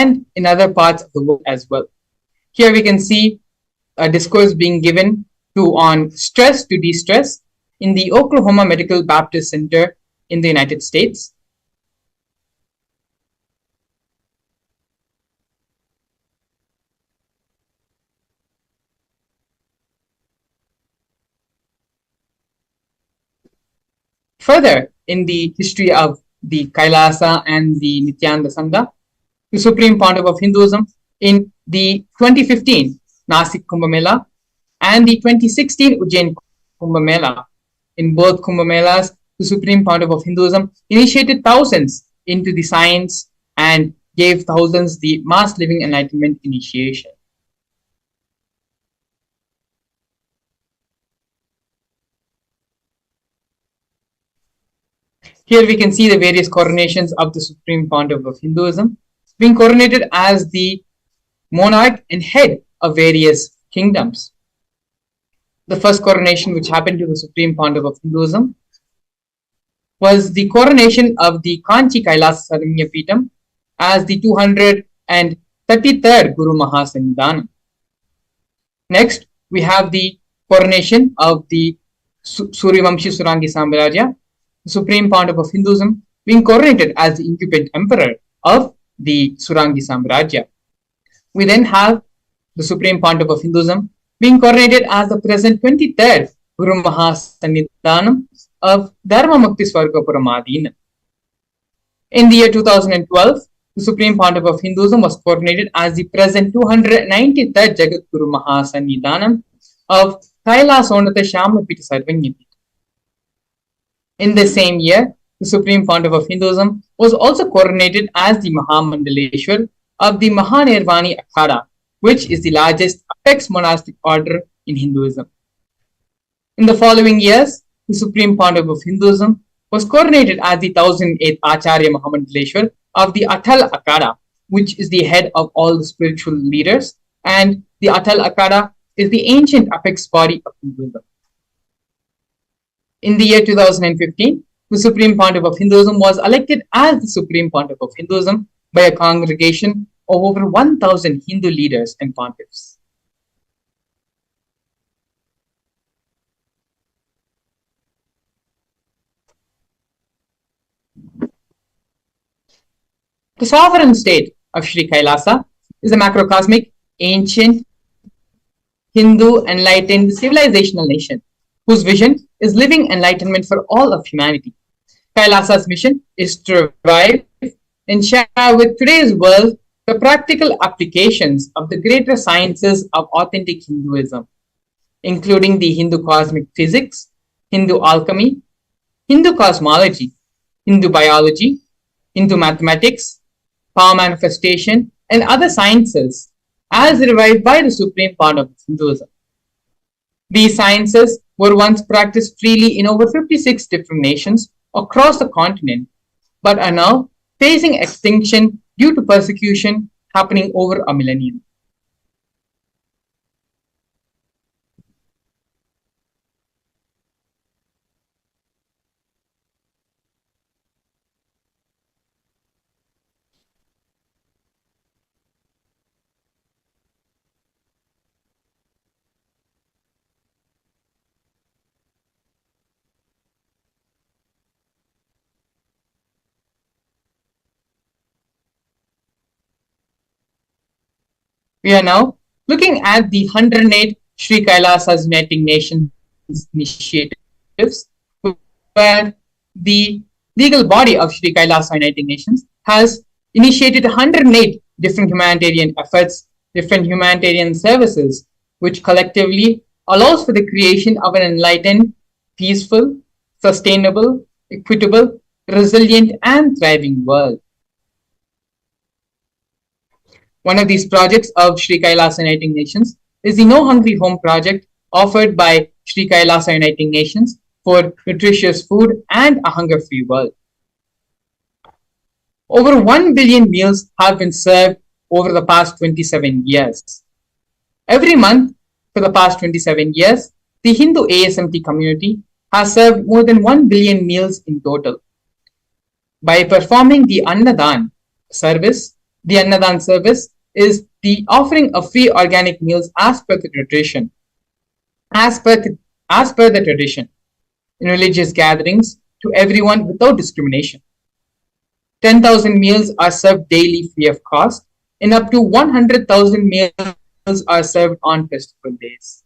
and in other parts of the world as well. Here we can see a discourse being given on stress to de-stress in the Oklahoma Medical Baptist Center in the United States. Further, in the history of the Kailasa and the Nithyananda Sangha, the Supreme Pontiff of Hinduism, in the 2015 Nasik Kumbh Mela and the 2016 Ujjain Kumbh Mela. In both Kumbh Melas, the Supreme Pontiff of Hinduism initiated thousands into the science and gave thousands the mass living enlightenment initiation. Here we can see the various coronations of the Supreme Pontiff of Hinduism, being coronated as the monarch and head of various kingdoms. The first coronation which happened to the Supreme Pontiff of Hinduism was the coronation of the Kanchi Kailasa Saranya Peetham as the 233rd Guru Mahasannidhanam. Next, we have the coronation of the Suryavamshi Surangi Samrajya, the Supreme Pontiff of Hinduism, being coronated as the incumbent emperor of the Surangi Samrajya. We then have the Supreme Pontiff of Hinduism being coronated as the present 23rd Guru Mahasannidhanam of Dharma Mukti Swarga Puramadina. In the year 2012, the Supreme Pontiff of Hinduism was coronated as the present 293rd Jagat Guru Mahasannidhanam of Kailasonatha Shyamapita Sarvanyapita. In the same year, the Supreme Pontiff of Hinduism was also coronated as the Mahamandaleshwar of the Mahanirvani Akhada, which is the largest apex monastic order in Hinduism. In the following years, the Supreme Pontiff of Hinduism was coronated as the 1008th Acharya Mahamandaleshwar of the Atal Akhada, which is the head of all the spiritual leaders, and the Atal Akhada is the ancient apex body of Hinduism. In the year 2015, the Supreme Pontiff of Hinduism was elected as the Supreme Pontiff of Hinduism by a congregation of over 1,000 Hindu leaders and pontiffs. The sovereign state of Sri Kailasa is a macrocosmic, ancient, Hindu enlightened civilizational nation whose vision is living enlightenment for all of humanity. Kailasa's mission is to revive and share with today's world the practical applications of the greater sciences of authentic Hinduism, including the Hindu cosmic physics, Hindu alchemy, Hindu cosmology, Hindu biology, Hindu mathematics, power manifestation, and other sciences as revived by the Supreme Pontiff of Hinduism. These sciences were once practiced freely in over 56 different nations across the continent, but are now facing extinction due to persecution happening over a millennium. We are now looking at the 108 Sri Kailasa's Uniting Nations initiatives, where the legal body of Sri Kailasa Uniting Nations has initiated 108 different humanitarian efforts, different humanitarian services, which collectively allows for the creation of an enlightened, peaceful, sustainable, equitable, resilient, and thriving world. One of these projects of Sri Kailasa Uniting Nations is the No Hungry Home project offered by Sri Kailasa Uniting Nations for nutritious food and a hunger-free world. Over 1 billion meals have been served over the past 27 years. Every month for the past 27 years, the Hindu ASMT community has served more than 1 billion meals in total. By performing the Annadan service, The Annadan service is the offering of free organic meals as per the tradition. As per the, as per the tradition, in religious gatherings to everyone without discrimination. 10,000 meals are served daily free of cost, and up to 100,000 meals are served on festival days.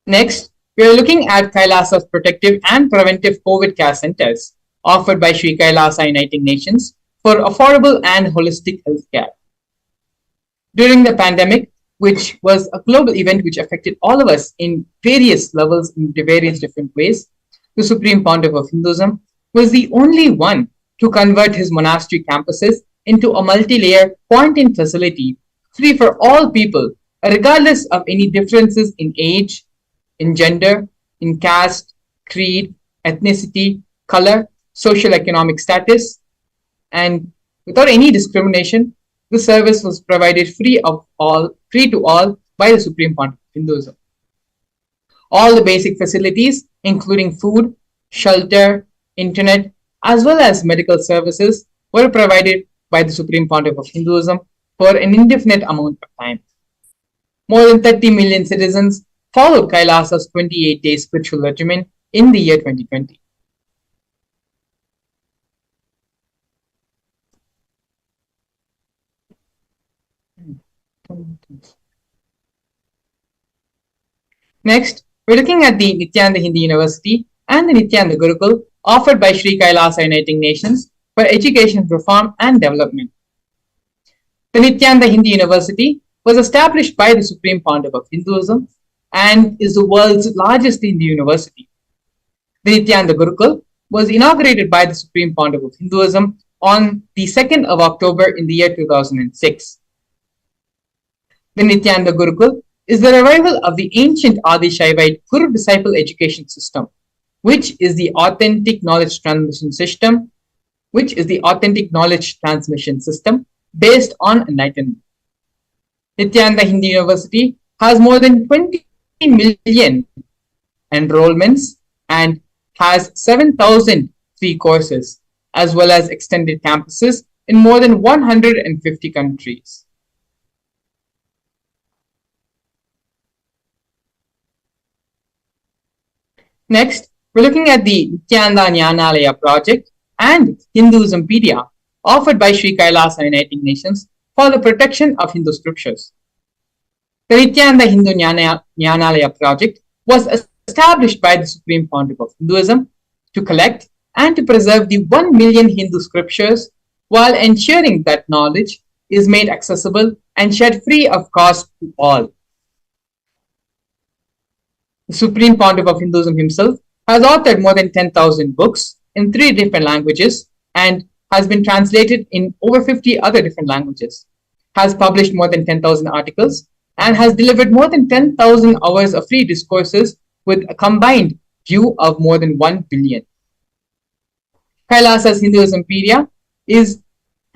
Next, we are looking at Kailasa's protective and preventive COVID care centers offered by Sri Kailasa Uniting Nations for affordable and holistic healthcare. During the pandemic, which was a global event which affected all of us in various levels, in various different ways, the Supreme Pontiff of Hinduism was the only one to convert his monastery campuses into a multi-layer quarantine facility free for all people, regardless of any differences in age, in gender, in caste, creed, ethnicity, color, social economic status, and without any discrimination, the service was provided free to all by the Supreme Pontiff of Hinduism. All the basic facilities, including food, shelter, internet, as well as medical services, were provided by the Supreme Pontiff of Hinduism for an indefinite amount of time. More than 30 million citizens followed Kailasa's 28-day spiritual regimen in the year 2020. Next, we're looking at the Nithyananda Hindi University and the Nithyananda Gurukul offered by Sri Kailasa Uniting Nations for education reform and development. The Nithyananda Hindi University was established by the Supreme Pontiff of Hinduism and is the world's largest Hindu university. The Nithyananda Gurukul was inaugurated by the Supreme Pontiff of Hinduism on the 2nd of October in the year 2006. The Nithyananda Gurukul is the revival of the ancient Adi Shaivite Guru-disciple education system, which is the authentic knowledge transmission system, based on enlightenment. Nithyananda Hindi University has more than 20 million enrollments and has 7,000 free courses, as well as extended campuses in more than 150 countries. Next, we're looking at the Nithyananda Jnanalaya project and Hinduismpedia offered by Sri Kailasa Uniting Nations for the protection of Hindu scriptures. The Nithyananda Hindu Jnanalaya project was established by the Supreme Pontiff of Hinduism to collect and to preserve the 1 million Hindu scriptures while ensuring that knowledge is made accessible and shared free of cost to all. The Supreme Pontiff of Hinduism himself has authored more than 10,000 books in 3 different languages and has been translated in over 50 other different languages, has published more than 10,000 articles, and has delivered more than 10,000 hours of free discourses with a combined view of more than 1 billion. Kailasa's Hinduismpedia is a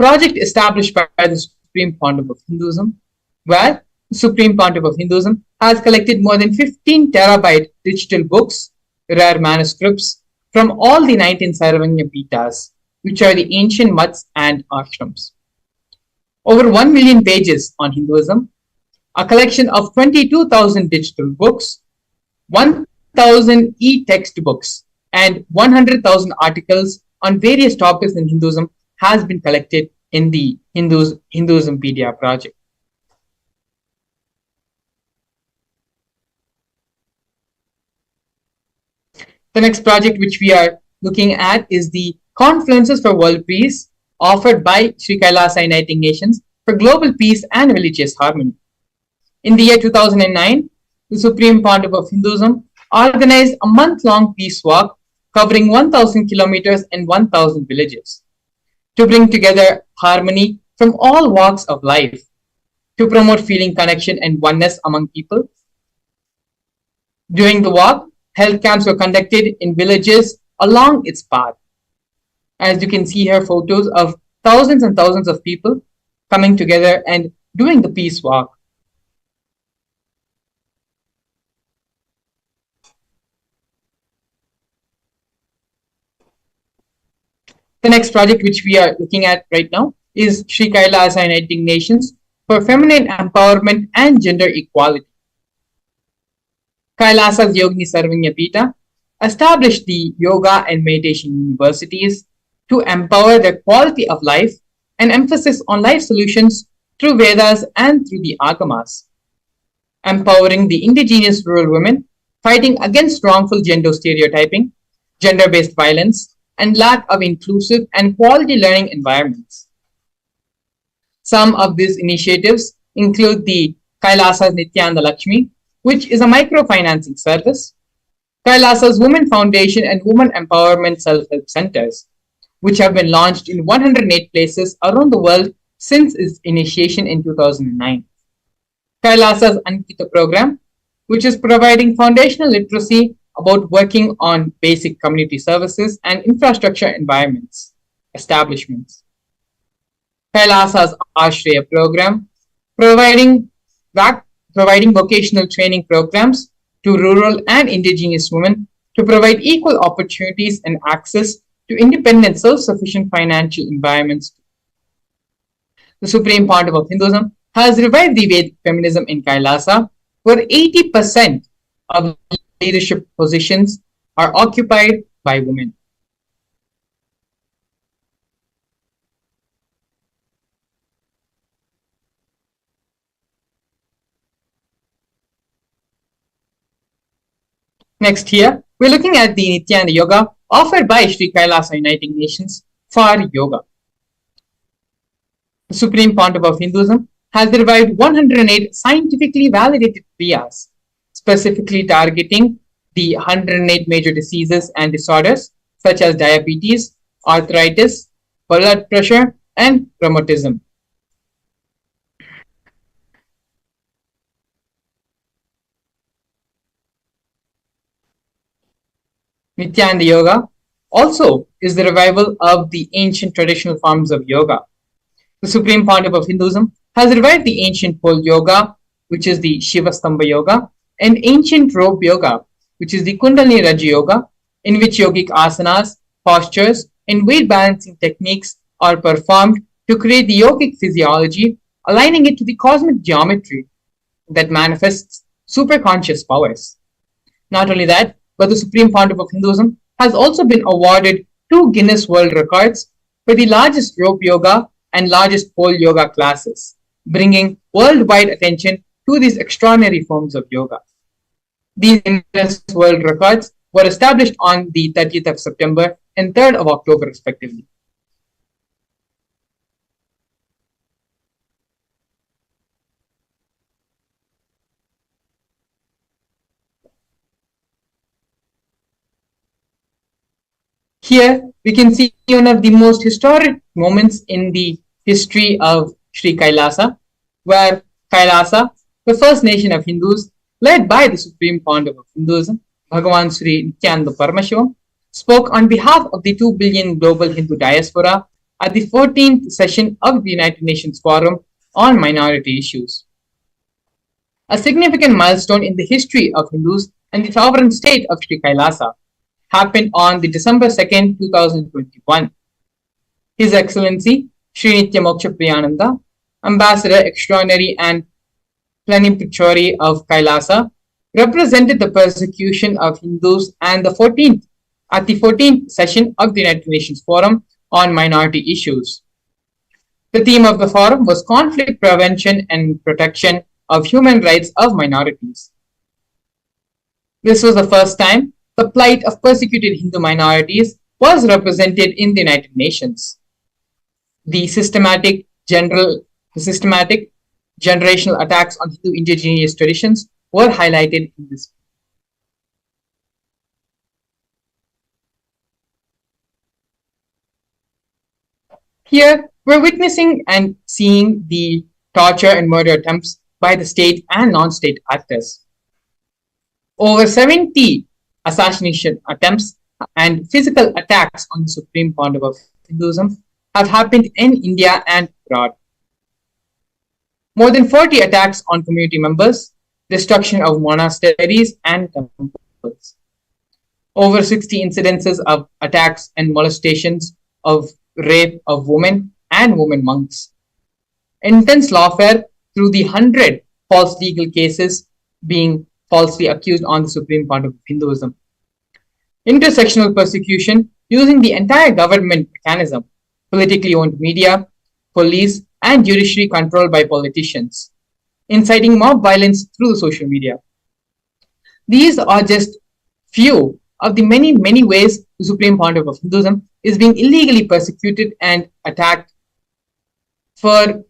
project established by the Supreme Pontiff of Hinduism, where the Supreme Pontiff of Hinduism has collected more than 15 terabyte digital books, rare manuscripts, from all the 19 Saravanya Pitas, which are the ancient mutts and ashrams. Over 1 million pages on Hinduism, a collection of 22,000 digital books, 1,000 e-textbooks, and 100,000 articles on various topics in Hinduism has been collected in the Hinduismpedia project. The next project which we are looking at is the Confluences for World Peace offered by Sri Kailasa Uniting Nations for global peace and religious harmony. In the year 2009, the Supreme Pontiff of Hinduism organized a month-long peace walk covering 1,000 kilometers and 1,000 villages to bring together harmony from all walks of life, to promote feeling connection and oneness among people. During the walk, health camps were conducted in villages along its path. As you can see here, photos of thousands and thousands of people coming together and doing the peace walk. The next project which we are looking at right now is Sri Kailasa Uniting Nations for Feminine Empowerment and Gender Equality. Kailasa's Yogini Sarvanya Pita established the yoga and meditation universities to empower the quality of life and emphasis on life solutions through Vedas and through the Agamas, empowering the indigenous rural women, fighting against wrongful gender stereotyping, gender-based violence, and lack of inclusive and quality learning environments. Some of these initiatives include the Kailasa's Nithyananda Lakshmi, which is a microfinancing service, Kailasa's Women Foundation and Women Empowerment Self-Help Centers, which have been launched in 108 places around the world since its initiation in 2009. Kailasa's Ankita program, which is providing foundational literacy about working on basic community services and infrastructure environments, establishments. Kailasa's Ashreya program, providing vocational training programs to rural and indigenous women to provide equal opportunities and access to independent, self-sufficient financial environments. The Supreme Pontiff of Hinduism has revived the Vedic feminism in Kailasa, where 80% of leadership positions are occupied by women. Next here, we're looking at the Nithyananda Yoga offered by Sri Kailasa Uniting Nations for yoga. The Supreme Pontiff of Hinduism has revived 108 scientifically validated kriyas, specifically targeting the 108 major diseases and disorders such as diabetes, arthritis, blood pressure, and rheumatism. Nithyananda Yoga also is the revival of the ancient traditional forms of yoga. The Supreme Pontiff of Hinduism has revived the ancient pole yoga, which is the Shiva Stambha yoga, and ancient rope yoga, which is the Kundalini Raja yoga, in which yogic asanas, postures, and weight balancing techniques are performed to create the yogic physiology, aligning it to the cosmic geometry that manifests superconscious powers. Not only that, but the Supreme Pontiff of Hinduism has also been awarded 2 Guinness World Records for the largest rope yoga and largest pole yoga classes, bringing worldwide attention to these extraordinary forms of yoga. These Guinness World Records were established on the 30th of September and 3rd of October, respectively. Here, we can see one of the most historic moments in the history of Sri Kailasa, where Kailasa, the first nation of Hindus, led by the Supreme Pontiff of Hinduism, Bhagavan Sri Nithyananda Paramashivam, spoke on behalf of the 2 billion global Hindu diaspora at the 14th session of the United Nations Forum on Minority Issues. A significant milestone in the history of Hindus and the sovereign state of Sri Kailasa happened on the December 2nd, 2021. His Excellency Sri Nitya Moksha Priyananda, Ambassador Extraordinary and Plenipotentiary of Kailasa, represented the persecution of Hindus at the 14th session of the United Nations Forum on Minority Issues. The theme of the forum was conflict prevention and protection of human rights of minorities. This was the first time the plight of persecuted Hindu minorities was represented in the United Nations. The systematic generational attacks on Hindu indigenous traditions were highlighted in this. Here, we're witnessing and seeing the torture and murder attempts by the state and non-state actors. Over 70 assassination attempts and physical attacks on the Supreme Pontiff of Hinduism have happened in India and abroad. More than 40 attacks on community members, destruction of monasteries and temples. Over 60 incidences of attacks and molestations of rape of women and women monks. Intense lawfare through the 100 false legal cases being falsely accused on the Supreme Court of Hinduism. Intersectional persecution using the entire government mechanism, politically owned media, police, and judiciary controlled by politicians, inciting mob violence through the social media. These are just few of the many, many ways the Supreme Pontiff of Hinduism is being illegally persecuted and attacked for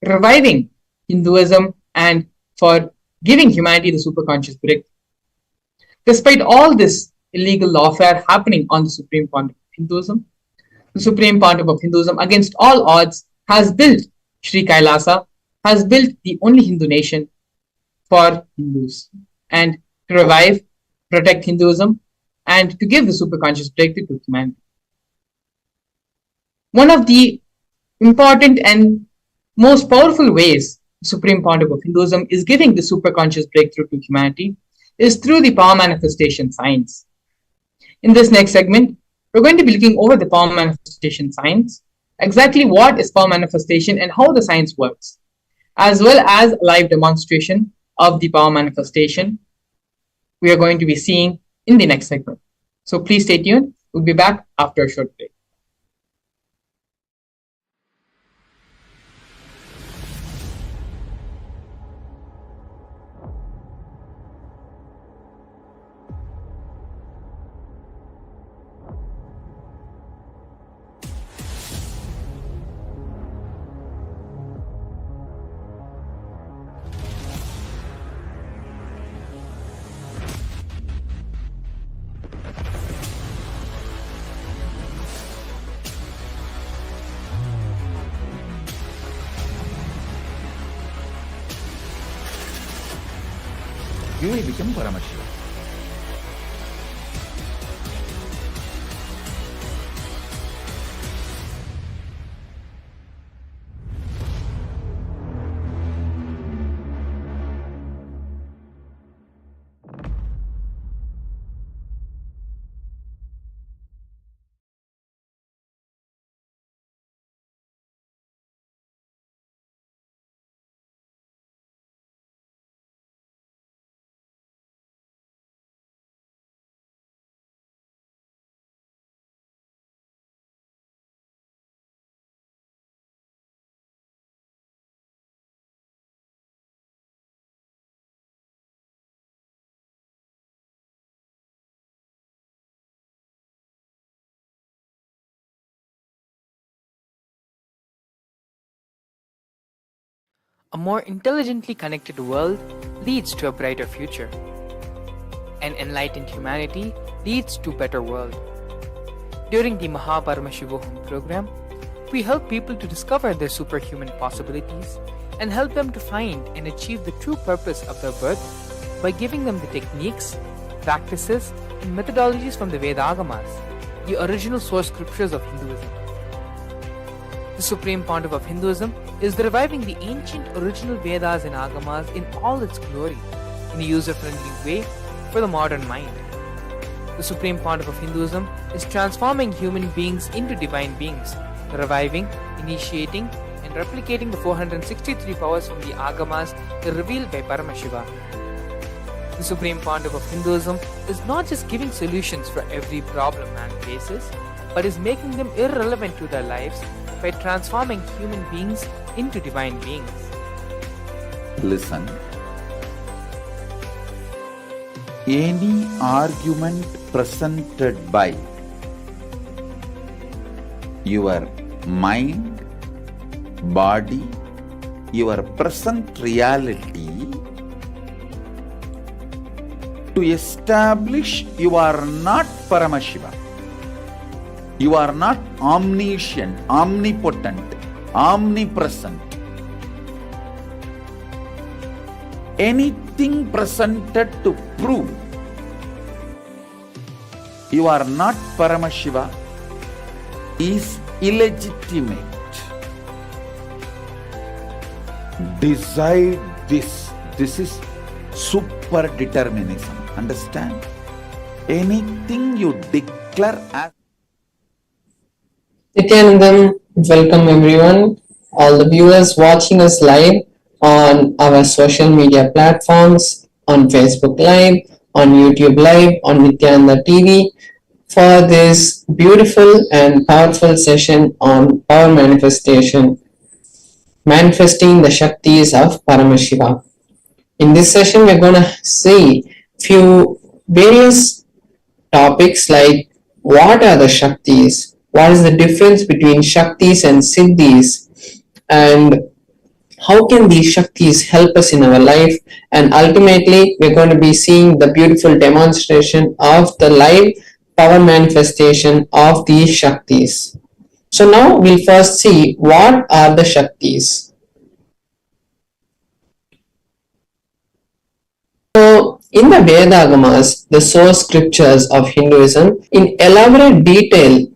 reviving Hinduism and for giving humanity the superconscious break. Despite all this illegal lawfare happening on the Supreme Pontiff of Hinduism, the Supreme Pontiff of Hinduism, against all odds, has built Sri Kailasa, has built the only Hindu nation for Hindus, and to revive, protect Hinduism, and to give the superconscious breakthrough to humanity. One of the important and most powerful ways the Supreme Pontiff of Hinduism is giving the superconscious breakthrough to humanity is through the power manifestation science. In this next segment, we're going to be looking over the power manifestation science, exactly what is power manifestation and how the science works, as well as a live demonstration of the power manifestation we are going to be seeing in the next segment. So please stay tuned. We'll be back after a short break. You will become Paramashivam. A more intelligently connected world leads to a brighter future. An enlightened humanity leads to a better world. During the Paramashivam program, we help people to discover their superhuman possibilities and help them to find and achieve the true purpose of their birth by giving them the techniques, practices, and methodologies from the Vedagamas, the original source scriptures of Hinduism. The Supreme Pontiff of Hinduism is reviving the ancient original Vedas and Agamas in all its glory, in a user-friendly way for the modern mind. The Supreme Pontiff of Hinduism is transforming human beings into divine beings, reviving, initiating, and replicating the 463 powers from the Agamas revealed by Paramashivam. The Supreme Pontiff of Hinduism is not just giving solutions for every problem man faces, but is making them irrelevant to their lives by transforming human beings into divine beings. Listen. Any argument presented by your mind, body, your present reality to establish you are not Paramashiva. You are not omniscient, omnipotent, omnipresent. Anything presented to prove you are not Paramashiva is illegitimate. Decide this. This is super determinism. Understand? Anything you declare as Nithyanandam, welcome everyone, all the viewers watching us live on our social media platforms, on Facebook Live, on YouTube Live, on Nithyananda TV for this beautiful and powerful session on power manifestation, manifesting the Shaktis of Paramashiva. In this session, we're going to see few various topics like what are the Shaktis, what is the difference between Shaktis and Siddhis, and how can these Shaktis help us in our life, and ultimately we're going to be seeing the beautiful demonstration of the live power manifestation of these Shaktis. So now we'll first see what are the Shaktis. So, in the Vedagamas, the source scriptures of Hinduism, in elaborate detail,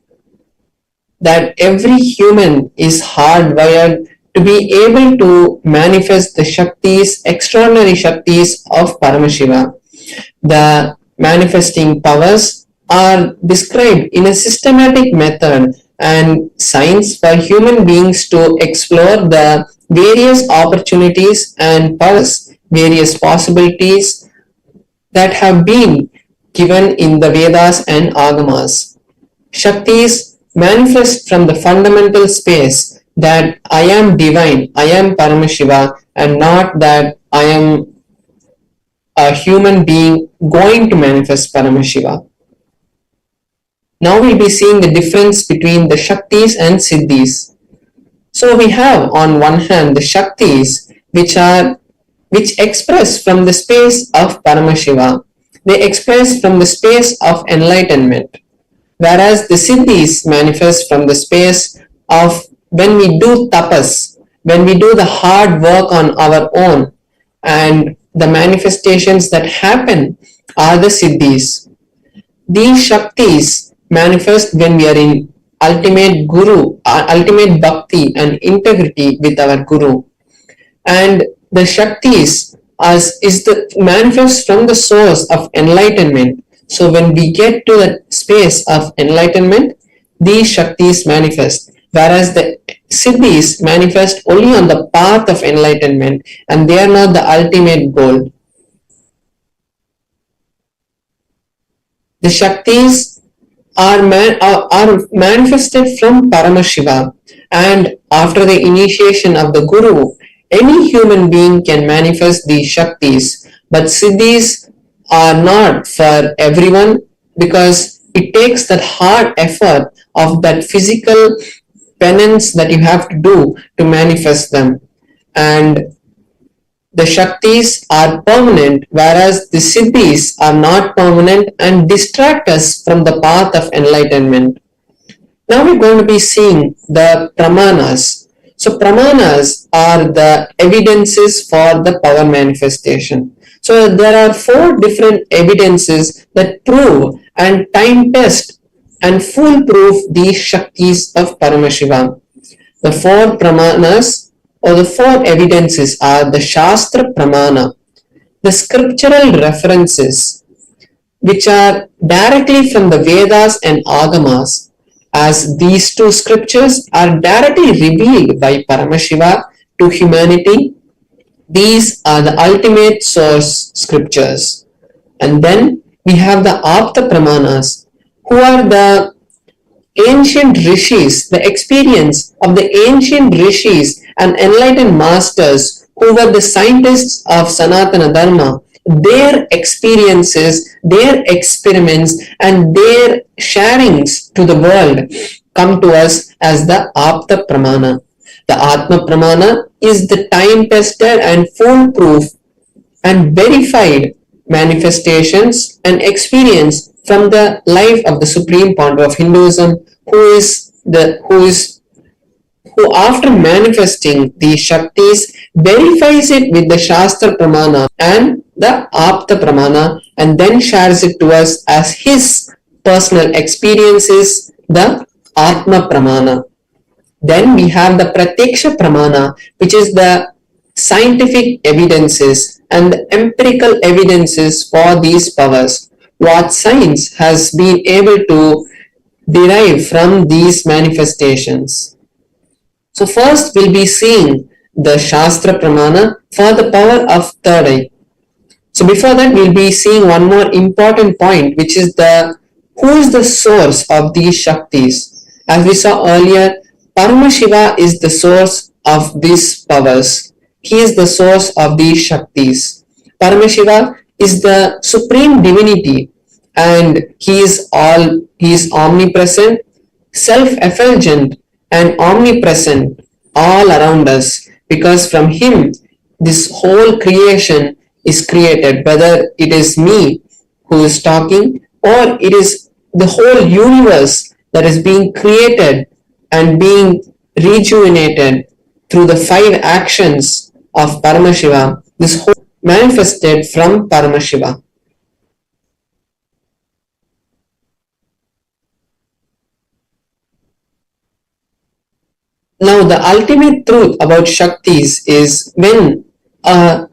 that every human is hardwired to be able to manifest the Shaktis, extraordinary Shaktis of Paramashiva. The manifesting powers are described in a systematic method and science for human beings to explore the various opportunities and powers, various possibilities that have been given in the Vedas and Agamas. Shaktis manifest from the fundamental space that I am divine, I am Paramashiva, and not that I am a human being going to manifest Paramashiva. Now we'll be seeing the difference between the Shaktis and Siddhis. So we have on one hand the Shaktis which express from the space of Paramashiva. They express from the space of enlightenment. Whereas the Siddhis manifest from the space of when we do tapas, when we do the hard work on our own, and the manifestations that happen are the Siddhis. These Shaktis manifest when we are in ultimate Guru, ultimate Bhakti and integrity with our Guru. And the Shaktis is the manifest from the source of enlightenment. So when we get to the space of enlightenment, these Shaktis manifest, whereas the Siddhis manifest only on the path of enlightenment, and they are not the ultimate goal. The Shaktis are manifested from Paramashiva, and after the initiation of the Guru, any human being can manifest these Shaktis, but Siddhis are not for everyone because it takes that hard effort of that physical penance that you have to do to manifest them. And the Shaktis are permanent, whereas the Siddhis are not permanent and distract us from the path of enlightenment. Now we're going to be seeing the Pramanas. So Pramanas are the evidences for the power manifestation. So there are 4 different evidences that prove and time test and foolproof these Shaktis of Paramashiva. The 4 Pramanas or the 4 evidences are the Shastra Pramana, the scriptural references which are directly from the Vedas and Agamas, as these 2 scriptures are directly revealed by Paramashiva to humanity. These are the ultimate source scriptures. And then we have the Apta Pramanas, who are the ancient rishis, the experience of the ancient rishis and enlightened masters who were the scientists of Sanatana Dharma. Their experiences, their experiments, and their sharings to the world come to us as the Apta Pramana. The Atma Pramana is the time-tested and foolproof and verified manifestations and experience from the life of the Supreme Founder of Hinduism, who after manifesting these Shaktis verifies it with the Shastra Pramana and the Apta Pramana, and then shares it to us as his personal experiences, the Atma Pramana. Then we have the Pratyaksha Pramana, which is the scientific evidences and the empirical evidences for these powers. What science has been able to derive from these manifestations. So first we'll be seeing the Shastra Pramana for the power of third eye. So before that we'll be seeing one more important point, which is who is the source of these Shaktis. As we saw earlier, Paramashiva is the source of these powers. He is the source of these Shaktis. Paramashiva is the supreme divinity, and he is omnipresent, self-effulgent, and omnipresent all around us, because from him this whole creation is created, whether it is me who is talking or it is the whole universe that is being created and being rejuvenated through the 5 actions of Paramashiva. This whole manifested from Paramashiva. Now the ultimate truth about Shaktis is when a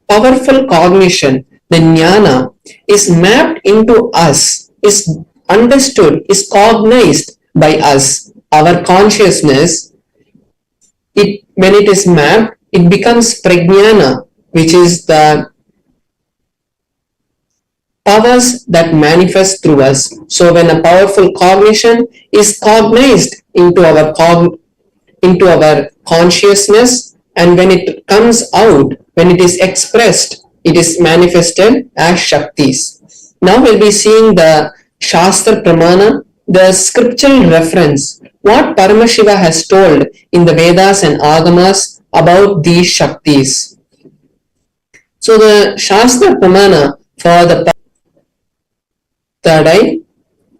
powerful cognition, the jnana, is mapped into us, is understood, is cognized by us, our consciousness, when it is mapped, it becomes prajnana, which is the powers that manifest through us. So when a powerful cognition is cognized into our consciousness, and when it comes out, when it is expressed, it is manifested as Shaktis. Now we'll be seeing the Shastra Pramana, the scriptural reference, what Paramashiva has told in the Vedas and Agamas about these Shaktis. So the Shastra Pramana for the third eye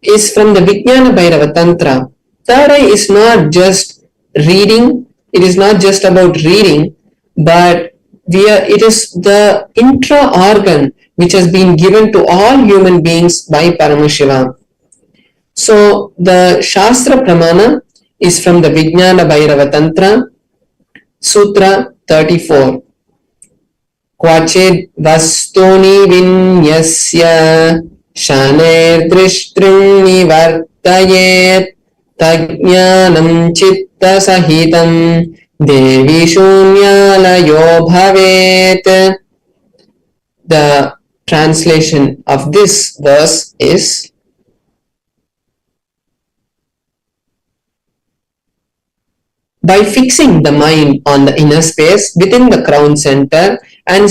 is from the Vijnana Bhairava Tantra. Third eye is not just reading, it is not just about reading, but it is the intra-organ which has been given to all human beings by Paramashiva. So the Shastra Pramana is from the Vijnana Bhairava Tantra, Sutra 34. Kvachid vastuni vinyasya shaner drishtrini vartayet tajnanam chitta sahitam devi shunyalayo bhavet. The translation of this verse is: by fixing the mind on the inner space within the crown center and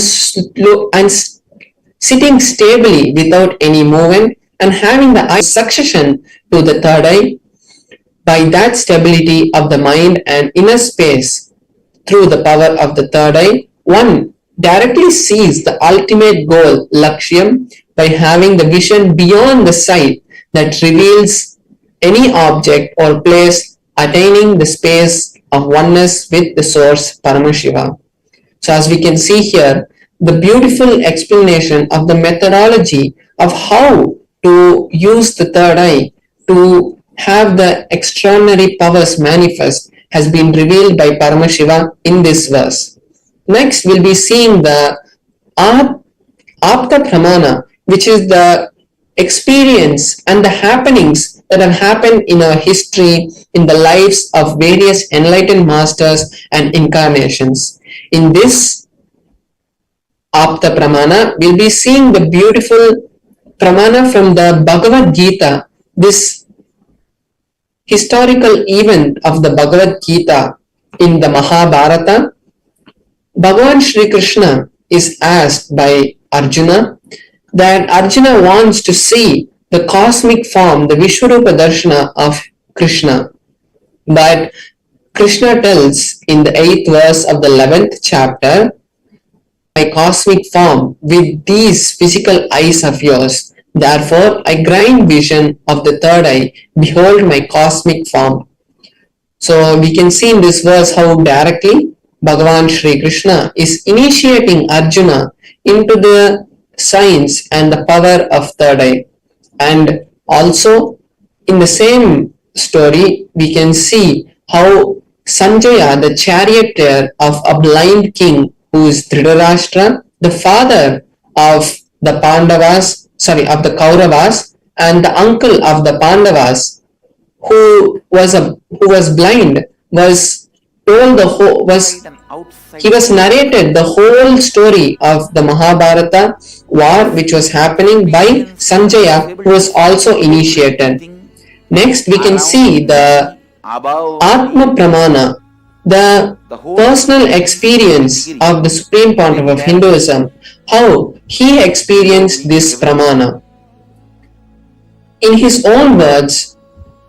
sitting stably without any movement and having the eye succession to the third eye, by that stability of the mind and inner space through the power of the third eye, one directly sees the ultimate goal, Lakshyam, by having the vision beyond the sight that reveals any object or place, attaining the space of oneness with the source Paramashiva. So as we can see here, the beautiful explanation of the methodology of how to use the third eye to have the extraordinary powers manifest has been revealed by Paramashiva in this verse. Next, we'll be seeing the Apta Pramana, which is the experience and the happenings that have happened in our history, in the lives of various enlightened masters and incarnations. In this Apta Pramana, we'll be seeing the beautiful Pramana from the Bhagavad Gita, this historical event of the Bhagavad Gita in the Mahabharata. Bhagavan Shri Krishna is asked by Arjuna that Arjuna wants to see the cosmic form, the Vishwarupa Darshana of Krishna. But Krishna tells in the 8th verse of the 11th chapter, my cosmic form with these physical eyes of yours. Therefore, I grind vision of the third eye. Behold my cosmic form. So we can see in this verse how directly Bhagavan Shri Krishna is initiating Arjuna into the science and the power of third eye. And also in the same story, we can see how Sanjaya, the charioteer of a blind king who is Dhritarashtra, the father of the Pandavas, of the Kauravas, and the uncle of the Pandavas, who was blind was told the whole was inside and outside he the was narrated the whole story of the Mahabharata war This which was happening by experience, I was Sanjaya, who able to was see also initiated. everything Next, we can around see the me, above Atma me. Pramana, the The whole personal experience is experience clear of the Supreme and Pontiff very of direct Hinduism, how he below experienced me, this everywhere. Pramana. In his own words,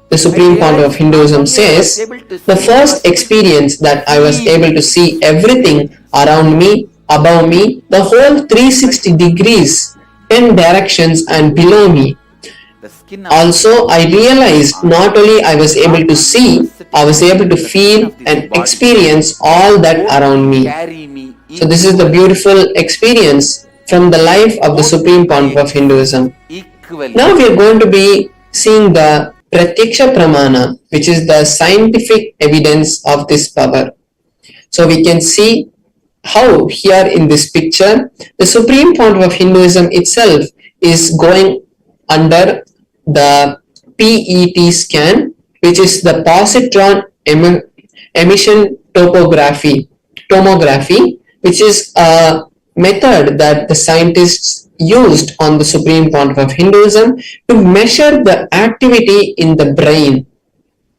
the I Supreme Pontiff of realized not Hinduism only I was says, able to the see, I first was able to experience that I was able feel to see everything everything. around me, above me, the whole I felt 360 degrees, 10 directions, and below me. the skin of Also, I realized not only I was able God to see, I was manifested able to in the skin feel of this and body, experience all that around totally me. carry me So, this is the equally, beautiful experience from the life of the totally Supreme I Pontiff of exist Hinduism. equally. Now we are going to be seeing the Pratyaksha Pramana, which is the scientific evidence of this power. So we can see how here in this picture, the Supreme Pontiff of Hinduism itself is going under the PET scan, which is the positron emission tomography, which is a method that the scientists used on the Supreme Pontiff of Hinduism to measure the activity in the brain.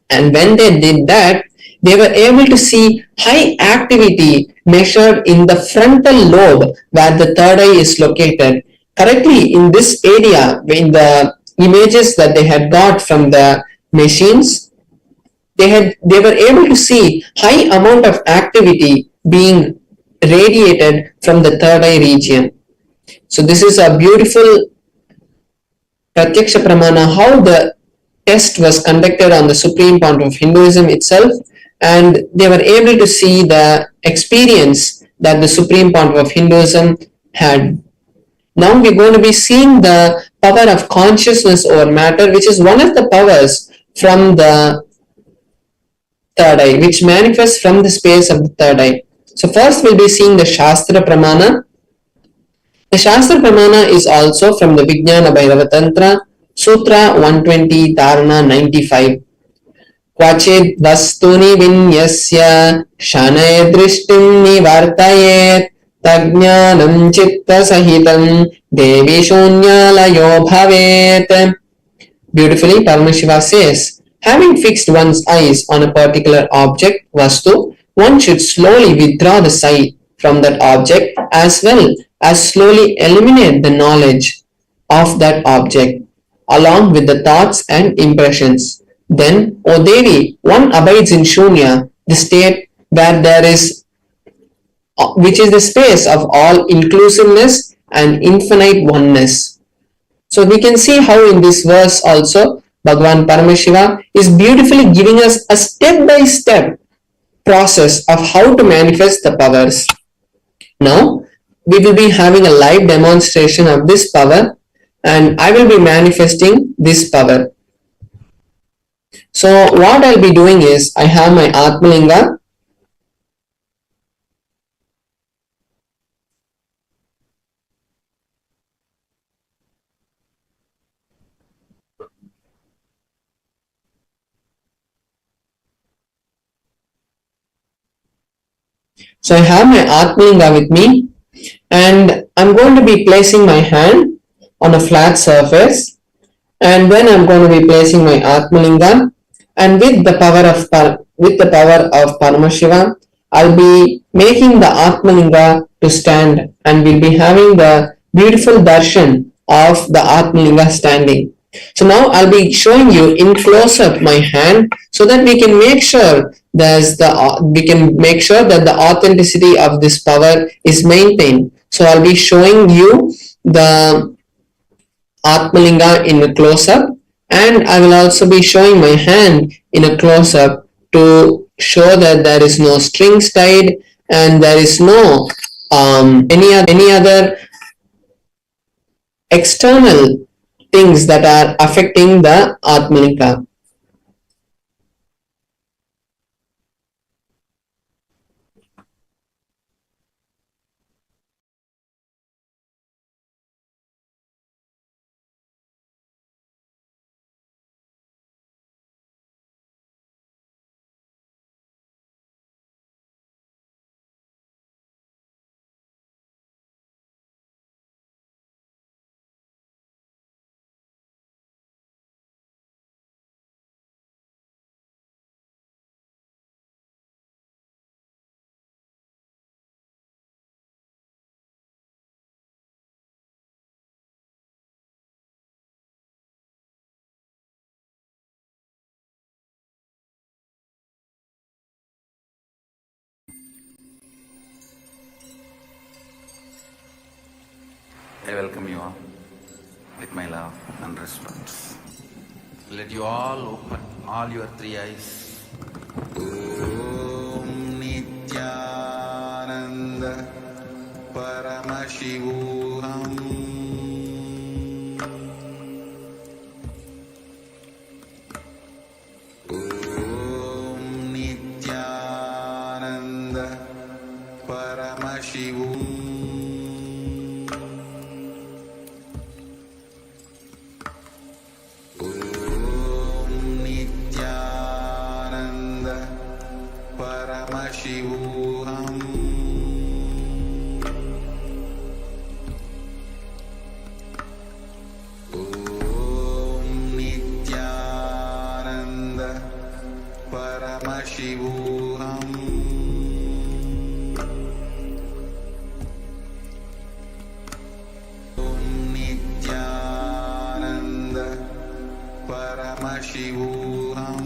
And when they did that, they were able to see high activity measured in the frontal lobe where the third eye is located. Correctly, in this area, in the images that they had got from the machines, they were able to see high amount of activity being radiated from the third eye region. So this is a beautiful Pratyaksha Pramana, how the test was conducted on the Supreme Pontiff of Hinduism itself, and they were able to see the experience that the Supreme Pontiff of Hinduism had. Now we're going to be seeing the power of consciousness over matter, which is one of the powers from the third eye, which manifests from the space of the third eye. So first we'll be seeing the Shastra Pramana. The Shastra Pramana is also from the Vijnana Bhairava Tantra, Sutra 120, Dharana 95. क्वचिद् वस्तुनि विन्यस्य शनैः दृष्टिं निवर्तयेत् तज्ज्ञानं चित्तसहितं देवि शून्यालयो भवेत्. Beautifully, Paramashiva says, having fixed one's eyes on a particular object, Vastu, one should slowly withdraw the sight from that object as well as slowly eliminate the knowledge of that object along with the thoughts and impressions. Then, O Devi, one abides in Shunya, the state where there is, which is the space of all inclusiveness and infinite oneness. So we can see how in this verse also Bhagavan Paramashiva is beautifully giving us a step-by-step process of how to manifest the powers. Now we will be having a live demonstration of this power and I will be manifesting this power. So what I'll be doing is I have my Atmalinga. So I have my Atmalinga with me and I'm going to be placing my hand on a flat surface and then I'm going to be placing my Atmalinga and with the power of Paramashiva I'll be making the Atmalinga to stand and we'll be having the beautiful darshan of the Atmalinga standing. So now I'll be showing you in close up my hand so that we can make sure that the authenticity of this power is maintained. So I'll be showing you the Atmalinga in a close up and I will also be showing my hand in a close up to show that there is no strings tied and there is no any other external things that are affecting the Atmalinga. welcome you all with my love and respect. Let you all open all your three eyes. Om Nithyananda Paramashivam. Om Nithyananda Paramashivam. Om Nithyananda Paramashivam. Om Nithyananda Paramashivam. Om Nithyananda Paramashivam.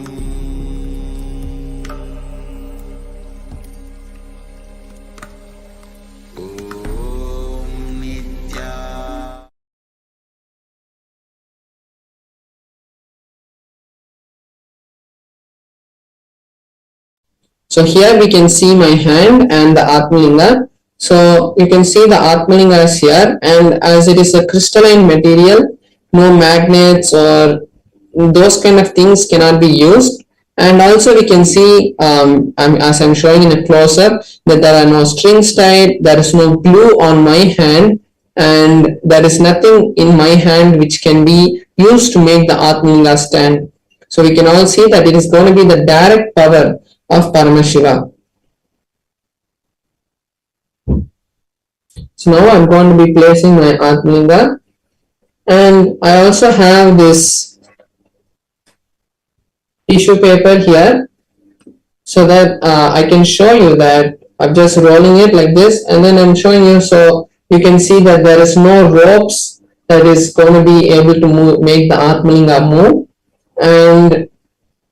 Om Nithyananda. So here we can see my hand and the Atmalinga. So you can see the Atmalinga is here, and as it is a crystalline material, no magnets or those kind of things cannot be used. And also we can see, as I'm showing in a close-up, that there are no strings tied, there is no glue on my hand, and there is nothing in my hand which can be used to make the Atmalinga stand. So we can all see that it is going to be the direct power of Paramashiva. So now I'm going to be placing my Atmalinga, and I also have this tissue paper here so that I can show you that I'm just rolling it like this, and then I'm showing you so you can see that there is no ropes that is going to be able to make the Atmalinga move, and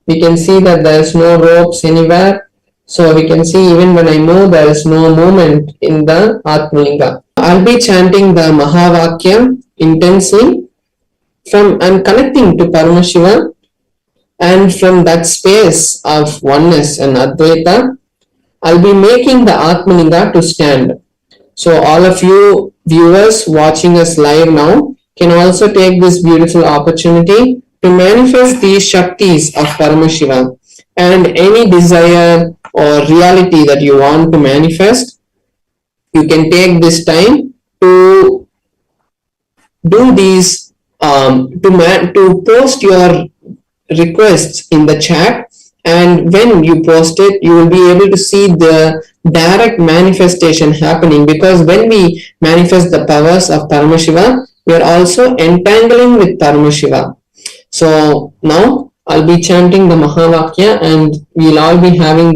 we can see that there is no ropes anywhere. So we can see even when I move, there is no movement in the Atmalinga. I'll be chanting the Mahavakya intensely. I'm connecting to Paramashiva, and from that space of oneness and Advaita, I'll be making the Atmalinga to stand. So all of you viewers watching us live now can also take this beautiful opportunity to manifest these Shaktis of Paramashiva, and any desire or reality that you want to manifest, you can take this time to do these, to post your requests in the chat, and when you post it, you will be able to see the direct manifestation happening, because when we manifest the powers of Paramashiva, we are also entangling with Paramashiva. So now I'll be chanting the Mahavakya, and we'll all be having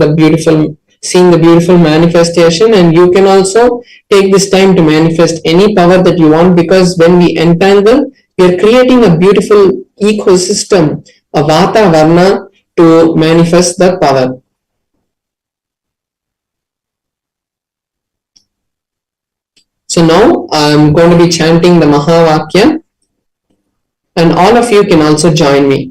seeing the beautiful manifestation, and you can also take this time to manifest any power that you want, because when we entangle, we are creating a beautiful ecosystem, a Vata Varna, to manifest the power. So now I'm going to be chanting the Mahavakya, and all of you can also join me.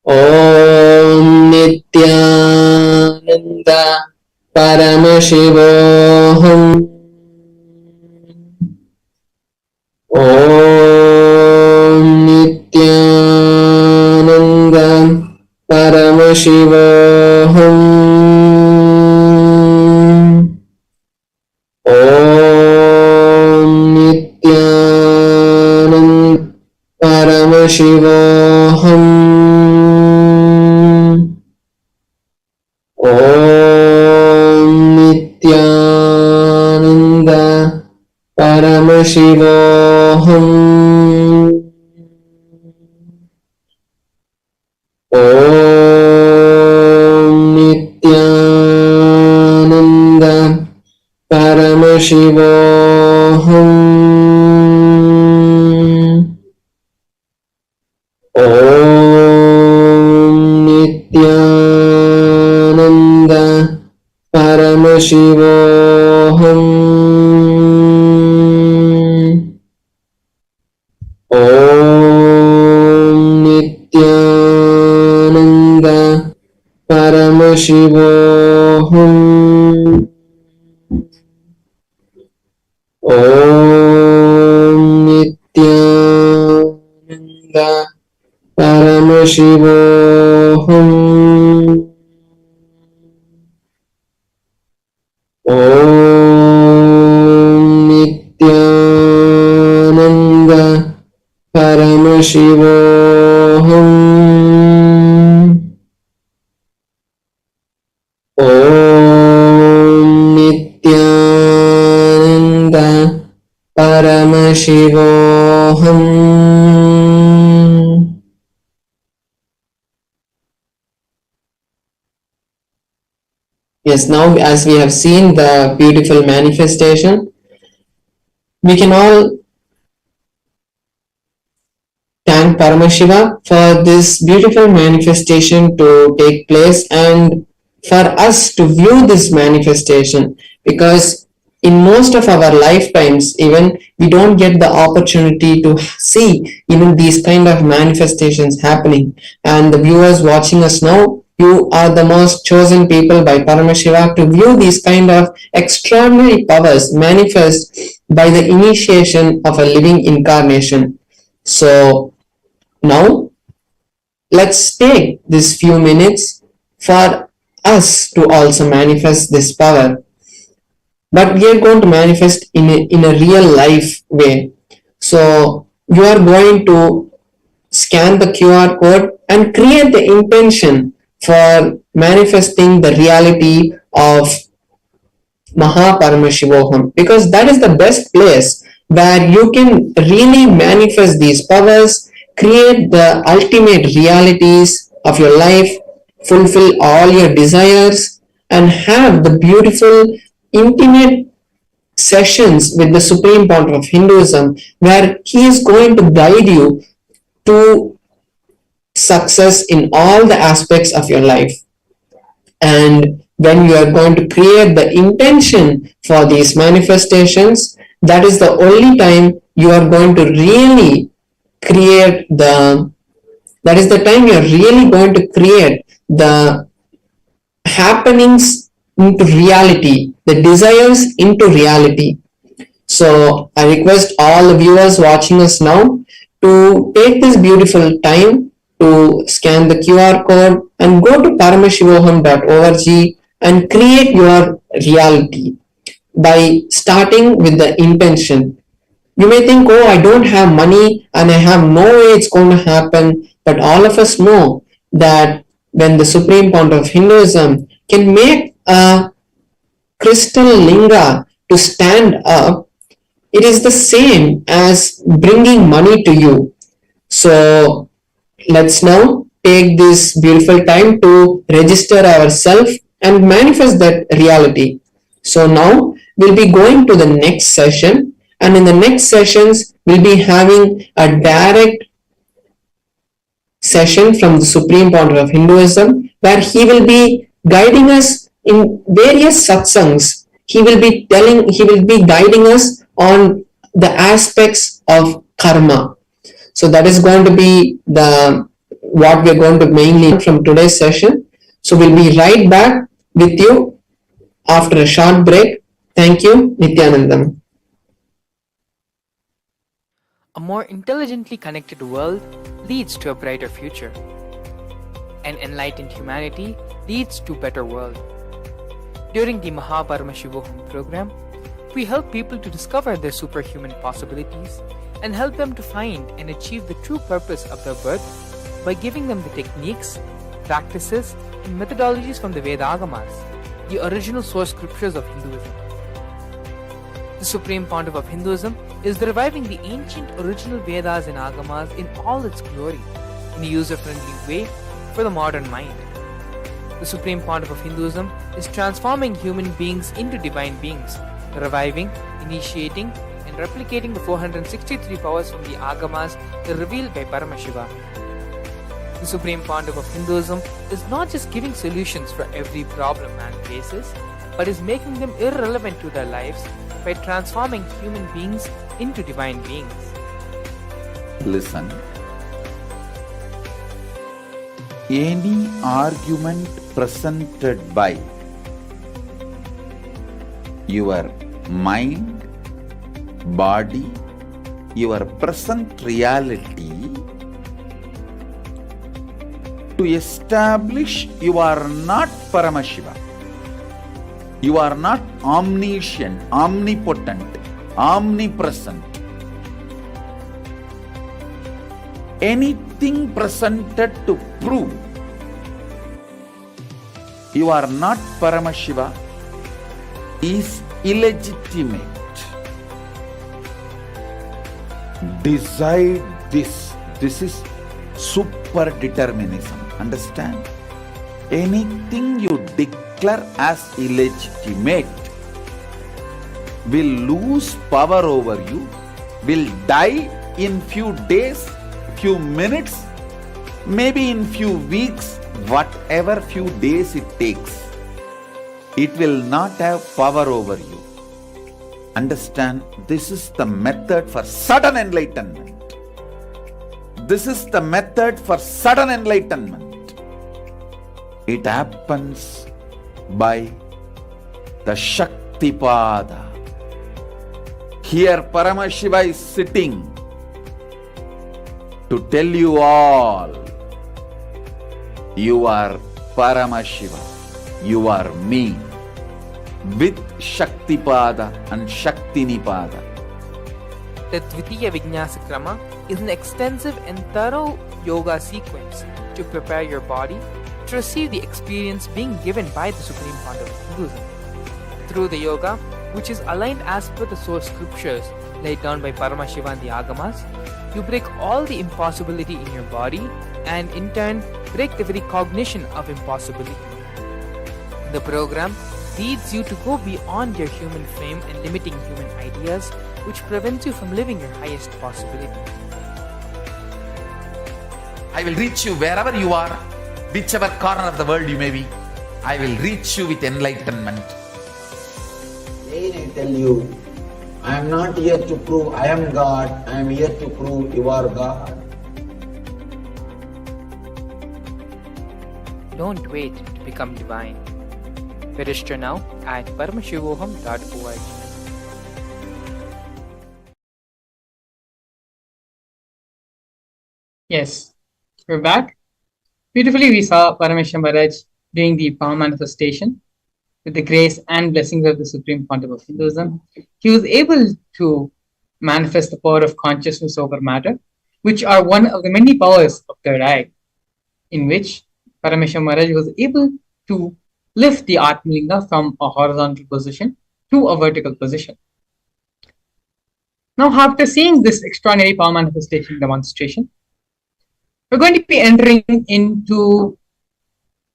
Om Nithyananda Paramashivoham. Om Nithyananda Paramashivoham. Om Nithyananda Paramashivoham. Om Nithyananda Paramashivoham. Om Nithyananda Paramashivoham. Om Nithyananda Paramashivoham. Paramashivoham. Om Nithyananda Paramashivoham. Om Nithyananda Paramashivoham. Om Nithyananda Paramashivoham. Yes, now as we have seen the beautiful manifestation, we can all thank Paramashiva for this beautiful manifestation to take place and for us to view this manifestation, because in most of our lifetimes even we don't get the opportunity to see even these kind of manifestations happening. And the viewers watching us now, you are the most chosen people by Paramashiva to view these kind of extraordinary powers manifest by the initiation of a living incarnation. So now let's take these few minutes for us to also manifest this power, but we are going to manifest in a real life way. So you are going to scan the QR code and create the intention for manifesting the reality of Paramashivoham, because that is the best place where you can really manifest these powers, create the ultimate realities of your life, fulfill all your desires, and have the beautiful, intimate sessions with the Supreme Founder of Hinduism, where he is going to guide you to success in all the aspects of your life. And when you are going to create the intention for these manifestations, that is the only time you are going to really create the happenings into reality, the desires into reality. So I request all the viewers watching us now to take this beautiful time to scan the QR code and go to paramashivoham.org and create your reality by starting with the intention. You may think, oh, I don't have money and I have no way it's going to happen, but all of us know that when the Supreme Founder of Hinduism can make a crystal linga to stand up, it is the same as bringing money to you. So let's now take this beautiful time to register ourselves and manifest that reality. So now we'll be going to the next session, and in the next sessions we'll be having a direct session from the Supreme Founder of Hinduism, where he will be guiding us in various satsangs. He will be guiding us on the aspects of karma. So that is going to be what we're going to mainly learn from today's session. So we'll be right back with you after a short break. Thank you, Nithyanandam. A more intelligently connected world leads to a brighter future. An enlightened humanity leads to a better world. During the Paramashivam program, we help people to discover their superhuman possibilities and help them to find and achieve the true purpose of their birth by giving them the techniques, practices, and methodologies from the Vedagamas, the original source scriptures of Hinduism. The Supreme Pontiff of Hinduism is reviving the ancient original Vedas and Agamas in all its glory, in a user-friendly way for the modern mind. The Supreme Pontiff of Hinduism is transforming human beings into divine beings, reviving, initiating, and replicating the 463 powers from the Agamas revealed by Paramashiva. The Supreme Pontiff of Hinduism is not just giving solutions for every problem man faces, but is making them irrelevant to their lives by transforming human beings into divine beings. Listen. any argument presented by your mind, body, your present reality to establish you are not Paramashiva. You are not omniscient, omnipotent, omnipresent. Anything presented to prove you are not Paramashiva is illegitimate. Decide this. This is super determinism. Understand? Anything you declare as illegitimate will lose power over you, will die in few days, few minutes, maybe in few weeks, whatever few days it takes. It will not have power over you. Understand, this is the method for sudden enlightenment. This is the method for sudden enlightenment. It happens by the Shaktipada. Here Paramashiva is sitting to tell you all, you are Paramashiva, you are me, with Shaktipada and Shaktinipada. The Dvitiya Vijnasa Krama is an extensive and thorough yoga sequence to prepare your body to receive the experience being given by the Supreme Founder of Hinduism. Through the yoga, which is aligned as per the source scriptures laid down by Paramashiva and the Agamas, you break all the impossibility in your body and in turn break the very cognition of impossibility. The program leads you to go beyond your human frame and limiting human ideas, which prevents you from living your highest possibility. I will reach you wherever you are, whichever corner of the world you may be. I will reach you with enlightenment. Again I tell you, I am not here to prove I am God, I am here to prove you are God. Don't wait to become divine. Register now at paramashivoham.org. Yes, we're back. Beautifully, we saw Paramashivam Maharaj doing the power manifestation with the grace and blessings of the Supreme Pontiff of Hinduism. He was able to manifest the power of consciousness over matter, which are one of the many powers of third eye, in which Paramashivam Maharaj was able to lift the Atmalinga from a horizontal position to a vertical position. Now, after seeing this extraordinary power manifestation demonstration, we're going to be entering into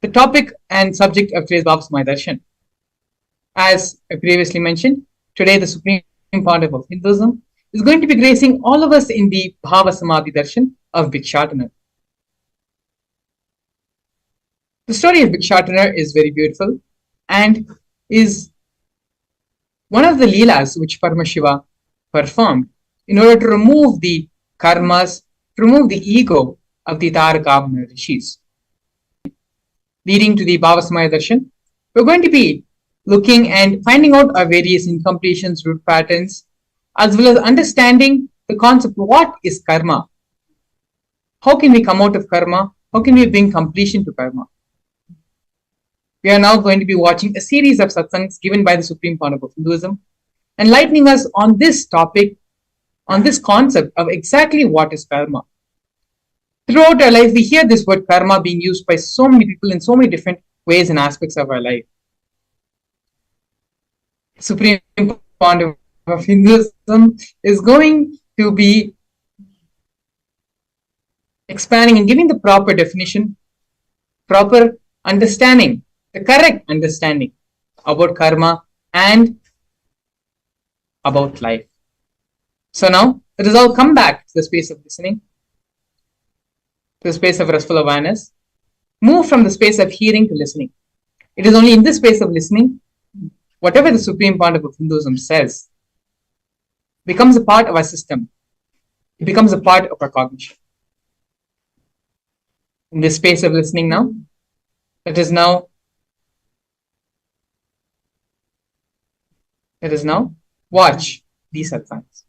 the topic and subject of today's Bhava Samadhi Darshan. As I previously mentioned, today the Supreme Pontiff of Hinduism is going to be gracing all of us in the Bhava Samadhi Darshan of Bhikshatana. The story of Bhikshatana is very beautiful and is one of the Leelas which Paramashiva performed in order to remove the karmas, to remove the ego of the Tarakavana Rishis. Leading to the Bhava Samadhi Darshan, we're going to be looking and finding out our various incompletions, root patterns, as well as understanding the concept of what is karma. How can we come out of karma? How can we bring completion to karma? We are now going to be watching a series of satsangs given by the Supreme Pontiff of Hinduism, enlightening us on this topic, on this concept of exactly what is karma. Throughout our life, we hear this word karma being used by so many people in so many different ways and aspects of our life. Supreme Pontiff of Hinduism is going to be expanding and giving the proper definition, proper understanding, the correct understanding about karma and about life. So now, let us all come back to the space of listening, to the space of restful awareness, move from the space of hearing to listening. It is only in this space of listening, whatever the Supreme Pontiff of Hinduism says becomes a part of our system. It becomes a part of our cognition. in this space of listening now. Let us now watch these satsangs.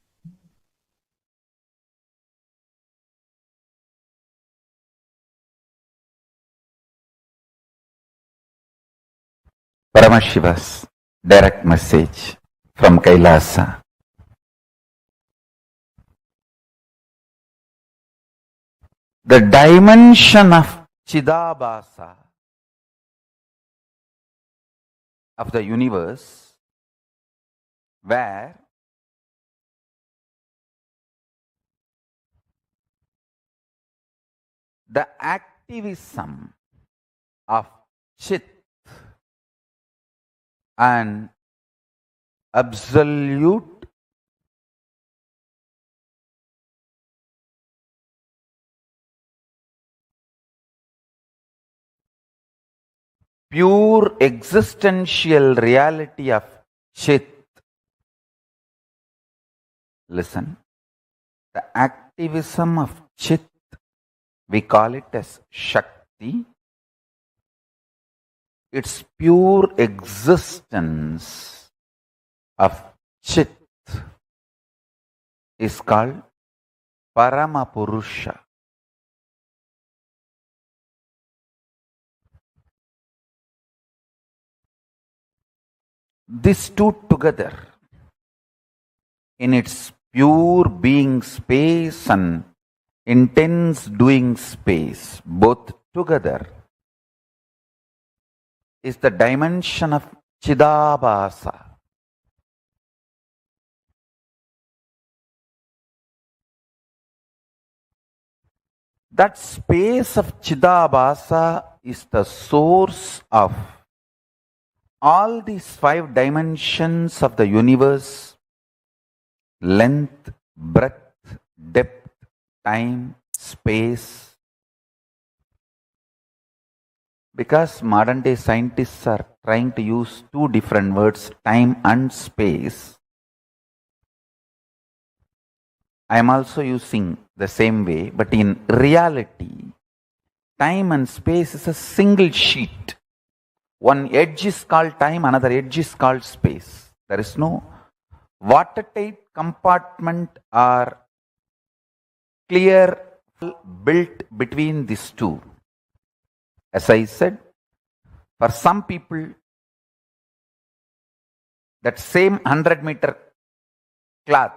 Paramashiva's direct message from Kailasa. The dimension of Chidabhasa of the universe, where the activism of Chit and absolute pure existential reality of Chit. Listen, the activism of Chit, we call it as Shakti. Its pure existence of Chit is called Paramapurusha. These two together, in its pure being space and intense doing space, both together, is the dimension of Chidabhasa. That space of Chidabhasa is the source of all these 5 dimensions of the universe: length, breadth, depth, time, space. Because modern day scientists are trying to use 2 different words, time and space, I am also using the same way, but in reality, time and space is a single sheet. One edge is called time, another edge is called space. There is no watertight compartment or clear built between these two. As I said, for some people, that same 100-meter cloth,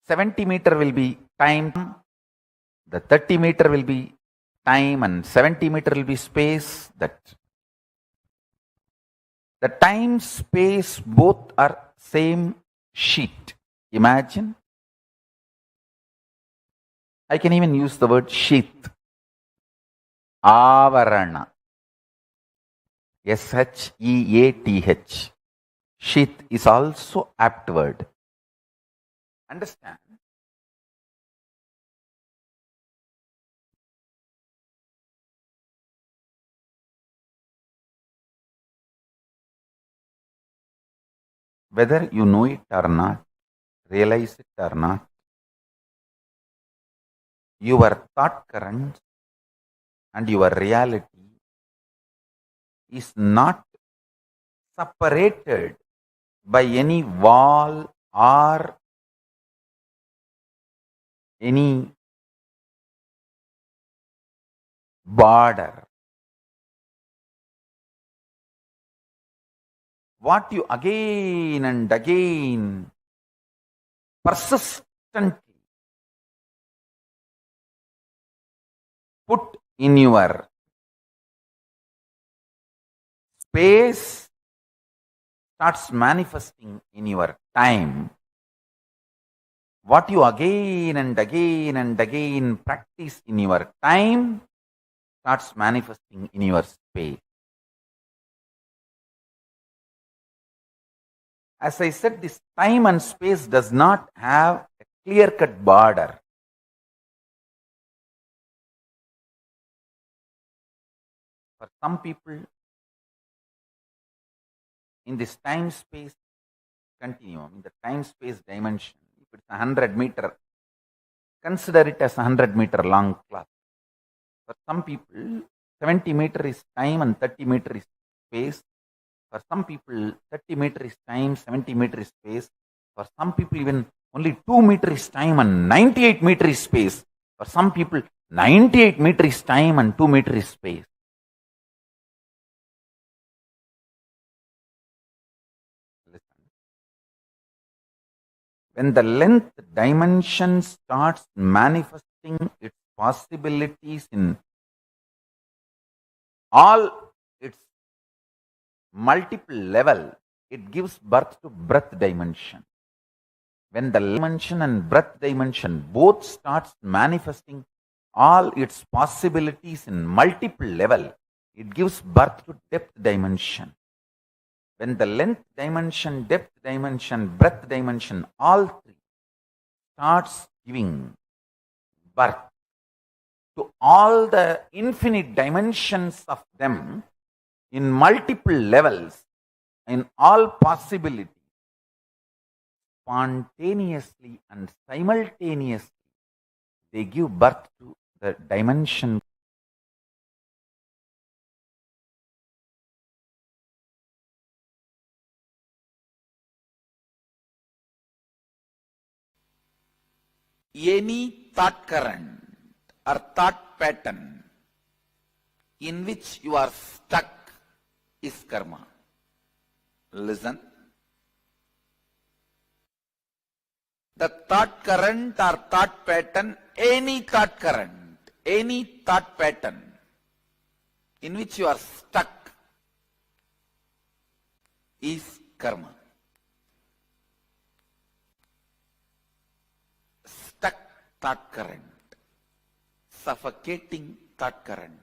70-meter will be time, the 30-meter will be time, and 70-meter will be space. That the time, space, both are same sheet. Imagine. I can even use the word sheath. Avarana. Sheath. Sheath is also apt word. Understand? Whether you know it or not, realize it or not, your thought current and your reality is not separated by any wall or any border. What you again and again persistently put in your space starts manifesting in your time. What you again and again and again practice in your time starts manifesting in your space. As I said, this time and space does not have a clear-cut border. For some people, in this time-space continuum, in the time-space dimension, if it's 100 meter, consider it as 100 meter long cloth. For some people, 70 meter is time and 30 meter is space. For some people, 30 meter is time, 70 meter is space. For some people, even only 2 meter is time and 98 meter is space. For some people, 98 meter is time and 2 meter is space. Listen. When the length dimension starts manifesting its possibilities in all its multiple level, it gives birth to breadth dimension. When the dimension and breadth dimension both starts manifesting all its possibilities in multiple level, it gives birth to depth dimension. When the length dimension, depth dimension, breadth dimension, all three starts giving birth to all the infinite dimensions of them in multiple levels, in all possibilities, spontaneously and simultaneously, they give birth to the dimension. Any thought current or thought pattern in which you are stuck is karma. Listen. The thought current or thought pattern, any thought current, any thought pattern in which you are stuck is karma. Stuck thought current, suffocating thought current,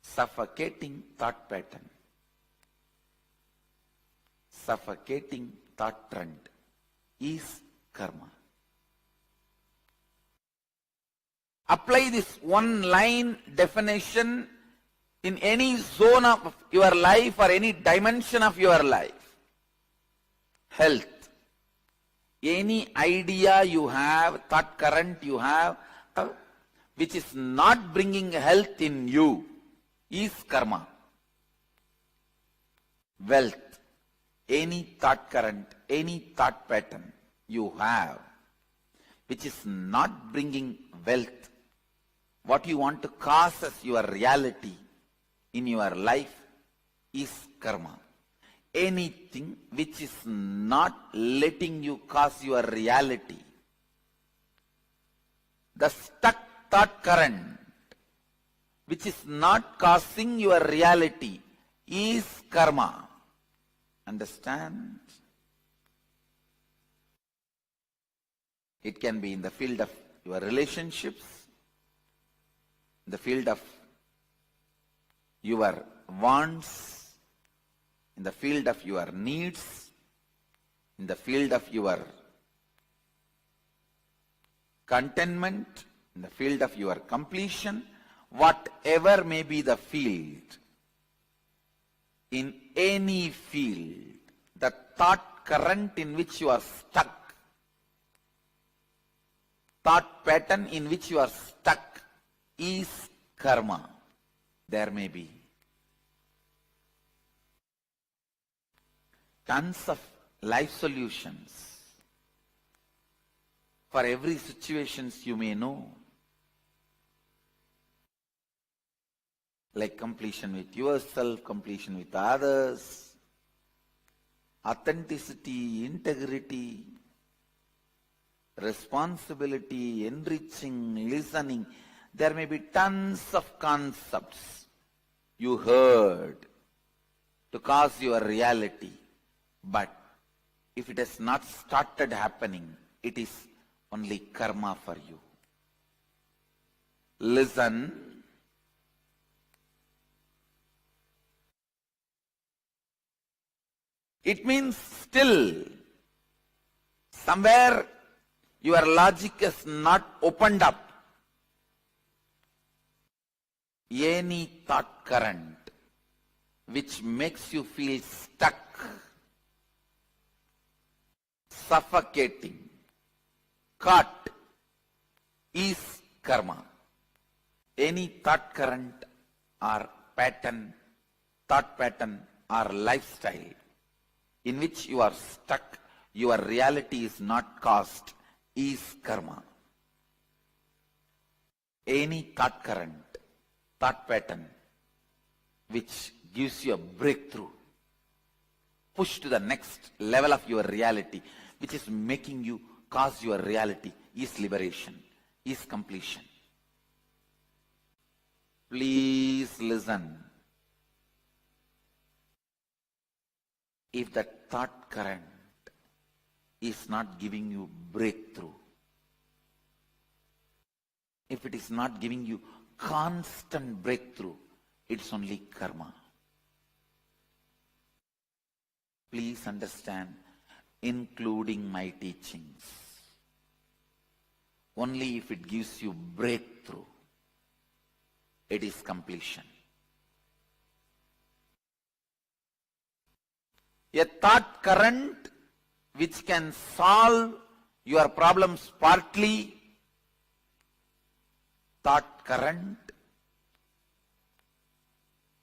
suffocating thought pattern, suffocating thought trend is karma. Apply this one line definition in any zone of your life or any dimension of your life. Health. Any idea you have, thought current you have, which is not bringing health in you, is karma. Wealth. Any thought current, any thought pattern you have, which is not bringing wealth, what you want to cause as your reality in your life is karma. Anything which is not letting you cause your reality, the stuck thought current which is not causing your reality is karma. Understand? It can be in the field of your relationships, in the field of your wants, in the field of your needs, in the field of your contentment, in the field of your completion, whatever may be the field. In any field, the thought current in which you are stuck, thought pattern in which you are stuck is karma. There may be tons of life solutions for every situations you may know. Like completion with yourself, completion with others, authenticity, integrity, responsibility, enriching, listening. There may be tons of concepts you heard to cause your reality. But if it has not started happening, it is only karma for you. Listen. It means still somewhere your logic is not opened up. Any thought current which makes you feel stuck, suffocating, caught, is karma. Any thought current or pattern, thought pattern or lifestyle in which you are stuck, your reality is not caused, is karma. Any thought current, thought pattern which gives you a breakthrough, push to the next level of your reality, which is making you cause your reality, is liberation, is completion. Please listen. If that thought current is not giving you breakthrough, if it is not giving you constant breakthrough, it's only karma. Please understand, including my teachings, only if it gives you breakthrough, it is completion. A thought current which can solve your problems partly, thought current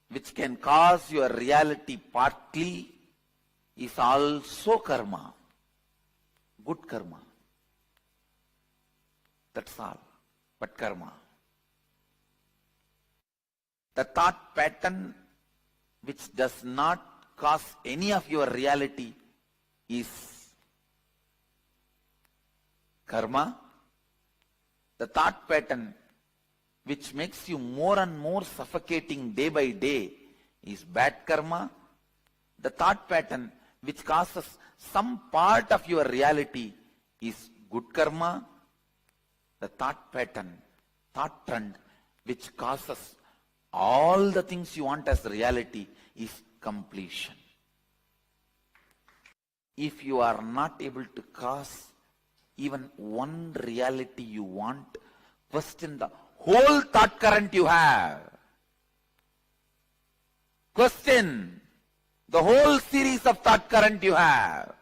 which can cause your reality partly, is also karma, good karma. That's all, but karma. The thought pattern which does not cause any of your reality is karma. The thought pattern which makes you more and more suffocating day by day is bad karma. The thought pattern which causes some part of your reality is good karma. The thought pattern, thought trend which causes all the things you want as reality is completion. If you are not able to cause even one reality you want, question the whole thought current you have. Question the whole series of thought current you have.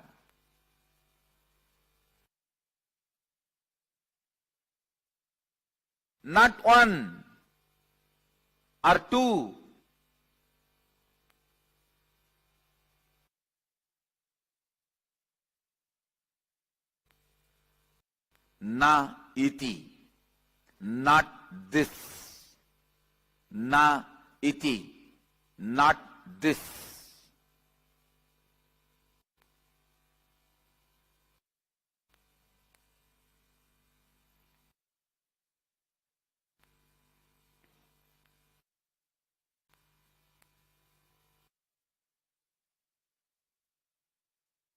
Not one or two. Na iti. Not this. Na iti. Not this.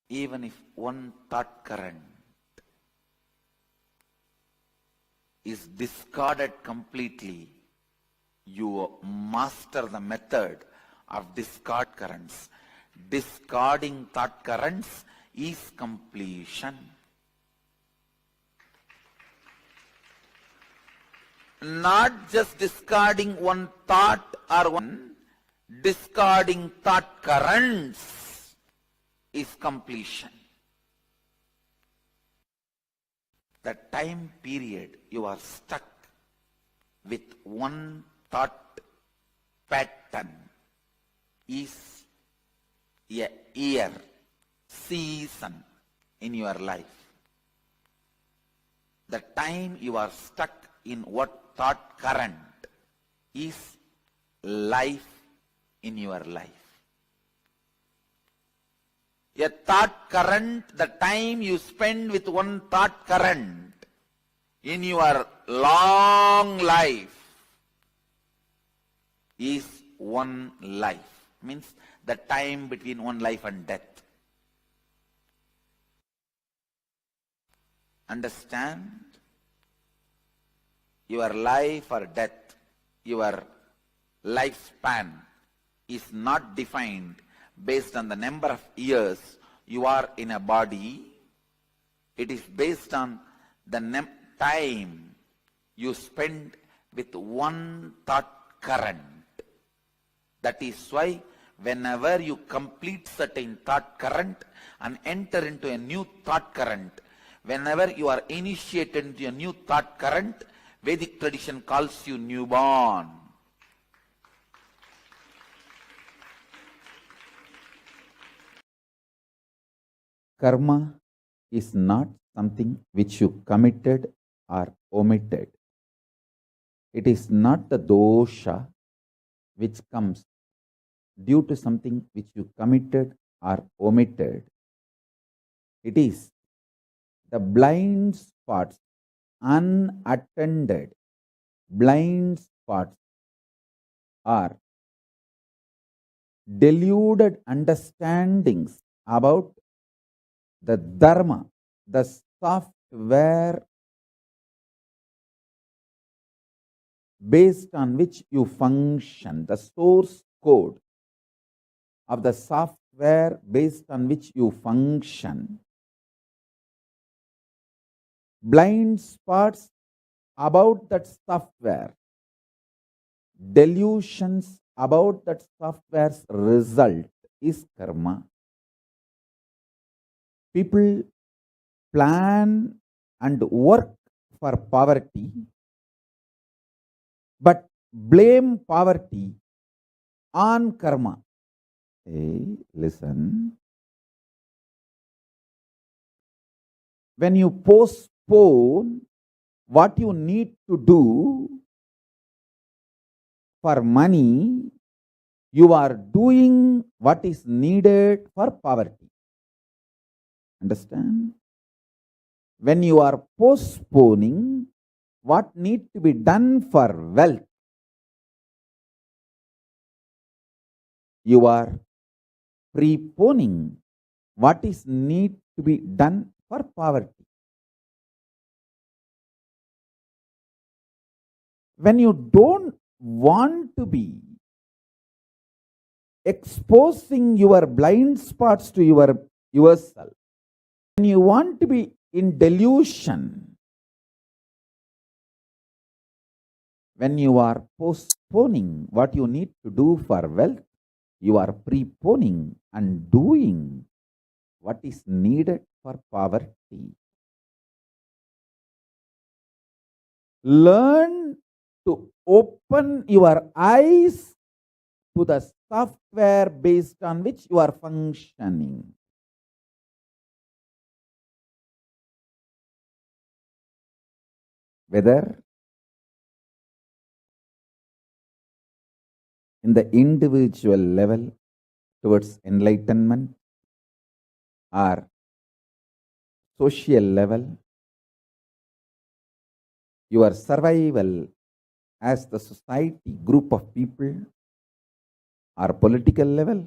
Even if one thought current is discarded completely, you master the method of discard currents. Discarding thought currents is completion. Not just discarding one thought or one, discarding thought currents is completion. The time period you are stuck with one thought pattern is a year, season in your life. The time you are stuck in what thought current is life in your life. A thought current, the time you spend with one thought current in your long life is one life. Means the time between one life and death. Understand? Your life or death, your lifespan is not defined based on the number of years you are in a body. It is based on the time you spend with one thought current. That is why whenever you complete certain thought current and enter into a new thought current, whenever you are initiated into a new thought current, Vedic tradition calls you newborn. Karma is not something which you committed or omitted. It is not the dosha which comes due to something which you committed or omitted. It is the blind spots, unattended blind spots, or deluded understandings about the dharma, the software based on which you function, the source code of the software based on which you function. Blind spots about that software, delusions about that software's result is karma. People plan and work for poverty, but blame poverty on karma. Hey, listen. When you postpone what you need to do for money, you are doing what is needed for poverty. Understand? When you are postponing what needs to be done for wealth, you are preponing what is need to be done for poverty. When you don't want to be exposing your blind spots to yourself, when you want to be in delusion, when you are postponing what you need to do for wealth, you are preponing and doing what is needed for poverty. Learn to open your eyes to the software based on which you are functioning. Whether in the individual level towards enlightenment or social level, your survival as the society, group of people, or political level,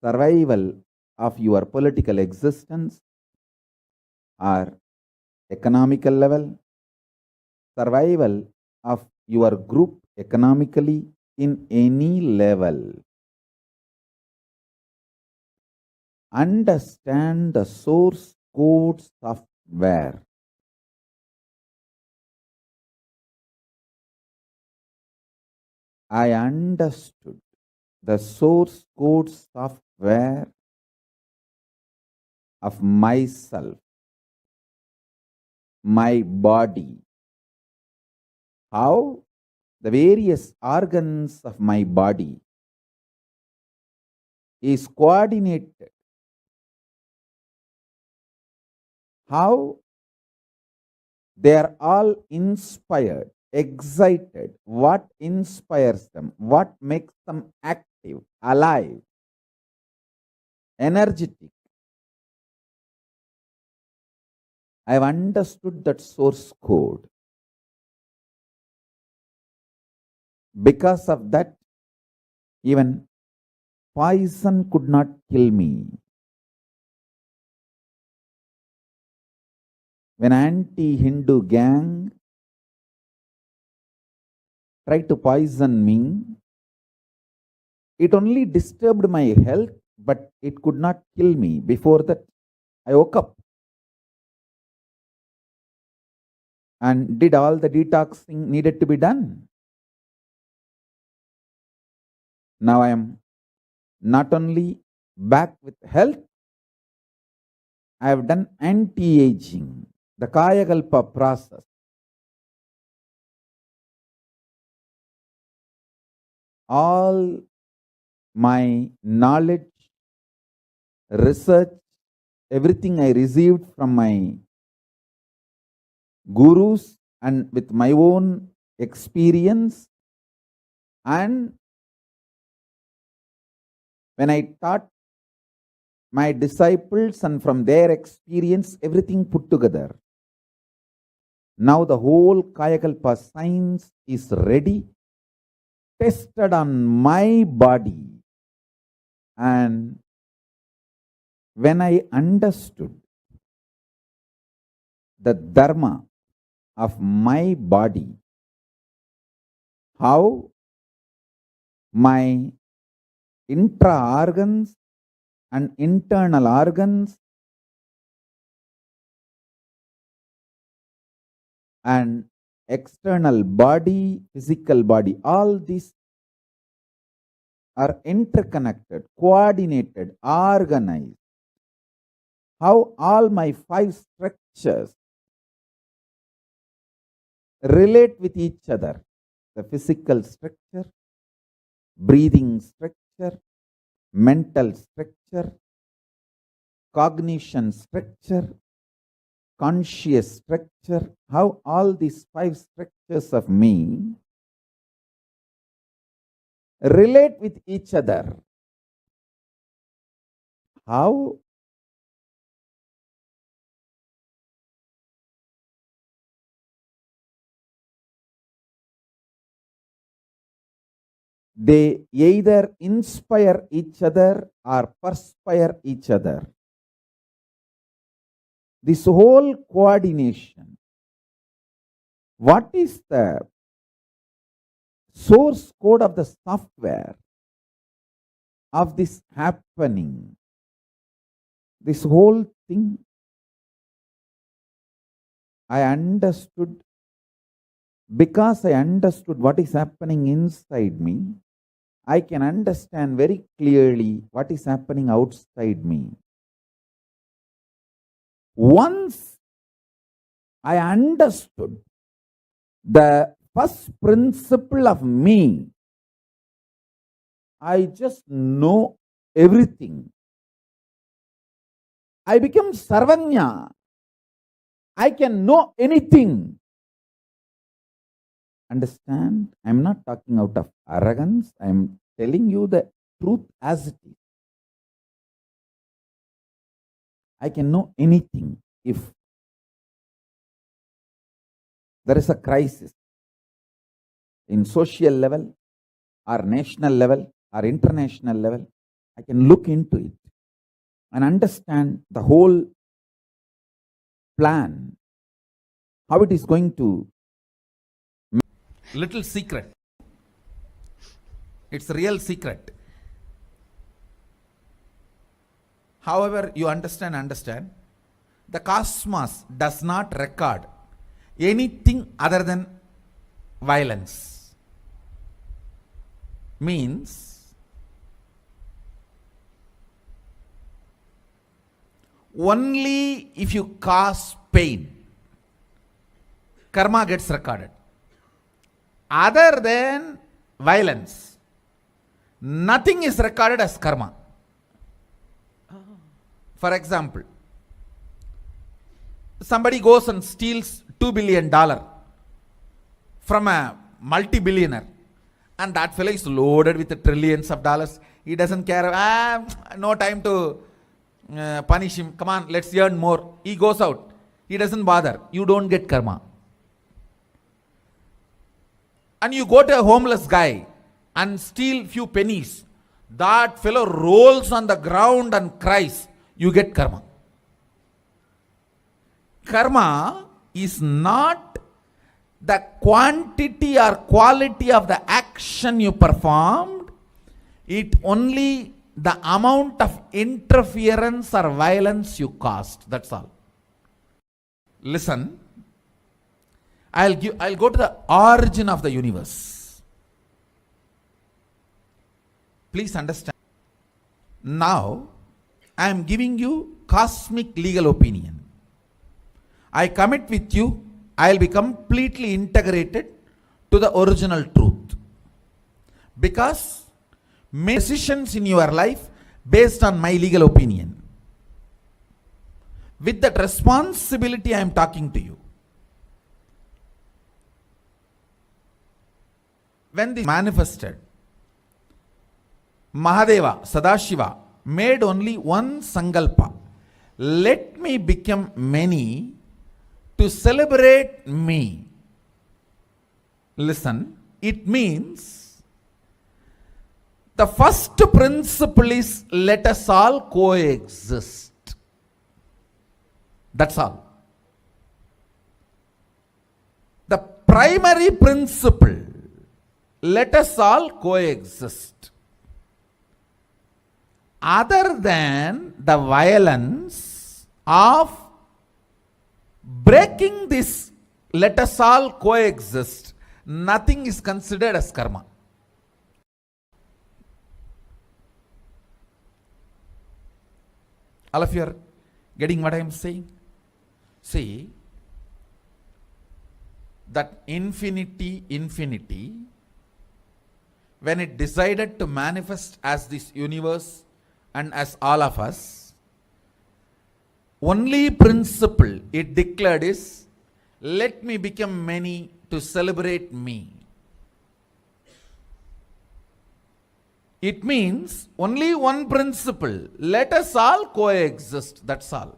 survival of your political existence, or economical level, survival of your group economically in any level. Understand the source code software. I understood the source code software of myself, my body, how the various organs of my body is coordinated, how they are all inspired, excited, what inspires them, what makes them active, alive, energetic. I have understood that source code. Because of that, even poison could not kill me. When anti-Hindu gang tried to poison me, it only disturbed my health, but it could not kill me. Before that, I woke up and did all the detoxing needed to be done. Now I am not only back with health, I have done anti-aging, the Kayakalpa process. all my knowledge, research, everything I received from my gurus and with my own experience, and when I taught my disciples and from their experience, everything put together. Now the whole Kayakalpa science is ready, tested on my body. And when I understood the dharma of my body, how my intra-organs and internal organs and external body, physical body, all these are interconnected, coordinated, organized. How all my 5 structures relate with each other. The physical structure, breathing structure, mental structure, cognition structure, conscious structure, how all these 5 structures of me relate with each other. How they either inspire each other or perspire each other. This whole coordination, what is the source code of the software of this happening? This whole thing I understood, because I understood what is happening inside me, I can understand very clearly what is happening outside me. Once I understood the first principle of me, I just know everything. I become Sarvanya. I can know anything. Understand? I am not talking out of arrogance. I am telling you the truth as it is. I can know anything. If there is a crisis in social level or national level or international level, I can look into it and understand the whole plan, how it is going to. Little secret. It's a real secret. However you understand, the cosmos does not record anything other than violence. Means only if you cause pain, karma gets recorded. Other than violence, nothing is recorded as karma. For example, somebody goes and steals $2 billion from a multi-billionaire, and that fellow is loaded with trillions of dollars. He doesn't care. No time to punish him. Come on, let's earn more. He goes out. He doesn't bother. You don't get karma. And you go to a homeless guy and steal few pennies. That fellow rolls on the ground and cries. You get karma. Karma is not the quantity or quality of the action you performed. It only the amount of interference or violence you caused. That's all. Listen. I'll go to the origin of the universe. Please understand. Now, I am giving you cosmic legal opinion. I commit with you, I will be completely integrated to the original truth. Because make decisions in your life based on my legal opinion. With that responsibility, I am talking to you. When this manifested, Mahadeva, Sadashiva made only one sankalpa. Let me become many to celebrate me. Listen, it means the first principle is let us all coexist. That's all. The primary principle, let us all coexist. Other than the violence of breaking this, let us all coexist, nothing is considered as karma. All of you are getting what I am saying? See, that infinity, when it decided to manifest as this universe and as all of us, only principle it declared is, let me become many to celebrate me. It means only one principle, let us all coexist, that's all.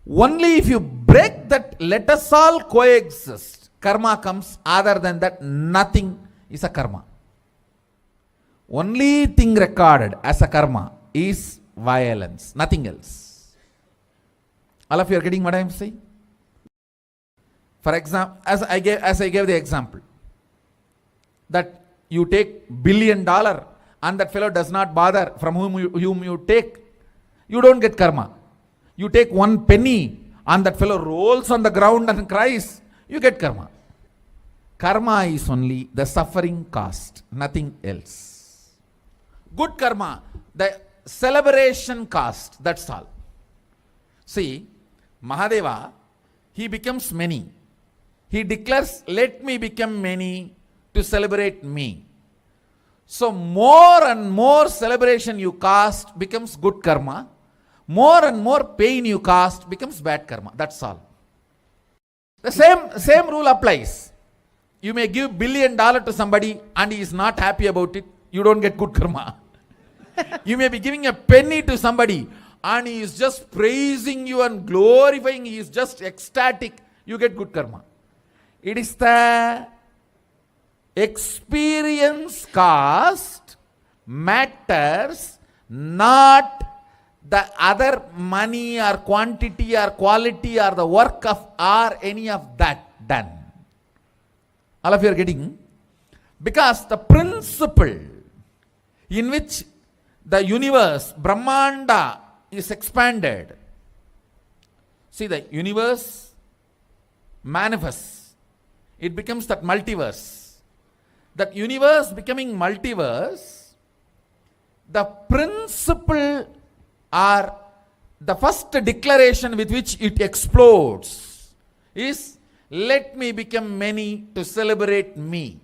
Only if you break that let us all coexist, karma comes. Other than that, nothing is a karma. Only thing recorded as a karma is violence, nothing else. All of you are getting what I am saying? For example, as I gave the example, that you take $1 billion and that fellow does not bother from whom you take, you don't get karma. You take 1 penny and that fellow rolls on the ground and cries, you get karma. Karma is only the suffering cost, nothing else. Good karma, the celebration cost, that's all. See, Mahadeva, he becomes many. He declares, let me become many to celebrate me. So more and more celebration you cast becomes good karma. More and more pain you cast becomes bad karma. That's all. The same rule applies. You may give $1 billion to somebody and he is not happy about it. You don't get good karma. You may be giving a penny to somebody and he is just praising you and glorifying. He is just ecstatic. You get good karma. It is the experience cost matters, not the other money or quantity or quality or the work of or any of that done. All of you are getting? Because the principle in which the universe, Brahmanda, is expanded. See, the universe manifests. It becomes that multiverse. That universe becoming multiverse, the principle or the first declaration with which it explodes is, let me become many to celebrate me.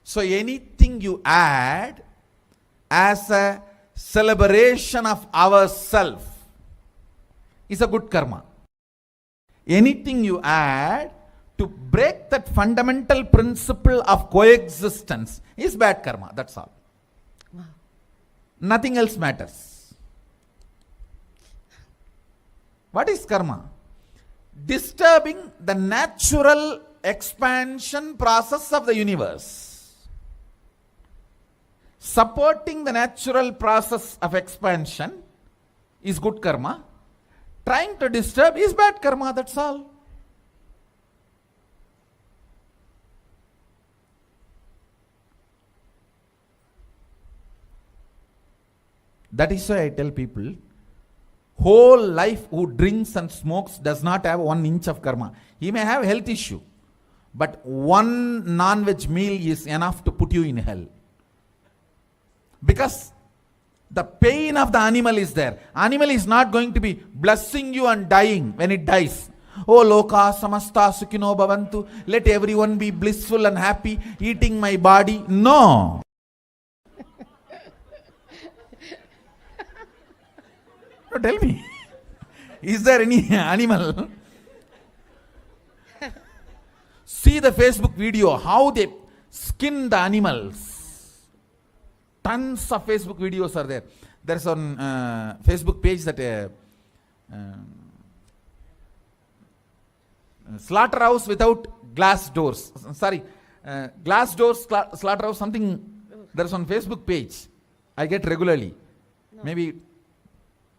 So anything you add as a celebration of ourself is a good karma. Anything you add to break that fundamental principle of coexistence is bad karma, that's all. Wow. Nothing else matters. What is karma? Disturbing the natural expansion process of the universe. Supporting the natural process of expansion is good karma. Trying to disturb is bad karma, that's all. That is why I tell people, whole life who drinks and smokes does not have 1 inch of karma. He may have health issue, but 1 non-veg meal is enough to put you in hell. Because the pain of the animal is there. Animal is not going to be blessing you and dying when it dies. Oh loka samasta sukhino bhavantu, let everyone be blissful and happy, eating my body. No. No, tell me, is there any animal? See the Facebook video, how they skin the animals. Tons of Facebook videos are there. There's on Facebook page that slaughterhouse without glass doors. Sorry, glass doors, slaughterhouse, something. There's on Facebook page. I get regularly. Maybe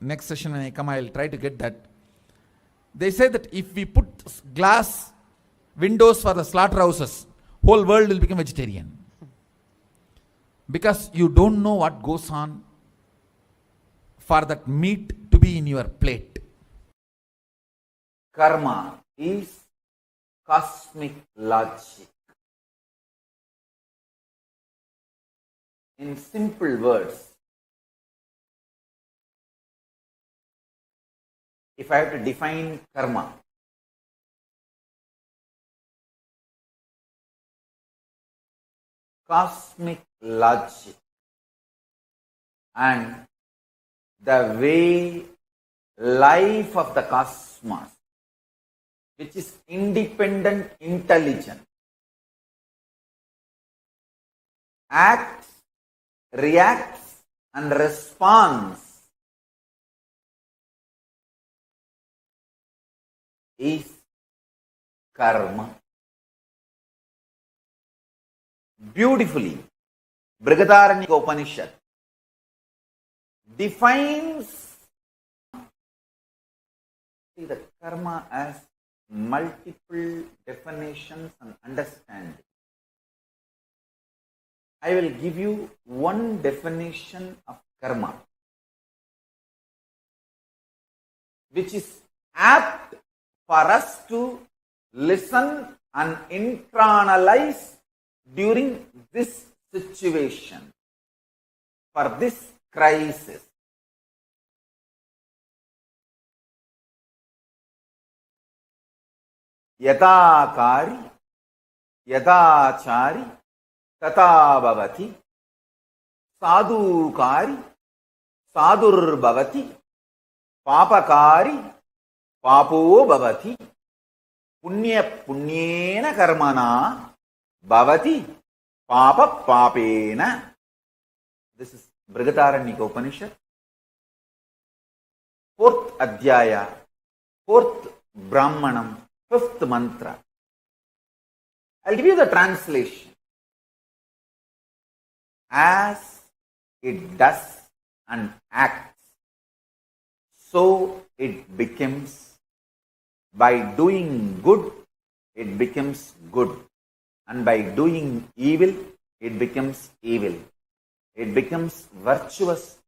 next session when I come, I'll try to get that. They say that if we put glass windows for the slaughterhouses, whole world will become vegetarian. Because you don't know what goes on for that meat to be in your plate. Karma is cosmic logic. In simple words, if I have to define karma, cosmic logic and the way life of the cosmos, which is independent intelligence, acts, reacts and responds, is karma. Beautifully, Bhikshatana Upanishad defines the karma as multiple definitions and understanding. I will give you one definition of karma, which is apt for us to listen and internalize during this situation, for this crisis. Yadakari, yadachari, tata bhavati, sadhukari, sadhur bhavati, papakari, papo bhavati, punya punyena karmana bhavati, papa papena. This is Bhikshatana Upanishad, 4th Adhyaya, 4th Brahmanam, 5th mantra. I'll give you the translation. As it does and acts, so it becomes. By doing good, it becomes good. And by doing evil, it becomes evil. It becomes virtuous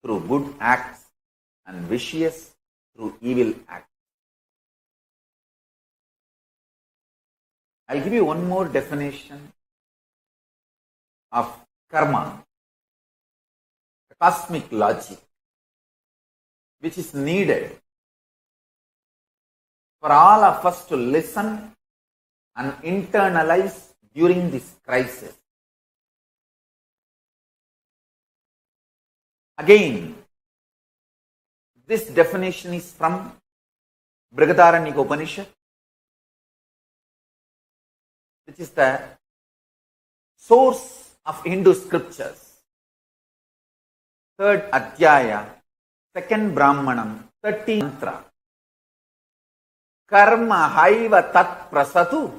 through good acts and vicious through evil acts. I'll give you one more definition of karma, cosmic logic, which is needed for all of us to listen and internalize during this crisis. Again, this definition is from Bhikshatana Upanishad, which is the source of Hindu scriptures. 3rd Adhyaya, 2nd Brahmanam, 13th mantra. Karma haiva tat prasatu,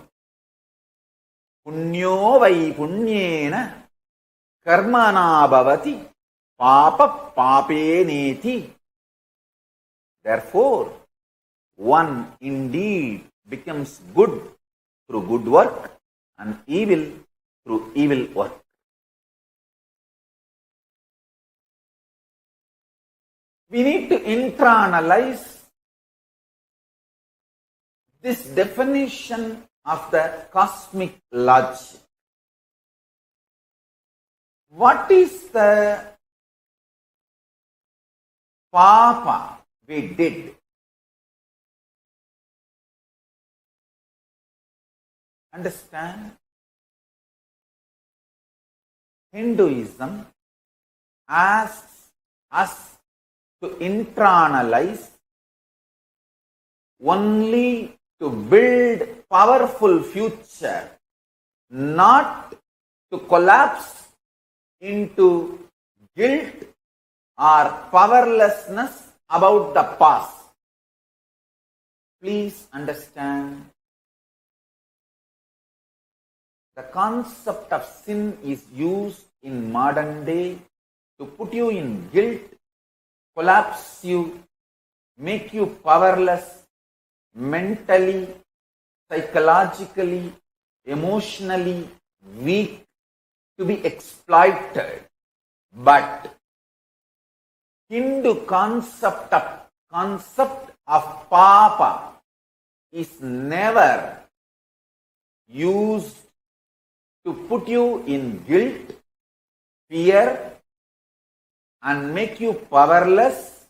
punyo vai punyena, karmana bhavati, papa pape neti. Therefore, one indeed becomes good through good work and evil through evil work. We need to internalize this definition of the cosmic logic. What is the papa we did Understand? Hinduism asks us to internalize only to build powerful future, not to collapse into guilt or powerlessness about the past. Please understand, the concept of sin is used in modern day to put you in guilt, collapse you, make you powerless mentally, psychologically, emotionally weak, to be exploited. But Hindu concept of papa is never used to put you in guilt, fear, and make you powerless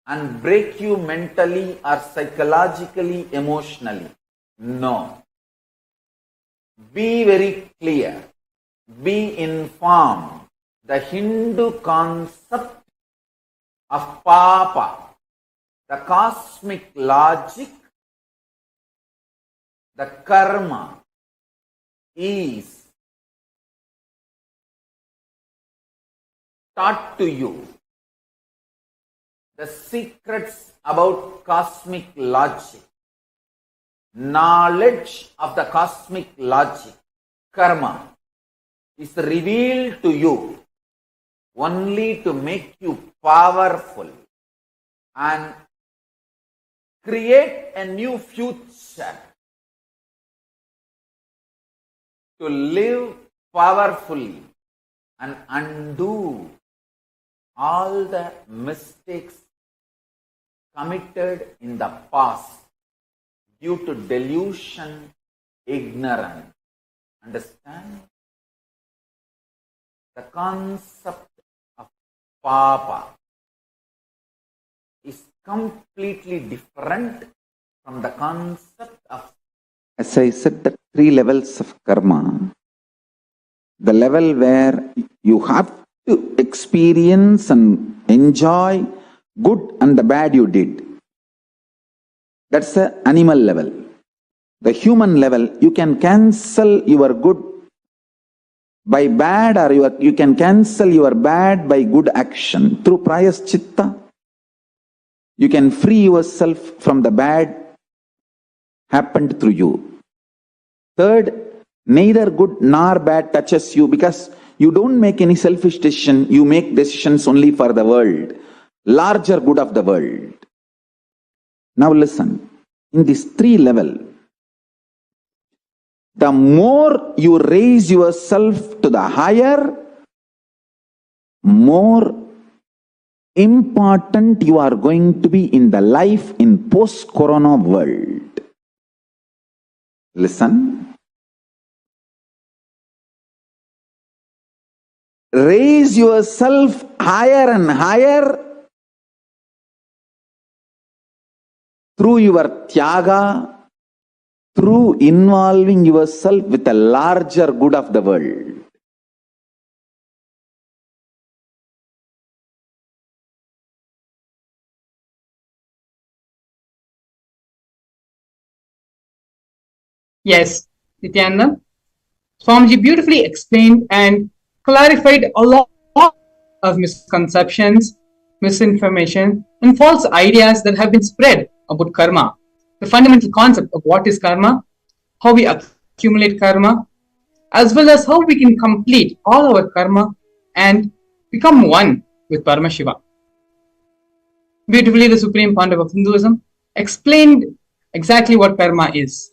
and break you mentally or psychologically, emotionally. No. Be very clear. Be informed. The Hindu concept of papa, the cosmic logic, the karma is taught to you. The secrets about cosmic logic, knowledge of the cosmic logic, karma, is revealed to you only to make you powerful and create a new future, to live powerfully and undo all the mistakes committed in the past due to delusion, ignorance. Understand? The concept of papa is completely different from the concept of, as I said, the three levels of karma. The level where you have to experience and enjoy good and the bad you did. That's the animal level. The human level, you can cancel your good by bad, or you can cancel your bad by good action. Through prayaschitta, you can free yourself from the bad happened through you. Third, neither good nor bad touches you, because you don't make any selfish decision. You make decisions only for the world, larger good of the world. Now listen, in this three level, the more you raise yourself to the higher, more important you are going to be in the life in post-corona world. Listen. Raise yourself higher and higher through your tyaga, through involving yourself with a larger good of the world. Yes, Nithyananda. Swamiji beautifully explained and clarified a lot of misconceptions, misinformation, and false ideas that have been spread about karma. The fundamental concept of what is karma, how we accumulate karma, as well as how we can complete all our karma and become one with Paramashivam. Beautifully, the Supreme Pontiff of Hinduism explained exactly what karma is.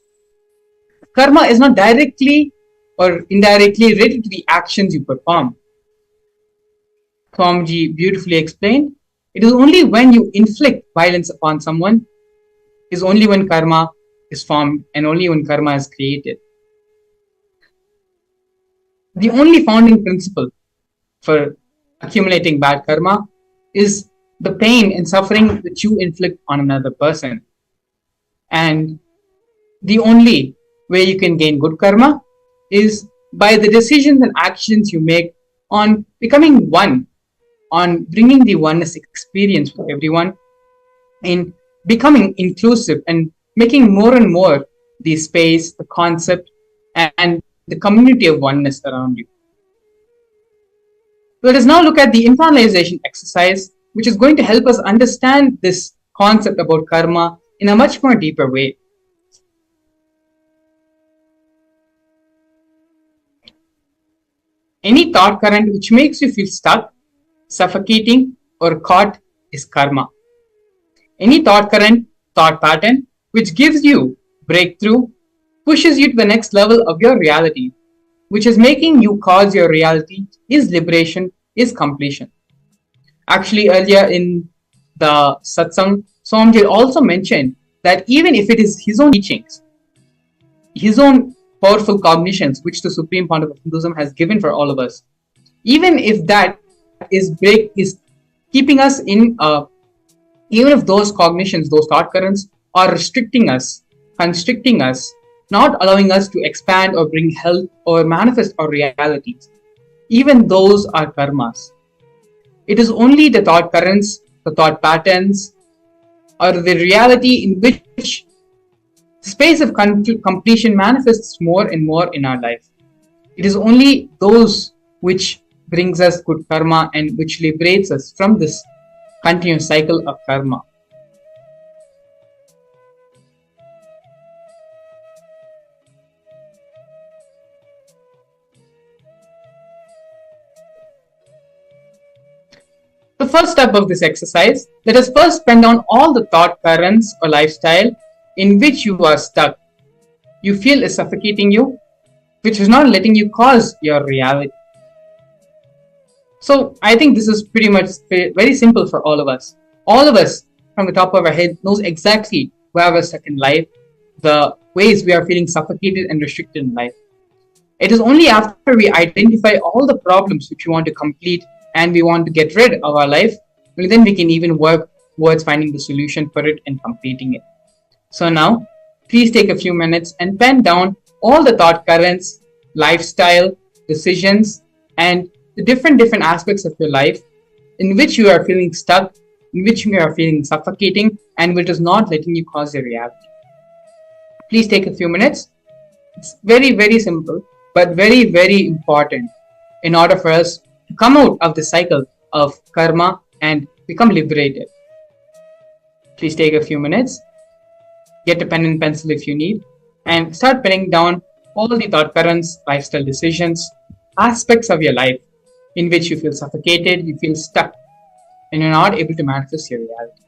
Karma is not directly or indirectly related to the actions you perform. Swamiji beautifully explained, it is only when you inflict violence upon someone is only when karma is formed and only when karma is created. The only founding principle for accumulating bad karma is the pain and suffering that you inflict on another person. And the only where you can gain good karma is by the decisions and actions you make on becoming one, on bringing the oneness experience with everyone, in becoming inclusive and making more and more the space, the concept, and the community of oneness around you. Let us now look at the internalization exercise, which is going to help us understand this concept about karma in a much more deeper way. Any thought current which makes you feel stuck, suffocating, or caught is karma. Any thought current, thought pattern, which gives you breakthrough, pushes you to the next level of your reality, which is making you cause your reality, is liberation, is completion. Actually, earlier in the satsang, Swamiji also mentioned that even if it is his own teachings, his own powerful cognitions, which the Supreme Pontiff of Hinduism has given for all of us, even if that is keeping us in even if those cognitions, those thought currents are restricting us, constricting us, not allowing us to expand or bring health or manifest our realities, even those are karmas. It is only the thought currents, the thought patterns, or the reality in which space of completion manifests more and more in our life. It is only those which brings us good karma and which liberates us from this continuous cycle of karma. The first step of this exercise, let us first pen down all the thought currents or lifestyle in which you are stuck, you feel is suffocating you, which is not letting you cause your reality. So I think this is pretty much very simple for all of us. All of us from the top of our head knows exactly where we're stuck in life, the ways we are feeling suffocated and restricted in life. It is only after we identify all the problems which we want to complete and we want to get rid of our life, then we can even work towards finding the solution for it and completing it. So now, please take a few minutes and pen down all the thought currents, lifestyle, decisions, and the different aspects of your life in which you are feeling stuck, in which you are feeling suffocating, and which is not letting you cause your reality. Please take a few minutes. It's very, very simple, but very, very important in order for us to come out of the cycle of karma and become liberated. Please take a few minutes. Get a pen and pencil if you need, and start penning down all the thought currents, lifestyle decisions, aspects of your life in which you feel suffocated, you feel stuck, and you're not able to manifest your reality.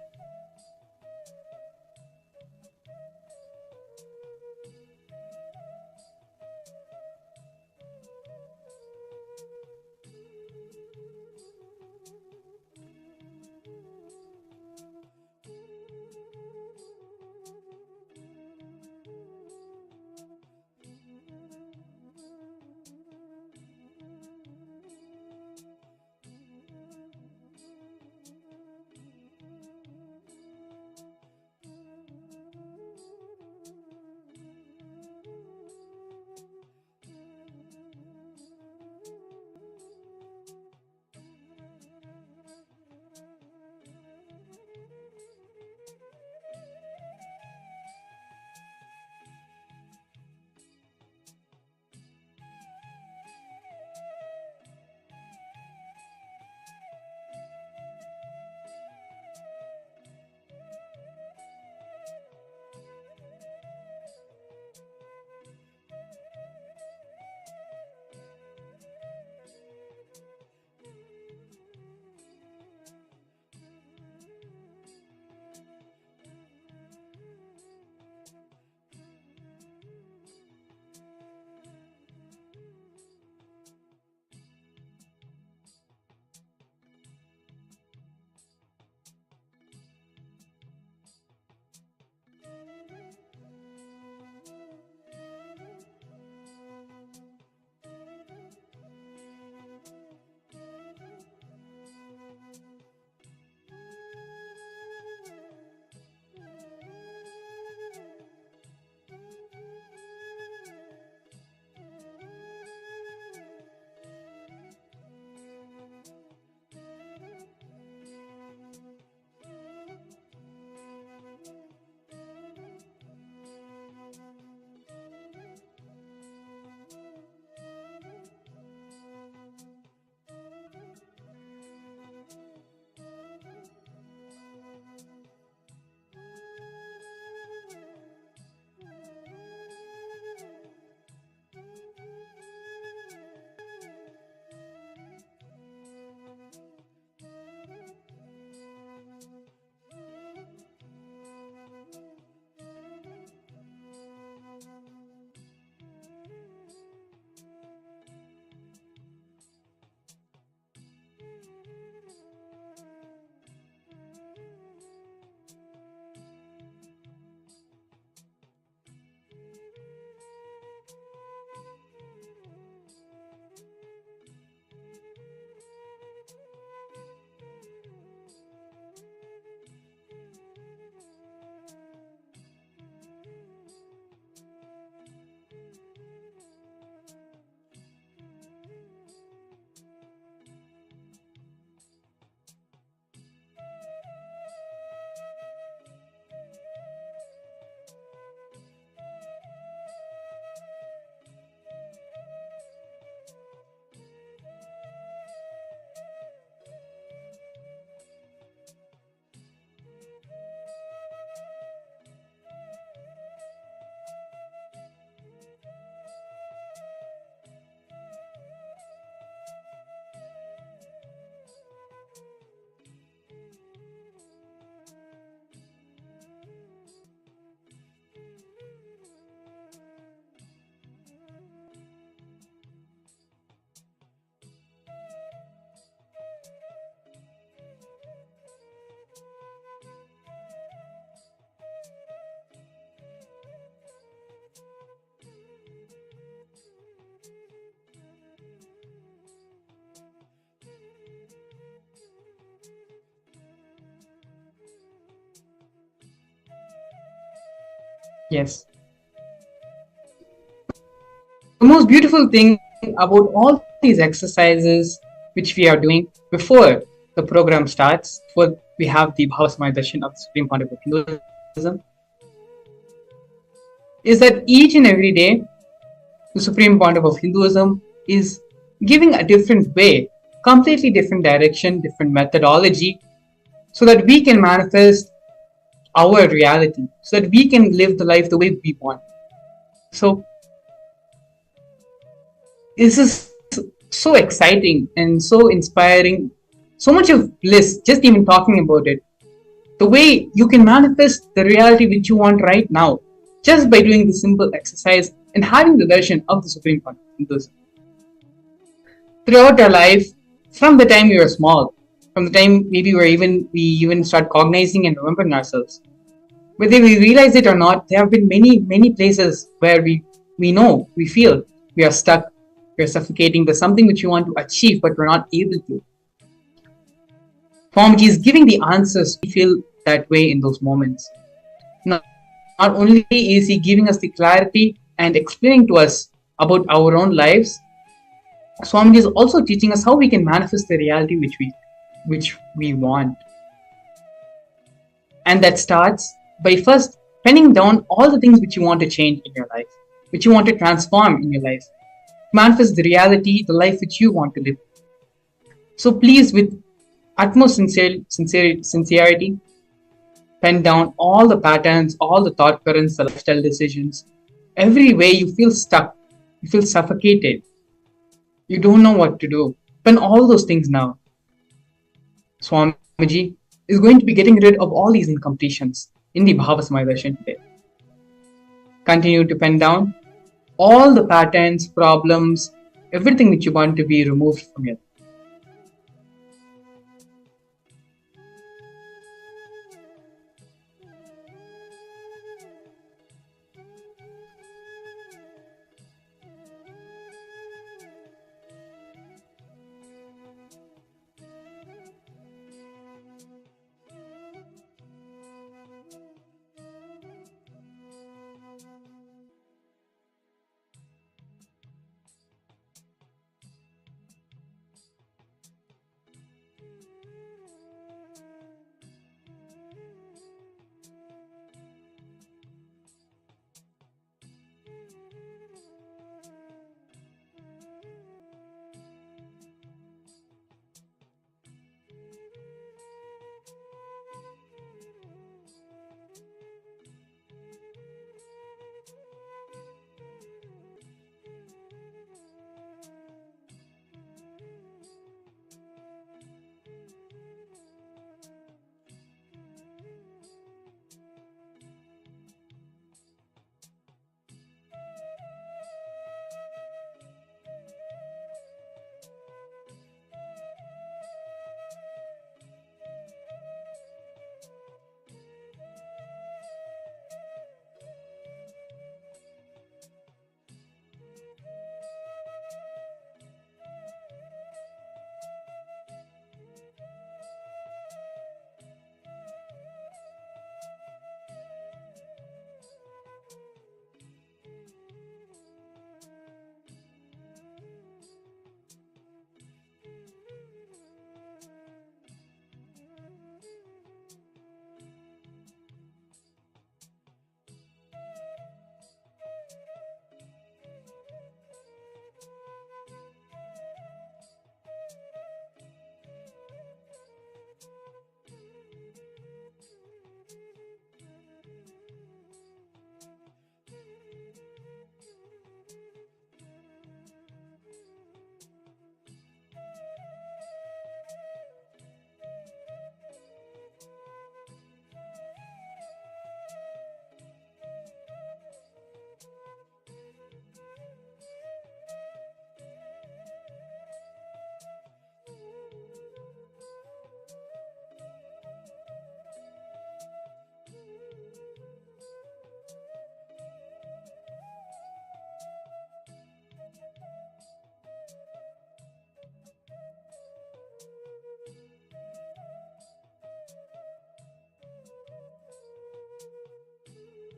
Yes. The most beautiful thing about all these exercises which we are doing before the program starts, before we have the Bhava Samadhi Darshan of the Supreme Pontiff of Hinduism, is that each and every day the Supreme Pontiff of Hinduism is giving a different way, completely different direction, different methodology, so that we can manifest our reality, so that we can live the life the way we want. So this is so exciting and so inspiring, so much of bliss just even talking about it. The way you can manifest the reality which you want right now just by doing this simple exercise and having the darshan of the Supreme Pontiff. Throughout our life, from the time we were small, from the time maybe we even start cognizing and remembering ourselves, whether we realize it or not, there have been many places where we know, we feel we are stuck, we are suffocating. There's something which we want to achieve, but we're not able to. Swamiji is giving the answers. We feel that way in those moments. Not only is he giving us the clarity and explaining to us about our own lives, Swamiji is also teaching us how we can manifest the reality which we want. And that starts by first penning down all the things which you want to change in your life, which you want to transform in your life. Manifest the reality, the life which you want to live. So please, with utmost sincerity, pen down all the patterns, all the thought currents, the lifestyle decisions. Every way you feel stuck, you feel suffocated, you don't know what to do. Pen all those things now. Swamiji is going to be getting rid of all these incompletions in the Bhava Samadhi Darshan today. Continue to pen down all the patterns, problems, everything which you want to be removed from your life.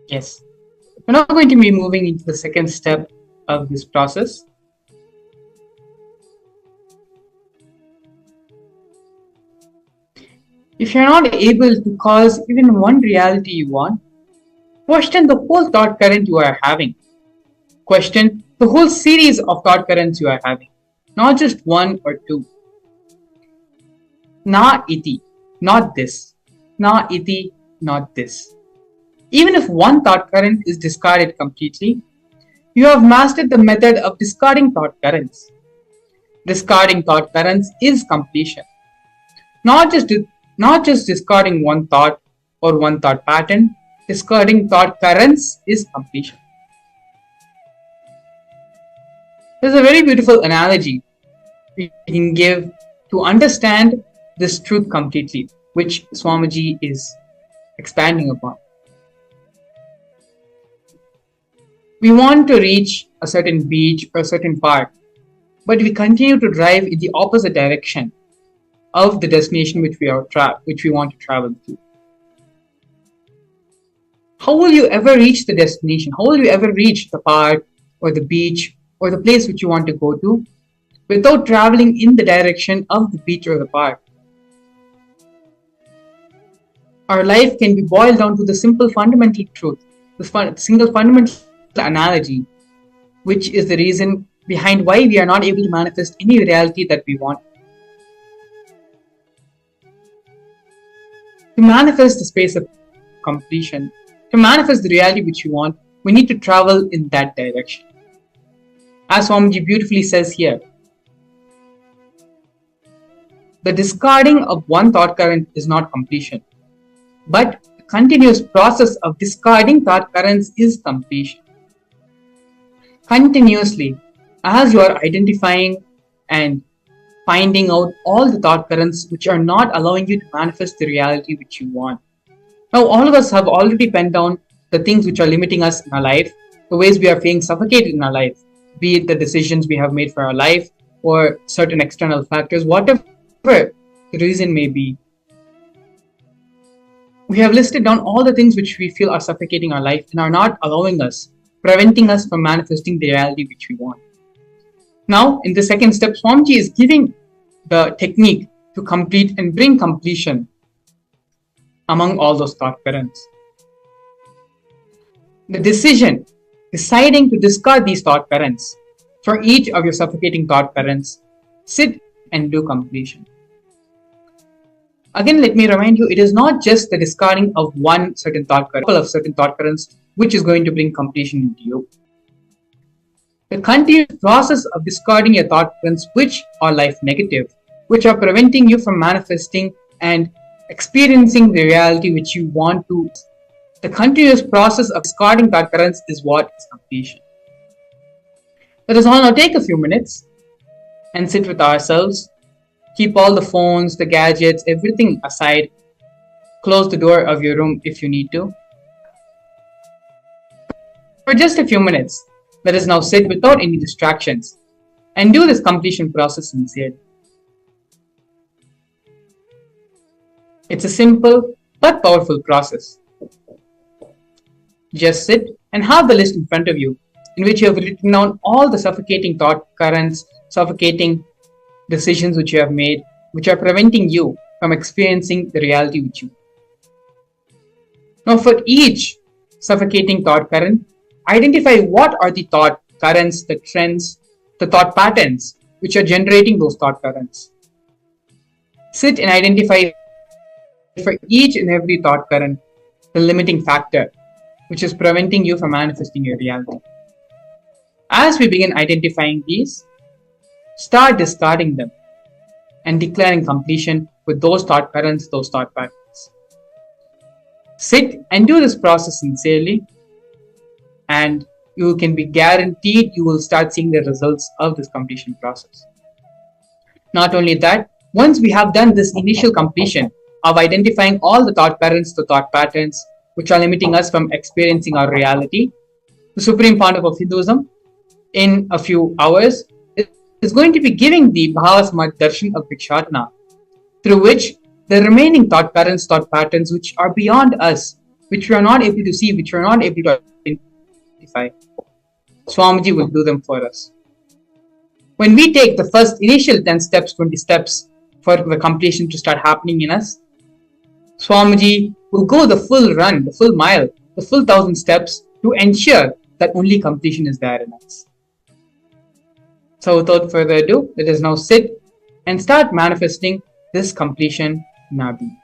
Yes. We're now going to be moving into the second step of this process. If you're not able to cause even one reality you want, question the whole thought current you are having. Question the whole series of thought currents you are having, not just one or two. Na iti, not this. Na iti, not this. Even if one thought current is discarded completely, you have mastered the method of discarding thought currents. Discarding thought currents is completion. Not just discarding one thought or one thought pattern, discarding thought currents is completion. There's a very beautiful analogy we can give to understand this truth completely, which Swamiji is expanding upon. We want to reach a certain beach or a certain park, but we continue to drive in the opposite direction of the destination which we want to travel to. How will you ever reach the destination? How will you ever reach the park or the beach or the place which you want to go to without traveling in the direction of the beach or the park? Our life can be boiled down to the simple fundamental truth, the single fundamental analogy, which is the reason behind why we are not able to manifest any reality that we want. To manifest the space of completion, to manifest the reality which we want, we need to travel in that direction. As Swamiji beautifully says here, the discarding of one thought current is not completion, but the continuous process of discarding thought currents is completion. Continuously, as you are identifying and finding out all the thought currents which are not allowing you to manifest the reality which you want. Now, all of us have already penned down the things which are limiting us in our life, the ways we are feeling suffocated in our life, be it the decisions we have made for our life or certain external factors, whatever the reason may be. We have listed down all the things which we feel are suffocating our life and are not allowing us, preventing us from manifesting the reality which we want. Now, in the second step, Swamiji is giving the technique to complete and bring completion among all those thought currents. The decision, deciding to discard these thought currents, for each of your suffocating thought currents, sit and do completion. Again, let me remind you, it is not just the discarding of one certain thought current, of certain thought currents, which is going to bring completion into you. The continuous process of discarding your thought currents which are life negative, which are preventing you from manifesting and experiencing the reality which you want to. The continuous process of discarding thought currents is what is completion. Let us all now take a few minutes and sit with ourselves. Keep all the phones, the gadgets, everything aside. Close the door of your room if you need to. For just a few minutes, let us now sit without any distractions and do this completion process sincerely. It's a simple but powerful process. Just sit and have the list in front of you in which you have written down all the suffocating thought currents, suffocating decisions which you have made, which are preventing you from experiencing the reality which you. Now, for each suffocating thought current, identify what are the thought currents, the trends, the thought patterns which are generating those thought currents. Sit and identify for each and every thought current the limiting factor which is preventing you from manifesting your reality. As we begin identifying these, start discarding them and declaring completion with those thought currents, those thought patterns. Sit and do this process sincerely, and you can be guaranteed you will start seeing the results of this completion process. Not only that, once we have done this initial completion of identifying all the thought currents, the thought patterns, which are limiting us from experiencing our reality, the Supreme Pontiff of Hinduism, in a few hours, is going to be giving the Bhava Samadhi Darshan of Bhikshatana, through which the remaining thought currents, thought patterns, which are beyond us, which we are not able to see, which we are not able to rectify. Swamiji will do them for us. When we take the first initial 10 steps, 20 steps for the completion to start happening in us, Swamiji will go the full run, the full mile, the full 1,000 steps to ensure that only completion is there in us. So without further ado, let us now sit and start manifesting this completion in our being.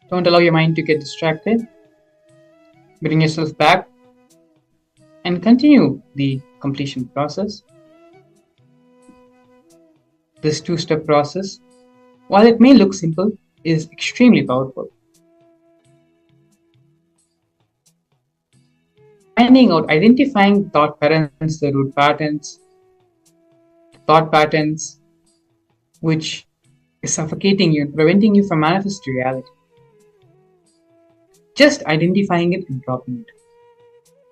Don't allow your mind to get distracted. Bring yourself back and continue the completion process. This two-step process, while it may look simple, is extremely powerful. Finding out, identifying thought patterns, the root patterns, thought patterns, which is suffocating you and preventing you from manifesting reality. Just identifying it and dropping it.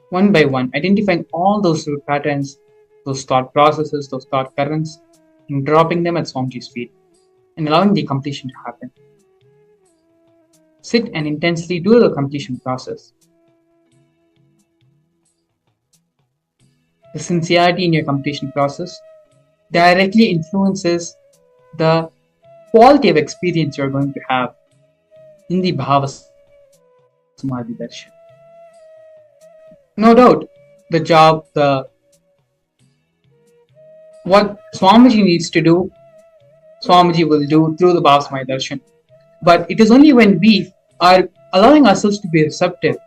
One by one, identifying all those root patterns, those thought processes, those thought currents, and dropping them at Swamiji's feet, and allowing the completion to happen. Sit and intensely do the completion process. The sincerity in your completion process directly influences the quality of experience you're going to have in the Bhava Samadhi Darshan. No doubt, the job, what Swamiji needs to do, Swamiji will do through the Bhava Samadhi Darshan. But it is only when we are allowing ourselves to be receptive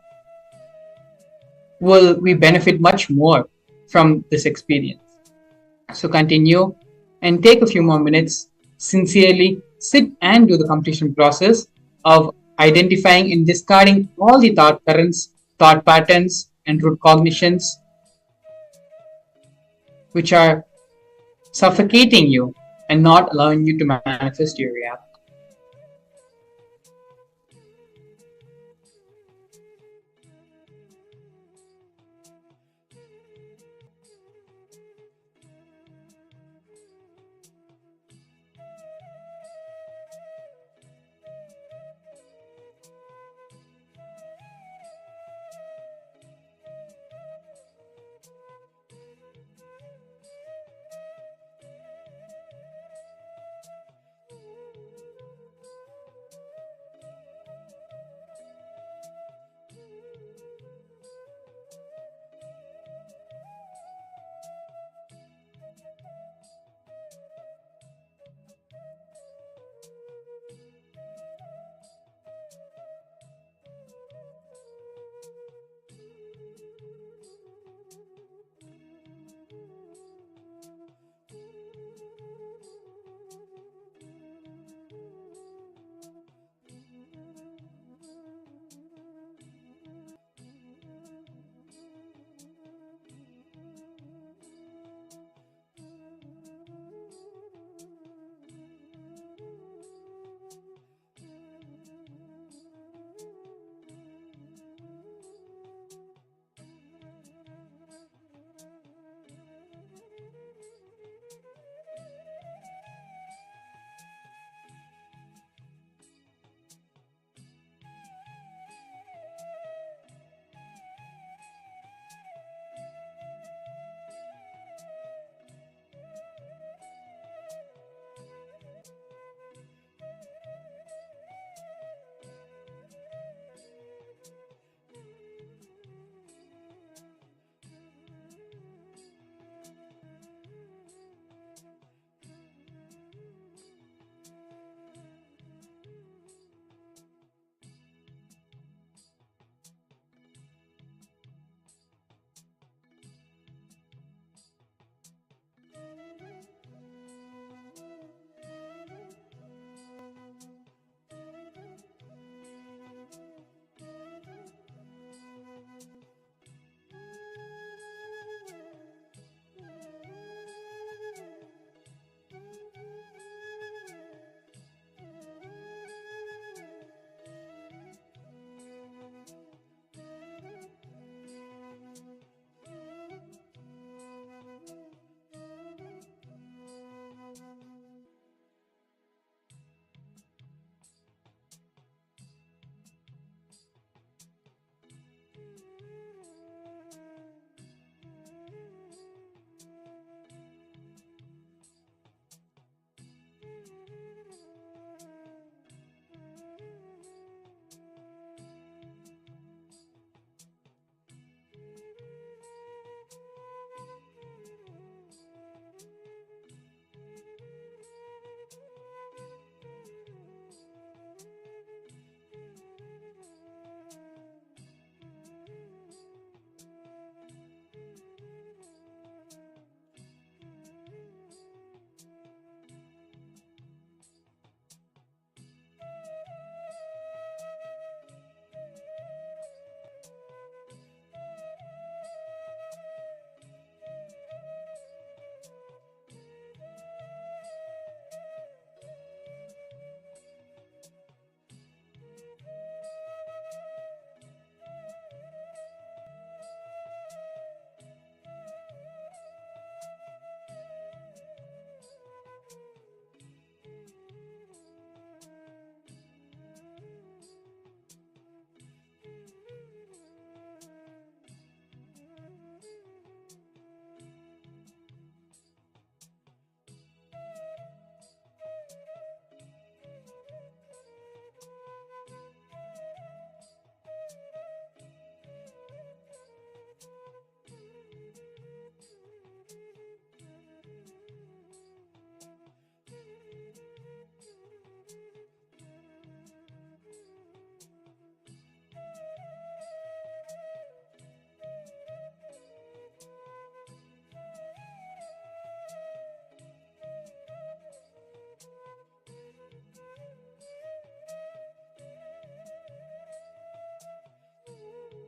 will we benefit much more from this experience. So continue and take a few more minutes, sincerely sit and do the completion process of identifying and discarding all the thought currents, thought patterns, and root cognitions which are suffocating you and not allowing you to manifest your reality.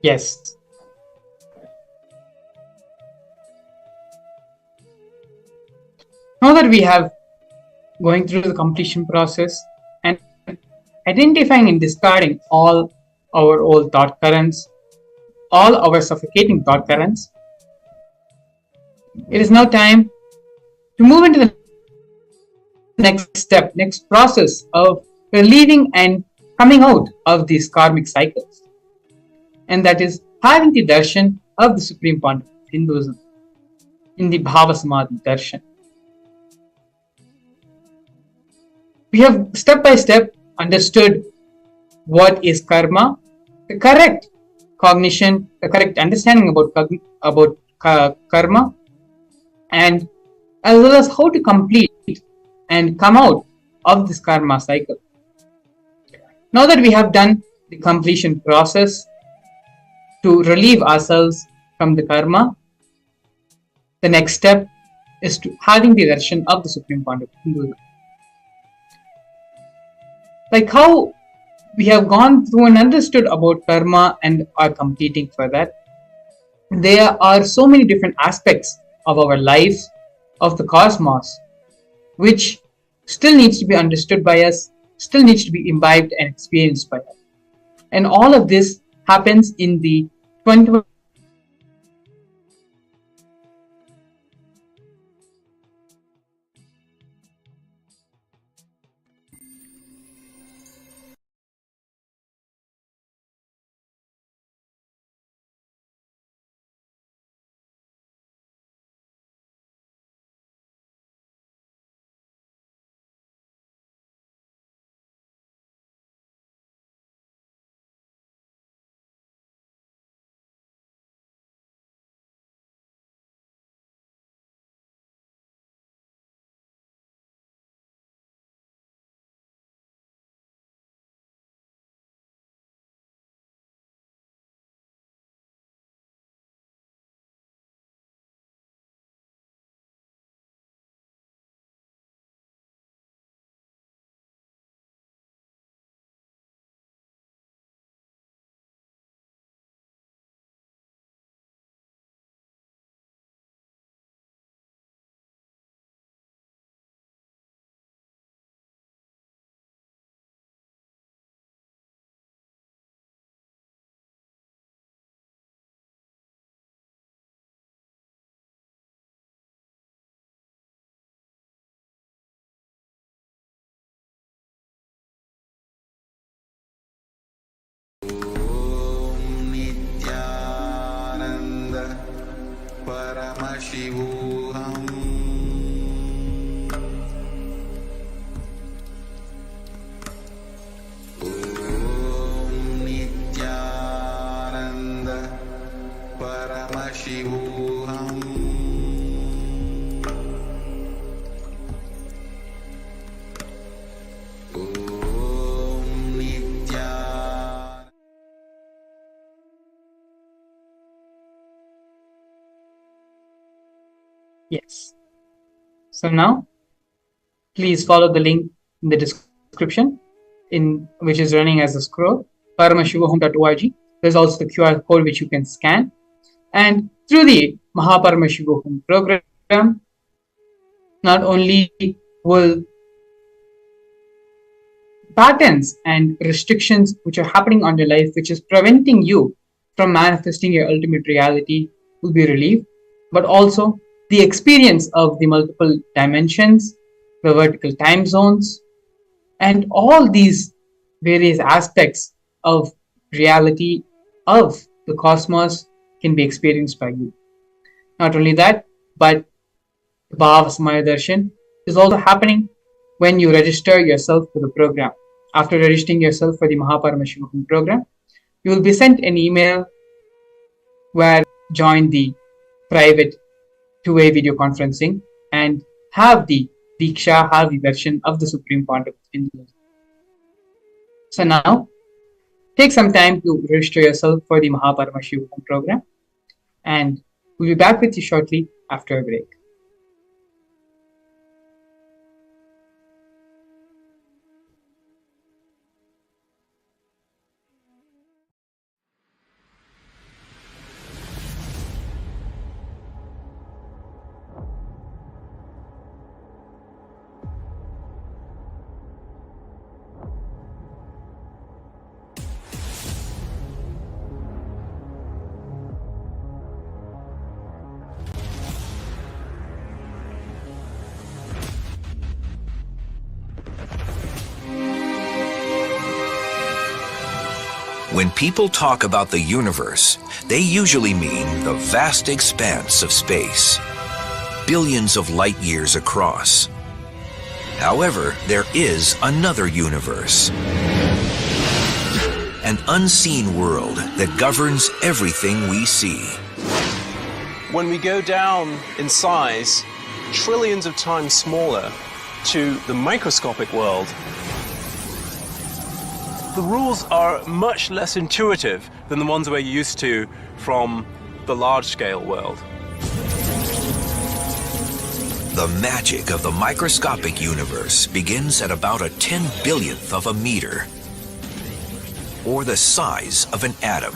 Yes. Now that we have going through the completion process and identifying and discarding all our old thought currents, all our suffocating thought currents, it is now time to move into the next step, next process of relieving and coming out of these karmic cycles. And that is having the darshan of the Supreme Point of Hinduism in the Bhava Samadhi darshan. We have step by step understood what is karma, the correct cognition, the correct understanding about karma, and as well as how to complete and come out of this karma cycle. Now that we have done the completion process to relieve ourselves from the karma, the next step is to having the darshan of the Supreme Point of Hinduism. Like how we have gone through and understood about karma and are completing for that, there are so many different aspects of our life, of the cosmos, which still needs to be understood by us, still needs to be imbibed and experienced by us. And all of this happens in the 20. Nithyananda Paramashivam Nithyananda Paramashivam Yes. So now, please follow the link in the description, in which is running as a scroll, paramashivahome.org. There's also the QR code which you can scan. And through the Mahaparamashivahome program, not only will patterns and restrictions which are happening on your life, which is preventing you from manifesting your ultimate reality, will be relieved, but also the experience of the multiple dimensions, the vertical time zones, and all these various aspects of reality of the cosmos can be experienced by you. Not only that, but the Bhava Samaya Darshan is also happening when you register yourself for the program. After registering yourself for the Mahaparamashivam program, you will be sent an email where join the private two-way video conferencing and have the Diksha, have the darshan of the Supreme Pontiff in Hinduism. So now, take some time to register yourself for the Mahaparamashivam program, and we'll be back with you shortly after a break. When people talk about the universe, they usually mean the vast expanse of space, billions of light years across. However, there is another universe, an unseen world that governs everything we see. When we go down in size, trillions of times smaller, to the microscopic world, the rules are much less intuitive than the ones we're used to from the large-scale world. The magic of the microscopic universe begins at about a 10/1000th of a meter, or the size of an atom.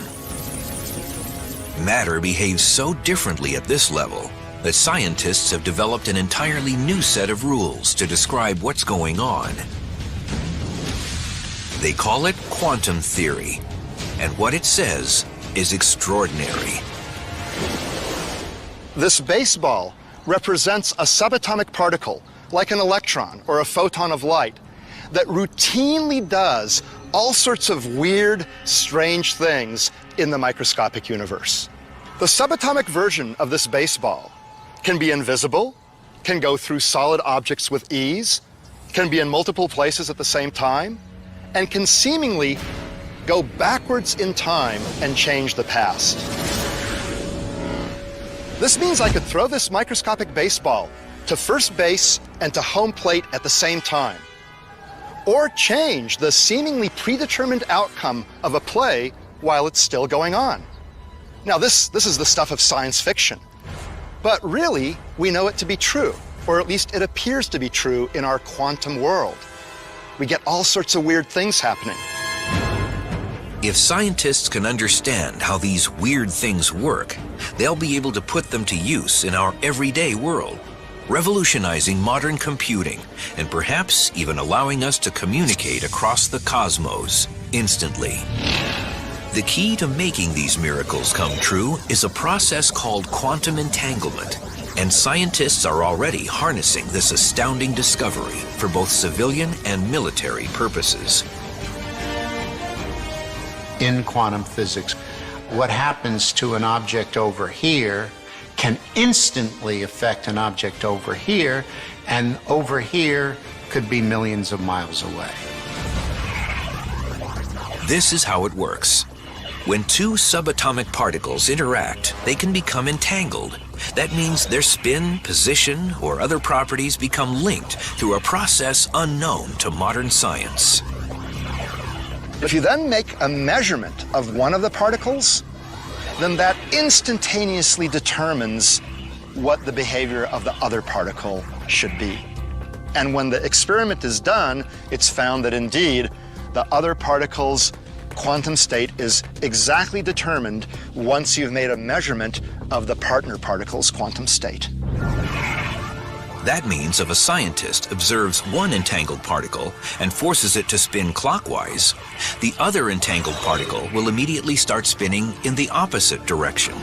Matter behaves so differently at this level that scientists have developed an entirely new set of rules to describe what's going on. They call it quantum theory, and what it says is extraordinary. This baseball represents a subatomic particle, like an electron or a photon of light, that routinely does all sorts of weird, strange things in the microscopic universe. The subatomic version of this baseball can be invisible, can go through solid objects with ease, can be in multiple places at the same time, and can seemingly go backwards in time and change the past. This means I could throw this microscopic baseball to first base and to home plate at the same time, or change the seemingly predetermined outcome of a play while it's still going on. Now, this is the stuff of science fiction, but really, we know it to be true, or at least it appears to be true in our quantum world. We get all sorts of weird things happening. If scientists can understand how these weird things work, they'll be able to put them to use in our everyday world, revolutionizing modern computing and perhaps even allowing us to communicate across the cosmos instantly. The key to making these miracles come true is a process called quantum entanglement, and scientists are already harnessing this astounding discovery for both civilian and military purposes. In quantum physics, what happens to an object over here can instantly affect an object over here, and over here could be millions of miles away. This is how it works. When two subatomic particles interact, they can become entangled. That means their spin, position, or other properties become linked through a process unknown to modern science. If you then make a measurement of one of the particles, then that instantaneously determines what the behavior of the other particle should be. And when the experiment is done, it's found that indeed the other particle's quantum state is exactly determined once you've made a measurement of the partner particle's quantum state. That means if a scientist observes one entangled particle and forces it to spin clockwise, the other entangled particle will immediately start spinning in the opposite direction.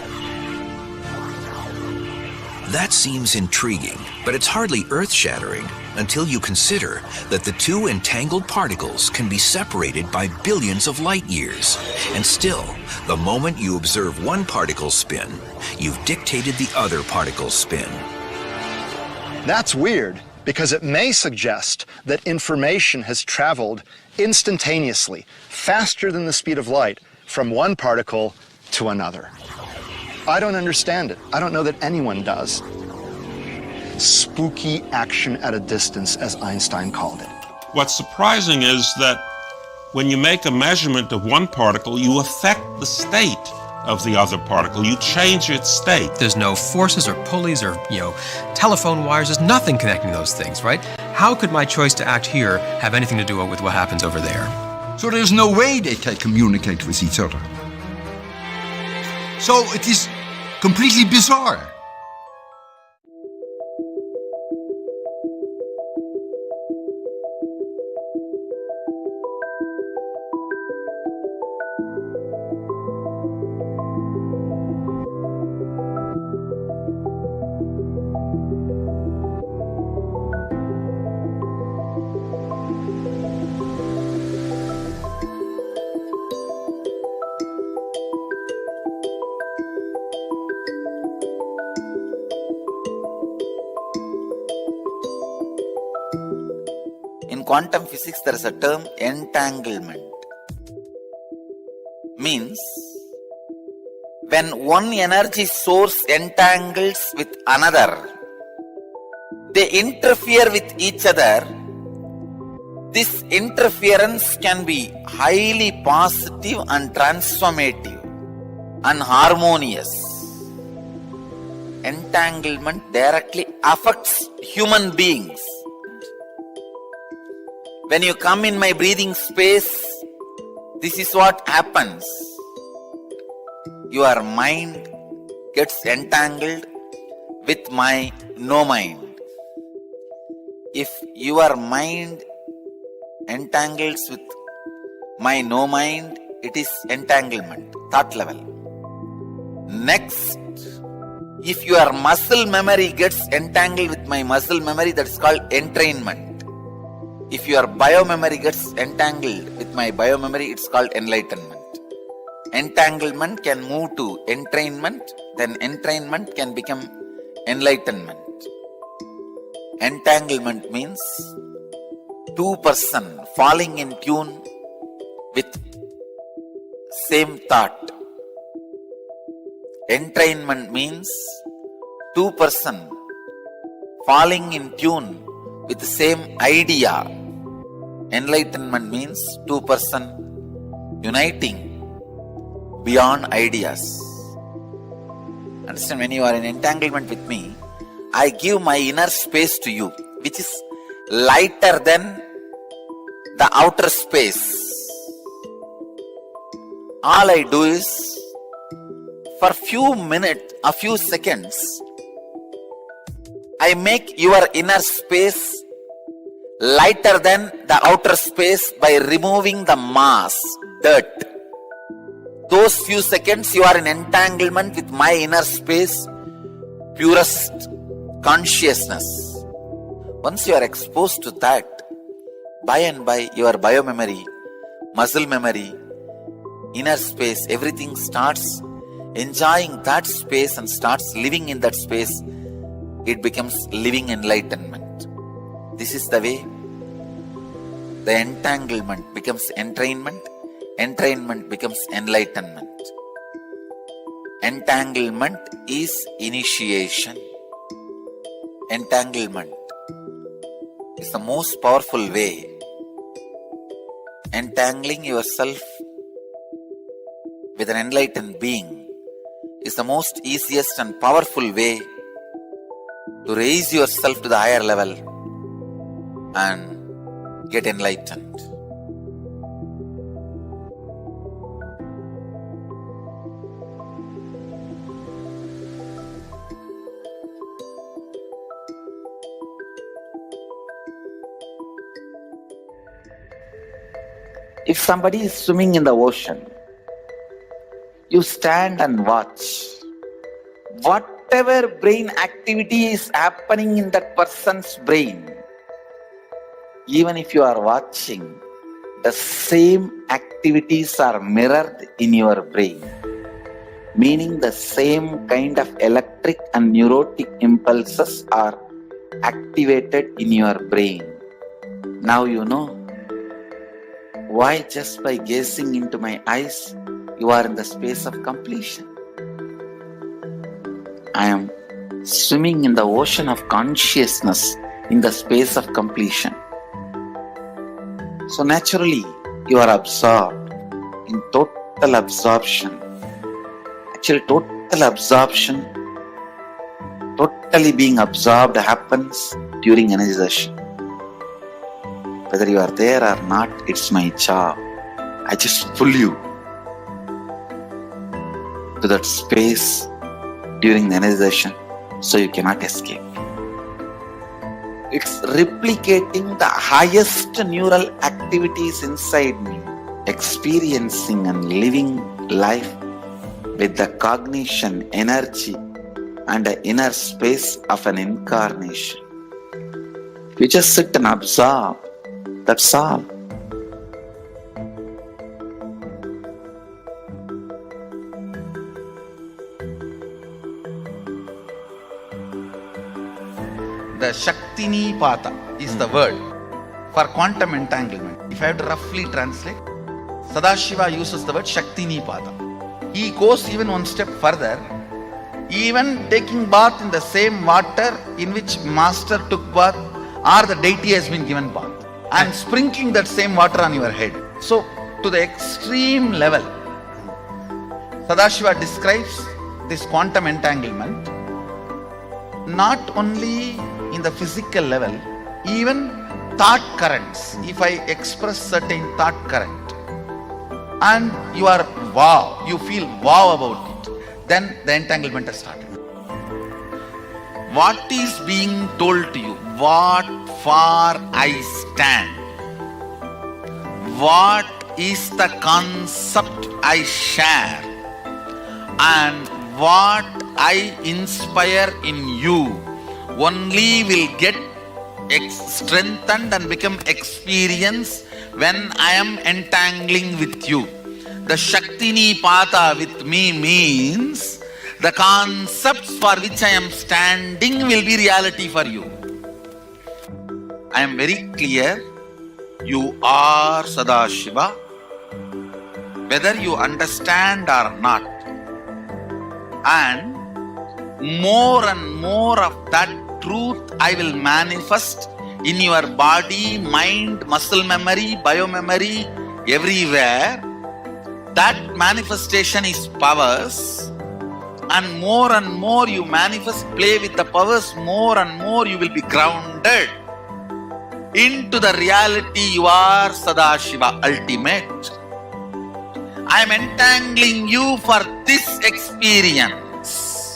That seems intriguing, but it's hardly earth-shattering until you consider that the two entangled particles can be separated by billions of light years. And still, the moment you observe one particle spin, you've dictated the other particle's spin. That's weird because it may suggest that information has traveled instantaneously, faster than the speed of light, from one particle to another. I don't understand it. I don't know that anyone does. Spooky action at a distance, as Einstein called it. What's surprising is that when you make a measurement of one particle, you affect the state of the other particle. You change its state. There's no forces or pulleys or, telephone wires. There's nothing connecting those things, right? How could my choice to act here have anything to do with what happens over there? So there's no way they can communicate with each other. So it is completely bizarre. quantum physics, there is a term entanglement. Means, when one energy source entangles with another, they interfere with each other. This interference can be highly positive and transformative and harmonious. Entanglement directly affects human beings. When you come in my breathing space, this is what happens. Your mind gets entangled with my no mind. If your mind entangles with my no mind, it is entanglement, thought level. Next, if your muscle memory gets entangled with my muscle memory, that is called entrainment. If your biomemory gets entangled with my biomemory, it's called enlightenment. Entanglement can move to entrainment, then entrainment can become enlightenment. Entanglement means two persons falling in tune with same thought. Entrainment means two persons falling in tune with the same idea. Enlightenment means two persons uniting beyond ideas. Understand, when you are in entanglement with me, I give my inner space to you, which is lighter than the outer space. All I do is, for few minutes, a few seconds, I make your inner space lighter than the outer space by removing the mass, dirt. Those few seconds you are in entanglement with my inner space, purest consciousness. Once you are exposed to that, by and by your biomemory, muscle memory, inner space, everything starts enjoying that space and starts living in that space. It becomes living enlightenment. This is the way the entanglement becomes entrainment, entrainment becomes enlightenment. Entanglement is initiation. Entanglement is the most powerful way. Entangling yourself with an enlightened being is the most easiest and powerful way to raise yourself to the higher level and get enlightened. If somebody is swimming in the ocean, you stand and watch. Whatever brain activity is happening in that person's brain, even if you are watching, the same activities are mirrored in your brain. Meaning the same kind of electric and neurotic impulses are activated in your brain. Now you know why just by gazing into my eyes, you are in the space of completion. I am swimming in the ocean of consciousness in the space of completion. So naturally, you are absorbed in total absorption. Actually, total absorption, totally being absorbed happens during energization. Whether you are there or not, it's my job. I just pull you to that space during the energization, so you cannot escape. It's replicating the highest neural activities inside me, experiencing and living life with the cognition, energy, and the inner space of an incarnation. You just sit and absorb. That's all. The Shaktini Pata is the word. for quantum entanglement. If I have to roughly translate, Sadashiva uses the word Shakti Nipada. He goes even one step further, even taking bath in the same water in which master took bath or the deity has been given bath, and sprinkling that same water on your head. So, to the extreme level, Sadashiva describes this quantum entanglement not only in the physical level, even thought currents. If I express certain thought current and you are wow, you feel wow about it, then the entanglement has started. What is being told to you? What for I stand? What is the concept I share? And what I inspire in you only will get strengthened and become experience when I am entangling with you. The Shakti Nipada with me means the concepts for which I am standing will be reality for you. I am very clear, you are Sadashiva, whether you understand or not. And more of that truth I will manifest in your body, mind, muscle memory, biomemory, everywhere. That manifestation is powers, and more you manifest, play with the powers, more and more you will be grounded into the reality you are Sadashiva, ultimate. I am entangling you for this experience.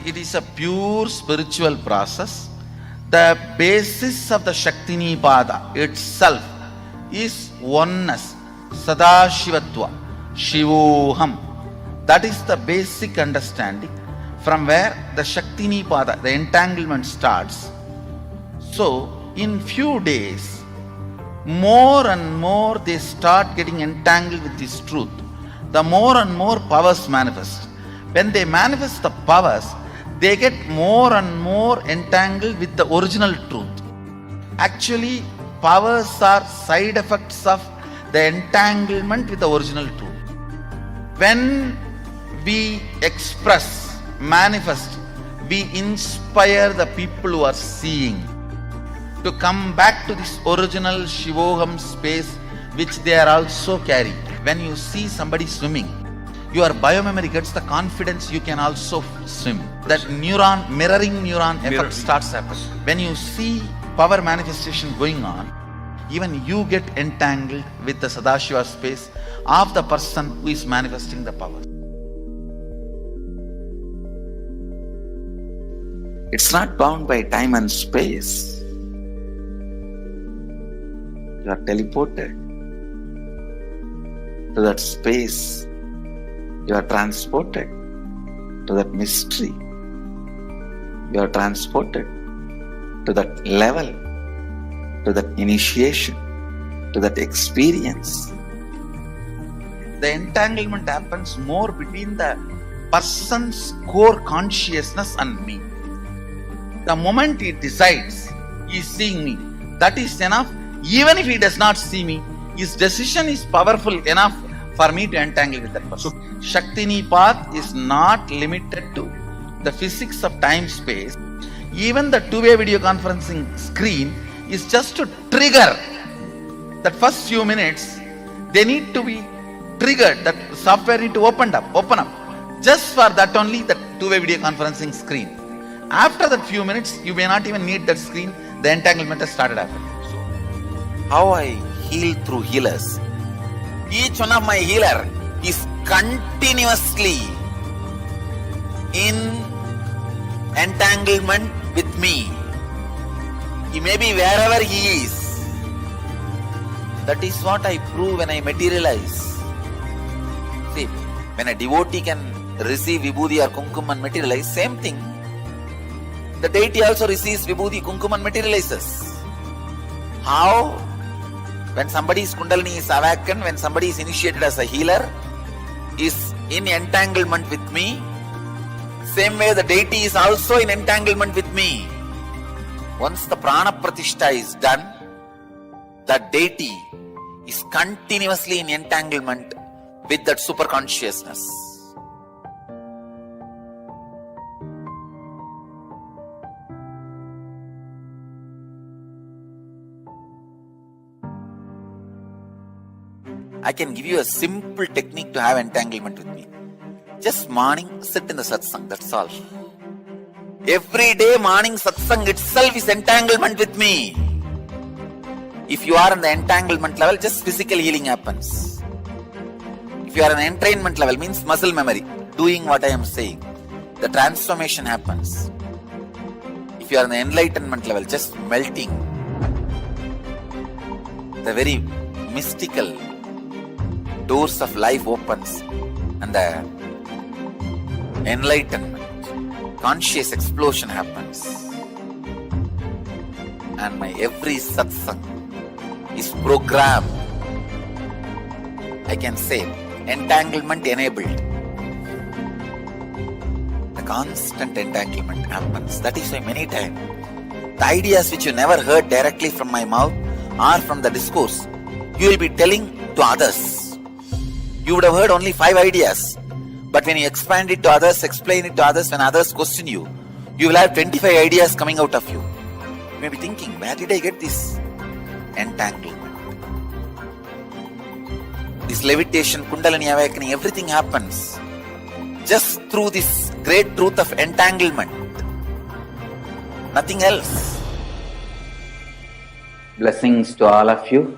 It is a pure spiritual process. The basis of the Shakti Nipada itself is oneness, Sadashivatva, Shivoham. That is the basic understanding from where the Shakti Nipada, the entanglement starts. So, in few days, more and more they start getting entangled with this truth. The more and more powers manifest. When they manifest the powers, they get more and more entangled with the original truth. Actually, powers are side effects of the entanglement with the original truth. When we express, manifest, we inspire the people who are seeing to come back to this original Shivoham space which they are also carrying. When you see somebody swimming, your biomemory gets the confidence you can also swim. That neuron, mirroring neuron effect starts happening. When you see power manifestation going on, even you get entangled with the Sadashiva space of the person who is manifesting the power. It's not bound by time and space. You are teleported to that space. You are transported to that mystery. You are transported to that level, to that initiation, to that experience. The entanglement happens more between the person's core consciousness and me. The moment he decides he is seeing me, that is enough. Even if he does not see me, his decision is powerful enough for me to entangle with that person. Shakti Nipada is not limited to the physics of time-space. Even the two-way video conferencing screen is just to trigger that first few minutes. They need to be triggered. That software need to open up. Just for that only, that two-way video conferencing screen. After that few minutes, you may not even need that screen. The entanglement has started happening. How I heal through healers. Each one of my healer is continuously in entanglement with me. He may be wherever he is. That is what I prove when I materialize. See, when a devotee can receive vibhuti or kumkum and materialize, same thing. The deity also receives vibhuti, kumkum and materializes. How? When somebody's kundalini is awakened, when somebody is initiated as a healer, is in entanglement with me, same way the deity is also in entanglement with me. Once the prana pratishtha is done, the deity is continuously in entanglement with that super consciousness. I can give you a simple technique to have entanglement with me. Just morning, sit in the satsang, that's all. Every day morning satsang itself is entanglement with me. If you are in the entanglement level, just physical healing happens. If you are in the entrainment level, means muscle memory, doing what I am saying, the transformation happens. If you are in the enlightenment level, just melting. The very mystical doors of life opens and the enlightenment, conscious explosion happens. And my every satsang is programmed, I can say, entanglement enabled. The constant entanglement happens. That is why many times the ideas which you never heard directly from my mouth or from the discourse, you will be telling to others. You would have heard only 5 ideas, but when you expand it to others, explain it to others, when others question you, you will have 25 ideas coming out of you. You may be thinking, where did I get this entanglement? This levitation, kundalini awakening, everything happens just through this great truth of entanglement. Nothing else. Blessings to all of you.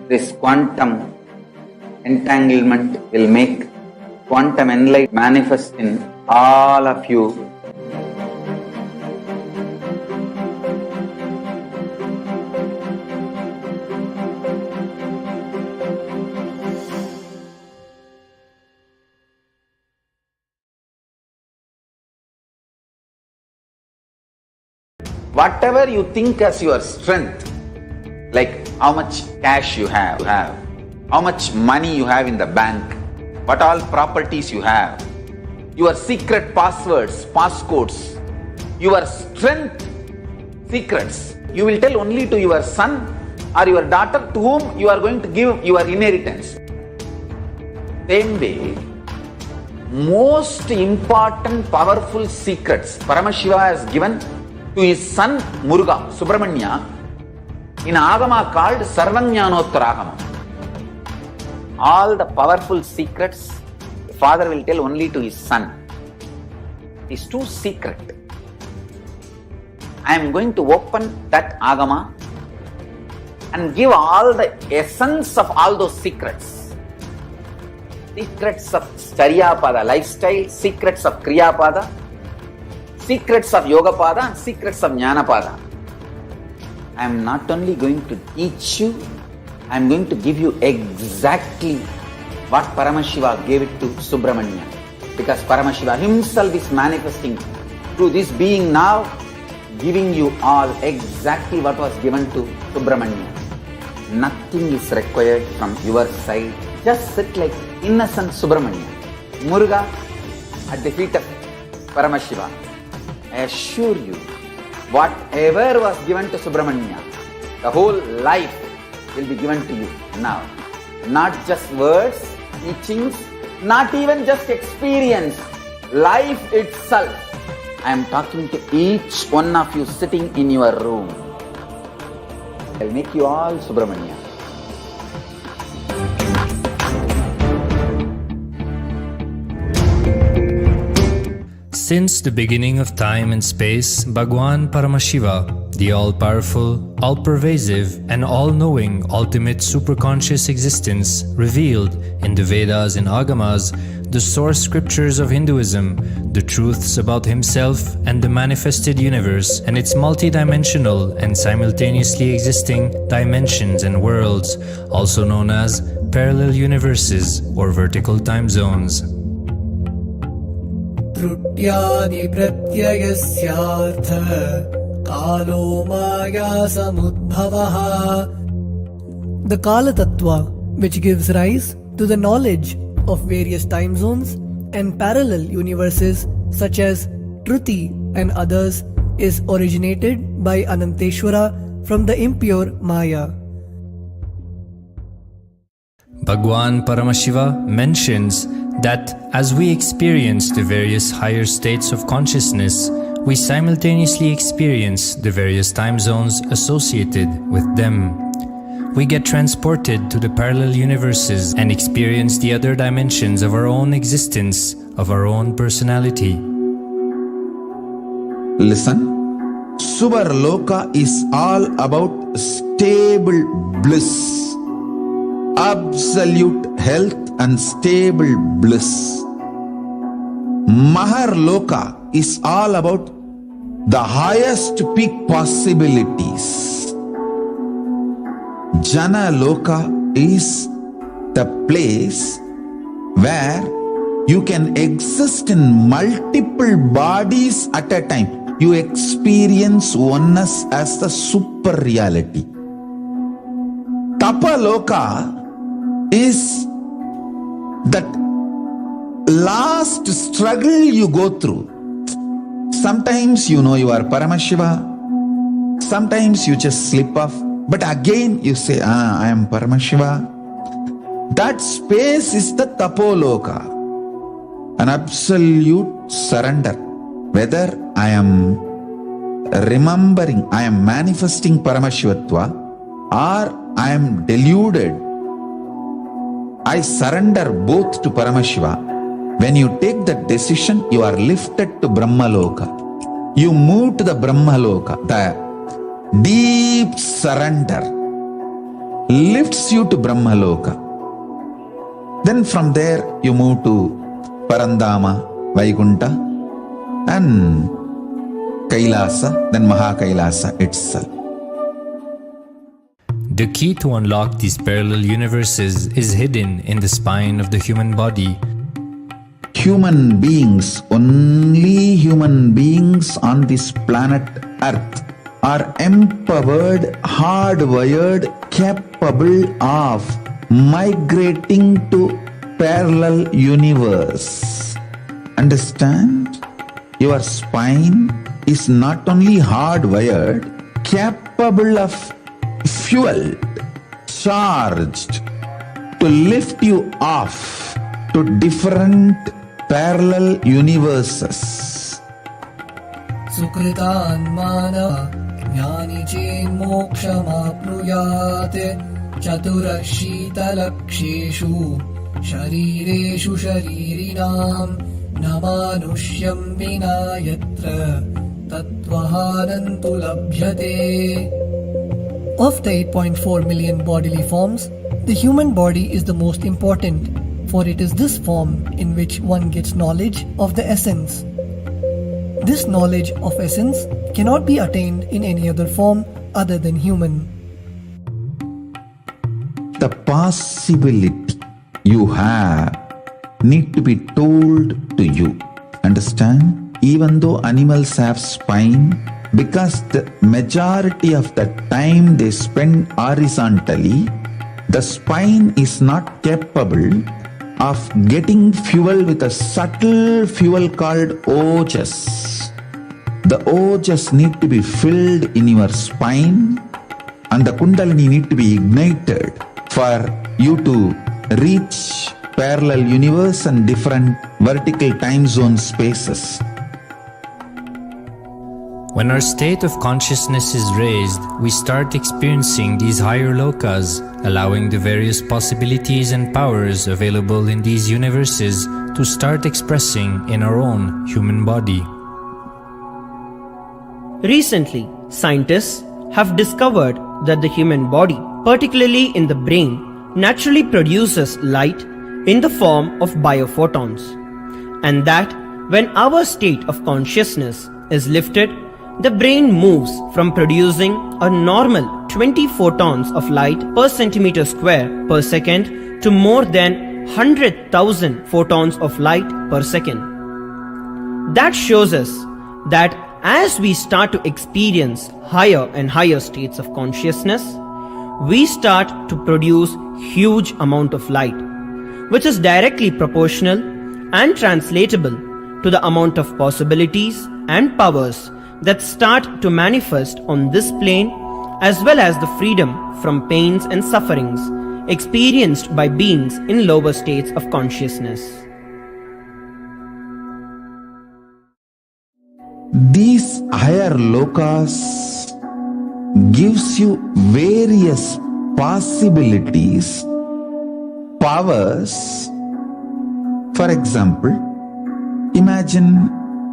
This quantum entanglement will make quantum enlightenment manifest in all of you. Whatever you think as your strength, like how much cash you have, how much money you have in the bank, what all properties you have, your secret passwords, passcodes, your strength secrets, you will tell only to your son or your daughter to whom you are going to give your inheritance. Same way, most important powerful secrets Paramashiva has given to his son Muruga, Subramanya, in Agama called Sarvajnanottara. All the powerful secrets the father will tell only to his son. It's too secret. I am going to open that Agama and give all the essence of all those secrets. Secrets of Charyapada lifestyle, secrets of Kriyapada, secrets of Yogapada and secrets of Jnanapada. I am not only going to teach you, I am going to give you exactly what Paramashiva gave it to Subramanya. Because Paramashiva himself is manifesting through this being now, giving you all exactly what was given to Subramanya. Nothing is required from your side. Just sit like innocent Subramanya, Muruga at the feet of Paramashiva. I assure you, whatever was given to Subramanya, the whole life will be given to you now. Not just words, teachings, not even just experience, life itself. I am talking to each one of you sitting in your room. I will make you all Subramanya. Since the beginning of time and space, Bhagwan Paramashiva, the all-powerful, all-pervasive, and all-knowing ultimate superconscious existence, revealed in the Vedas and Agamas, the source scriptures of Hinduism, the truths about himself and the manifested universe and its multidimensional and simultaneously existing dimensions and worlds, also known as parallel universes or vertical time zones. त्रुट्यादि प्रत्ययस्यार्थ कालो माया समुद्भवः. The Kala Tattva, which gives rise to the knowledge of various time zones and parallel universes such as Truti and others, is originated by Ananteshwara from the impure Maya. Bhagwan Paramashiva mentions that as we experience the various higher states of consciousness, we simultaneously experience the various time zones associated with them. We get transported to the parallel universes and experience the other dimensions of our own existence, of our own personality. Listen, Subarloka is all about stable bliss, absolute health and stable bliss. Maharloka is all about the highest peak possibilities. Janaloka is the place where you can exist in multiple bodies at a time. You experience oneness as the super reality. Tapaloka is that last struggle you go through. Sometimes you know you are Paramashiva, sometimes you just slip off, but again you say, I am Paramashiva. That space is the Tapoloka, an absolute surrender. Whether I am remembering, I am manifesting Paramashivatva, or I am deluded, I surrender both to Paramashiva. When you take that decision, you are lifted to Brahmaloka. You move to the Brahmaloka. The deep surrender lifts you to Brahmaloka. Then from there you move to Parandama, Vaikunta, and Kailasa, then Mahakailasa itself. The key to unlock these parallel universes is hidden in the spine of the human body. Human beings, only human beings on this planet Earth are empowered, hardwired, capable of migrating to parallel universe. Understand? Your spine is not only hardwired, capable of fueled, charged to lift you off to different parallel universes. Sukritan mana jnani chen mokshamapnuyat chaturashita-laksheshu sharireshu sharirinam namanusyam vina yatra tattvahanantu labhyate. Of the 8.4 million bodily forms, the human body is the most important, for it is this form in which one gets knowledge of the essence. This knowledge of essence cannot be attained in any other form other than human. The possibility you have need to be told to you. Understand? Even though animals have spine, because the majority of the time they spend horizontally, the spine is not capable of getting fuel with a subtle fuel called ojas. The ojas need to be filled in your spine, and the kundalini need to be ignited for you to reach parallel universe and different vertical time zone spaces. When our state of consciousness is raised, we start experiencing these higher lokas, allowing the various possibilities and powers available in these universes to start expressing in our own human body. Recently, scientists have discovered that the human body, particularly in the brain, naturally produces light in the form of biophotons, and that when our state of consciousness is lifted, the brain moves from producing a normal 20 photons of light per centimeter square per second to more than 100,000 photons of light per second. That shows us that as we start to experience higher and higher states of consciousness, we start to produce huge amount of light, which is directly proportional and translatable to the amount of possibilities and powers that start to manifest on this plane, as well as the freedom from pains and sufferings experienced by beings in lower states of consciousness. These higher lokas gives you various possibilities, powers. For example,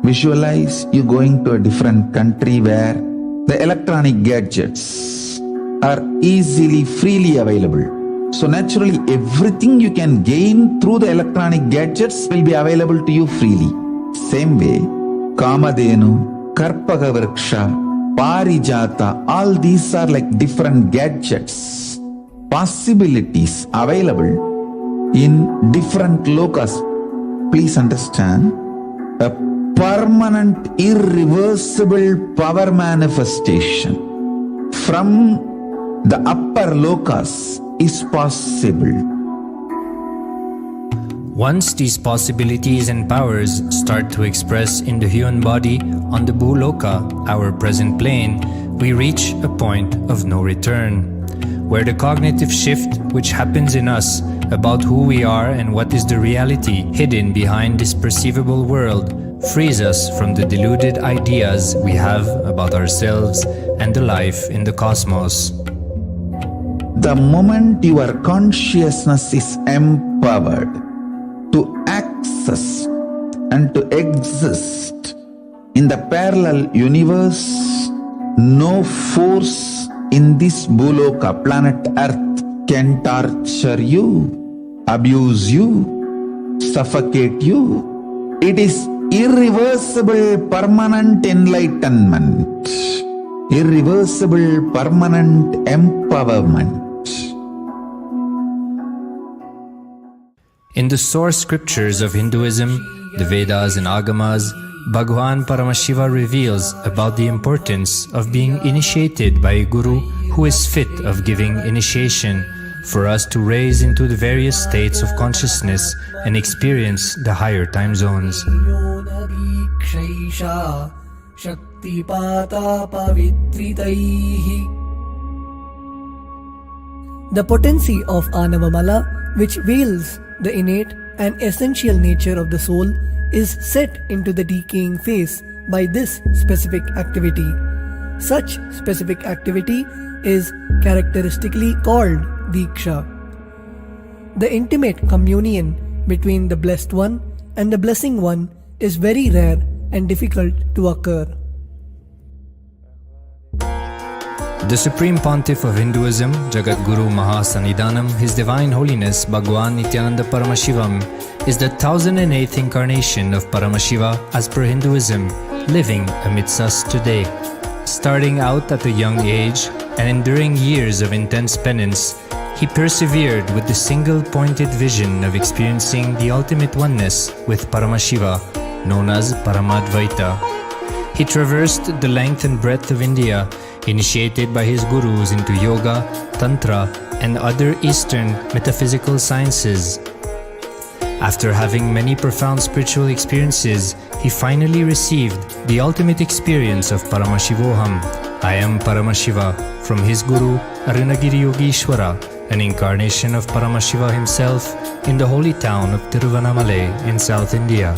visualize you going to a different country where the electronic gadgets are easily, freely available. So naturally, everything you can gain through the electronic gadgets will be available to you freely. Same way, Kamadhenu, Karpaga Vriksha, Parijata, all these are like different gadgets, possibilities available in different lokas. Please understand, a permanent, irreversible power manifestation from the upper lokas is possible. Once these possibilities and powers start to express in the human body on the Bhuloka, our present plane, we reach a point of no return, where the cognitive shift which happens in us about who we are and what is the reality hidden behind this perceivable world frees us from the deluded ideas we have about ourselves and the life in the cosmos. The moment your consciousness is empowered to access and to exist in the parallel universe, no force in this Bhuloka, planet Earth, can torture you, abuse you, suffocate you. It is irreversible, permanent enlightenment, irreversible, permanent empowerment. In the source scriptures of Hinduism, the Vedas and Agamas, Bhagwan Paramashiva reveals about the importance of being initiated by a guru who is fit of giving initiation for us to raise into the various states of consciousness and experience the higher time zones. The potency of Anavamala, which veils the innate and essential nature of the soul, is set into the decaying phase by this specific activity. Such specific activity is characteristically called Diksha. The intimate communion between the Blessed One and the Blessing One is very rare and difficult to occur. The Supreme Pontiff of Hinduism, Jagat Guru Mahasannidhanam, His Divine Holiness Bhagwan Nithyananda Paramashivam, is the 1008th incarnation of Paramashiva as per Hinduism, living amidst us today. Starting out at a young age and enduring years of intense penance, he persevered with the single-pointed vision of experiencing the ultimate oneness with Paramashiva, known as Paramadvaita. He traversed the length and breadth of India, initiated by his gurus into yoga, tantra, and other Eastern metaphysical sciences. After having many profound spiritual experiences, he finally received the ultimate experience of Paramashivoham, I am Paramashiva, from his guru Arunagiri Yogeshwara, an incarnation of Paramashiva himself in the holy town of Tiruvannamalai in South India.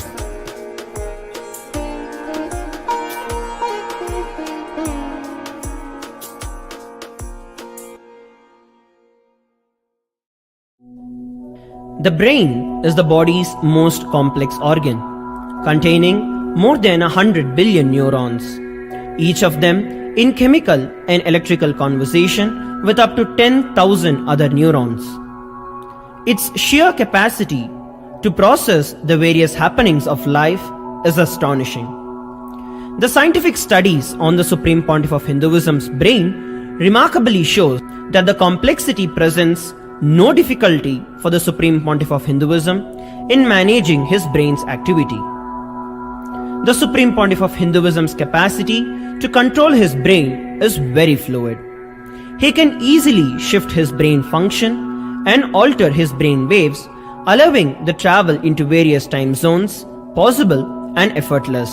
The brain is the body's most complex organ, containing more than 100 billion neurons, each of them in chemical and electrical conversation with up to 10,000 other neurons. Its sheer capacity to process the various happenings of life is astonishing. The scientific studies on the Supreme Pontiff of Hinduism's brain remarkably shows that the complexity presents no difficulty for the Supreme Pontiff of Hinduism in managing his brain's activity. The Supreme Pontiff of Hinduism's capacity to control his brain is very fluid. He can easily shift his brain function and alter his brain waves, allowing the travel into various time zones possible and effortless.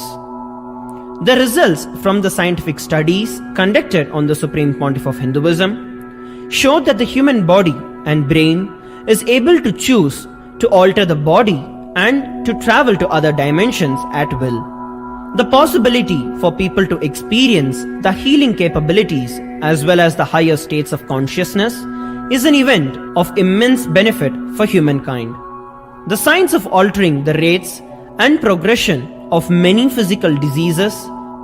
The results from the scientific studies conducted on the Supreme Pontiff of Hinduism show that the human body and brain is able to choose to alter the body and to travel to other dimensions at will. The possibility for people to experience the healing capabilities as well as the higher states of consciousness is an event of immense benefit for humankind. The science of altering the rates and progression of many physical diseases,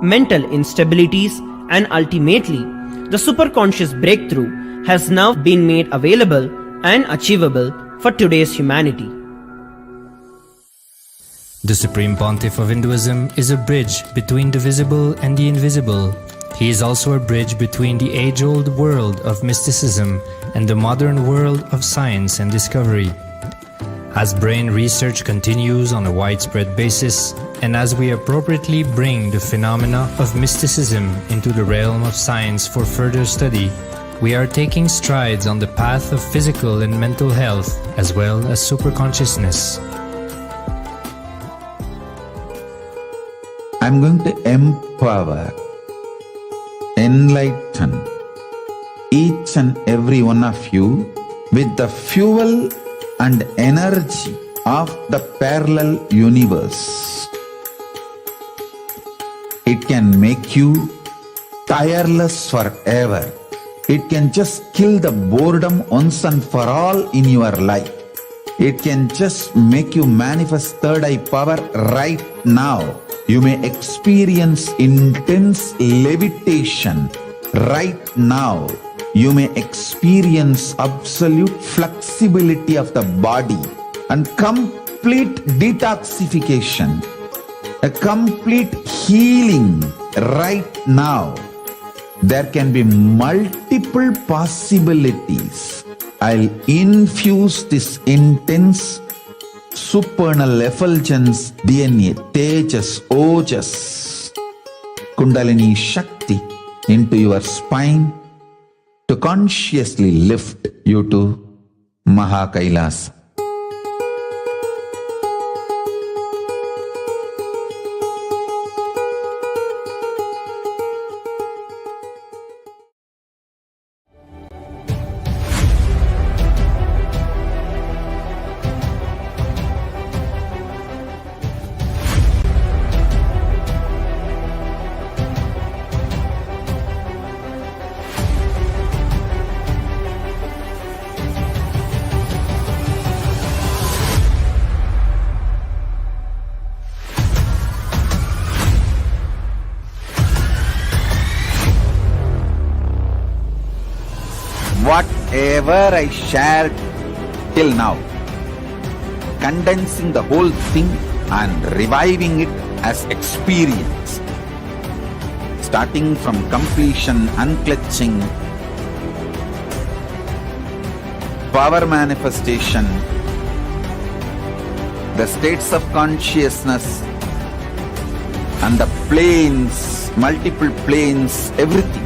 mental instabilities, and ultimately the superconscious breakthrough has now been made available and achievable for today's humanity. The Supreme Pontiff of Hinduism is a bridge between the visible and the invisible. He is also a bridge between the age-old world of mysticism and the modern world of science and discovery. As brain research continues on a widespread basis, and as we appropriately bring the phenomena of mysticism into the realm of science for further study, we are taking strides on the path of physical and mental health as well as superconsciousness. I'm going to empower, enlighten each and every one of you with the fuel and energy of the parallel universe. It can make you tireless forever. It can just kill the boredom once and for all in your life. It can just make you manifest third eye power right now. You may experience intense levitation right now. You may experience absolute flexibility of the body and complete detoxification, a complete healing right now. There can be multiple possibilities. I'll infuse this intense supernal effulgence, DNA, Tejas, Ojas, Kundalini Shakti into your spine to consciously lift you to Mahakailas. Whatever I shared till now, condensing the whole thing and reviving it as experience, starting from completion, unclutching, power manifestation, the states of consciousness and the planes, multiple planes, everything.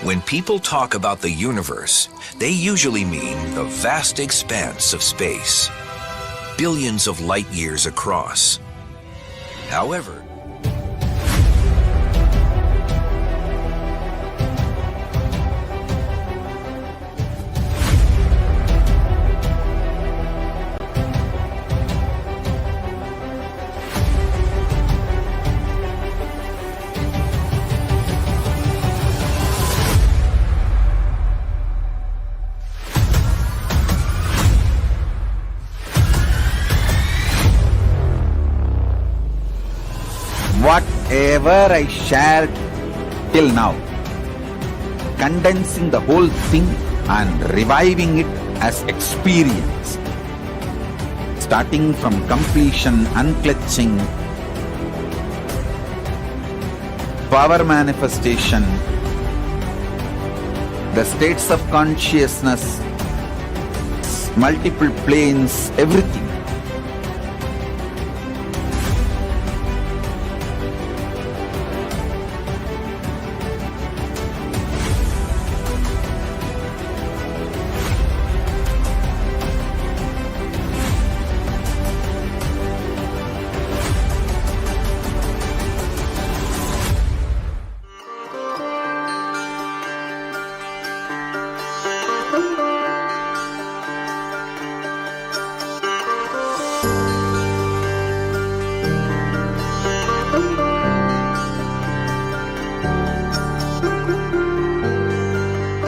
When people talk about the universe, they usually mean the vast expanse of space, billions of light years across. However, whatever I shared till now, condensing the whole thing and reviving it as experience, starting from completion, unclutching, power manifestation, the states of consciousness, multiple planes, everything.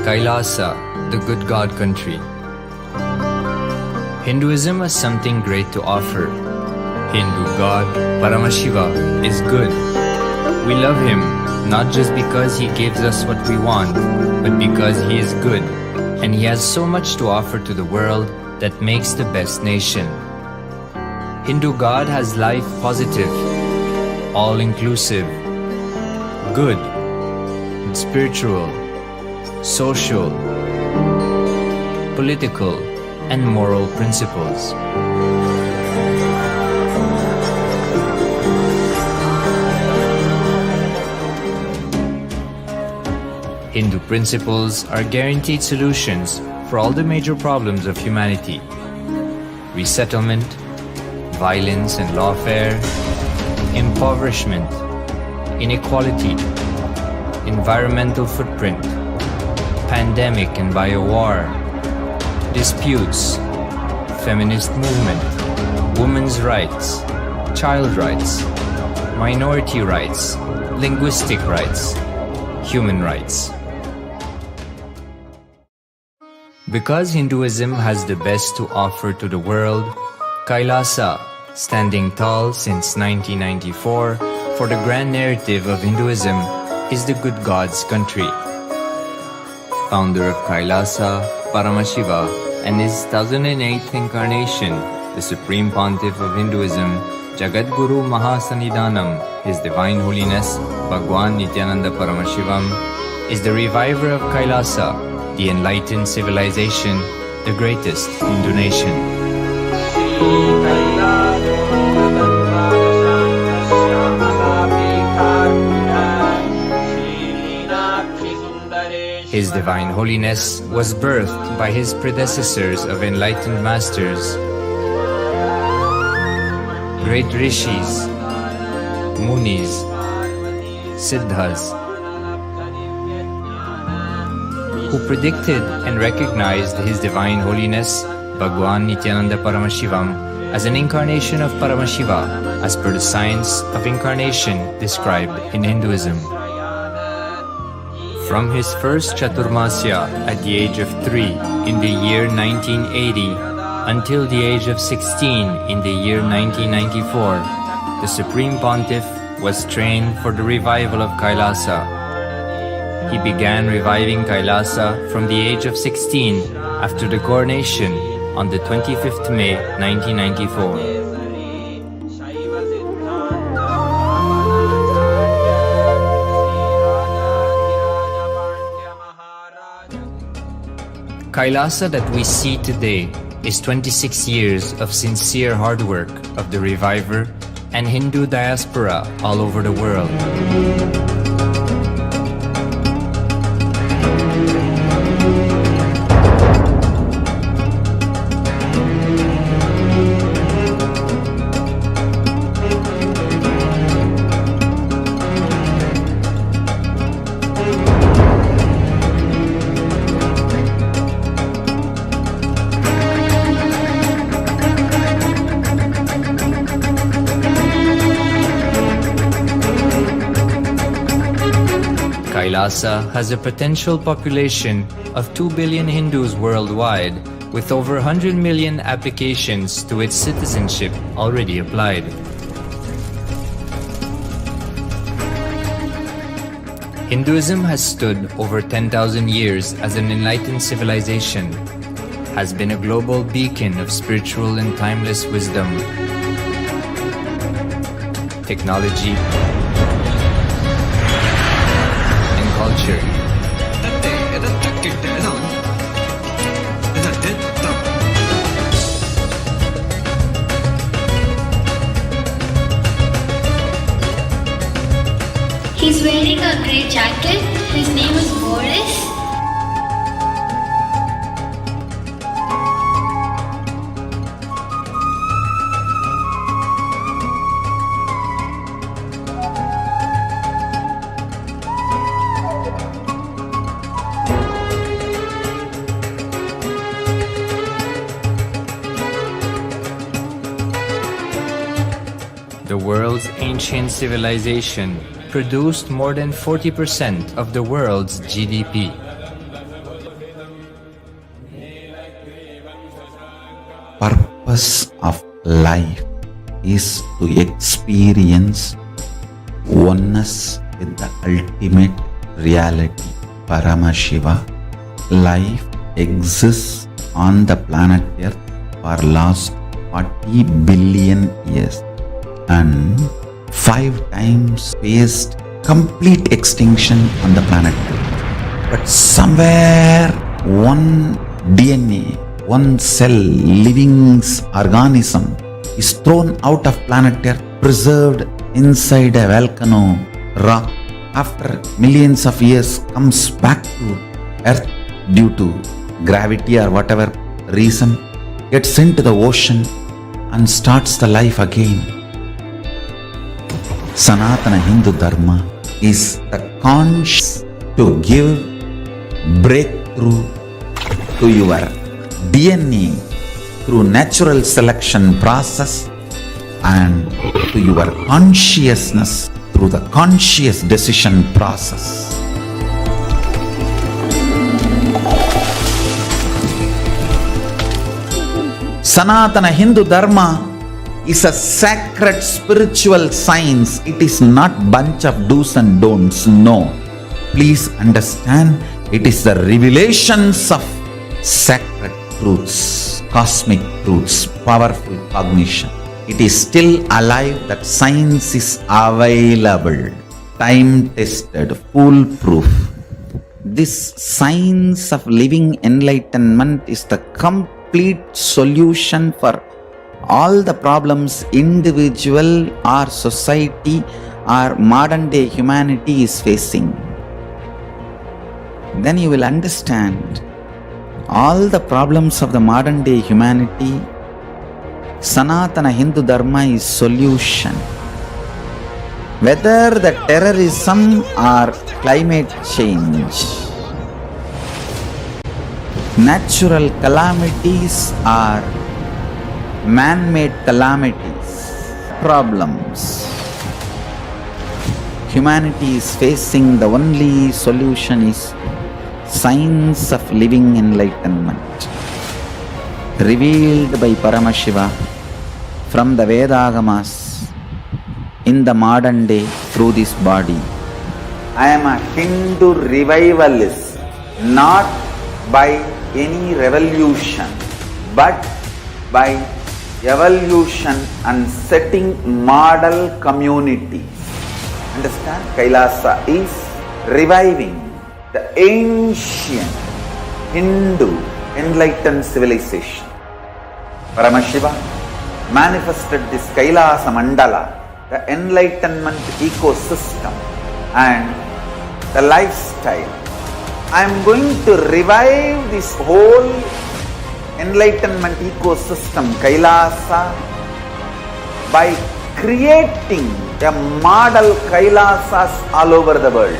Kailasa, the good God country. Hinduism has something great to offer. Hindu God, Paramashiva, is good. We love him not just because he gives us what we want, but because he is good, and he has so much to offer to the world that makes the best nation. Hindu God has life positive, all-inclusive, good, spiritual, social, political, and moral principles. Hindu principles are guaranteed solutions for all the major problems of humanity: resettlement, violence and lawfare, impoverishment, inequality, environmental footprint, pandemic and biowar, disputes, feminist movement, women's rights, child rights, minority rights, linguistic rights, human rights. Because Hinduism has the best to offer to the world, Kailasa, standing tall since 1994 for the grand narrative of Hinduism, is the good God's country. Founder of Kailasa, Paramashiva, and his 1008th incarnation, the Supreme Pontiff of Hinduism, Jagadguru Mahasannidhanam, His Divine Holiness, Bhagwan Nithyananda Paramashivam, is the reviver of Kailasa, the enlightened civilization, the greatest Hindu nation. His Divine Holiness was birthed by his predecessors of enlightened masters, great rishis, munis, siddhas, who predicted and recognized His Divine Holiness, Bhagwan Nithyananda Paramashivam, as an incarnation of Paramashiva, as per the science of incarnation described in Hinduism. From his first Chaturmasya at the age of 3 in the year 1980 until the age of 16 in the year 1994, the Supreme Pontiff was trained for the revival of Kailasa. He began reviving Kailasa from the age of 16 after the coronation on the 25th May 1994. Kailasa that we see today is 26 years of sincere hard work of the reviver and Hindu diaspora all over the world. Kailasa has a potential population of 2 billion Hindus worldwide, with over 100 million applications to its citizenship already applied. Hinduism has stood over 10,000 years as an enlightened civilization, has been a global beacon of spiritual and timeless wisdom, technology, and culture. He's wearing a grey jacket. His name is Boris. The world's ancient civilization produced more than 40% of the world's GDP. Purpose of life is to experience oneness with the ultimate reality, Paramashiva. Life exists on the planet Earth for last 40 billion years and 5 times faced complete extinction on the planet Earth. But somewhere one DNA, one cell, living organism is thrown out of planet Earth, preserved inside a volcano rock. After millions of years comes back to Earth due to gravity or whatever reason, gets into the ocean and starts the life again. Sanatana Hindu Dharma is the conscience to give breakthrough to your DNA through natural selection process and to your consciousness through the conscious decision process. Sanatana Hindu Dharma is a sacred spiritual science. It is not bunch of do's and don'ts. No. Please understand, it is the revelations of sacred truths, cosmic truths, powerful cognition. It is still alive, that science is available, time-tested, foolproof. This science of living enlightenment is the complete solution for all the problems individual or society or modern day humanity is facing. Then you will understand all the problems of the modern day humanity. Sanatana Hindu Dharma is solution. Whether the terrorism or climate change, natural calamities or man-made calamities, problems humanity is facing, the only solution is science of living enlightenment, revealed by Paramashiva from the Vedagamas in the modern day through this body. I am a Hindu revivalist, not by any revolution, but by evolution and setting model communities. Understand? Kailasa is reviving the ancient Hindu enlightened civilization. Paramashiva manifested this Kailasa Mandala, the enlightenment ecosystem and the lifestyle. I am going to revive this whole enlightenment ecosystem, Kailasa, by creating a model Kailasas all over the world.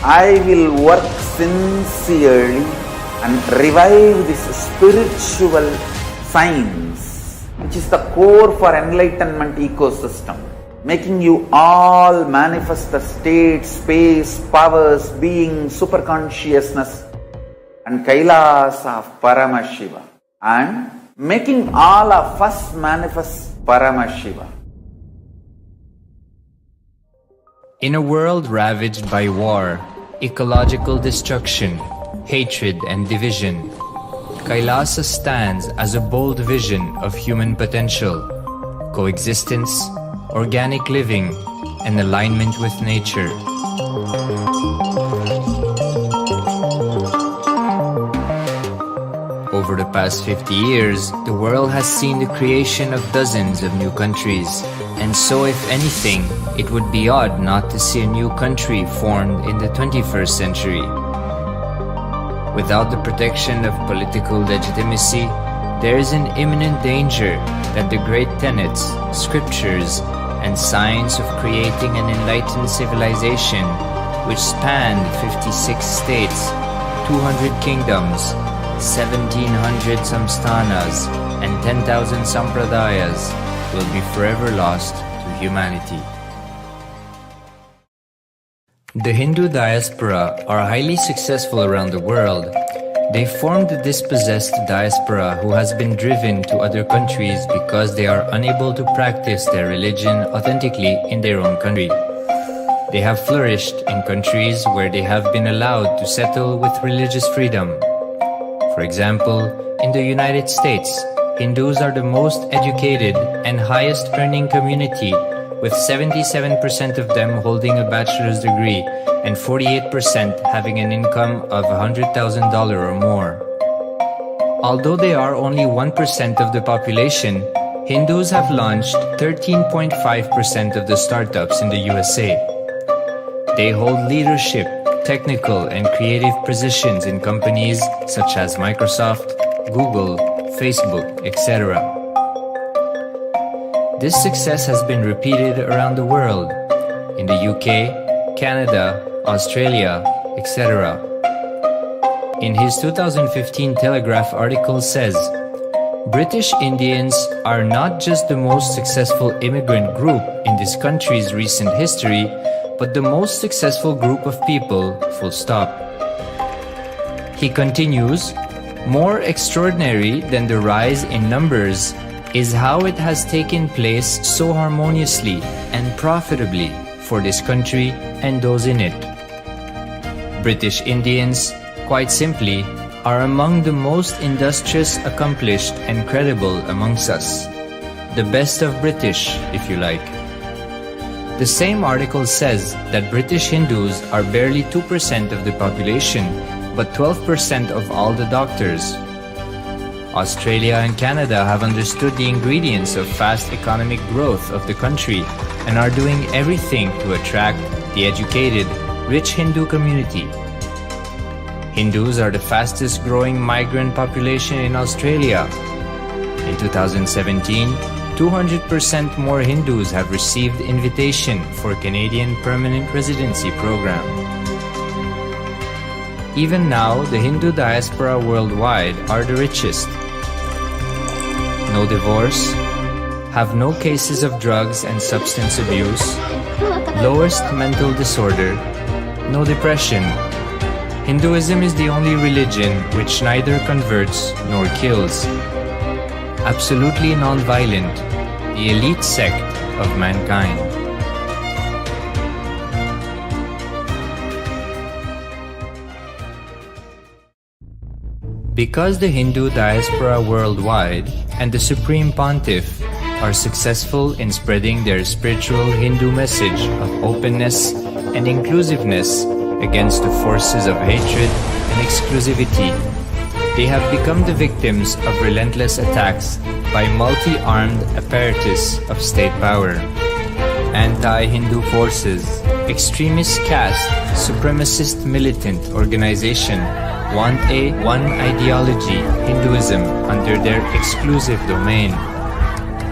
I will work sincerely and revive this spiritual science, which is the core for enlightenment ecosystem, making you all manifest the state, space, powers, being, superconsciousness and Kailasa of Paramashiva, and making all of us manifest Paramashiva. In a world ravaged by war, ecological destruction, hatred and division, Kailasa stands as a bold vision of human potential, coexistence, organic living, and alignment with nature. Over the past 50 years, the world has seen the creation of dozens of new countries, and so if anything, it would be odd not to see a new country formed in the 21st century. Without the protection of political legitimacy, there is an imminent danger that the great tenets, scriptures, and science of creating an enlightened civilization, which spanned 56 states, 200 kingdoms, 1700 samsthanas, and 10,000 sampradayas, will be forever lost to humanity. The Hindu diaspora are highly successful around the world. They formed the dispossessed diaspora who has been driven to other countries because they are unable to practice their religion authentically in their own country. They have flourished in countries where they have been allowed to settle with religious freedom. For example, in the United States, Hindus are the most educated and highest earning community, with 77% of them holding a bachelor's degree and 48% having an income of $100,000 or more. Although they are only 1% of the population, Hindus have launched 13.5% of the startups in the USA. They hold leadership, technical and creative positions in companies such as Microsoft, Google, Facebook, etc. This success has been repeated around the world, in the UK, Canada, Australia, etc. In his 2015 Telegraph article says, British Indians are not just the most successful immigrant group in this country's recent history, but the most successful group of people, full stop. He continues, more extraordinary than the rise in numbers is how it has taken place so harmoniously and profitably for this country and those in it. British Indians, quite simply, are among the most industrious, accomplished, and credible amongst us. The best of British, if you like. The same article says that British Hindus are barely 2% of the population, but 12% of all the doctors. Australia and Canada have understood the ingredients of fast economic growth of the country and are doing everything to attract the educated, rich Hindu community. Hindus are the fastest growing migrant population in Australia. In 2017, 200% more Hindus have received invitation for Canadian Permanent Residency Program. Even now, the Hindu diaspora worldwide are the richest. No divorce, have no cases of drugs and substance abuse, lowest mental disorder, no depression. Hinduism is the only religion which neither converts nor kills. Absolutely non-violent, the elite sect of mankind. Because the Hindu diaspora worldwide and the Supreme Pontiff are successful in spreading their spiritual Hindu message of openness and inclusiveness against the forces of hatred and exclusivity, they have become the victims of relentless attacks by multi-armed apparatus of state power. Anti-Hindu forces, extremist caste, supremacist militant organization want a one ideology, Hinduism, under their exclusive domain.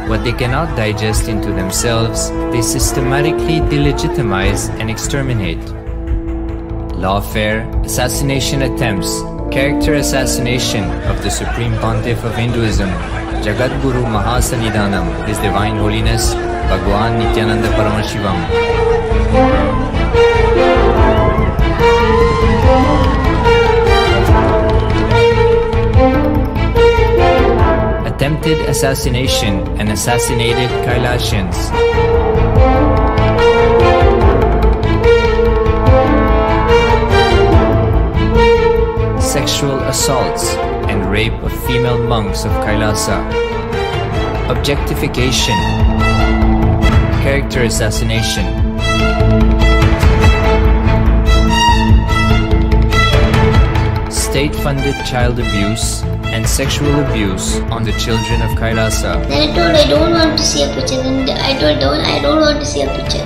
What they cannot digest into themselves, they systematically delegitimize and exterminate. Lawfare, assassination attempts, character assassination of the Supreme Pontiff of Hinduism, Jagadguru Mahasannidhanam, His Divine Holiness, Bhagwan Nithyananda Paramashivam. Attempted assassination and assassinated Kailasians. sexual assaults and rape of female monks of Kailasa, objectification, character assassination, state-funded child abuse and sexual abuse on the children of Kailasa. Then I told I don't want to see a picture. Then I told I don't want to see a picture.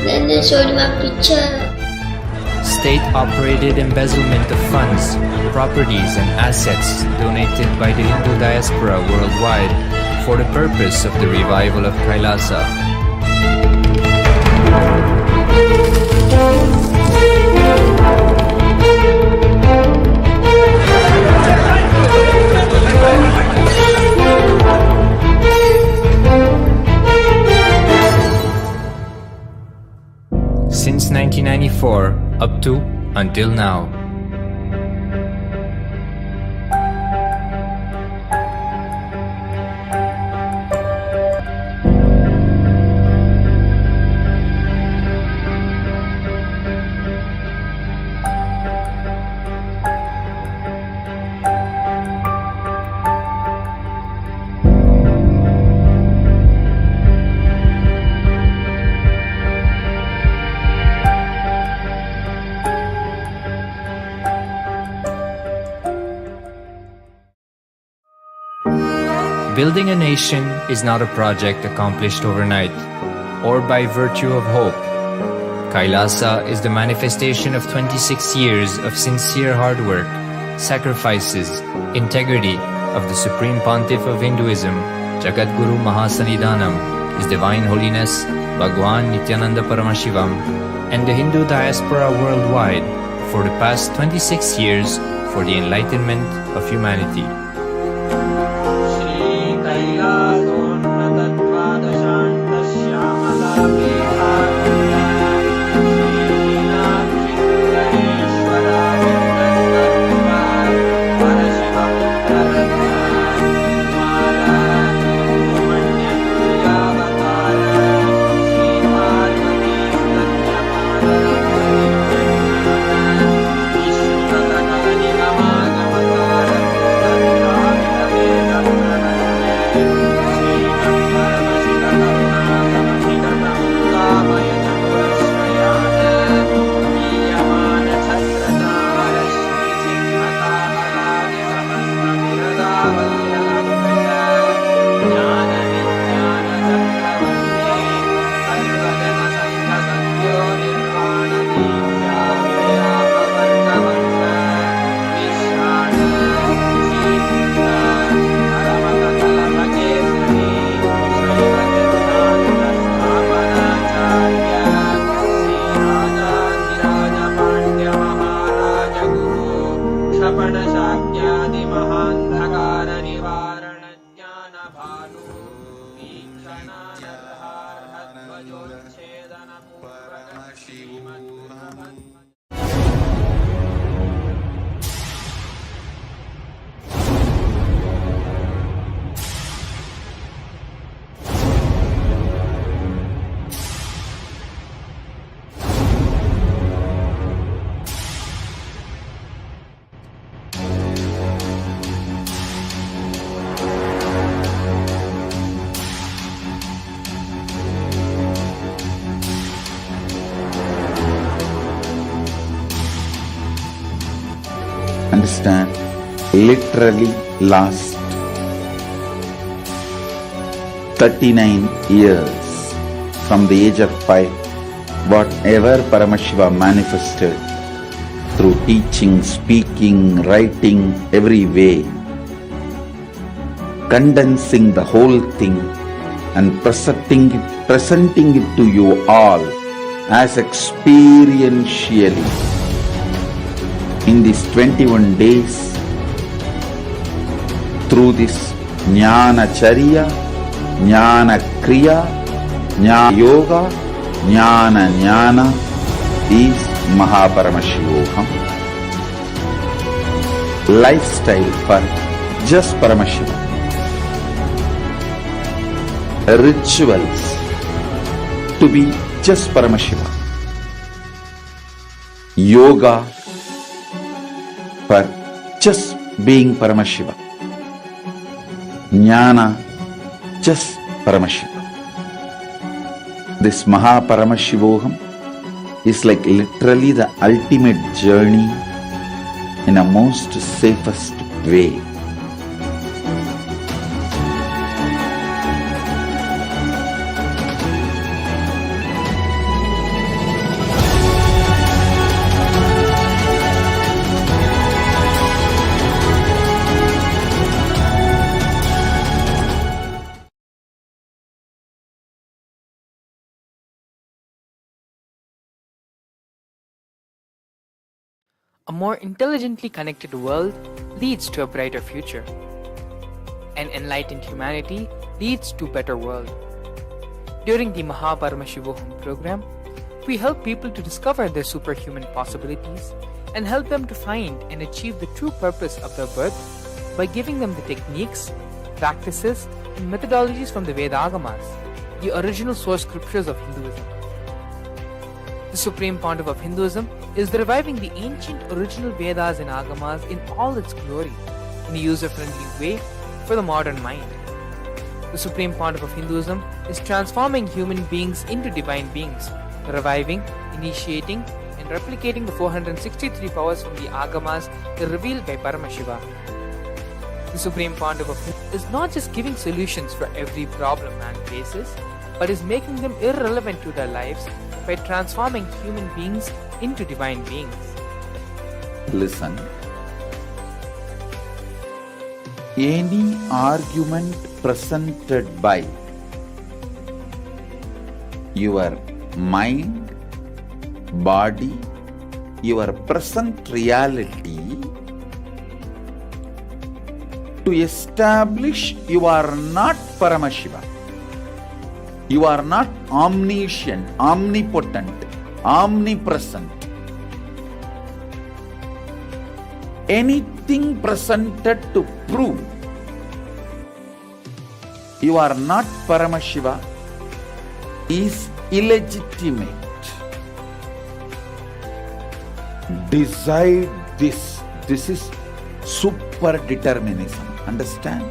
Then they showed me a picture. State-operated embezzlement of funds, properties and assets donated by the Hindu diaspora worldwide for the purpose of the revival of Kailasa. Since 1994 up to until now. Building a nation is not a project accomplished overnight or by virtue of hope. Kailasa is the manifestation of 26 years of sincere hard work, sacrifices, integrity of the Supreme Pontiff of Hinduism, Jagadguru Mahasanidhanam, His Divine Holiness Bhagwan Nithyananda Paramashivam, and the Hindu diaspora worldwide for the past 26 years for the enlightenment of humanity. Understand, literally last 39 years from the age of 5, whatever Paramashiva manifested through teaching, speaking, writing, every way, condensing the whole thing and presenting it to you all as experientially in these 21 days through this Jnana Charya, Jnana Kriya, Jnana Yoga, Jnana is Mahaparamashivoham. Lifestyle for just Paramashiva. Rituals to be just Paramashiva. yoga for just being Paramashiva, jnana just Paramashiva. This Paramashivoham is like literally the ultimate journey in a most safest way. A more intelligently connected world leads to a brighter future. An enlightened humanity leads to a better world. During the Paramashivam program, we help people to discover their superhuman possibilities and help them to find and achieve the true purpose of their birth by giving them the techniques, practices, and methodologies from the Vedagamas, the original source scriptures of Hinduism. The Supreme Pontiff of Hinduism is reviving the ancient original Vedas and Agamas in all its glory, in a user-friendly way for the modern mind. The Supreme Pontiff of Hinduism is transforming human beings into divine beings, reviving, initiating, and replicating the 463 powers from the Agamas revealed by Paramashiva. The Supreme Pontiff of Hinduism is not just giving solutions for every problem man faces, but is making them irrelevant to their lives by transforming human beings into divine beings. Listen. Any argument presented by your mind, body, your present reality to establish you are not Paramashiva. You are not omniscient, omnipotent, omnipresent. Anything presented to prove you are not Paramashiva is illegitimate. Decide this. This is super determinism. Understand?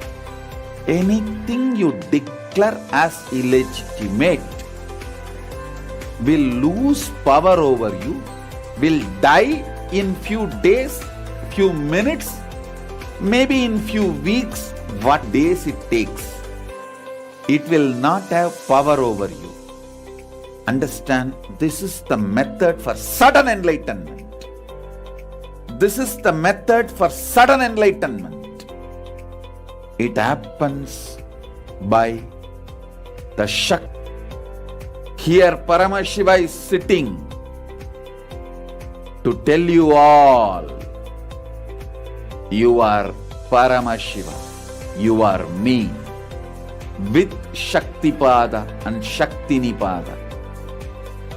Anything you declare as illegitimate will lose power over you, will die in few days, few minutes, maybe in few weeks, what days it takes. It will not have power over you. Understand, this is the method for sudden enlightenment. This is the method for sudden enlightenment. It happens by the Shakti. Here Paramashiva is sitting to tell you all, you are Paramashiva, you are me, with Shaktipada and Shaktinipada.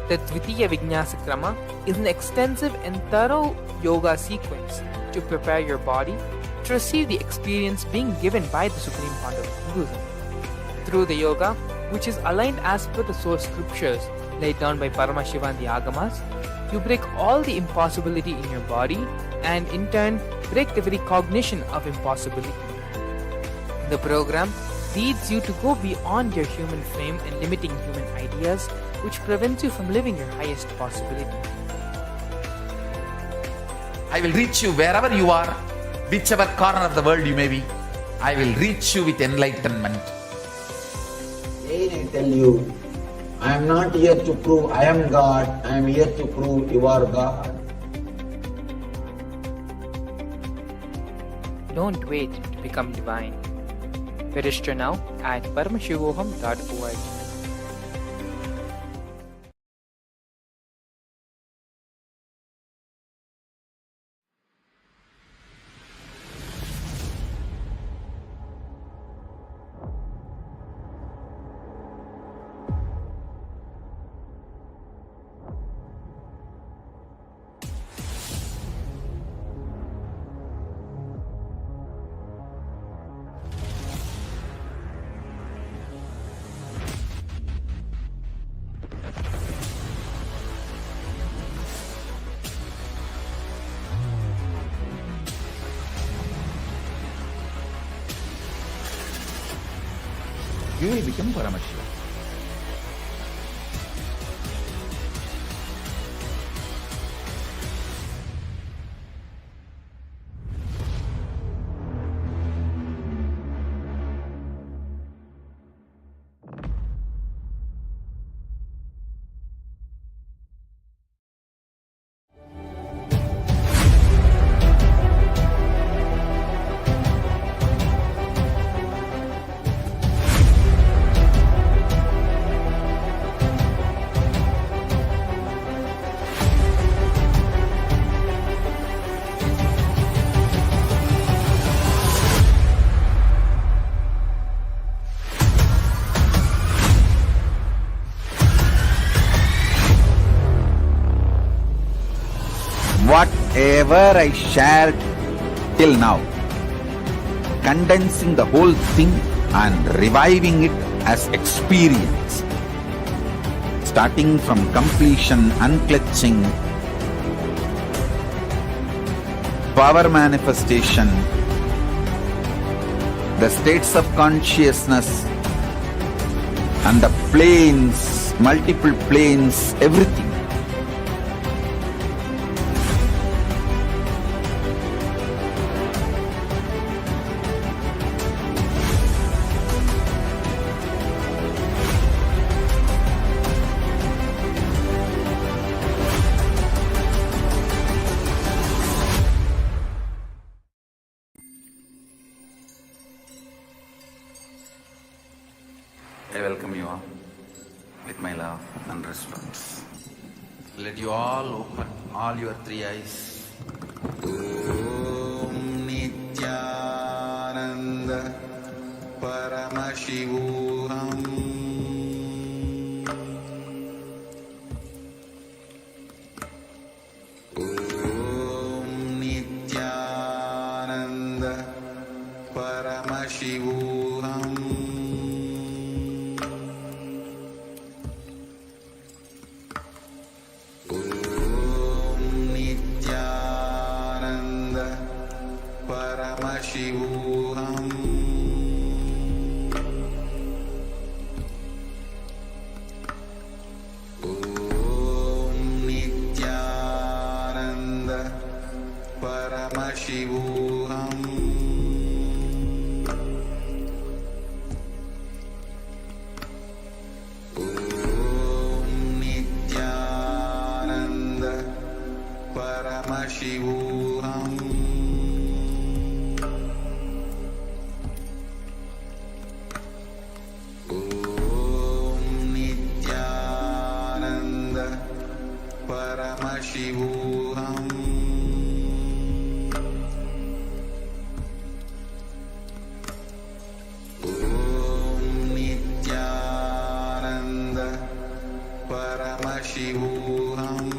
The Dvitiya Vijnasa Krama is an extensive and thorough yoga sequence to prepare your body to receive the experience being given by the Supreme Pontiff of Hinduism. Through the yoga, which is aligned as per the source scriptures laid down by Paramashiva and the Agamas, you break all the impossibility in your body and in turn break the very cognition of impossibility. The program leads you to go beyond your human frame and limiting human ideas, which prevents you from living your highest possibility. I will reach you wherever you are, whichever corner of the world you may be. I will reach you with enlightenment. Again I tell you, I am not here to prove I am God, I am here to prove you are God. Don't wait to become divine. Register now at paramashivoham.org. you will become Paramashivam. Whatever I shared till now, condensing the whole thing and reviving it as experience, starting from completion, unclutching, power manifestation, the states of consciousness and the planes, multiple planes, everything. I welcome you all with my love and response. Let you all open all your three eyes. Om Nithyananda Paramashivam. Om Nithyananda Paramashivam. Paramashivam. Om Nithyananda Paramashivam. Om Nithyananda Paramashivam. Paramashivam. Om Nithyananda Paramashivam.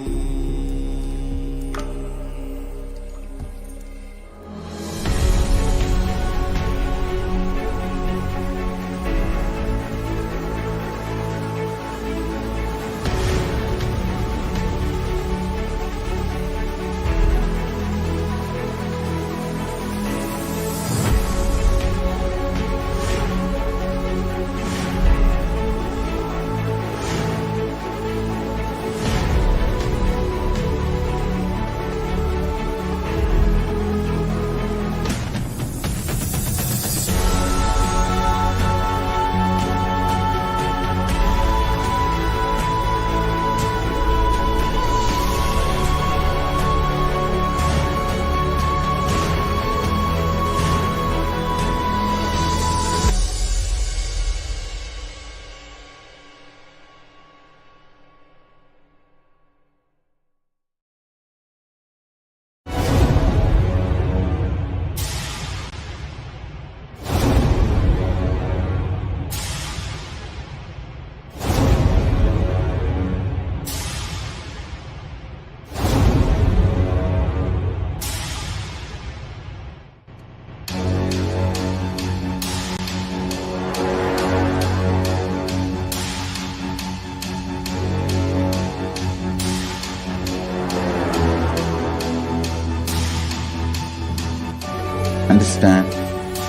Understand?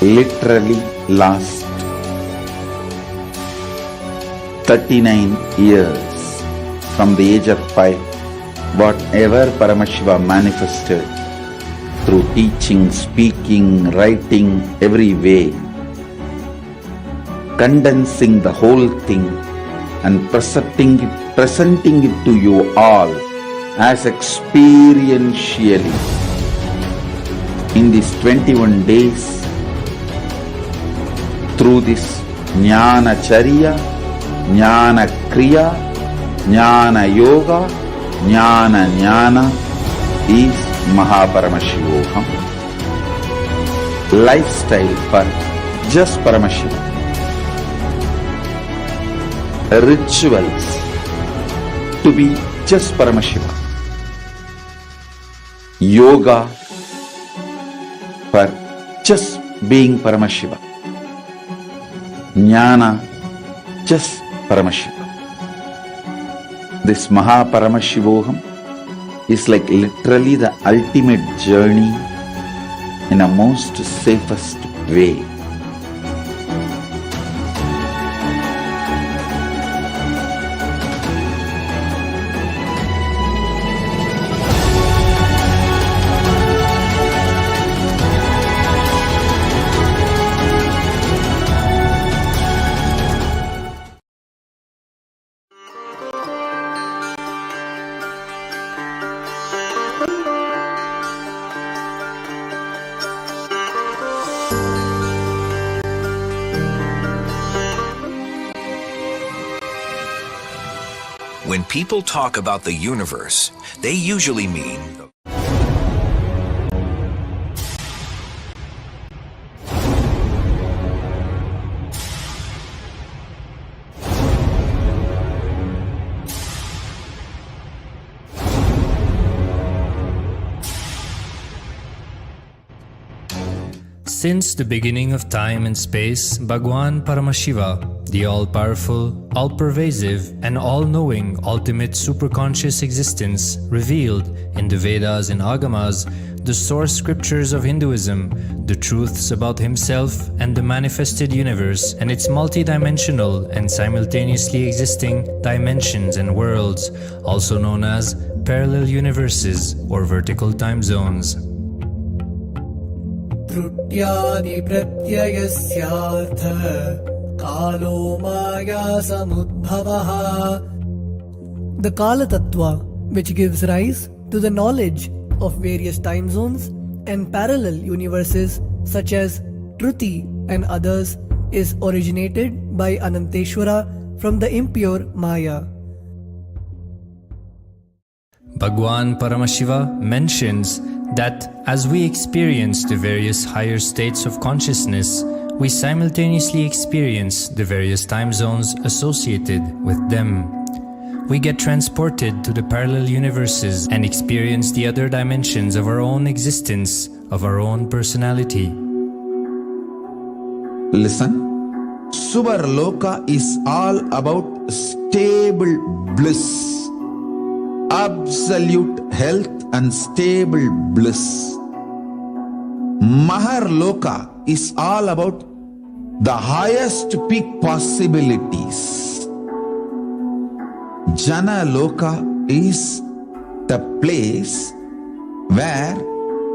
Literally lost. 39 years from the age of 5, whatever Paramashiva manifested through teaching, speaking, writing, every way, condensing the whole thing and presenting it to you all as experientially in these 21 days through this Jnana Charya, Jnana Kriya, Jnana Yoga, Jnana is Mahaparamashivoham. Lifestyle for just Paramashiva. Rituals to be just Paramashiva. Yoga for just being Paramashiva. Jnana just Paramashiva. This Mahaparamashivoham is like literally the ultimate journey in a most safest way. When people talk about the universe, they usually mean Since the beginning of time and space, Bhagwan Paramashiva, the all-powerful, all-pervasive, and all-knowing ultimate superconscious existence, revealed in the Vedas and Agamas, the source scriptures of Hinduism, the truths about himself and the manifested universe and its multidimensional and simultaneously existing dimensions and worlds, also known as parallel universes or vertical time zones. त्रुट्यादि प्रत्ययस्यार्थ कालो माया समुद्भवः. The Kala Tattva, which gives rise to the knowledge of various time zones and parallel universes such as Truti and others, is originated by Ananteshwara from the impure Maya. Bhagwan Paramashiva mentions that as we experience the various higher states of consciousness, we simultaneously experience the various time zones associated with them. We get transported to the parallel universes and experience the other dimensions of our own existence, of our own personality. Listen, Subarloka is all about stable bliss, absolute health and stable bliss. Maharloka is all about the highest peak possibilities. Jana Loka is the place where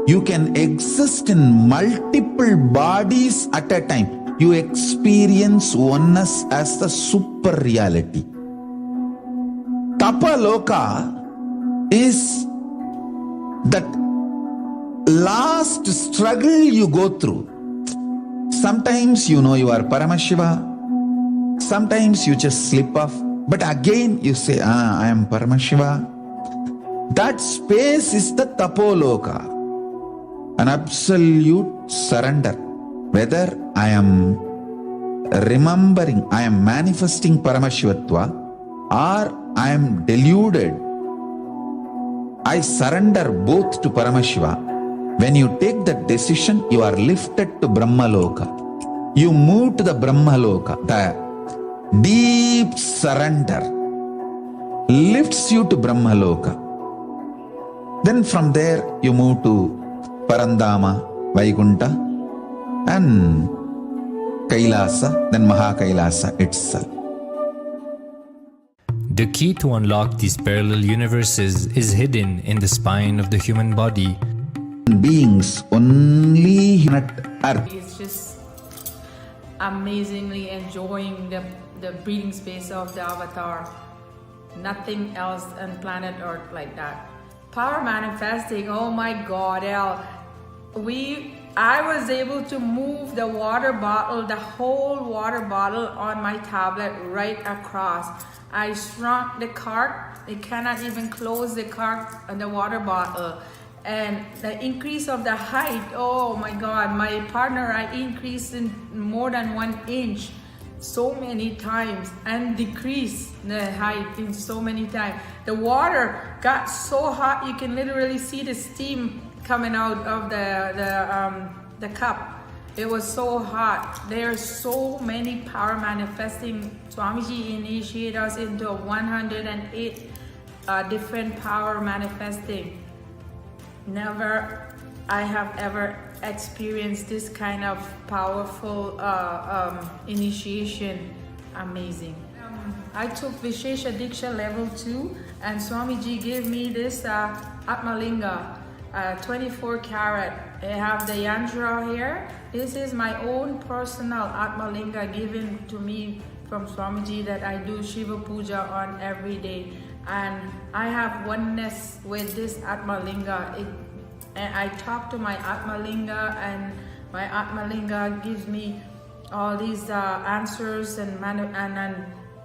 you can exist in multiple bodies at a time. You experience oneness as the super reality. Tapaloka is that last struggle you go through. Sometimes you know you are Paramashiva, sometimes you just slip off, but again you say, I am Paramashiva. That space is the Tapoloka, an absolute surrender. Whether I am remembering, I am manifesting Paramashivatva, or I am deluded, I surrender both to Paramashiva. When you take that decision, you are lifted to Brahmaloka. You move to the Brahmaloka. The deep surrender lifts you to Brahmaloka. Then from there, you move to Parandama, Vaikunta, and Kailasa, then Mahakailasa itself. The key to unlock these parallel universes is hidden in the spine of the human body. Beings only on Earth. It's just amazingly enjoying the breathing space of the avatar. Nothing else on planet Earth like that. Power manifesting, oh my God, I was able to move the water bottle, the whole water bottle on my tablet right across. I shrunk the cart. It cannot even close the cart and the water bottle. And the increase of the height, oh my God, my partner, I increased in more than 1 inch so many times and decreased the height in so many times. The water got so hot you can literally see the steam coming out of the cup. It was so hot. There are so many power manifesting. Swamiji initiated us into 108 different power manifesting. Never I have ever experienced this kind of powerful initiation. Amazing. I took Vishesha Diksha level 2 and Swamiji gave me this Atmalinga, 24 karat. I have the yantra here. This is my own personal Atmalinga given to me from Swamiji that I do Shiva Puja on every day. And I have oneness with this Atmalinga. And I talk to my Atmalinga and my Atmalinga gives me all these answers and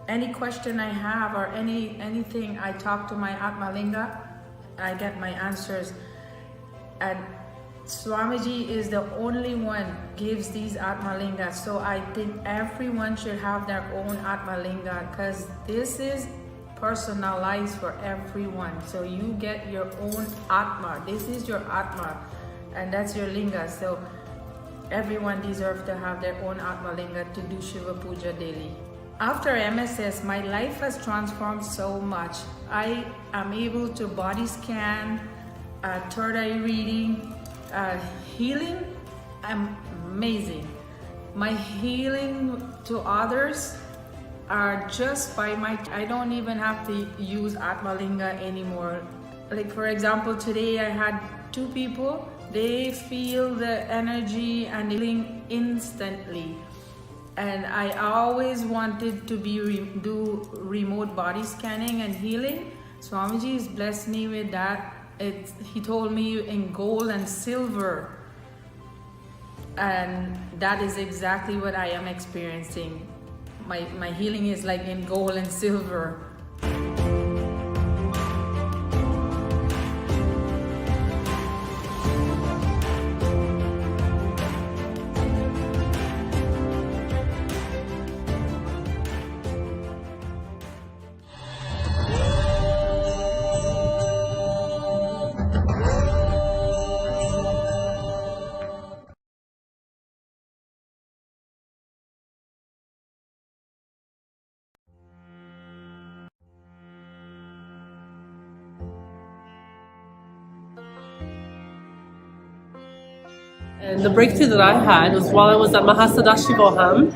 any question I have or anything I talk to my Atmalinga, I get my answers. And Swamiji is the only one gives these Atmalingas. So I think everyone should have their own Atmalinga because this is personalized for everyone. So you get your own Atma. This is your Atma and that's your Linga. So everyone deserves to have their own Atmalinga to do Shiva Puja daily. After MSS, my life has transformed so much. I am able to body scan, third eye reading, healing. I'm amazing. My healing to others are just by I don't even have to use Atmalinga anymore. Like for example, today I had 2 people, they feel the energy and healing instantly. And I always wanted to do remote body scanning and healing. Swamiji has blessed me with that. He told me in gold and silver. And that is exactly what I am experiencing. My healing is like in gold and silver. And the breakthrough that I had was while I was at Mahasadashivoham.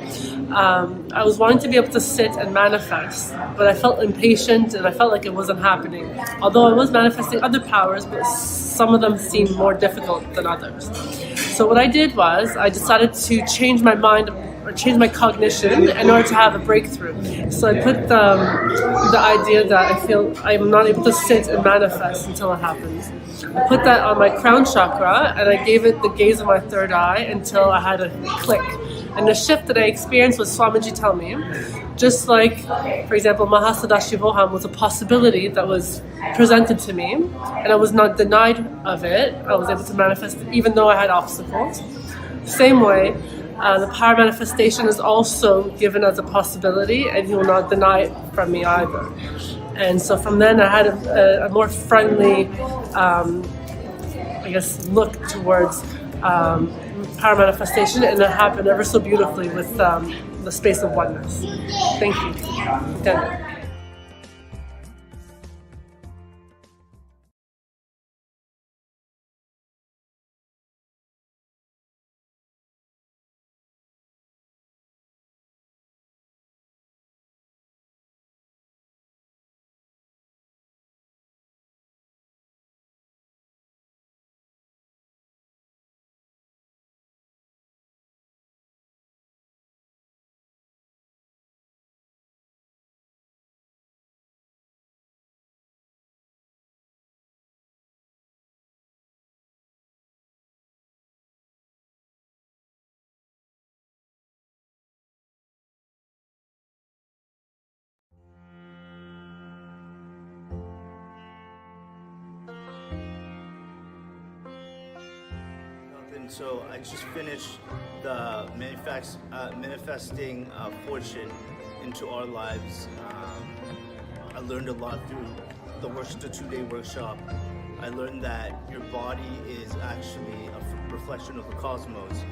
I was wanting to be able to sit and manifest, but I felt impatient and I felt like it wasn't happening. Although I was manifesting other powers, but some of them seemed more difficult than others. So what I did was I decided to change my mind or change my cognition in order to have a breakthrough. So I put the idea that I feel I'm not able to sit and manifest until it happens. I put that on my crown chakra and I gave it the gaze of my third eye until I had a click. And the shift that I experienced was Swamiji tell me, just like, for example, Mahasadashivoham was a possibility that was presented to me and I was not denied of it. I was able to manifest even though I had obstacles. Same way, the power manifestation is also given as a possibility and he will not deny it from me either. And so from then I had a more friendly, look towards power manifestation, and it happened ever so beautifully with the space of oneness. Thank you. Nithyananda. And so I just finished the manifesting fortune into our lives. I learned a lot through the 2-day workshop. I learned that your body is actually a reflection of the cosmos.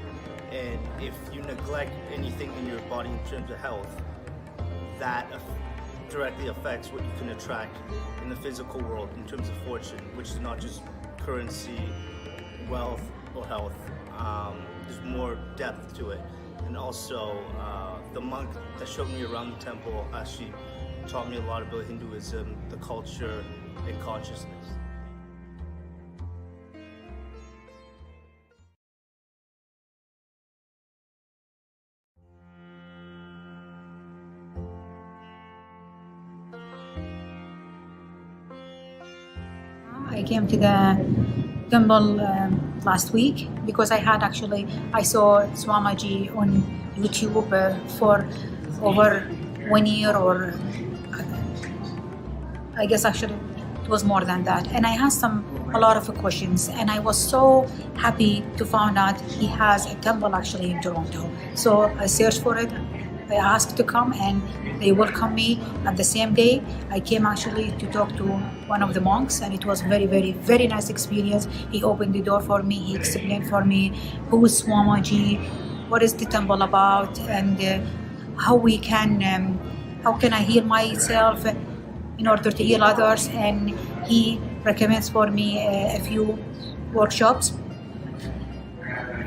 And if you neglect anything in your body in terms of health, that directly affects what you can attract in the physical world in terms of fortune, which is not just currency, wealth, or health. There's more depth to it. And also, the monk that showed me around the temple actually taught me a lot about Hinduism, the culture, and consciousness. I came to the temple last week because I saw Swamiji on YouTube for over 1 year, or I guess actually it was more than that. And I had a lot of questions, and I was so happy to find out he has a temple actually in Toronto. So I searched for it. I asked to come, and they welcomed me. At the same day, I came actually to talk to one of the monks, and it was very, very, very nice experience. He opened the door for me. He explained for me who is Swamiji, what is the temple about, and how can I heal myself in order to heal others. And he recommends for me a few workshops.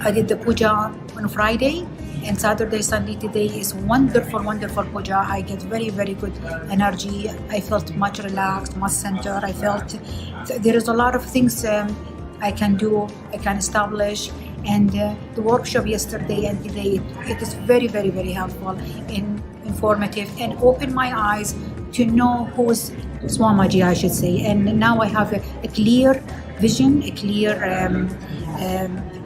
I did the puja on Friday, and Saturday, Sunday today is wonderful, wonderful puja. I get very, very good energy. I felt much relaxed, much centered. I felt there is a lot of things I can do, I can establish. And the workshop yesterday and today, it is very, very, very helpful and informative, and opened my eyes to know who's Swamiji, I should say. And now I have a clear vision, a clear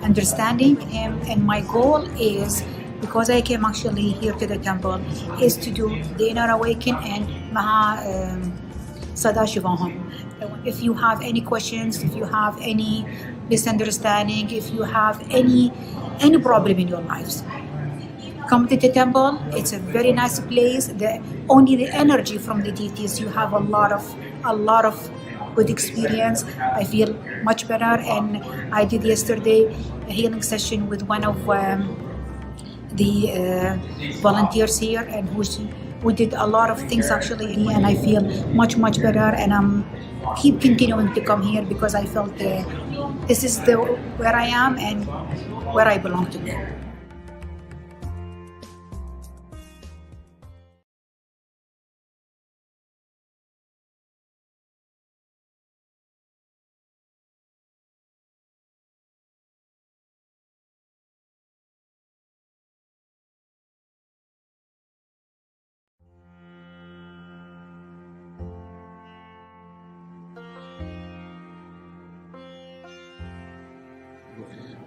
understanding. And my goal is, because I came actually here to the temple, is to do the inner awakening and Maha Sadashivam. If you have any questions, if you have any misunderstanding, if you have any problem in your lives, come to the temple. It's a very nice place. Only the energy from the deities, you have a lot of good experience. I feel much better. And I did yesterday a healing session with one of the volunteers here, and who did a lot of things actually, and I feel much, much better. And I'm keep continuing to come here because I felt this is where I am and where I belong to be.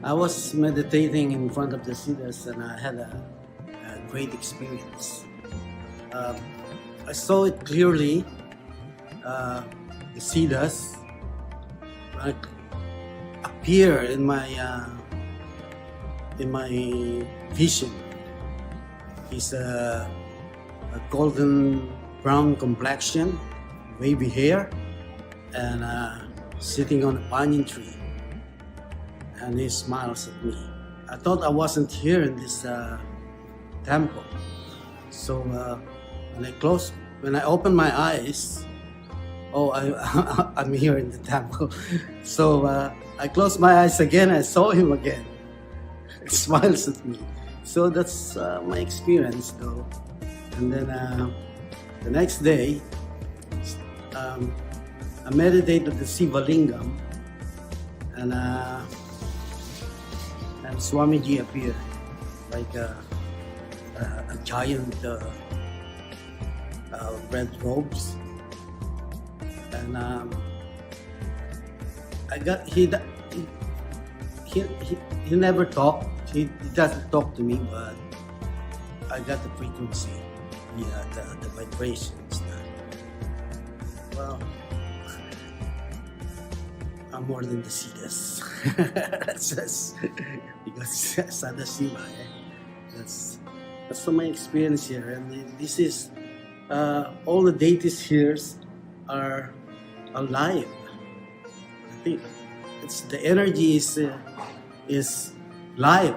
I was meditating in front of the Siddhas, and I had a great experience. I saw it clearly. The Siddhas appear in my vision. He's a golden brown complexion, wavy hair, and sitting on a banyan tree. And he smiles at me. I thought I wasn't here in this temple. So when I opened my eyes, I'm here in the temple. So I closed my eyes again. I saw him again. He smiles at me. So that's my experience, though. And then the next day, I meditated at the Siva Lingam, and Swamiji appeared like a giant red robes, and he never talked. He doesn't talk to me, but I got the frequency, the vibrations. Well, more than the Siddhas. That's because Sadashiva. That's my experience here, and this is all the deities here are alive. I think it's the energy is live,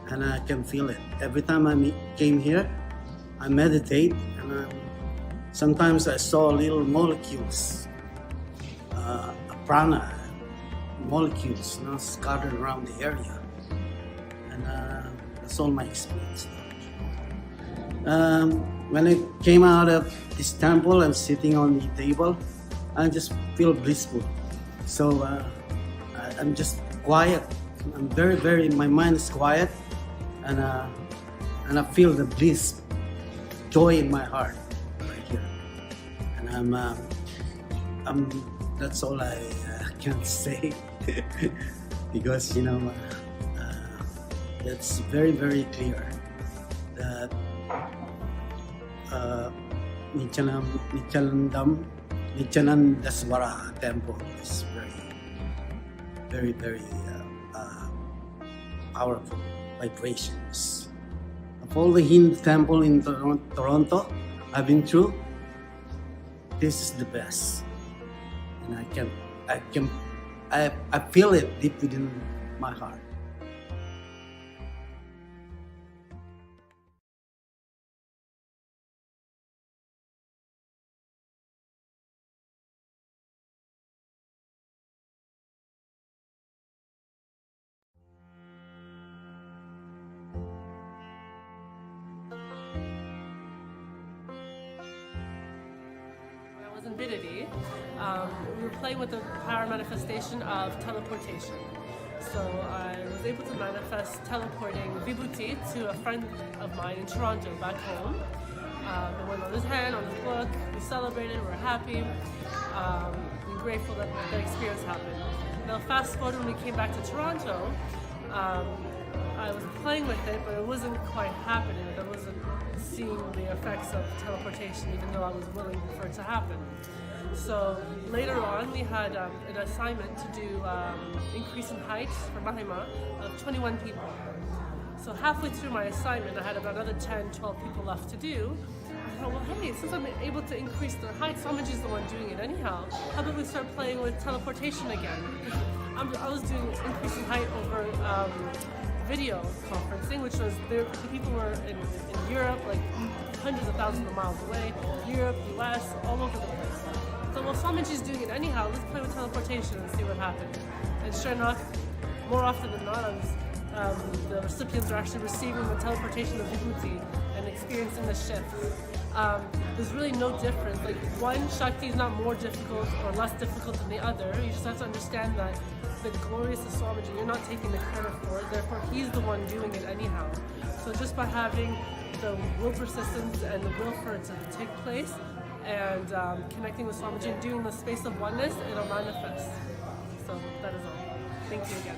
and I can feel it every time I came here. I meditate, and sometimes I saw little molecules, prana molecules, scattered around the area, and that's all my experience. When I came out of this temple, I'm sitting on the table. I just feel blissful. So I'm just quiet. I'm very. My mind is quiet, and I feel the bliss, joy in my heart right here. And I'm. That's all I can say because it's very clear that Nityanandaswara temple is very powerful vibrations. Of all the Hindu temple in Toronto I've been through, this is the best, and I feel it deep within my heart. In Bididi, we were playing with the power manifestation of teleportation. So I was able to manifest teleporting Vibhuti to a friend of mine in Toronto back home. It went on his hand, on his book. We celebrated, we were happy. We're grateful that the experience happened. Now fast forward when we came back to Toronto, I was playing with it, but it wasn't quite happening. I wasn't seeing the effects of teleportation, even though I was willing for it to happen. So later on, we had an assignment to do increase in height for Mahima of 21 people. So halfway through my assignment, I had about another 10, 12 people left to do. I thought, well, hey, since I'm able to increase their height, Swamiji's the one doing it anyhow, how about we start playing with teleportation again? I was doing increase in height over video conferencing, which was the people were in Europe, like hundreds of thousands of miles away, Europe, US, all over the place. So well, Swamiji's doing it anyhow, let's play with teleportation and see what happens. And sure enough, more often than not, the recipients are actually receiving the teleportation of Vibhuti and experiencing the shift. There's really no difference. Like one Shakti is not more difficult or less difficult than the other. You just have to understand that the glorious of Swamiji, you're not taking the credit for it, therefore he's the one doing it anyhow. So just by having the will persistence and the will for it to take place and connecting with Swamiji and doing the space of oneness, it'll manifest. So that is all. Thank you again.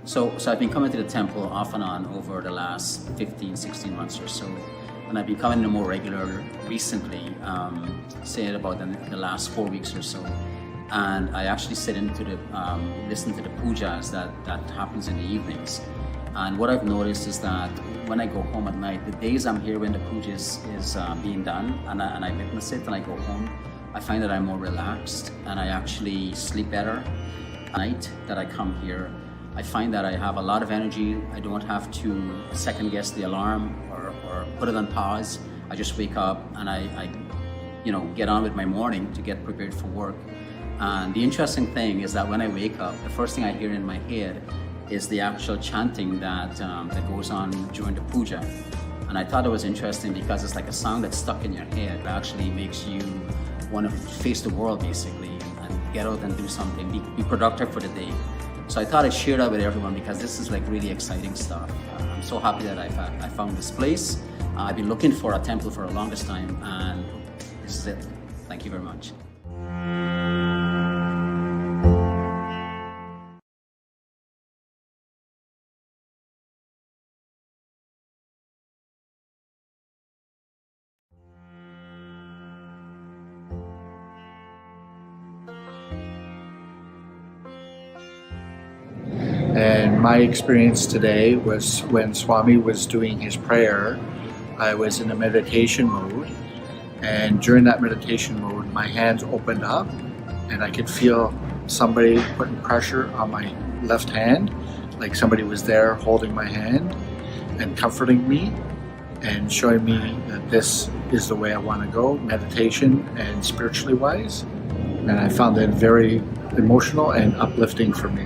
So I've been coming to the temple off and on over the last 15, 16 months or so. And I've been coming more regular recently, say about the last 4 weeks or so. And I actually sit into listen to the pujas that happens in the evenings. And what I've noticed is that when I go home at night, the days I'm here when the puja is being done and I witness it and I go home, I find that I'm more relaxed and I actually sleep better. At night that I come here, I find that I have a lot of energy. I don't have to second guess the alarm or put it on pause. I just wake up and I get on with my morning to get prepared for work. And the interesting thing is that when I wake up, the first thing I hear in my head is the actual chanting that goes on during the puja. And I thought it was interesting because it's like a song that's stuck in your head. It actually makes you want to face the world basically and get out and do something, be productive for the day. So I thought I'd share that with everyone because this is like really exciting stuff. I'm so happy that I found this place. I've been looking for a temple for the longest time and this is it. Thank you very much. And my experience today was when Swami was doing his prayer, I was in a meditation mode. And during that meditation mode, my hands opened up and I could feel somebody putting pressure on my left hand, like somebody was there holding my hand and comforting me and showing me that this is the way I want to go, meditation and spiritually wise. And I found it very emotional and uplifting for me.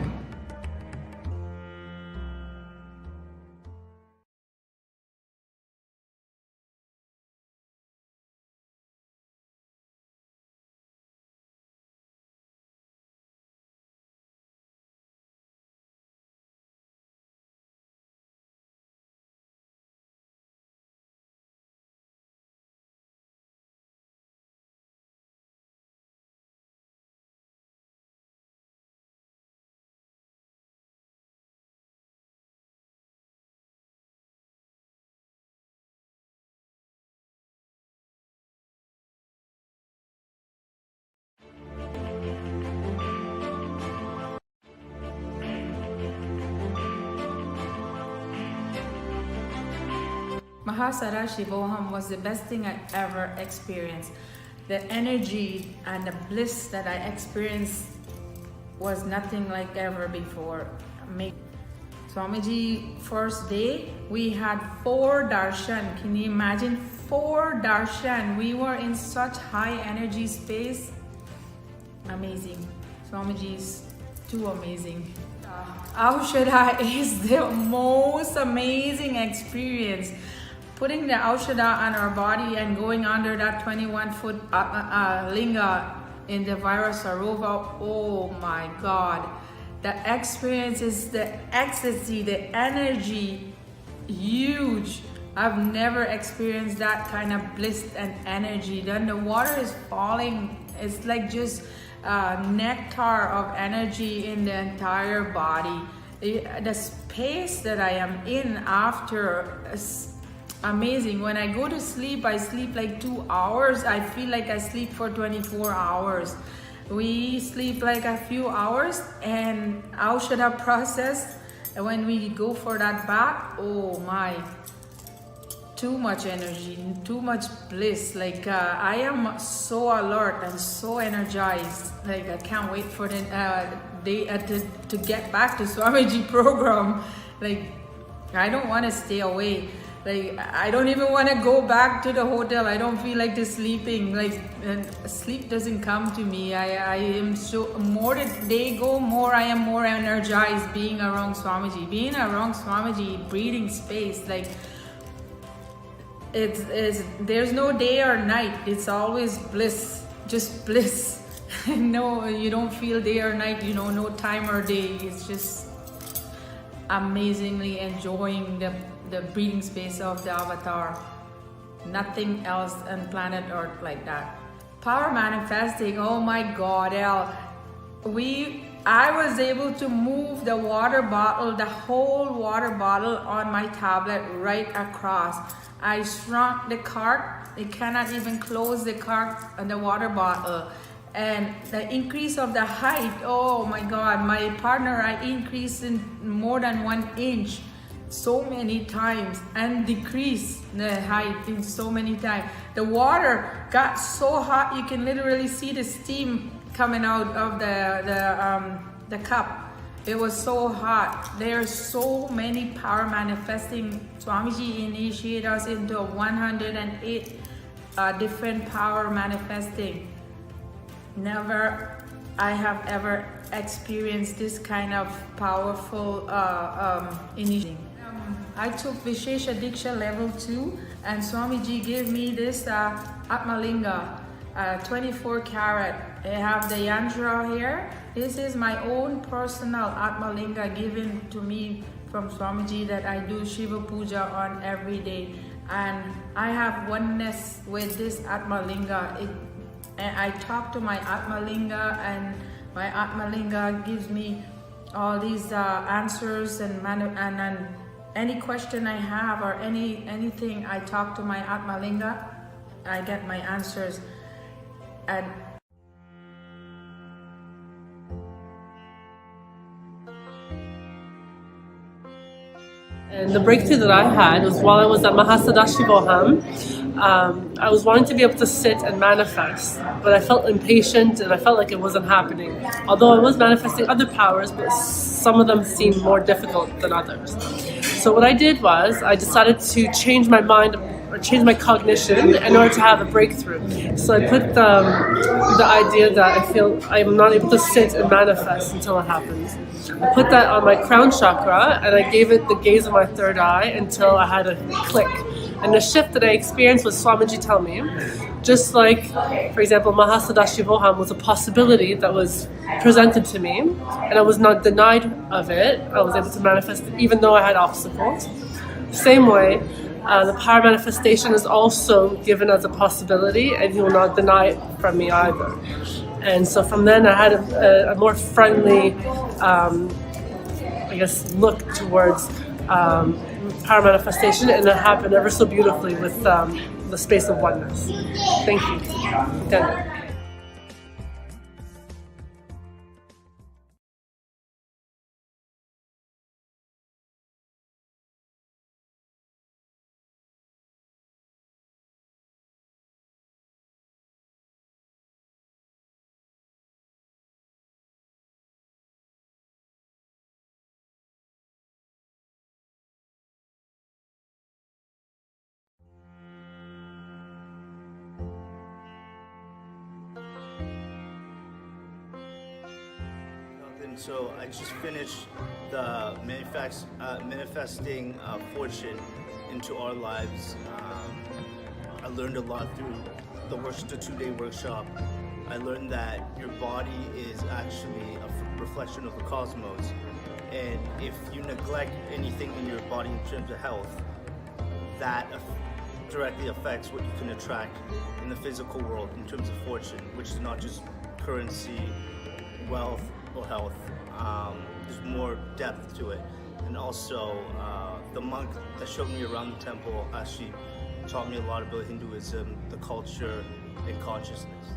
Mahasarashivoham was the best thing I ever experienced. The energy and the bliss that I experienced was nothing like ever before. Swamiji, first day, we had 4 darshan. Can you imagine 4 darshan? We were in such high energy space. Amazing. Swamiji is too amazing. Aushadha is the most amazing experience. Putting the Aushadha on our body and going under that 21-foot linga in the Vairasarova, oh my God. The experience is the ecstasy, the energy, huge. I've never experienced that kind of bliss and energy. Then the water is falling. It's like just nectar of energy in the entire body. The space that I am in after is amazing. When I go to sleep, I sleep like 2 hours. I feel like I sleep for 24 hours. We sleep like a few hours and Aushadha process. When we go for that bath, oh my, too much energy, too much bliss. Like I am so alert and so energized. Like I can't wait for the day to get back to Swamiji program. Like I don't want to stay away. Like I don't even want to go back to the hotel. I don't feel like just sleeping. Like sleep doesn't come to me. I am so, more the day go, more I am more energized being around Swamiji. Being around Swamiji, breathing space, like it's there's no day or night. It's always bliss, just bliss. No, you don't feel day or night, you know, no time or day. It's just amazingly enjoying the breathing space of the avatar. Nothing else on planet Earth like that. Power manifesting, oh my God, El. We I was able to move the water bottle, the whole water bottle on my tablet right across. I shrunk the cart. It cannot even close the cart and the water bottle. And the increase of the height, oh my God, my partner, I increased in more than 1 inch so many times and decreased the height in so many times. The water got so hot, you can literally see the steam coming out of the cup. It was so hot. There are so many power manifesting. Swamiji initiated us into 108 different power manifesting. Never I have ever experienced this kind of powerful initiating. I took Vishesha Diksha level 2 and Swamiji gave me this Atmalinga, 24 karat. I have the yantra here. This is my own personal Atmalinga given to me from Swamiji that I do Shiva Puja on every day. And I have oneness with this Atmalinga. And I talk to my Atmalinga and my Atmalinga gives me all these answers and any question I have or anything, I talk to my Atmalinga, I get my answers. And And the breakthrough that I had was while I was at Mahasadashivoham. I was wanting to be able to sit and manifest, but I felt impatient and I felt like it wasn't happening. Although I was manifesting other powers, but some of them seemed more difficult than others. So what I did was I decided to change my mind or change my cognition in order to have a breakthrough. So I put the idea that I feel I'm not able to sit and manifest until it happens. I put that on my crown chakra and I gave it the gaze of my third eye until I had a click. And the shift that I experienced was Swamiji tell me, just like, for example, Mahasadashivoham was a possibility that was presented to me and I was not denied of it. I was able to manifest even though I had obstacles. Same way, the power manifestation is also given as a possibility and he will not deny it from me either. And so from then I had a more friendly, look towards power manifestation, and it happened ever so beautifully with the space of oneness. Thank you. Nithyananda. So I just finished the manifesting fortune into our lives. I learned a lot through the 2-day workshop. I learned that your body is actually a reflection of the cosmos. And if you neglect anything in your body in terms of health, that directly affects what you can attract in the physical world in terms of fortune, which is not just currency, wealth, or health. There's more depth to it. And also, the monk that showed me around the temple actually taught me a lot about Hinduism, the culture, and consciousness.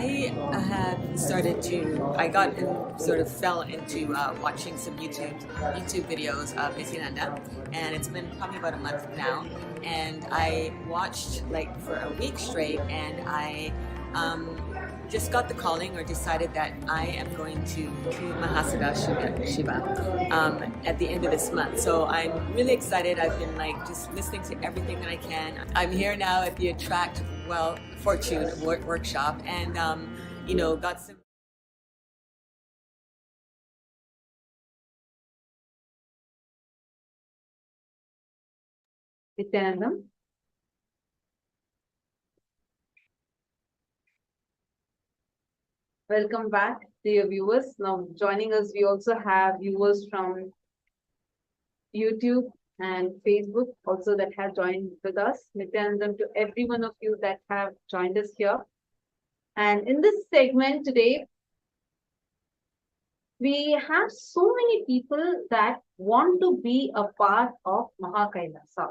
I have started to, I got and sort of fell into watching some YouTube videos of Nithyananda, and it's been probably about a month now, and I watched like for a week straight, and I just got the calling or decided that I am going to Shiva at the end of this month. So I'm really excited. I've been like just listening to everything that I can. I'm here now at the Attract Fortune workshop, and got some. Nithyananda. Welcome back to your viewers. Now joining us, we also have viewers from YouTube and Facebook also that have joined with us. Nithyananda to every one of you that have joined us here. And in this segment today, we have so many people that want to be a part of Mahakailasa.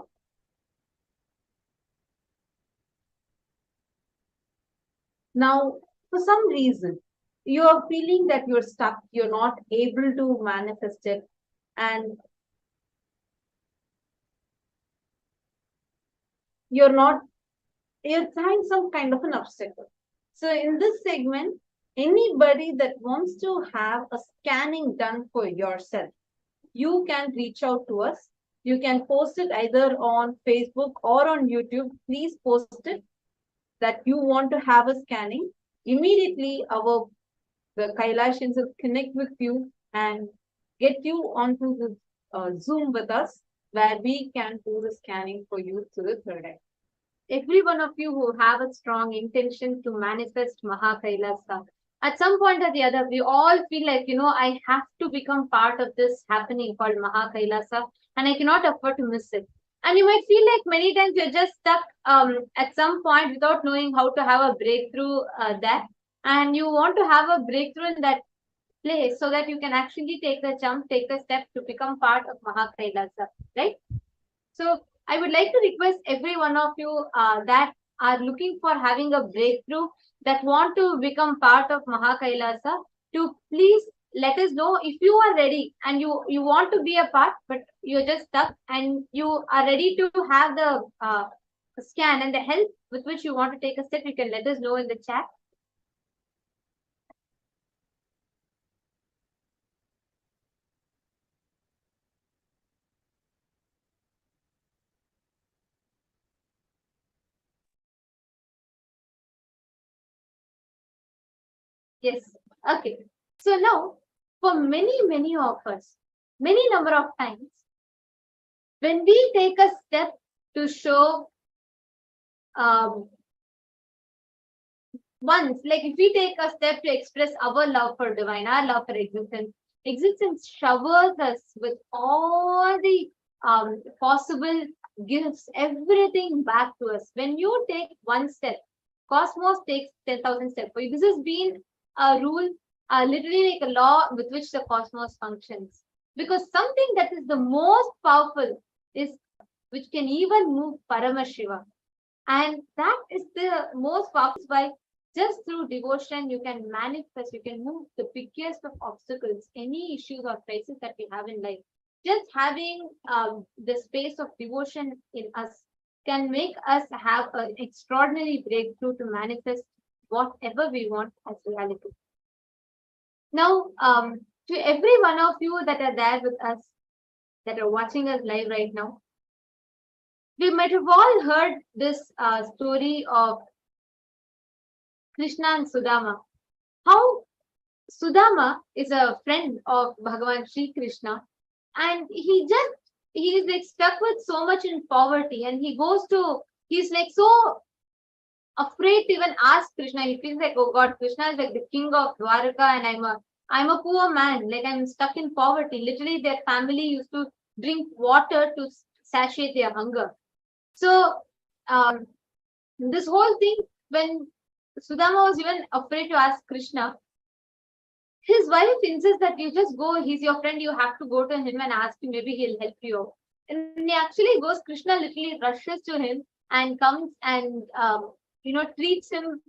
Now, for some reason, you are feeling that you're stuck, you're not able to manifest it, and you're trying some kind of an obstacle. So in this segment, anybody that wants to have a scanning done for yourself, you can reach out to us. You can post it either on Facebook or on YouTube. Please post it that you want to have a scanning. Immediately, the Kailashins will connect with you and get you onto the Zoom with us, where we can do the scanning for you to the third eye. Every one of you who have a strong intention to manifest Mahakailasa, at some point or the other, we all feel like, I have to become part of this happening called Mahakailasa, and I cannot afford to miss it. And you might feel like many times you're just stuck at some point without knowing how to have a breakthrough there. And you want to have a breakthrough in that place so that you can actually take the jump, take the step to become part of Mahakailasa, right? So I would like to request every one of you that are looking for having a breakthrough, that want to become part of Mahakailasa, to please let us know if you are ready and you want to be a part, but you're just stuck and you are ready to have the scan and the help with which you want to take a step. You can let us know in the chat. Yes. Okay. So now, for many of us, many number of times, when we take a step to show once, like if we take a step to express our love for divine, our love for existence showers us with all the possible gifts, everything back to us. When you take one step, Cosmos takes 10,000 steps for you. This has been a rule, literally like a law with which the cosmos functions. Because something that is the most powerful is which can even move Paramashivam. And that is the most powerful. Why just through devotion you can manifest, you can move the biggest of obstacles, any issues or crises that we have in life. Just having the space of devotion in us can make us have an extraordinary breakthrough to manifest whatever we want as reality. Now, to every one of you that are there with us, that are watching us live right now, we might have all heard this story of Krishna and Sudama. How Sudama is a friend of Bhagavan Sri Krishna, and he is like stuck with so much in poverty, and he's like so afraid to even ask Krishna. He feels like, oh God, Krishna is like the king of Dwaraka, and I'm a poor man, like I'm stuck in poverty. Literally, their family used to drink water to satiate their hunger. So this whole thing, when Sudama was even afraid to ask Krishna, his wife insists that you just go, he's your friend, you have to go to him and ask him, maybe he'll help you. And he actually goes, Krishna literally rushes to him and comes and treats him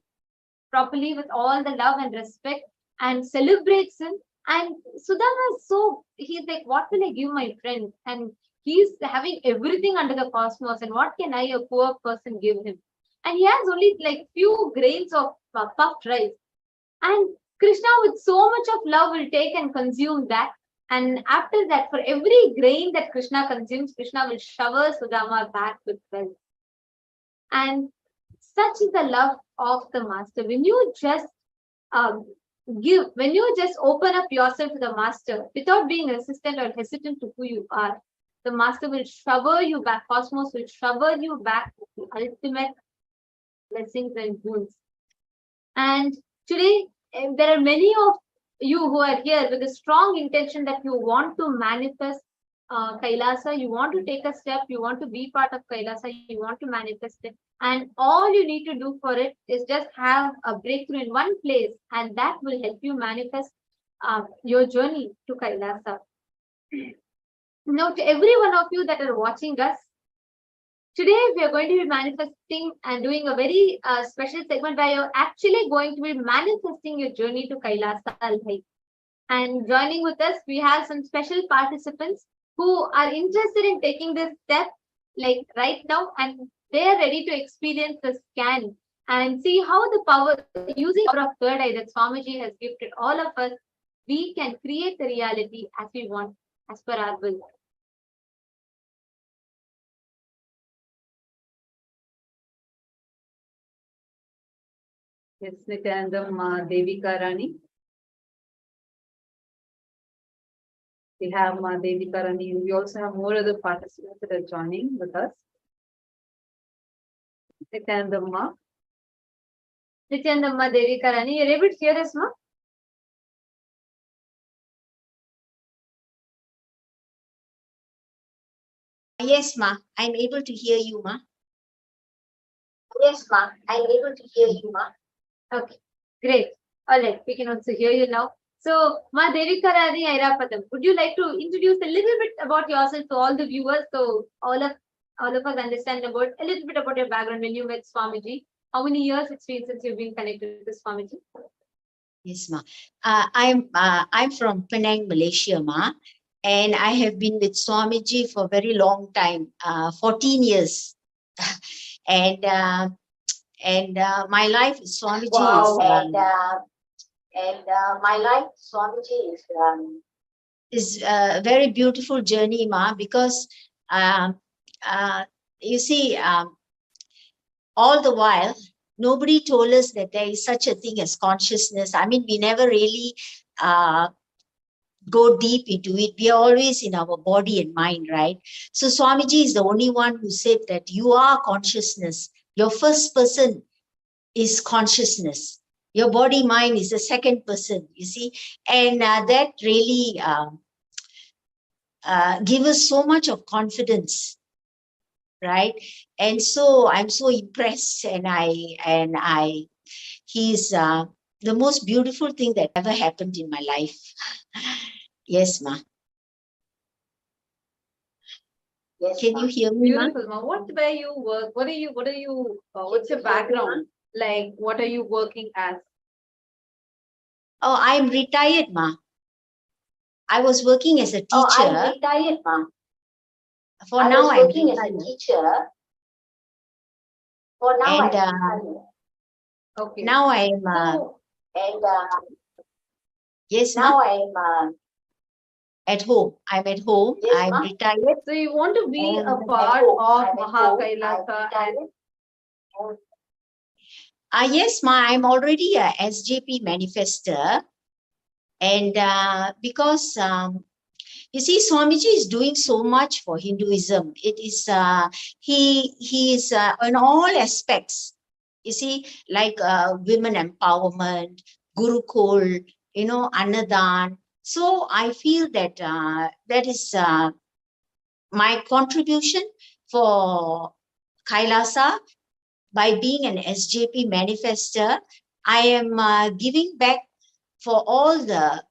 properly with all the love and respect and celebrates him. And Sudama is so, he's like, what will I give my friend? And he's having everything under the cosmos. And what can I, a poor person, give him? And he has only like few grains of puffed rice. And Krishna, with so much of love, will take and consume that. And after that, for every grain that Krishna consumes, Krishna will shower Sudama back with wealth. And such is the love of the master. When you just when you just open up yourself to the master without being resistant or hesitant to who you are, the master will shower you back. Cosmos will shower you back with the ultimate blessings and boons. And today, there are many of you who are here with a strong intention that you want to manifest Kailasa, you want to take a step, you want to be part of Kailasa, you want to manifest it. And all you need to do for it is just have a breakthrough in one place, and that will help you manifest your journey to Kailasa. Now, to every one of you that are watching us, today we are going to be manifesting and doing a very special segment where you're actually going to be manifesting your journey to Kailasa Alhai. And joining with us, we have some special participants who are interested in taking this step like right now, and they are ready to experience the scan and see how the power, using the power of third eye that Swamiji has gifted all of us, we can create the reality as we want, as per our will. Yes, Nithyananda, Devika Rani. We have Devika Rani, and we also have more other participants that are joining with us. Nithyananda, Devika Rani, you're able to hear us, ma? Yes, ma. I'm able to hear you, ma. Yes, ma. I'm able to hear you, ma. Okay, great. All right, we can also hear you now. So, Ma Devika Rani Airapatam, would you like to introduce a little bit about yourself to all the viewers, so all of us understand about a little bit about your background when you met Swamiji? How many years experience since you've been connected with Swamiji? Yes, ma. I'm from Penang, Malaysia, ma, and I have been with Swamiji for a very long time, 14 years, and my life with Swamiji my life with Swamiji is a very beautiful journey, ma, because you see, all the while, nobody told us that there is such a thing as consciousness. I mean, we never really go deep into it. We are always in our body and mind, right? So Swamiji is the only one who said that you are consciousness. Your first person is consciousness. Your body mind is the second person, you see. And that really gives us so much of confidence, right? And so I'm so impressed, and he's the most beautiful thing that ever happened in my life. Yes, ma. Yes, can you hear me, ma? Beautiful, ma. Where you work? What's your background? Like, what are you working as? Oh, I'm retired, ma. I was working as a teacher. Oh, I'm retired, ma. For now, I'm working as a teacher. For now, and okay. Now I'm yes, now ma? I'm at home. I'm at home. Yes, I'm retired. So you want to be And a part of Mahakailasa and yes, ma. I'm already a SJP manifester, and because you see, Swamiji is doing so much for Hinduism. It is he is in all aspects. You see, like women empowerment, Gurukul, Annadan. So I feel that that is my contribution for Kailasa. By being an SJP manifester, I am giving back for all the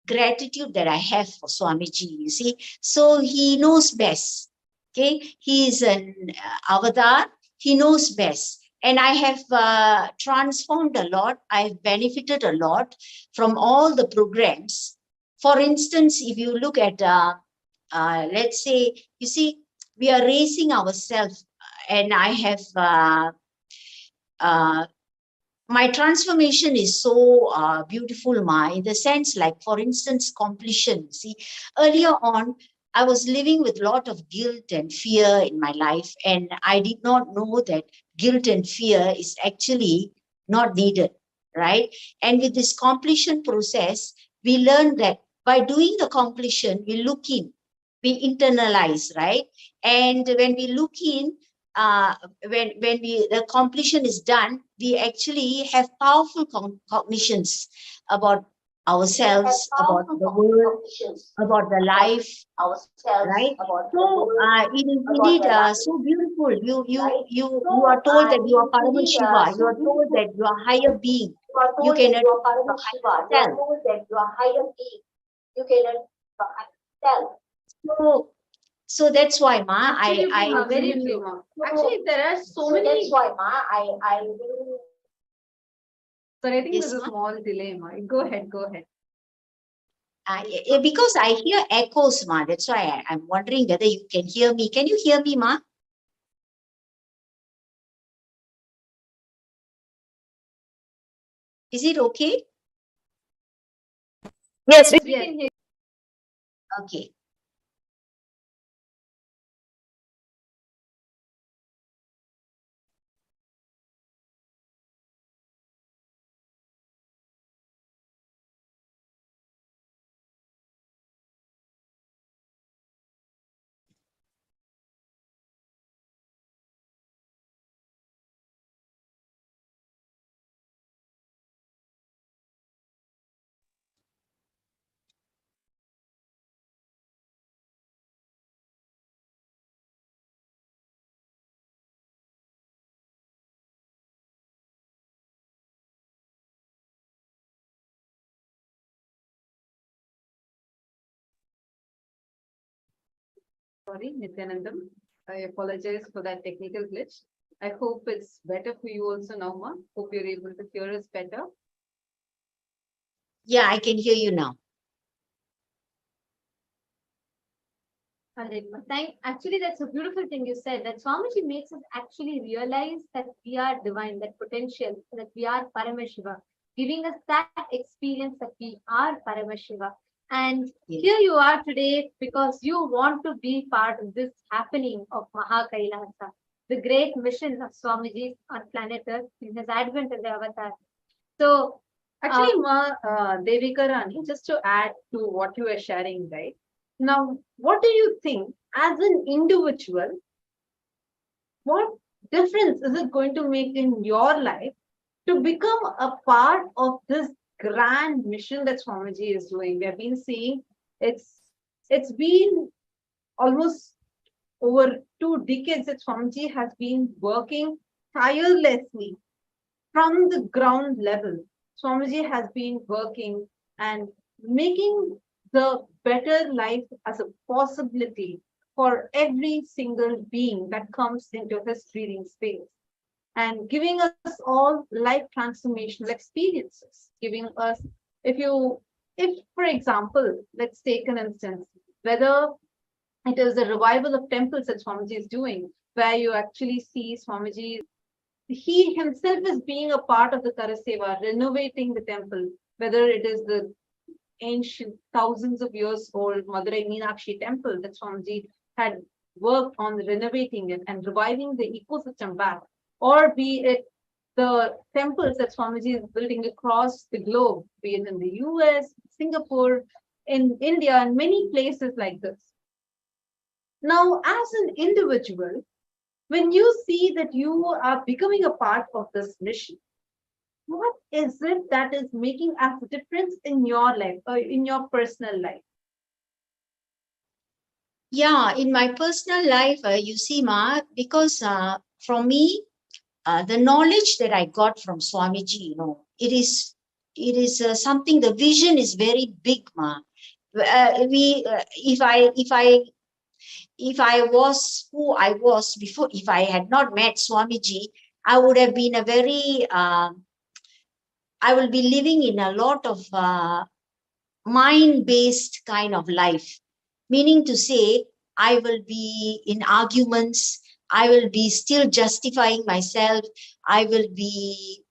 gratitude that I have for Swamiji, you see. So he knows best, okay? He is an avatar, he knows best. And I have transformed a lot. I've benefited a lot from all the programs. For instance, if you look at, let's say, you see, we are raising ourselves, and I have, my transformation is so beautiful, Ma, in the sense, like, for instance, completion. See, earlier on, I was living with a lot of guilt and fear in my life, and I did not know that guilt and fear is actually not needed, right? And with this completion process, we learn that by doing the completion, we look in, we internalize, right? And when we look in, when the completion is done, we actually have powerful cognitions about ourselves, about the world, about the life, right? So it is indeed so beautiful. You are told that you are Paramashiva. You are told that you are higher being. You can achieve the higher self. So that's why, Ma, I very true, Ma. Actually, there are so many. That's why, Ma, I Sorry, I think Yes, there's a Ma? small delay, Ma. Go ahead, go ahead. Because I hear echoes, Ma. That's why I'm wondering whether you can hear me. Can you hear me, Ma? Is it okay? Yes, we can hear. Okay. Sorry, Nithyanandam. I apologize for that technical glitch. I hope it's better for you also now, Ma. Hope you're able to hear us better. Yeah, I can hear you now. Actually, that's a beautiful thing you said, that Swamiji makes us actually realize that we are divine, that potential, that we are Paramashiva, giving us that experience that we are Paramashiva. And here you are today because you want to be part of this happening of Mahakailasa, the great mission of Swamiji on planet Earth in his advent as the avatar. So, actually, Devika Rani, just to add to what you were sharing, right? Now, what do you think as an individual? What difference is it going to make in your life to become a part of this grand mission that Swamiji is doing? We have been seeing it's been almost over 2 decades that Swamiji has been working tirelessly from the ground level. Swamiji has been working and making the better life as a possibility for every single being that comes into his breathing space, and giving us all life transformational experiences, giving us, if for example, let's take an instance, whether it is the revival of temples that Swamiji is doing, where you actually see Swamiji, he himself is being a part of the Karaseva, renovating the temple, whether it is the ancient, thousands of years old Madurai Meenakshi temple that Swamiji had worked on renovating it and reviving the ecosystem back, or be it the temples that Swamiji is building across the globe, be it in the US, Singapore, in India, and many places like this. Now, as an individual, when you see that you are becoming a part of this mission, what is it that is making a difference in your life or in your personal life? Yeah, in my personal life, you see, Ma, because from me, the knowledge that I got from Swamiji, it is something. The vision is very big, Ma. If I was who I was before, if I had not met Swamiji, I would have been a very, I will be living in a lot of mind-based kind of life. Meaning to say, I will be in arguments, I will be still justifying myself, I will be,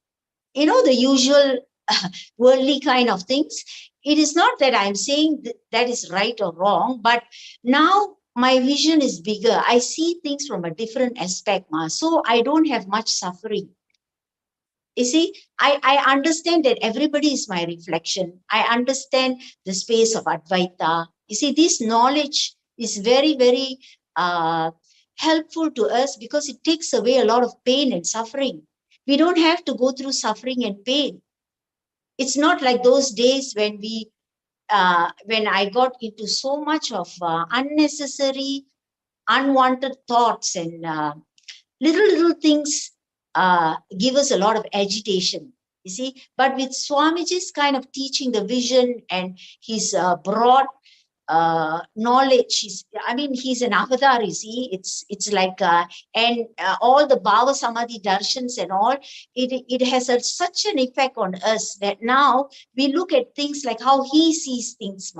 the usual worldly kind of things. It is not that I'm saying that is right or wrong, but now my vision is bigger. I see things from a different aspect, so I don't have much suffering. You see, I understand that everybody is my reflection. I understand the space of Advaita. You see, this knowledge is very, very helpful to us because it takes away a lot of pain and suffering. We don't have to go through suffering and pain. It's not like those days when when I got into so much of unnecessary, unwanted thoughts and little things give us a lot of agitation, you see. But with Swamiji's kind of teaching, the vision and his broad knowledge, he's an avatar, you see. It's like and all the Bhava Samadhi Darshans and all, it has such an effect on us that now we look at things like how he sees things,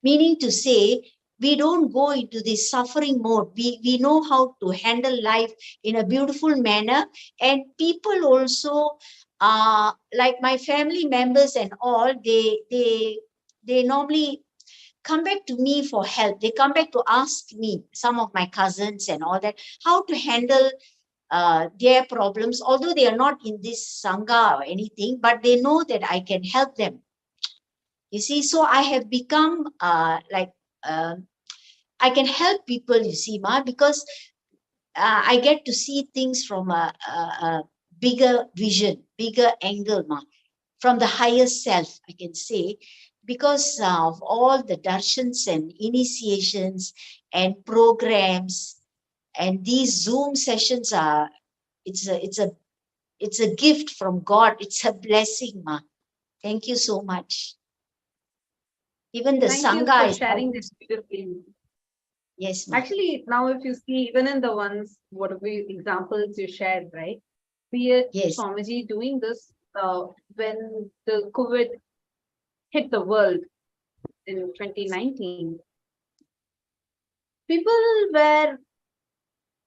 meaning to say, we don't go into this suffering mode. We know how to handle life in a beautiful manner. And people also, like my family members and all, they normally come back to me for help. They come back to ask me, some of my cousins and all that, how to handle their problems, although they are not in this Sangha or anything, but they know that I can help them. You see, so I have become I can help people, you see, because I get to see things from a bigger vision, bigger angle, from the higher self, I can say, because of all the darshans and initiations and programs, and these Zoom sessions are, it's a gift from God. It's a blessing, Thank you so much. Even the Thank you Sangha for is sharing this beautifully. Yes, Actually, now if you see, even in the ones, whatever examples you shared, right? Be it Swamiji doing this when the COVID hit the world in 2019, people were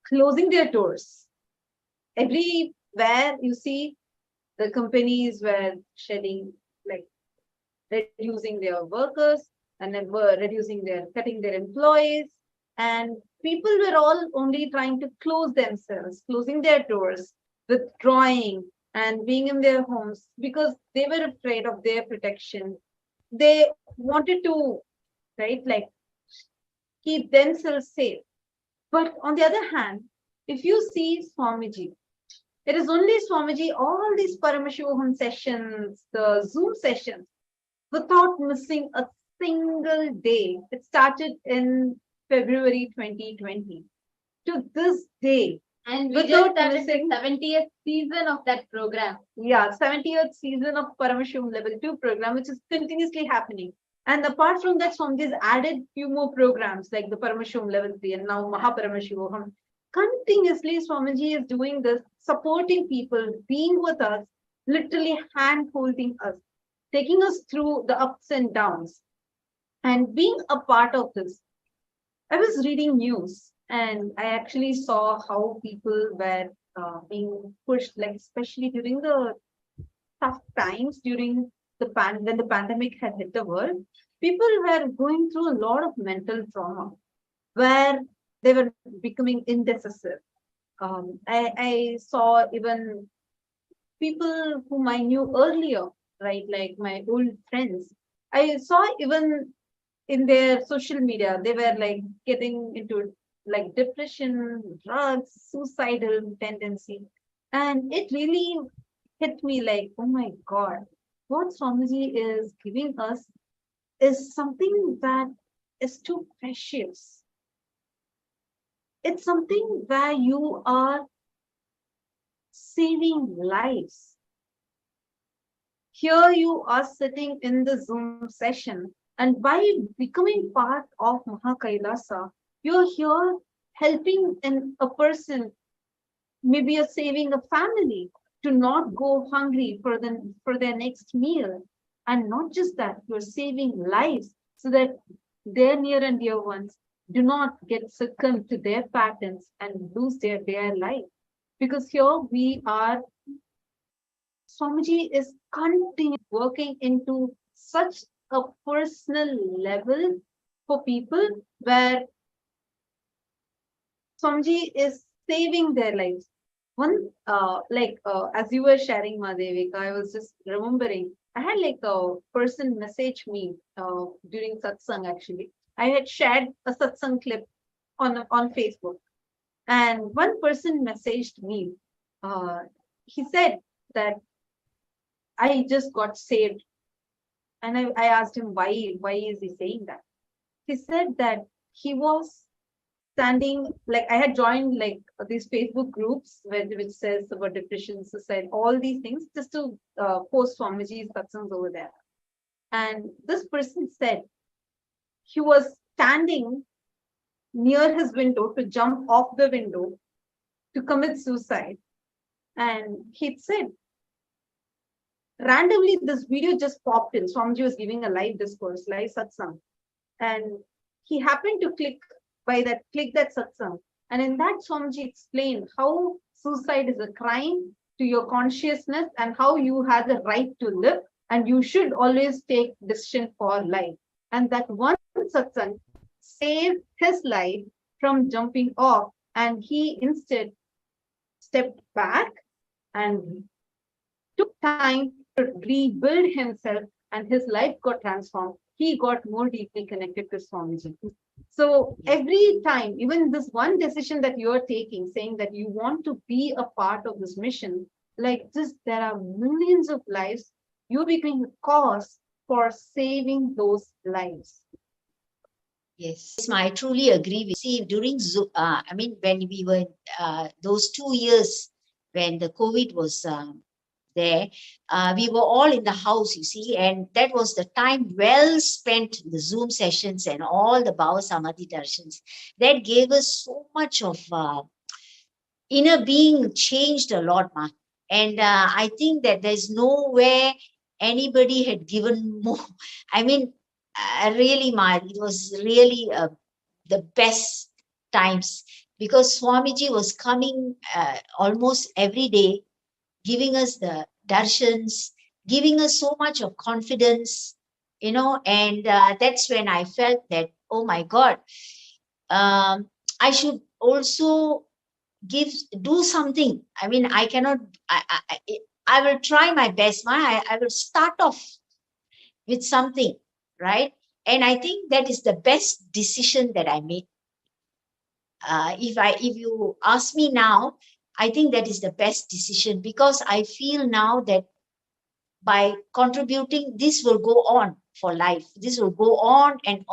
closing their doors. Everywhere you see, the companies were shedding, like reducing their workers and then were cutting their employees. And people were all only trying to close themselves, closing their doors, withdrawing and being in their homes because they were afraid of their protection. They wanted to, right, like keep themselves safe. But on the other hand, if you see Swamiji, it is only Swamiji, all these Paramashivam sessions, the Zoom sessions, without missing a single day. It started in February 2020. To this day. And we just started the 70th season of that program. Yeah, 70th season of Paramashivam Level 2 program, which is continuously happening. And apart from that, Swamiji's added few more programs like the Paramashivam Level 3 and now Mahaparamashivam. Continuously, Swamiji is doing this, supporting people, being with us, literally hand-holding us, taking us through the ups and downs, and being a part of this. I was reading news and I actually saw how people were being pushed, like especially during the tough times, during when the pandemic had hit the world, people were going through a lot of mental trauma where they were becoming indecisive. I saw even people whom I knew earlier, right, like my old friends. I saw even in their social media, they were like getting into like depression, drugs, suicidal tendency. And it really hit me like, oh my God, what Swamiji is giving us is something that is too precious. It's something where you are saving lives. Here you are sitting in the Zoom session, and by becoming part of Mahakailasa, you're here helping a person maybe you're saving a family to not go hungry for their next meal. And not just that, you're saving lives so that their near and dear ones do not get succumbed to their patterns and lose their life. Because here we are, Swamiji is continuing working into such a personal level for people where Swamiji is saving their lives. One, as you were sharing, Madhevika, I was just remembering, I had like a person message me during satsang actually. I had shared a satsang clip on Facebook, and one person messaged me. He said that I just got saved, and I asked him why is he saying that? He said that he was standing, like I had joined like these Facebook groups which says about depression, suicide, all these things, just to post Swamiji's satsangs over there. And this person said he was standing near his window to jump off the window to commit suicide. And he said, randomly this video just popped in. Swamiji was giving a live discourse, live satsang. And he happened to click that satsang. And in that, Swamiji explained how suicide is a crime to your consciousness and how you have the right to live and you should always take decision for life. And that one satsang saved his life from jumping off, and he instead stepped back and took time to rebuild himself, and his life got transformed. He got more deeply connected to Swamiji. So every time, even this one decision that you're taking, saying that you want to be a part of this mission, like this, there are millions of lives. You become a cause for saving those lives. Yes, I truly agree with you. See, during when we were those 2 years when the COVID was there, we were all in the house, you see, and that was the time well spent, the Zoom sessions and all the Bhava Samadhi Darshans. That gave us so much of inner being changed a lot, ma. And I think that there's nowhere anybody had given more. I mean, really, ma, it was really the best times because Swamiji was coming almost every day, giving us the darshans, giving us so much of confidence, and that's when I felt that, oh my God, I should also do something. I mean, I cannot, I will try my best. I will start off with something, right? And I think that is the best decision that I made. If you ask me now, I think that is the best decision because I feel now that by contributing, this will go on for life. This will go on, and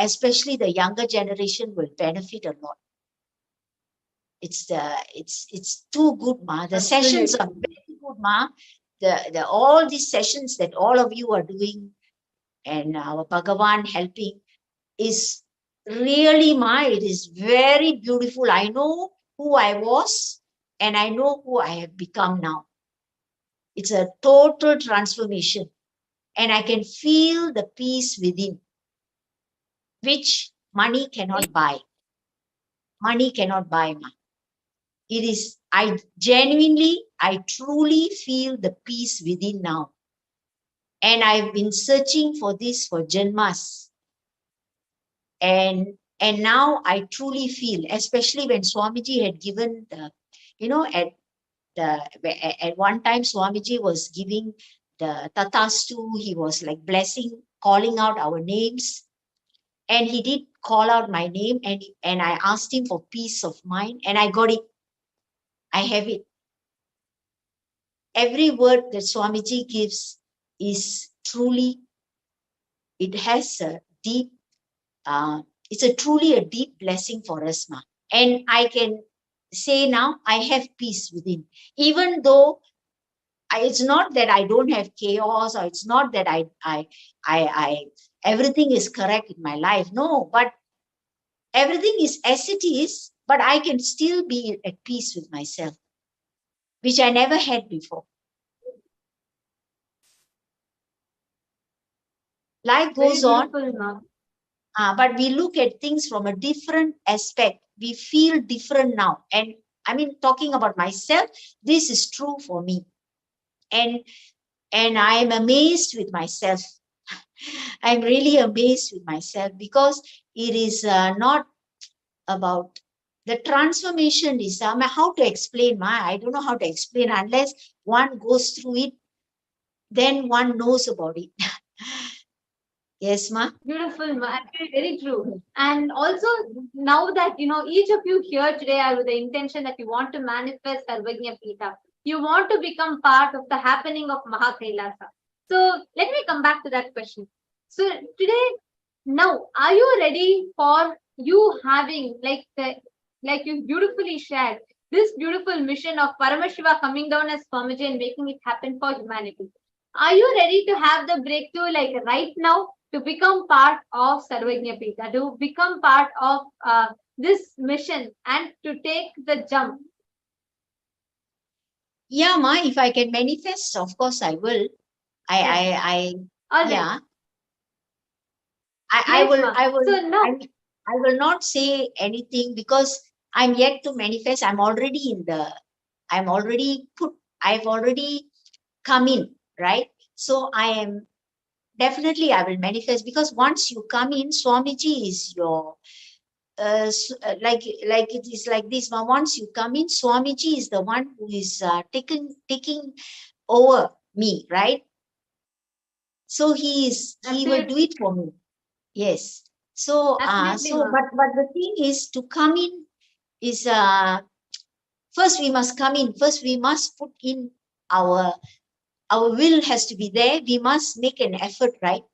especially the younger generation will benefit a lot. It's too good, ma. The sessions are very good, ma. The all these sessions that all of you are doing, and our Bhagavan helping is really, ma. It is very beautiful. I know who I was, and I know who I have become now. It's a total transformation, and I can feel the peace within, which money cannot buy. Money cannot buy, ma. It is, I truly feel the peace within now. And I've been searching for this for Janmas. And now I truly feel, especially when Swamiji had given the, at one time Swamiji was giving the Tatastu, he was like blessing, calling out our names. And he did call out my name, and I asked him for peace of mind, and I got it. I have it. Every word that Swamiji gives is truly, it has a deep, it's truly a deep blessing for us, ma. And I can say now, I have peace within. Even though it's not that I don't have chaos, or it's not that I everything is correct in my life. No, but everything is as it is, but I can still be at peace with myself, which I never had before. Life goes on, but we look at things from a different aspect. We feel different now. And I mean, talking about myself, this is true for me. And I am amazed with myself. I'm really amazed with myself because it is not about the transformation is how to explain I don't know how to explain unless one goes through it, then one knows about it. Yes, ma. Beautiful, ma. Actually, very true. And also, now that each of you here today are with the intention that you want to manifest Sarvagnya Pita, you want to become part of the happening of Mahakailasa. So let me come back to that question. So today, now, are you ready for you having like you beautifully shared this beautiful mission of Paramashiva coming down as Swamiji and making it happen for humanity? Are you ready to have the breakthrough like right now to become part of Sarvagnya Pita, to become part of this mission and to take the jump? Yeah, ma, if I can manifest, of course I will. I will. So no. I will not say anything because I'm yet to manifest. I've already come in, right? So I will manifest because once you come in, Swamiji is your, like it is like this. But once you come in, Swamiji is the one who is taking over me, right? So he will do it for me. Yes. So, but the thing is to come in is, first we must come in. First we must put in our will has to be there. We must make an effort, right?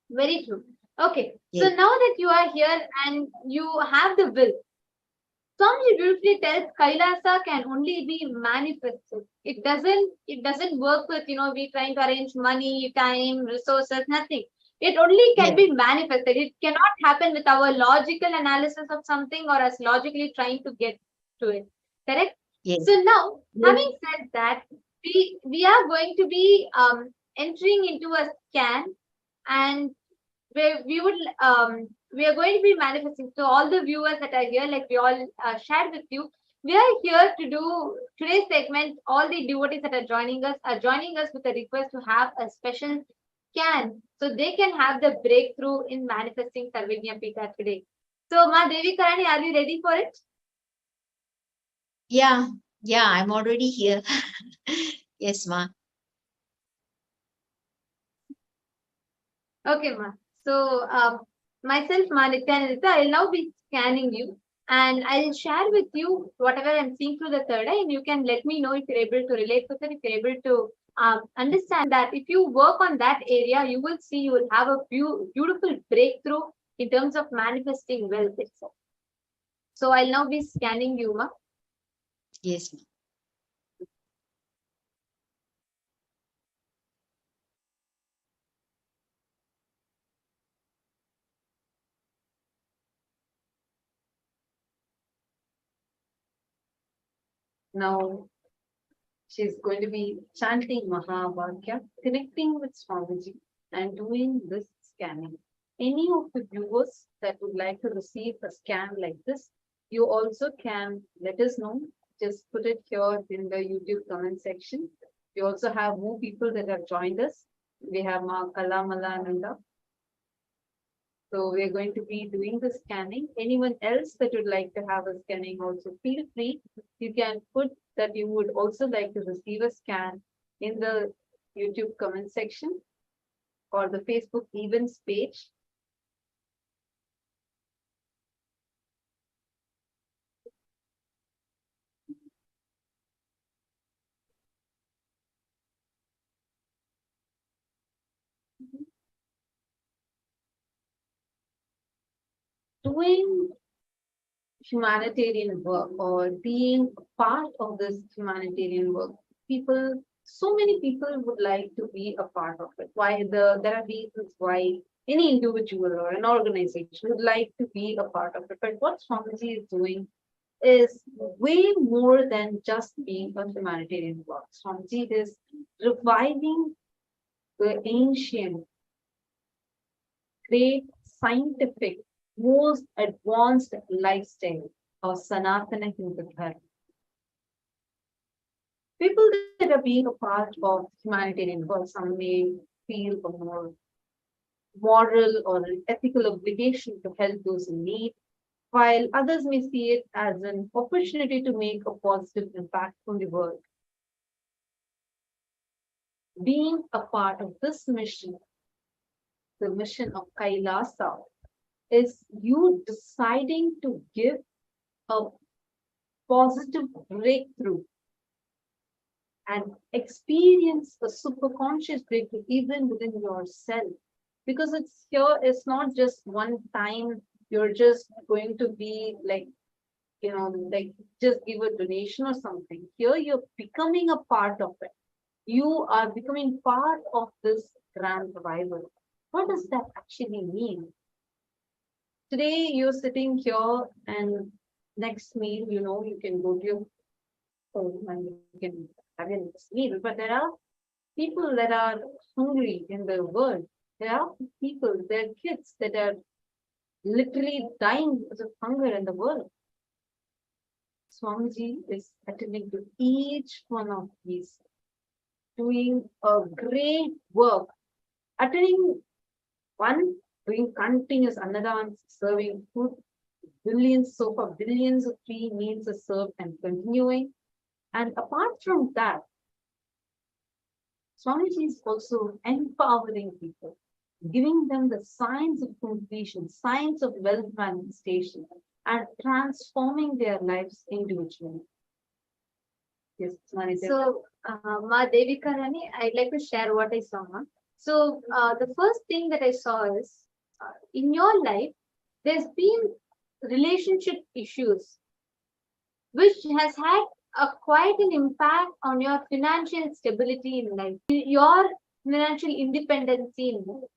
Very true. Okay. Yes. So now that you are here and you have the will, Swamiji beautifully tells Kailasa can only be manifested. It doesn't work with, we trying to arrange money, time, resources, nothing. It only can be manifested. It cannot happen with our logical analysis of something or us logically trying to get to it. Correct? Yes. So now, having said that, we are going to be entering into a scan, and we are going to be manifesting. So all the viewers that are here, like we all shared with you, we are here to do today's segment. All the devotees that are joining us with a request to have a special scan so they can have the breakthrough in manifesting Sarvagnya Pita today. So Ma Devi Karani, are you ready for it? Yeah, I'm already here. Yes, ma. Okay, ma. So myself, Ma Nithyananda, I'll now be scanning you and I'll share with you whatever I'm seeing through the third eye, and you can let me know if you're able to relate with it, if you're able to understand that. If you work on that area, you will see you will have a beautiful breakthrough in terms of manifesting wealth itself. So I'll now be scanning you, ma. Yes, ma. Now she's going to be chanting Mahavakya, connecting with Swamiji and doing this scanning. Any of the viewers that would like to receive a scan like this, you also can let us know. Just put it here in the YouTube comment section. We also have more people that have joined us. We have Ma Kalamalanda. So we're going to be doing the scanning. Anyone else that would like to have a scanning also, feel free. You can put that you would also like to receive a scan in the YouTube comment section or the Facebook events page. Doing humanitarian work or being part of this humanitarian work, people So many people would like to be a part of it. There are reasons why any individual or an organization would like to be a part of it. But what Swamiji is doing is way more than just being a humanitarian work. Swamiji is reviving the ancient, great, scientific, most advanced lifestyle of Sanatana Hindu Dharma. People that are being a part of humanitarian work, some may feel a more moral or ethical obligation to help those in need, while others may see it as an opportunity to make a positive impact on the world. Being a part of this mission, the mission of Kailasa, is you deciding to give a positive breakthrough and experience a superconscious breakthrough even within yourself. Because it's not just one time you're just going to be like, just give a donation or something. Here you're becoming a part of it. You are becoming part of this grand revival. What does that actually mean? Today you're sitting here and next meal, you can go to your home and you can have your next meal. But there are people that are hungry in the world. There are people, there are kids that are literally dying because of hunger in the world. Swamiji is attending to each one of these, doing a great work, attending one, doing continuous annadans, serving food, billions of free meals are served and continuing. And apart from that, Swamiji is also empowering people, giving them the signs of completion, signs of wealth manifestation, and transforming their lives individually. Yes, Manita. So, Ma Devika Rani, I'd like to share what I saw, Ma. So, the first thing that I saw is, in your life, there's been relationship issues, which has had quite an impact on your financial stability in life, your financial independence in life.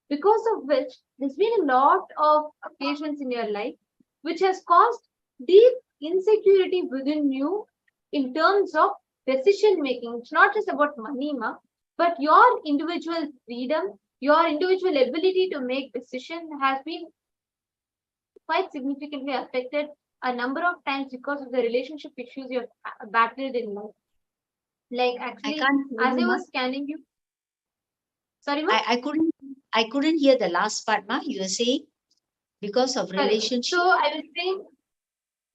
Because of which, there's been a lot of occasions in your life which has caused deep insecurity within you in terms of decision making. It's not just about money, ma, but your individual freedom, your individual ability to make decision has been quite significantly affected a number of times because of the relationship issues you've battled in life. Like actually, as I was scanning you, sorry, ma? I couldn't hear the last part, ma. You were saying because of relationship. So I was saying,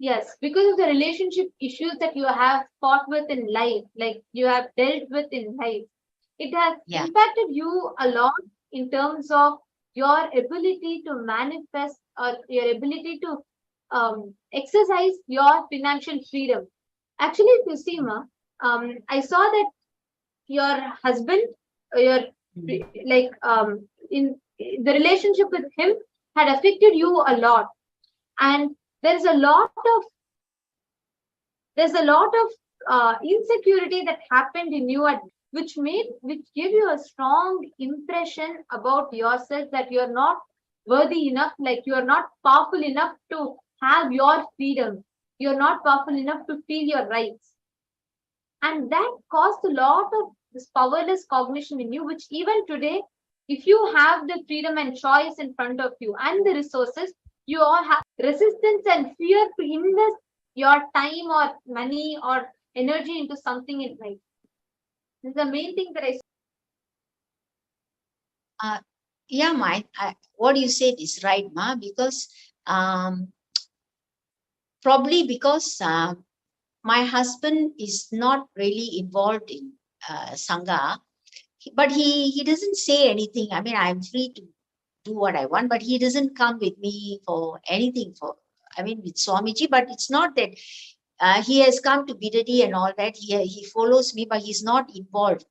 yes, because of the relationship issues that you have fought with in life, like you have dealt with in life, it has impacted you a lot in terms of your ability to manifest or your ability to exercise your financial freedom. Actually, if you see, ma, I saw that your husband, in the relationship with him had affected you a lot, and there's a lot of insecurity that happened in you which gave you a strong impression about yourself that you're not worthy enough, like you're not powerful enough to have your freedom, you're not powerful enough to feel your rights, and that caused a lot of this powerless cognition in you, which even today, if you have the freedom and choice in front of you and the resources, you all have resistance and fear to invest your time or money or energy into something in life. This is the main thing that I yeah, ma, what you said is right, ma, because probably because my husband is not really involved in Sangha, but he doesn't say anything. I mean, I'm free to do what I want, but he doesn't come with me for anything with Swamiji, but it's not that he has come to Bidadi and all that. He follows me, but he's not involved.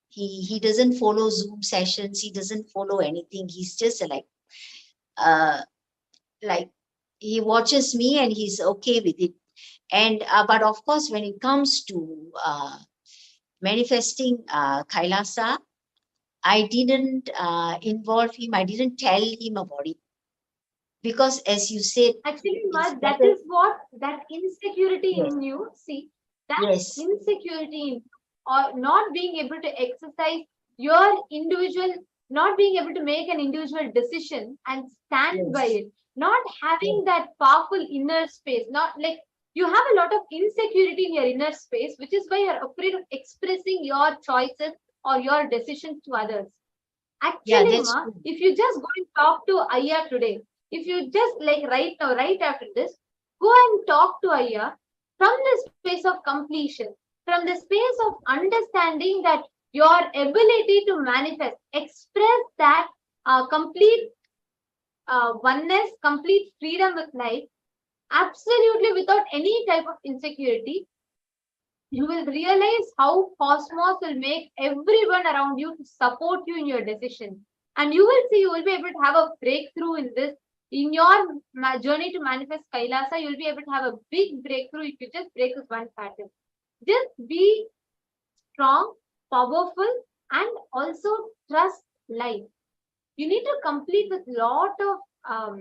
He doesn't follow Zoom sessions. He doesn't follow anything. He's just like he watches me and he's okay with it. And but of course, when it comes to manifesting Kailasa. I didn't involve him. I didn't tell him about it. Because as you said, Actually, it's that better. is what that insecurity Yes. in you. See, that Yes. insecurity in, or not being able to exercise your individual, not being able to make an individual decision and stand by Yes. it, not having that powerful inner space, not like you have a lot of insecurity in your inner space, which is why you're afraid of expressing your choices or your decisions to others. Yeah, Actually, that's Ma, true. if you just go and talk to Aya today, if you just like right now, right after this, go and talk to Aya from the space of completion, from the space of understanding that your ability to manifest, express that complete oneness, complete freedom with life, absolutely without any type of insecurity, you will realize how cosmos will make everyone around you to support you in your decision. And you will see, you will be able to have a breakthrough in this. In your journey to manifest Kailasa, you'll be able to have a big breakthrough if you just break this one pattern. Just be strong, powerful, and also trust life. You need to complete with lot of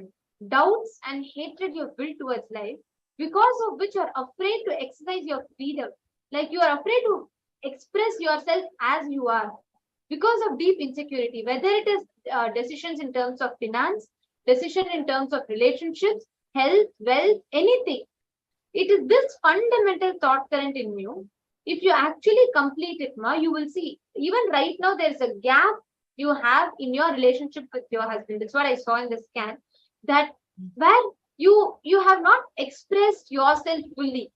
doubts and hatred you built towards life, because of which you're afraid to exercise your freedom. Like you are afraid to express yourself as you are because of deep insecurity, whether it is decisions in terms of finance, decision in terms of relationships, health, wealth, anything. It is this fundamental thought current in you. If you actually complete it, Ma, you will see, even right now, there's a gap you have in your relationship with your husband. That's what I saw in the scan, that where you have not expressed yourself fully.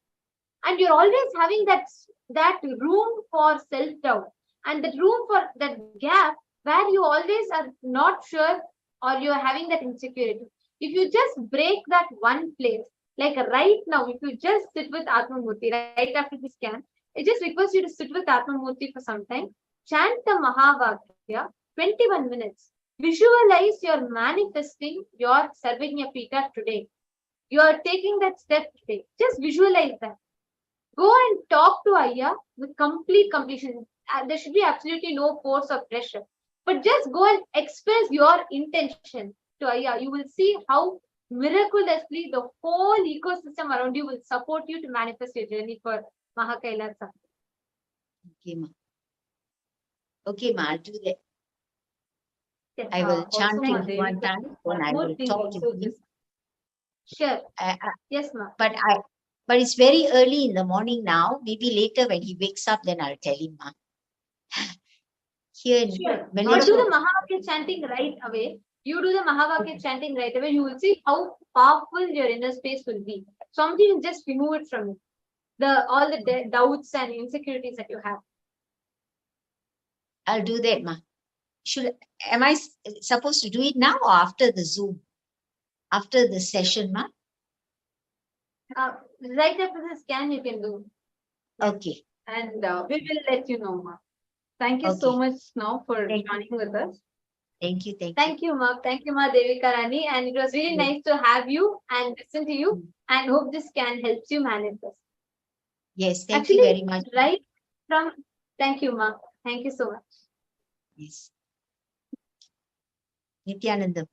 And you're always having that room for self-doubt and that room for that gap where you always are not sure or you're having that insecurity. If you just break that one place, like right now, if you just sit with Atma Murthy right after the scan, I just request you to sit with Atma Murthy for some time, chant the Mahavakya 21 minutes. Visualize you're manifesting your Sarvajna Pita today. You are taking that step today. Just visualize that. Go and talk to Aya with complete completion. There should be absolutely no force or pressure. But just go and express your intention to Aya. You will see how miraculously the whole ecosystem around you will support you to manifest your journey for Mahakailasa. Okay, Ma. Okay, Ma, I'll do that. Yes, I will chant also, it one time, then I will talk to him. Sure. Yes, Ma. But it's very early in the morning now. Maybe later when he wakes up, then I'll tell him, Ma. Here in Sure. Or Malaysia. do the Mahavakya chanting right away. You do the Mahavakya chanting right away. You will see how powerful your inner space will be. Something will just remove it from you. All the doubts and insecurities that you have. I'll do that, Ma. Am I supposed to do it now or after the Zoom? After the session, Ma? Right after the scan, you can do. Okay. And we will let you know, Ma. Thank you so much now for joining with us. Thank you. Thank you, Ma. Thank you, Ma Devika Rani. And it was really nice to have you and listen to you. And hope this can help you manifest. Yes, thank you very much. Right from, thank you, Ma. Thank you so much. Yes. Nithyananda.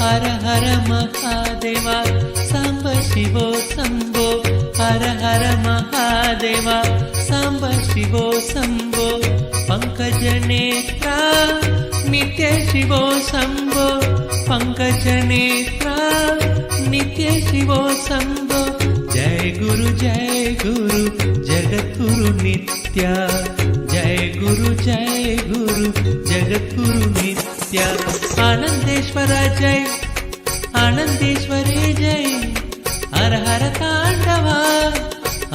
हर हर महादेवा सांब शिवो शंभो हर हर महादेवा सांब शिवो शंभो पंकज नेत्रा नित्य शिवो शंभो पंकज नेत्रा नित्य शिवो शंभो जय गुरु जगद्गुरु नित्य जय गुरु जगद्गुरु नित्य आनंदेश्वर जय आनंदेश्वरी जय हर हर तांडवा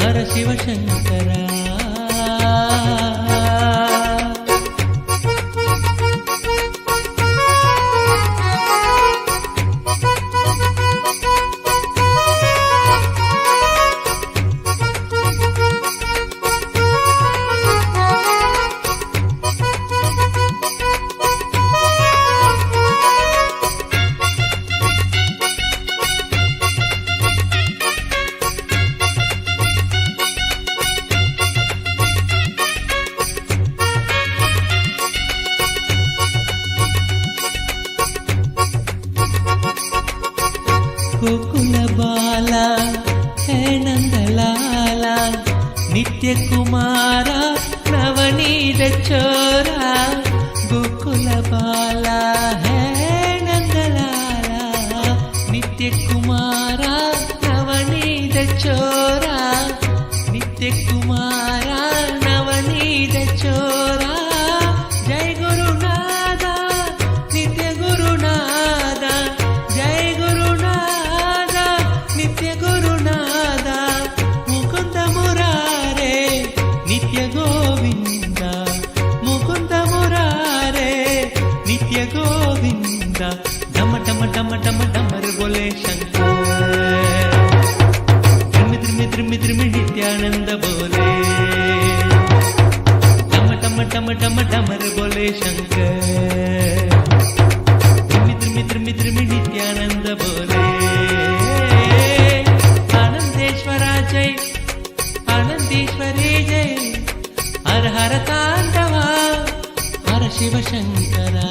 हर शिव शंकरा गोकुल बाला है नंदलाला नित्य कुमारा नवनीत चोरा गोकुल बाला है नंदलाला नित्य कुमारा नवनीत चोरा नित्य कुमारा नवनीत चोरा जय गुरुनादा नित्य गुरुनादा जय गुरुनादा नित्य गुरुनादा मुकुंद मुरारे नित्य गोविंद मुकुंद मुरारे नित्य गोविंद डम डम डम डम डमर बोले शंकर द्रिमि द्रिमि नित्यानंद बोले डम डम डम डम डमर बोले शंकर द्रिमि द्रिमि नित्यानंद बोले आनंदेश्वरा जय आनंदेश्वरी जय हर हर तांडवा हर शिव शंकरा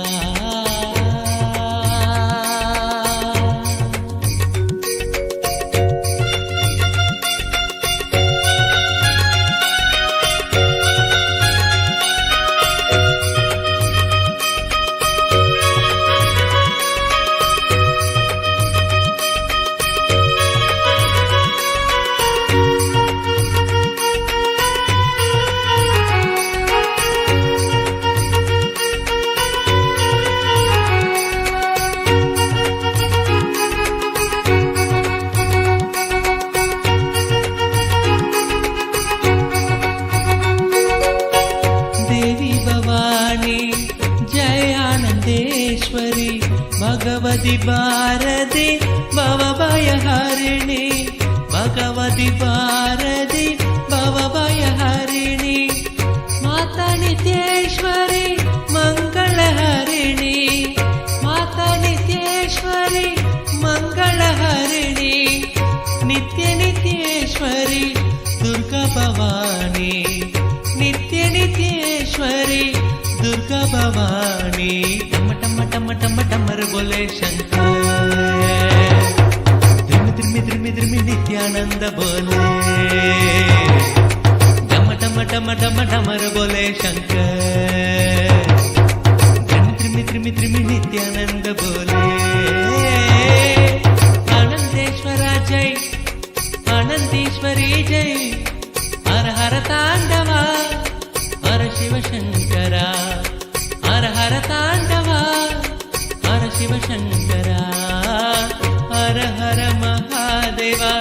देवी भवानी जय आनंदेश्वरी भगवती भारती भवभयहरिणी भगवती भारती भवभयहरिणी माता नित्येश्वरी मंगलहरिणी माता नित्येश्वरी मंगलहरिणी नित्य नित्येश्वरी दुर्गा भवानी नित्य नित्येश्वरी दुर्गा भवानी टम टम टम टम टमर बोले शंकर द्रिमि द्रिमि द्रिमि नित्यानंद बोले डम डम डम डम डमर बोले शंकर द्रिमि द्रिमि द्रिमि नित्यानंद बोले आनंदेश्वरा जय आनंदेश्वरी जय हर हर तांडवा हर शिव शंकरा हर हर तांडवा हर शिव शंकरा हर हर महादेवा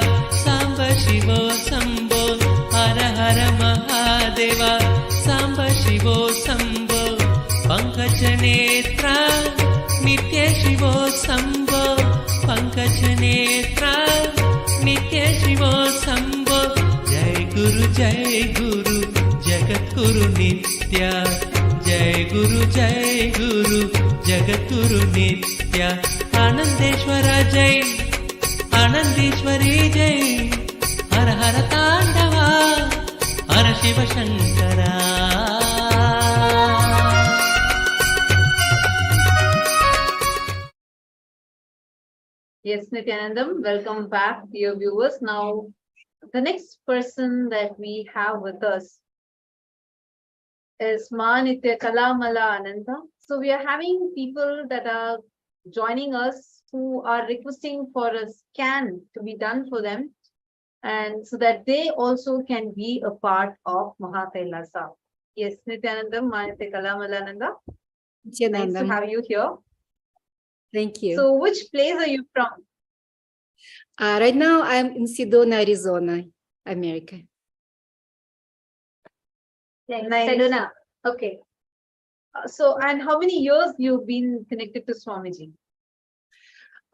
सांब शिवो शंभो हर हर महादेवा सांब शिवो शंभो पंकज नेत्रा नित्य शिवो शंभो पंकज नेत्रा नित्य शिवो शंभो जय गुरु जगद्गुरु नित्य जय गुरु जगद्गुरु नित्य आनंदेश्वरा जय आनंदेश्वरी जय हर हर तांडवा हर Shiv Shankara Yes, Nithyanandam, welcome back, dear viewers. Now, the next person that we have with us is Manitya Kalamala Ananta. So we are having people that are joining us who are requesting for a scan to be done for them, and so that they also can be a part of Mahakailasa. Yes, Nithyanandam, Manitya Kalamala Ananda. Nice to have you here. Thank you. So which place are you from? Right now, I'm in Sedona, Arizona, America. Nice. Sedona. Okay. So, and how many years you've been connected to Swamiji?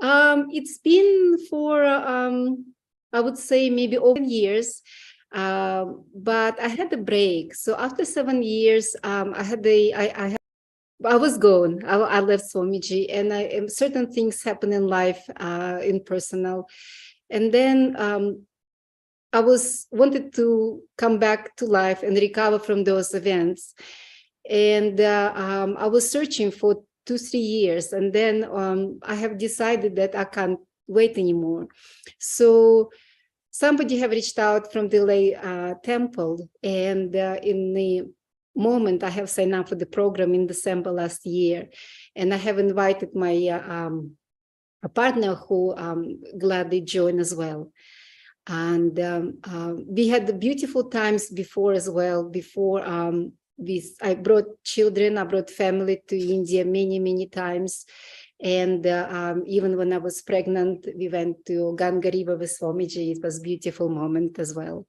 It's been for, I would say maybe over years, but I had a break. So after 7 years, I was gone. I left Swamiji, and certain things happen in life, in personal. And then I wanted to come back to life and recover from those events. And I was searching for 2-3 years, and then I have decided that I can't wait anymore. So somebody have reached out from the lay temple, and in the moment I have signed up for the program in December last year, and I have invited my a partner who gladly joined as well. And we had the beautiful times before as well. Before I brought children, I brought family to India many times. And even when I was pregnant, we went to Ganga River with Swamiji. It was a beautiful moment as well.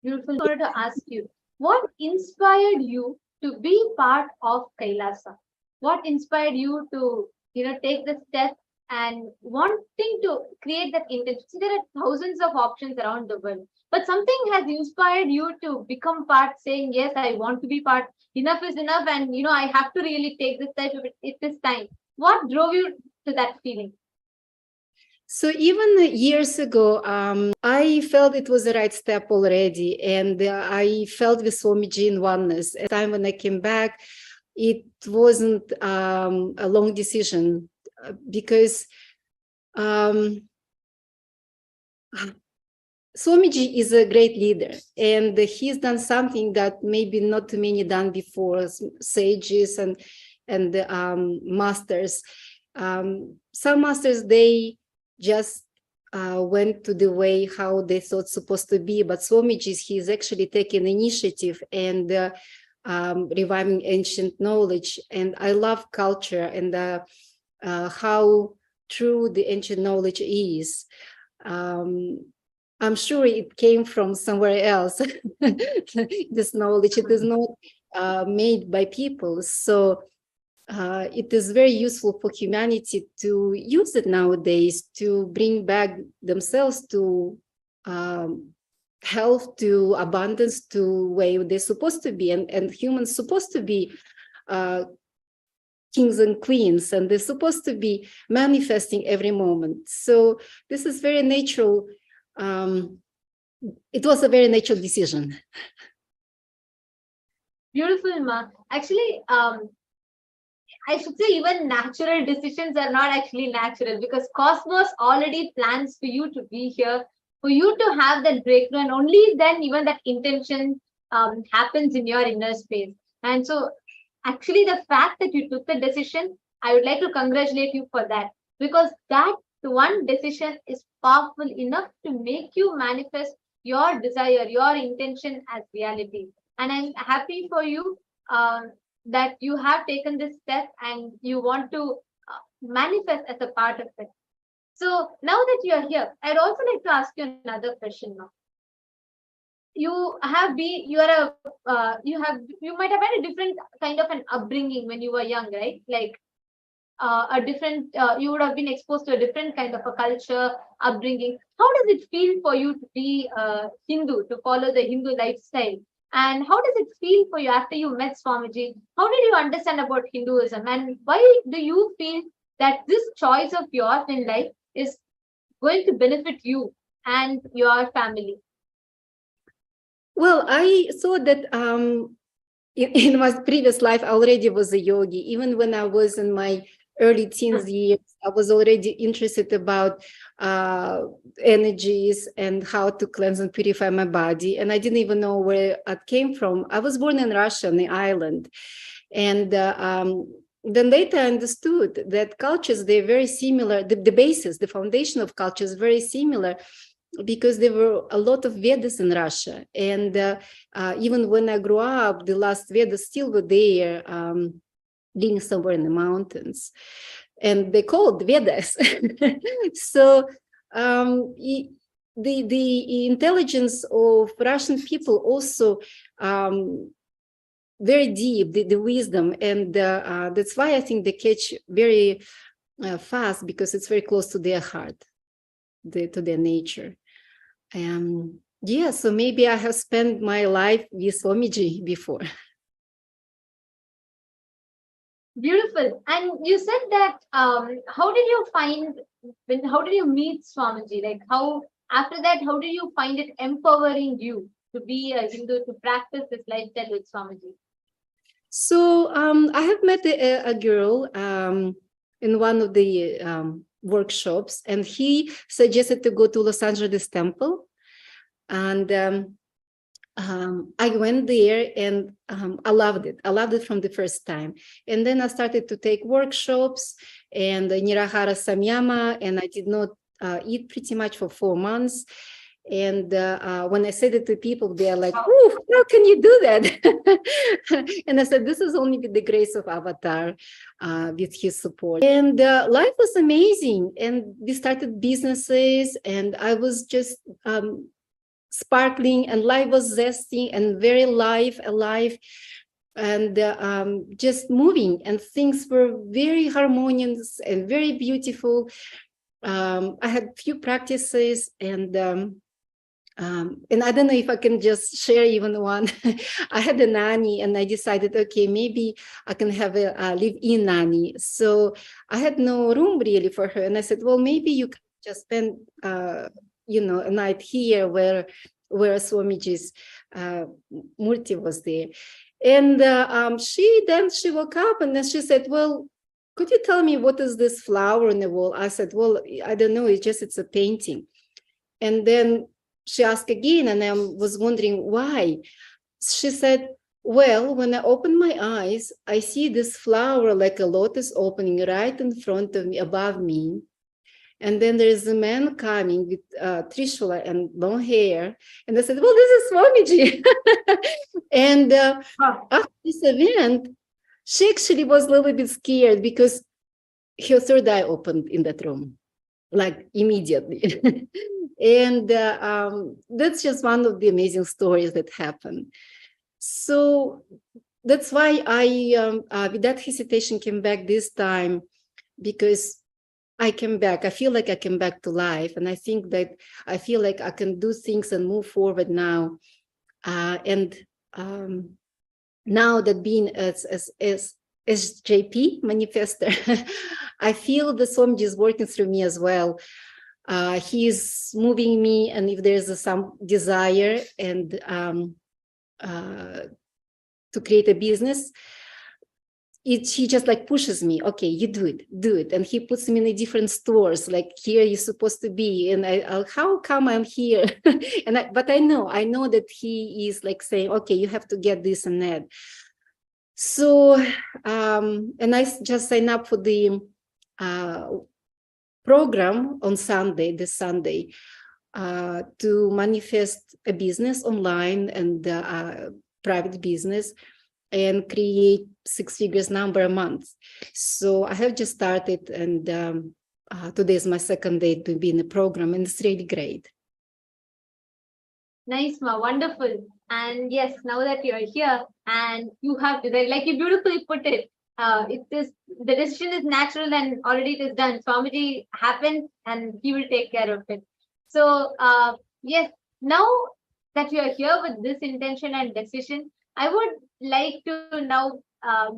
Beautiful. I wanted to ask you, what inspired you to be part of Kailasa? What inspired you to, take the step and wanting to create that intention? See, there are thousands of options around the world, but something has inspired you to become part, saying, yes, I want to be part. Enough is enough, and I have to really take this step. It is time. What drove you to that feeling? So even years ago, I felt it was the right step already, and I felt with Swamiji in oneness. At the time when I came back, it wasn't a long decision, because Swamiji is a great leader, and he's done something that maybe not too many done before, sages and masters. Some masters, they just went to the way how they thought supposed to be, but Swamiji, he's actually taking initiative and reviving ancient knowledge. And I love culture and how true the ancient knowledge is. I'm sure it came from somewhere else. This knowledge, it is not made by people. So it is very useful for humanity to use it nowadays to bring back themselves to health, to abundance, to where they're supposed to be. And humans supposed to be kings and queens, and they're supposed to be manifesting every moment. So this is very natural. It was a very natural decision. Beautiful, Ma. Actually, I should say even natural decisions are not actually natural, because Cosmos already plans for you to be here, for you to have that breakthrough, and only then even that intention happens in your inner space. And so actually the fact that you took the decision, I would like to congratulate you for that, because that one decision is powerful enough to make you manifest your desire, your intention as reality. And I'm happy for you that you have taken this step and you want to manifest as a part of it. So now that you are here, I'd also like to ask you another question now. You might have had a different kind of an upbringing when you were young, right? Like a different, you would have been exposed to a different kind of a culture, upbringing. How does it feel for you to be a Hindu, to follow the Hindu lifestyle? And how does it feel for you after you met Swamiji? How did you understand about Hinduism? And why do you feel that this choice of yours in life is going to benefit you and your family? Well, I thought that in my previous life, I already was a yogi. Even when I was in my early teens years, I was already interested about energies and how to cleanse and purify my body. And I didn't even know where it came from. I was born in Russia, on the island. And then later I understood that cultures, they're very similar. The basis, the foundation of culture is very similar, because there were a lot of Vedas in Russia. And even when I grew up, the last Vedas still were there, living somewhere in the mountains. And they called Vedas. So the intelligence of Russian people also very deep, the wisdom. And that's why I think they catch very fast, because it's very close to their heart, to their nature. Yeah, so maybe I have spent my life with Swamiji before. Beautiful. And you said that how did you meet Swamiji? Like after that, how did you find it empowering you to be a Hindu, to practice this lifestyle with Swamiji? So I have met a girl in one of the workshops, and he suggested to go to Los Angeles temple. And I went there, and I loved it. I loved it from the first time. And then I started to take workshops and Nirahara Samyama, and I did not eat pretty much for 4 months. And when I said it to people, they're like, "Oh, how can you do that?" And I said, "This is only with the grace of Avatar, with his support." And life was amazing. And we started businesses, and I was just sparkling, and life was zesty and very alive, and just moving. And things were very harmonious and very beautiful. I had few practices, and I don't know if I can just share even one. I had a nanny, and I decided, okay, maybe I can have a live-in nanny. So I had no room really for her, and I said, well, maybe you can just spend, a night here where Swamiji's Murthy was there. And she woke up, and then she said, well, could you tell me what is this flower on the wall? I said, well, I don't know. It's a painting. And then she asked again, and I was wondering why. She said, well, when I open my eyes, I see this flower like a lotus opening right in front of me, above me. And then there is a man coming with trishula and long hair. And I said, well, this is Swamiji. And after this event, she actually was a little bit scared, because her third eye opened in that room, like immediately. And that's just one of the amazing stories that happened. So that's why I, with that hesitation, came back this time, because I came back. I feel like I came back to life. And I think that I feel like I can do things and move forward now. And now that being as JP manifester, I feel the Swamiji is working through me as well. He's moving me, and if there's some desire and to create a business, he just like pushes me. Okay, you do it, and he puts me in different stores. Like, here you're supposed to be, and how come I'm here? But I know that he is like saying, okay, you have to get this and that. So, and I just signed up for the program on this Sunday, to manifest a business online and private business, and create 6 figures number a month. So I have just started, and today is my second day to be in the program, and it's really great. Nice, Ma, wonderful. And yes, now that you're here and you have to, like you beautifully put it, the decision is natural and already it is done. Swamiji happened and he will take care of it. So yes, now that you are here with this intention and decision, I would like to now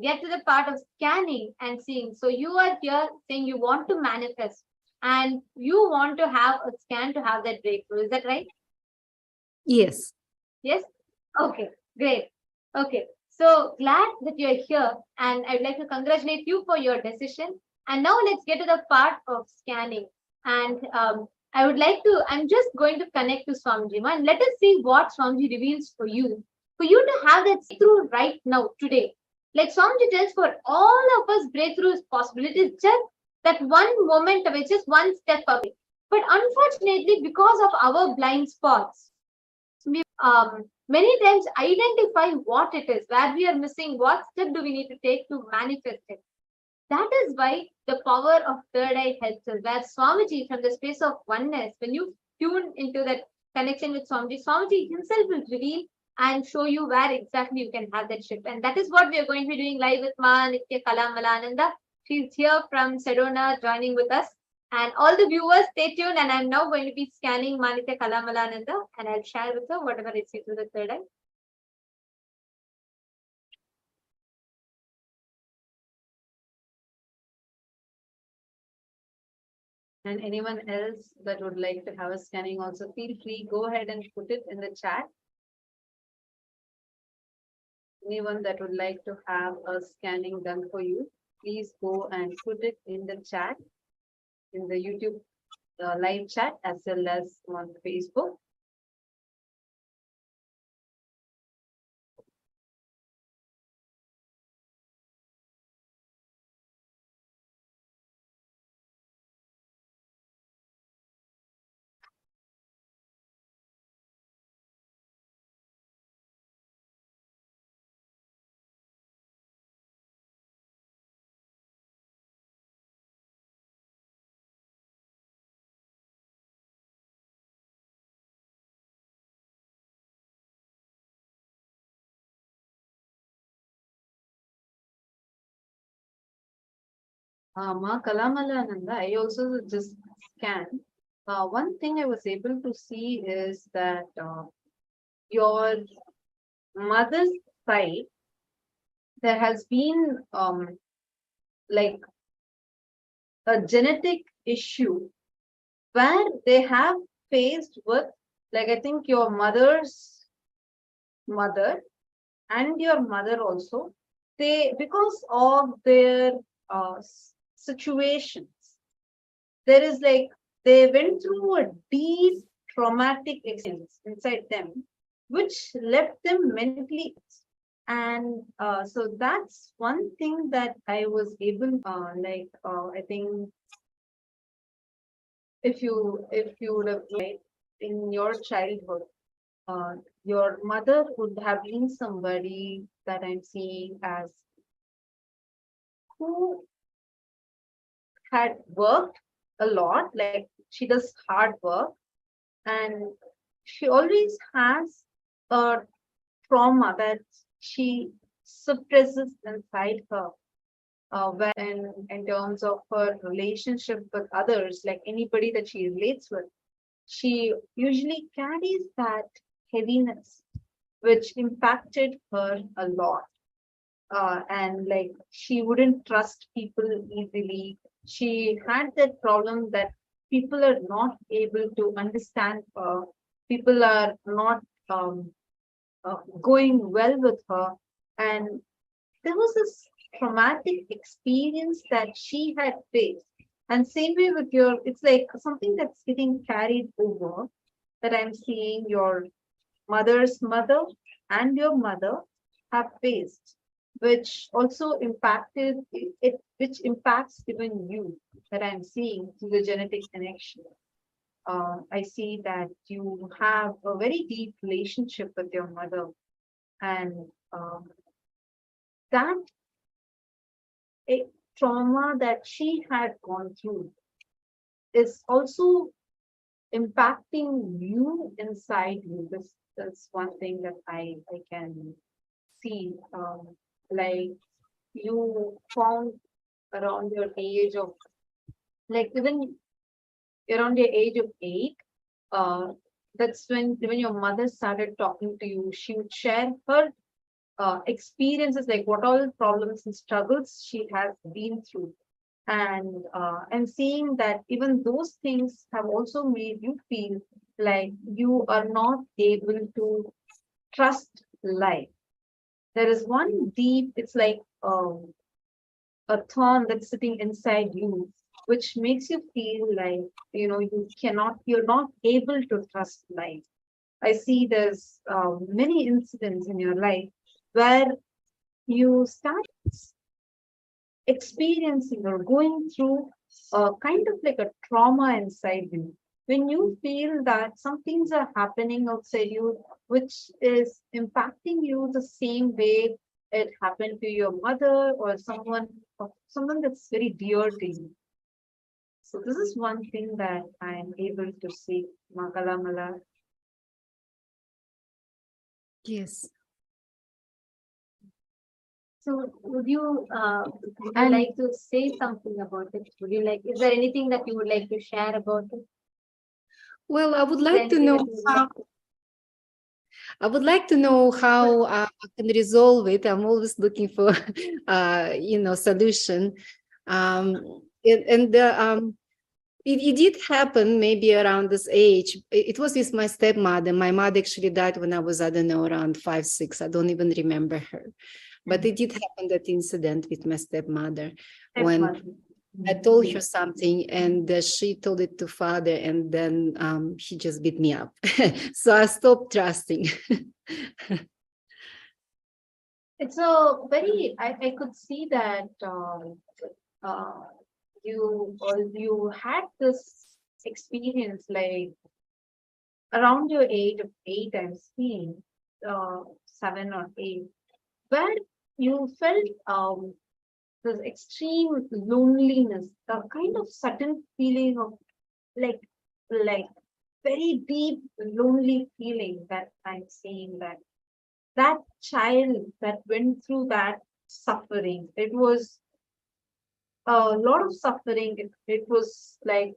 get to the part of scanning and seeing. So you are here saying you want to manifest and you want to have a scan to have that breakthrough. Is that right? Yes. Yes? Okay, great. Okay, so glad that you're here, and I'd like to congratulate you for your decision. And now let's get to the part of scanning. And I'm just going to connect to Swamiji, and let us see what Swamiji reveals for you to have that breakthrough right now, today. Like Swamiji tells, for all of us, breakthrough is possible. It is just that one moment away, just one step away. But unfortunately, because of our blind spots, we many times identify what it is, where we are missing, what step do we need to take to manifest it. That is why the power of third eye helps us. Where Swamiji, from the space of oneness, when you tune into that connection with Swamiji, Swamiji himself will reveal and show you where exactly you can have that shift. And that is what we are going to be doing live with Ma Nitya Kalamalananda. She's here from Sedona joining with us. And all the viewers, stay tuned. And I'm now going to be scanning Ma Nitya Kalamalananda, and I'll share with her whatever I see through the third eye. And anyone else that would like to have a scanning also, feel free, go ahead and put it in the chat. Anyone that would like to have a scanning done for you, please go and put it in the chat, in the YouTube live chat, as well as on Facebook. Ma Kalamalananda, I also just scanned. One thing I was able to see is that your mother's side, there has been like a genetic issue where they have faced with, like, I think your mother's mother and your mother also, they, because of their situations, there is like, they went through a deep traumatic experience inside them, which left them mentally. And so that's one thing that I was able, I think, if you would have read in your childhood, your mother would have been somebody that I'm seeing as who had worked a lot, like she does hard work, and she always has a trauma that she suppresses inside her. When in terms of her relationship with others, like anybody that she relates with, she usually carries that heaviness, which impacted her a lot. And like she wouldn't trust people easily. She had that problem that people are not able to understand her. People are not going well with her. And there was this traumatic experience that she had faced. And same way with your, it's like something that's getting carried over, that I'm seeing your mother's mother and your mother have faced, which also impacted it, which impacts even you, that I'm seeing through the genetic connection. I see that you have a very deep relationship with your mother, and that a trauma that she had gone through is also impacting you inside you. That's one thing that I can see. Like you found around your age of, like even around the age of 8, that's when your mother started talking to you. She would share her experiences, like what all problems and struggles she has been through. And seeing that even those things have also made you feel like you are not able to trust life. There is one deep, it's like a thorn that's sitting inside you, which makes you feel like, you're not able to trust life. I see there's many incidents in your life where you start experiencing or going through a kind of like a trauma inside you. When you feel that some things are happening outside you, which is impacting you the same way it happened to your mother or someone that's very dear to you. So this is one thing that I am able to see, Makalamala. Yes. So would you like to say something about it? Is there anything that you would like to share about it? Well, I would Is there like to anything know that you would how like to- I would like to know how I can resolve it. I'm always looking for, solution. It did happen maybe around this age. It was with my stepmother. My mother actually died when I was, I don't know, around 5, 6. I don't even remember her. But it did happen, that incident with my stepmother, when I told her something and she told it to father, and then he just beat me up. So I stopped trusting. It's a very, I could see that you had this experience like around your age of 8, I'm seeing 7 or 8, where you felt this extreme loneliness, a kind of sudden feeling of like like very deep lonely feeling that I'm seeing, that child that went through that suffering. It was a lot of suffering. It was like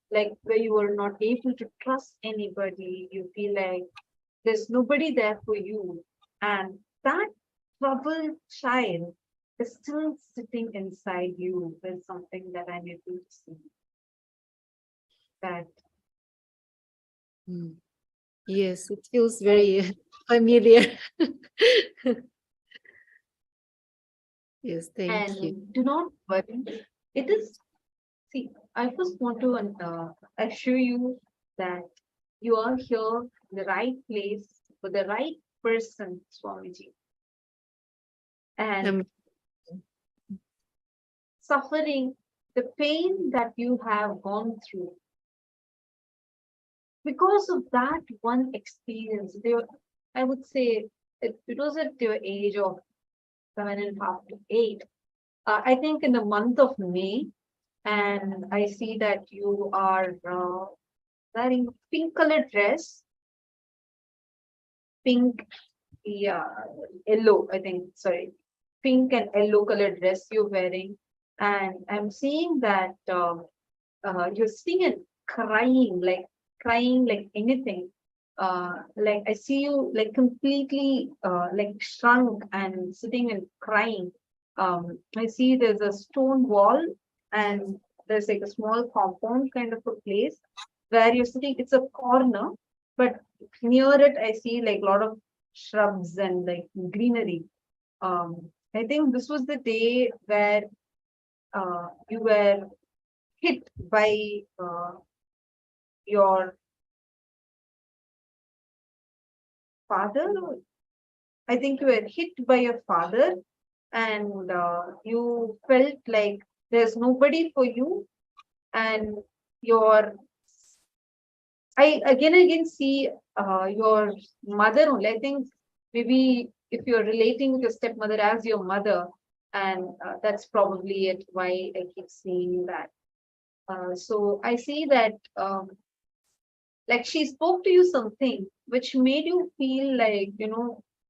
where you were not able to trust anybody. You feel like there's nobody there for you, and that troubled child is still sitting inside you. Is something that I'm able to see. That Yes, it feels very familiar. Yes, thank and you. do not worry. It is, see, I first want to assure you that you are here in the right place for the right person, Swamiji. And suffering, the pain that you have gone through, because of that one experience, I would say it was at your age of 7.5 to 8. I think in the month of May, and I see that you are wearing pink colored dress, pink, yeah, yellow, I think, sorry, pink and yellow colored dress you're wearing. And I'm seeing that you're sitting and crying like anything. Like I see you like completely like shrunk and sitting and crying. I see there's a stone wall and there's like a small compound kind of a place where you're sitting. It's a corner, but near it I see like a lot of shrubs and like greenery. I think this was the day where you were hit by your father. I think you were hit by your father, and you felt like there's nobody for you, and your I again see your mother only. I think maybe if you're relating with your stepmother as your mother, and that's probably it why I keep seeing that. So I see that like she spoke to you something which made you feel like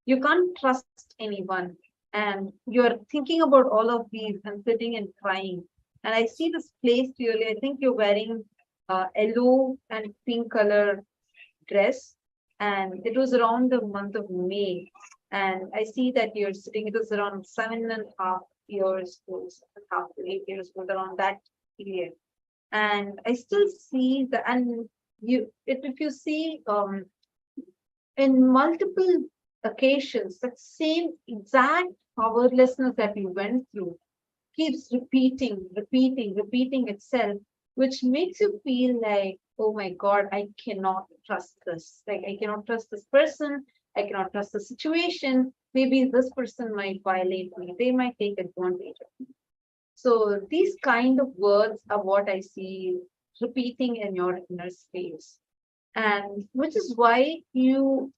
you can't trust anyone, and you're thinking about all of these and sitting and crying. And I see this place clearly. I think you're wearing yellow and pink color dress, and it was around the month of May. And I see that you're sitting, it was around 7.5 years old, 7.5 to 8 years old, around that period. And I still see the, and if you see in multiple occasions, that same exact powerlessness that you went through, keeps repeating itself, which makes you feel like, oh my God, I cannot trust this. Like, I cannot trust this person. I cannot trust the situation. Maybe this person might violate me. They might take advantage of me. So these kind of words are what I see repeating in your inner space. And which is why you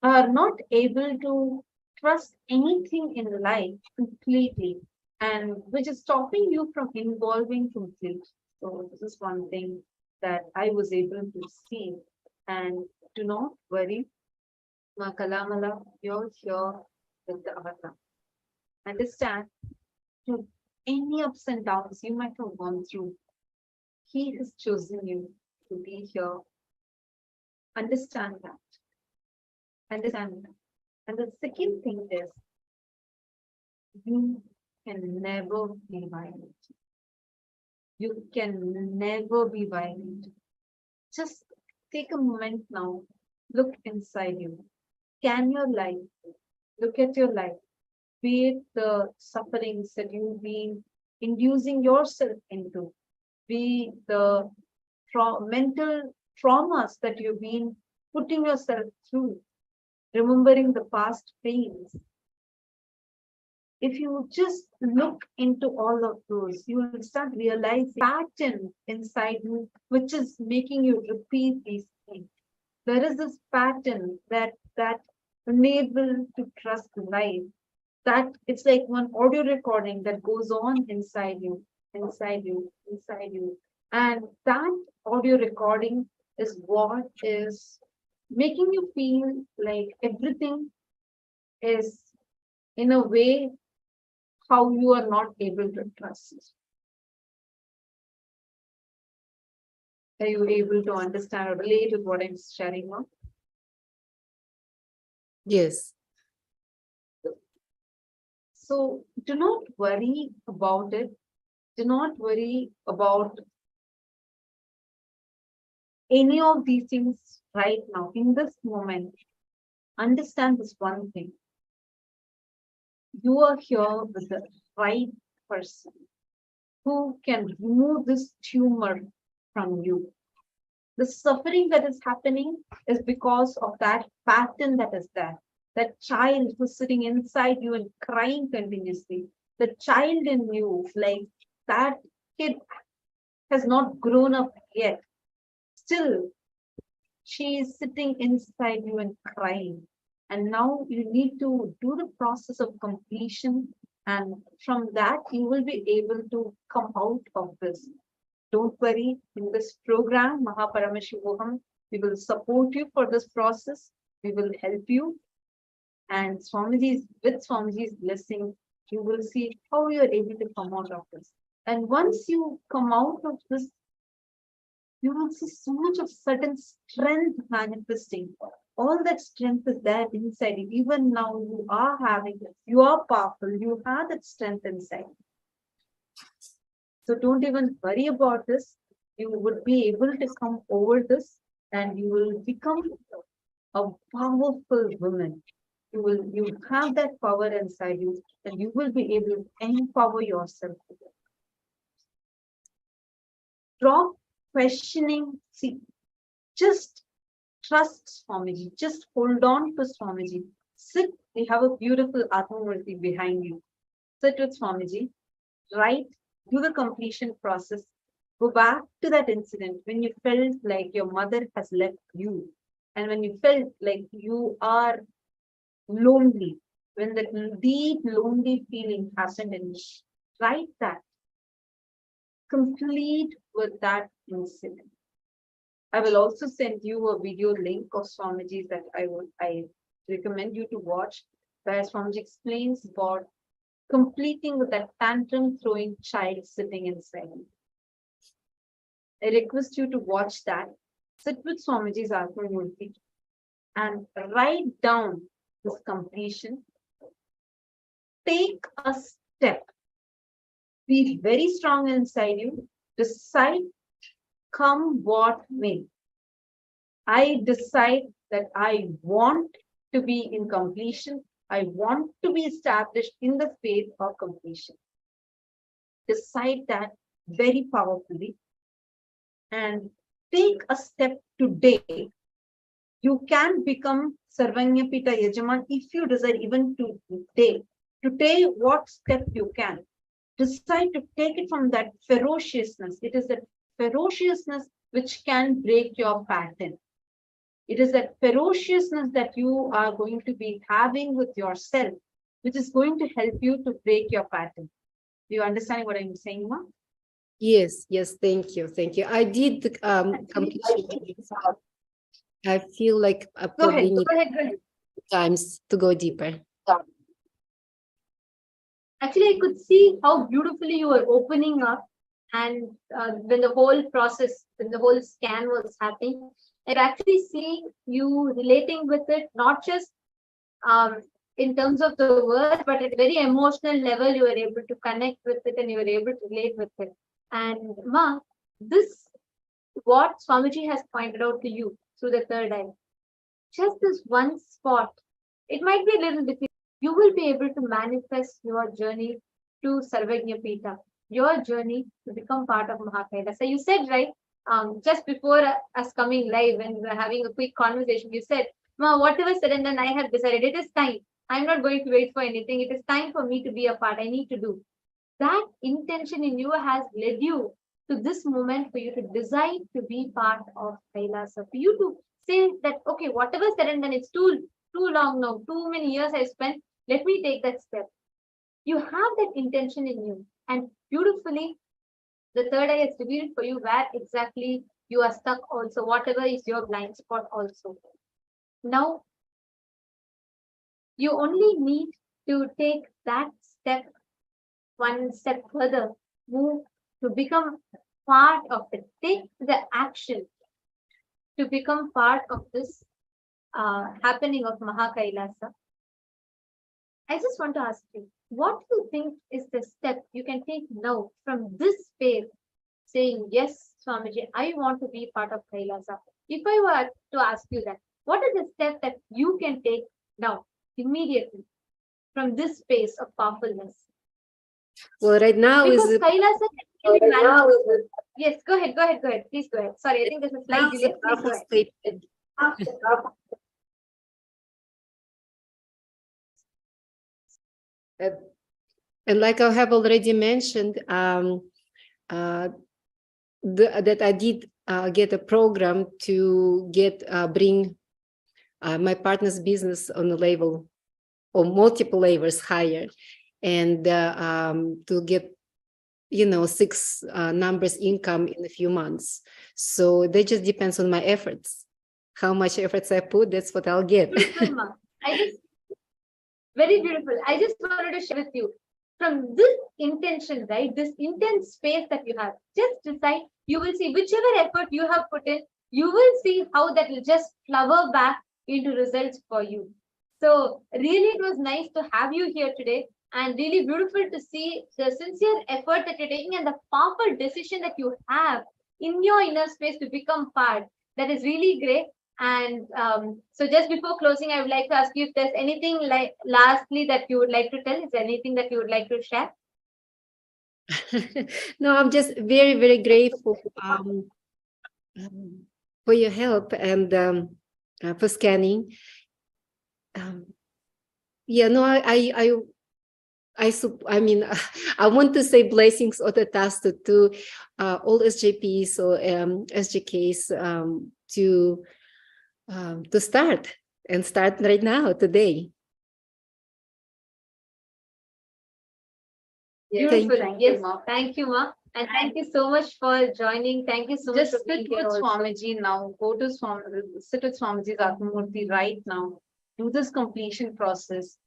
are not able to trust anything in life completely, and which is stopping you from involving completely. So this is one thing that I was able to see. And do not worry, Makalamala, you're here with the avatar. Understand, through any ups and downs you might have gone through, he has chosen you to be here. Understand that. Understand that. And the second thing is, you can never be violent. You can never be violent. Just take a moment now, look inside you. Scan your life, look at your life, be it the sufferings that you've been inducing yourself into, be the mental traumas that you've been putting yourself through, remembering the past pains. If you just look into all of those, you will start realizing pattern inside you, which is making you repeat these things. There is this pattern that unable to trust life. That it's like one audio recording that goes on inside you. And that audio recording is what is making you feel like everything is in a way how you are not able to trust. Are you able to understand or relate with what I'm sharing now? Yes. So do not worry about it. Do not worry about any of these things right now. In this moment, understand this one thing. You are here with the right person who can remove this tumor from you. The suffering that is happening is because of that pattern that is there. That child who's sitting inside you and crying continuously. The child in you, like that kid has not grown up yet. Still, she is sitting inside you and crying. And now you need to do the process of completion. And from that, you will be able to come out of this. Don't worry, in this program, Paramashivam, we will support you for this process. We will help you. And with Swamiji's blessing, you will see how you are able to come out of this. And once you come out of this, you will see so much of sudden strength manifesting. All that strength is there inside you. Even now, you are having it. You are powerful. You have that strength inside. So don't even worry about this. You would be able to come over this, and you will become a powerful woman. You have that power inside you, and you will be able to empower yourself. Drop questioning. See, just trust Swamiji. Just hold on to Swamiji. Sit. We have a beautiful Murthy behind you. Sit with Swamiji. Write. Do the completion process. Go back to that incident when you felt like your mother has left you, and when you felt like you are lonely, when that deep lonely feeling happened in you. Write that. Complete with that incident. I will also send you a video link of Swamiji's that I recommend you to watch, where Swamiji explains about completing with that tantrum throwing child sitting inside you. I request you to watch that. Sit with Swamiji's Murthy and write down this completion. Take a step. Be very strong inside you. Decide, come what may. I decide that I want to be in completion. I want to be established in the faith of completion. decide that very powerfully and take a step today. You can become Sarvanyapita Yajaman if you decide even today what step you can. Decide to take it from that ferociousness. It is that ferociousness which can break your pattern. It is that ferociousness that you are going to be having with yourself, which is going to help you to break your pattern. Do you understand what I'm saying, Ma? Yes, thank you. I did completely. I feel like I Go ahead, probably need go ahead. times to go deeper. Actually, I could see how beautifully you were opening up, and when the whole process, when the whole scan was happening, I actually see you relating with it, not just in terms of the words, but at a very emotional level, you were able to connect with it and you were able to relate with it. And Ma, this what Swamiji has pointed out to you through the third eye. Just this one spot, it might be a little difficult. You will be able to manifest your journey to Sarvajñapita, your journey to become part of Mahakaila. So you said, right, just before us coming live, when we were having a quick conversation, you said, Ma, whatever said and done, I have decided it is time. I'm not going to wait for anything. It is time for me to be a part. I need to do. That intention in you has led you to this moment for you to decide to be part of Kailasa, for you to say that, okay, whatever said and done, it's too long now, too many years I spent, let me take that step. You have that intention in you, and beautifully, the third eye has revealed for you where exactly you are stuck also, whatever is your blind spot also. Now, you only need to take that step, one step further, move to become part of it. Take the action to become part of this happening of Mahakailasa. I just want to ask you, what do you think is the step you can take now from this space, saying, yes, Swamiji, I want to be part of Kailasa? If I were to ask you that, what is the step that you can take now, immediately, from this space of powerfulness? Well, right now because is Kailasa can be managed. Yes, go ahead. Please go ahead. Sorry, I think there's a slight delay. Please go ahead. And like I have already mentioned, that I did get a program to bring my partner's business on a level or multiple levels higher, and to get 6 numbers income in a few months. So that just depends on my efforts. How much efforts I put, that's what I'll get. Very beautiful. I just wanted to share with you from this intention, right? This intense space that you have, just decide, you will see whichever effort you have put in, you will see how that will just flower back into results for you. So really, it was nice to have you here today, and really beautiful to see the sincere effort that you're taking and the powerful decision that you have in your inner space to become part. That is really great. And so just before closing, I would like to ask you if there's anything lastly that you would like to tell. Is there anything that you would like to share? No, I'm just very, very grateful for your help and for scanning. I mean, I want to say blessings or the task to all SJPs or SJKs to start right now, today. Beautiful. Yes, thank you, Ma. And thank you so much for joining. Thank you so much. Just sit with Swamiji now. Go to sit with Swamiji's Murthy right now. Do this completion process.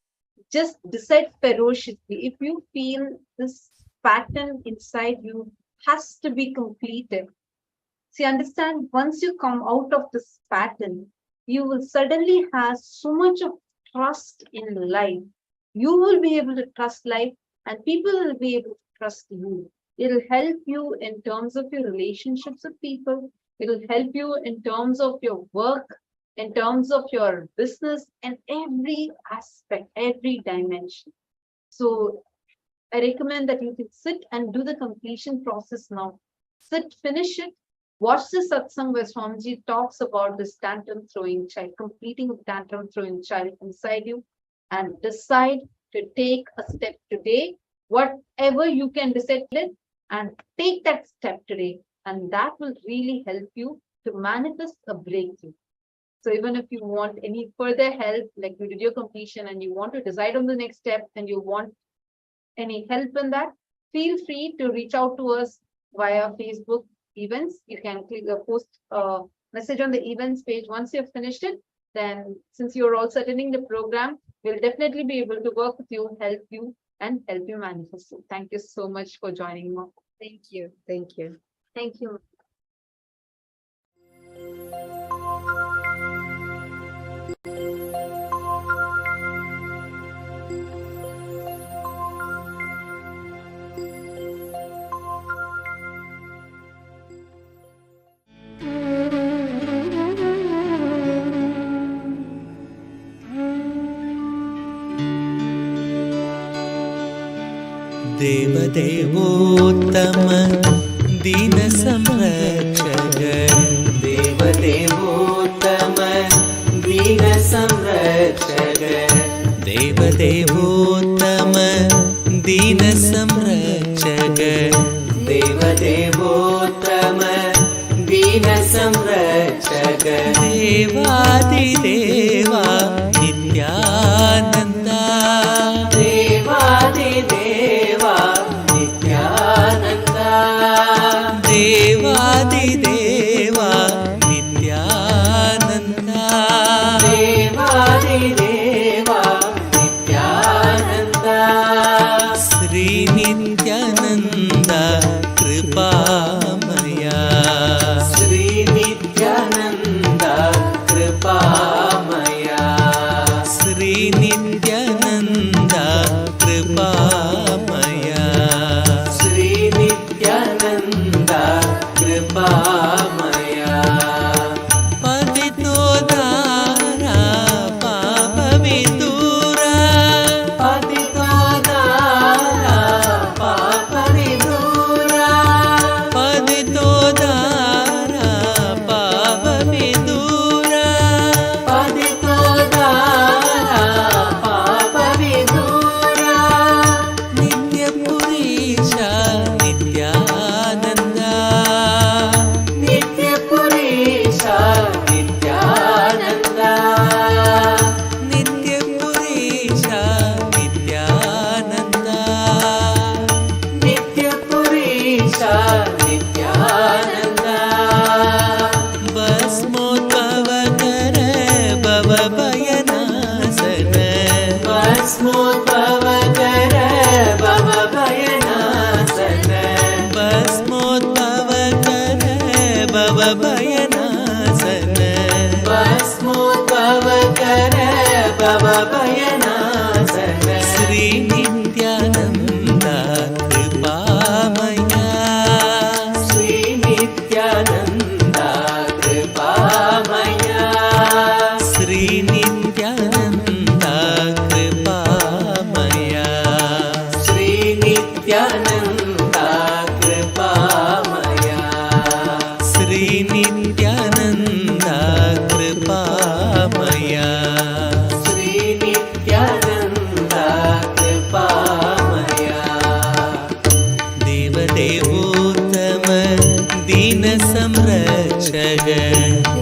Just decide ferociously. If you feel this pattern inside you has to be completed. See, understand, once you come out of this pattern, you will suddenly have so much of trust in life. You will be able to trust life, and people will be able to trust you. It will help you in terms of your relationships with people. It will help you in terms of your work, in terms of your business, and every aspect, every dimension. So I recommend that you can sit and do the completion process now. Sit, finish it. Watch the satsang where Swamiji talks about this tantrum throwing child, completing the tantrum throwing child inside you, and decide to take a step today, whatever you can decide it, and take that step today. And that will really help you to manifest a breakthrough. So even if you want any further help, like you did your completion and you want to decide on the next step and you want any help in that, feel free to reach out to us via Facebook events. You can click the post message on the events page. Once you've finished it, then since you're also attending the program, we'll definitely be able to work with you, help you manifest. So thank you so much for joining me. Thank you. Thank you. Thank you. देवदेवोत्तम दीन संरक्षक देवदेवोत्तम दीन संरक्षक देवदेवोत्तम दीन संरक्षक देवदेवोत्तम दीन संरक्षक देवादिदेवा नित्यानन्दा देवादिदेवा नित्यानन्दा देवादिदेवा नित्यानन्दा देवादिदेवा नित्यानन्दा श्री नित्यानन्दा कृपामया श्री नित्यानन्दा कृपामया श्री नित्यानन्दा कृपामया श्री नित्यानन्दा कृपामया पतितोदारा पापविदूरा पतितोदारा पापविदूरा पतितोदारा पापविदूरा पतितोदारा पापविदूरा नित्यपुरीशा नित्यानन्दा नित्यपुरीशा नित्यानन्दा नित्यपुरीशा नित्यानन्दा नित्यपुरीशा नित्यानन्दा भस्मोद्भवकर भवभयनाशन भस्मोद्भवकर भवभयनाशन भस्मोद्भवकर भवभयनाशन भस्मोद्भवकर भवभयनाशन श्री नित्यानन्दा कृपामया श्री नित्यानन्दा कृपामया श्री नित्यानन्दा कृपामया श्री नित्यानन्दा कृपामया श्री नित्यानन्दा कृपामया श्री नित्यानन्दा कृपामया देवदेवोत्तम दीन संरक्षक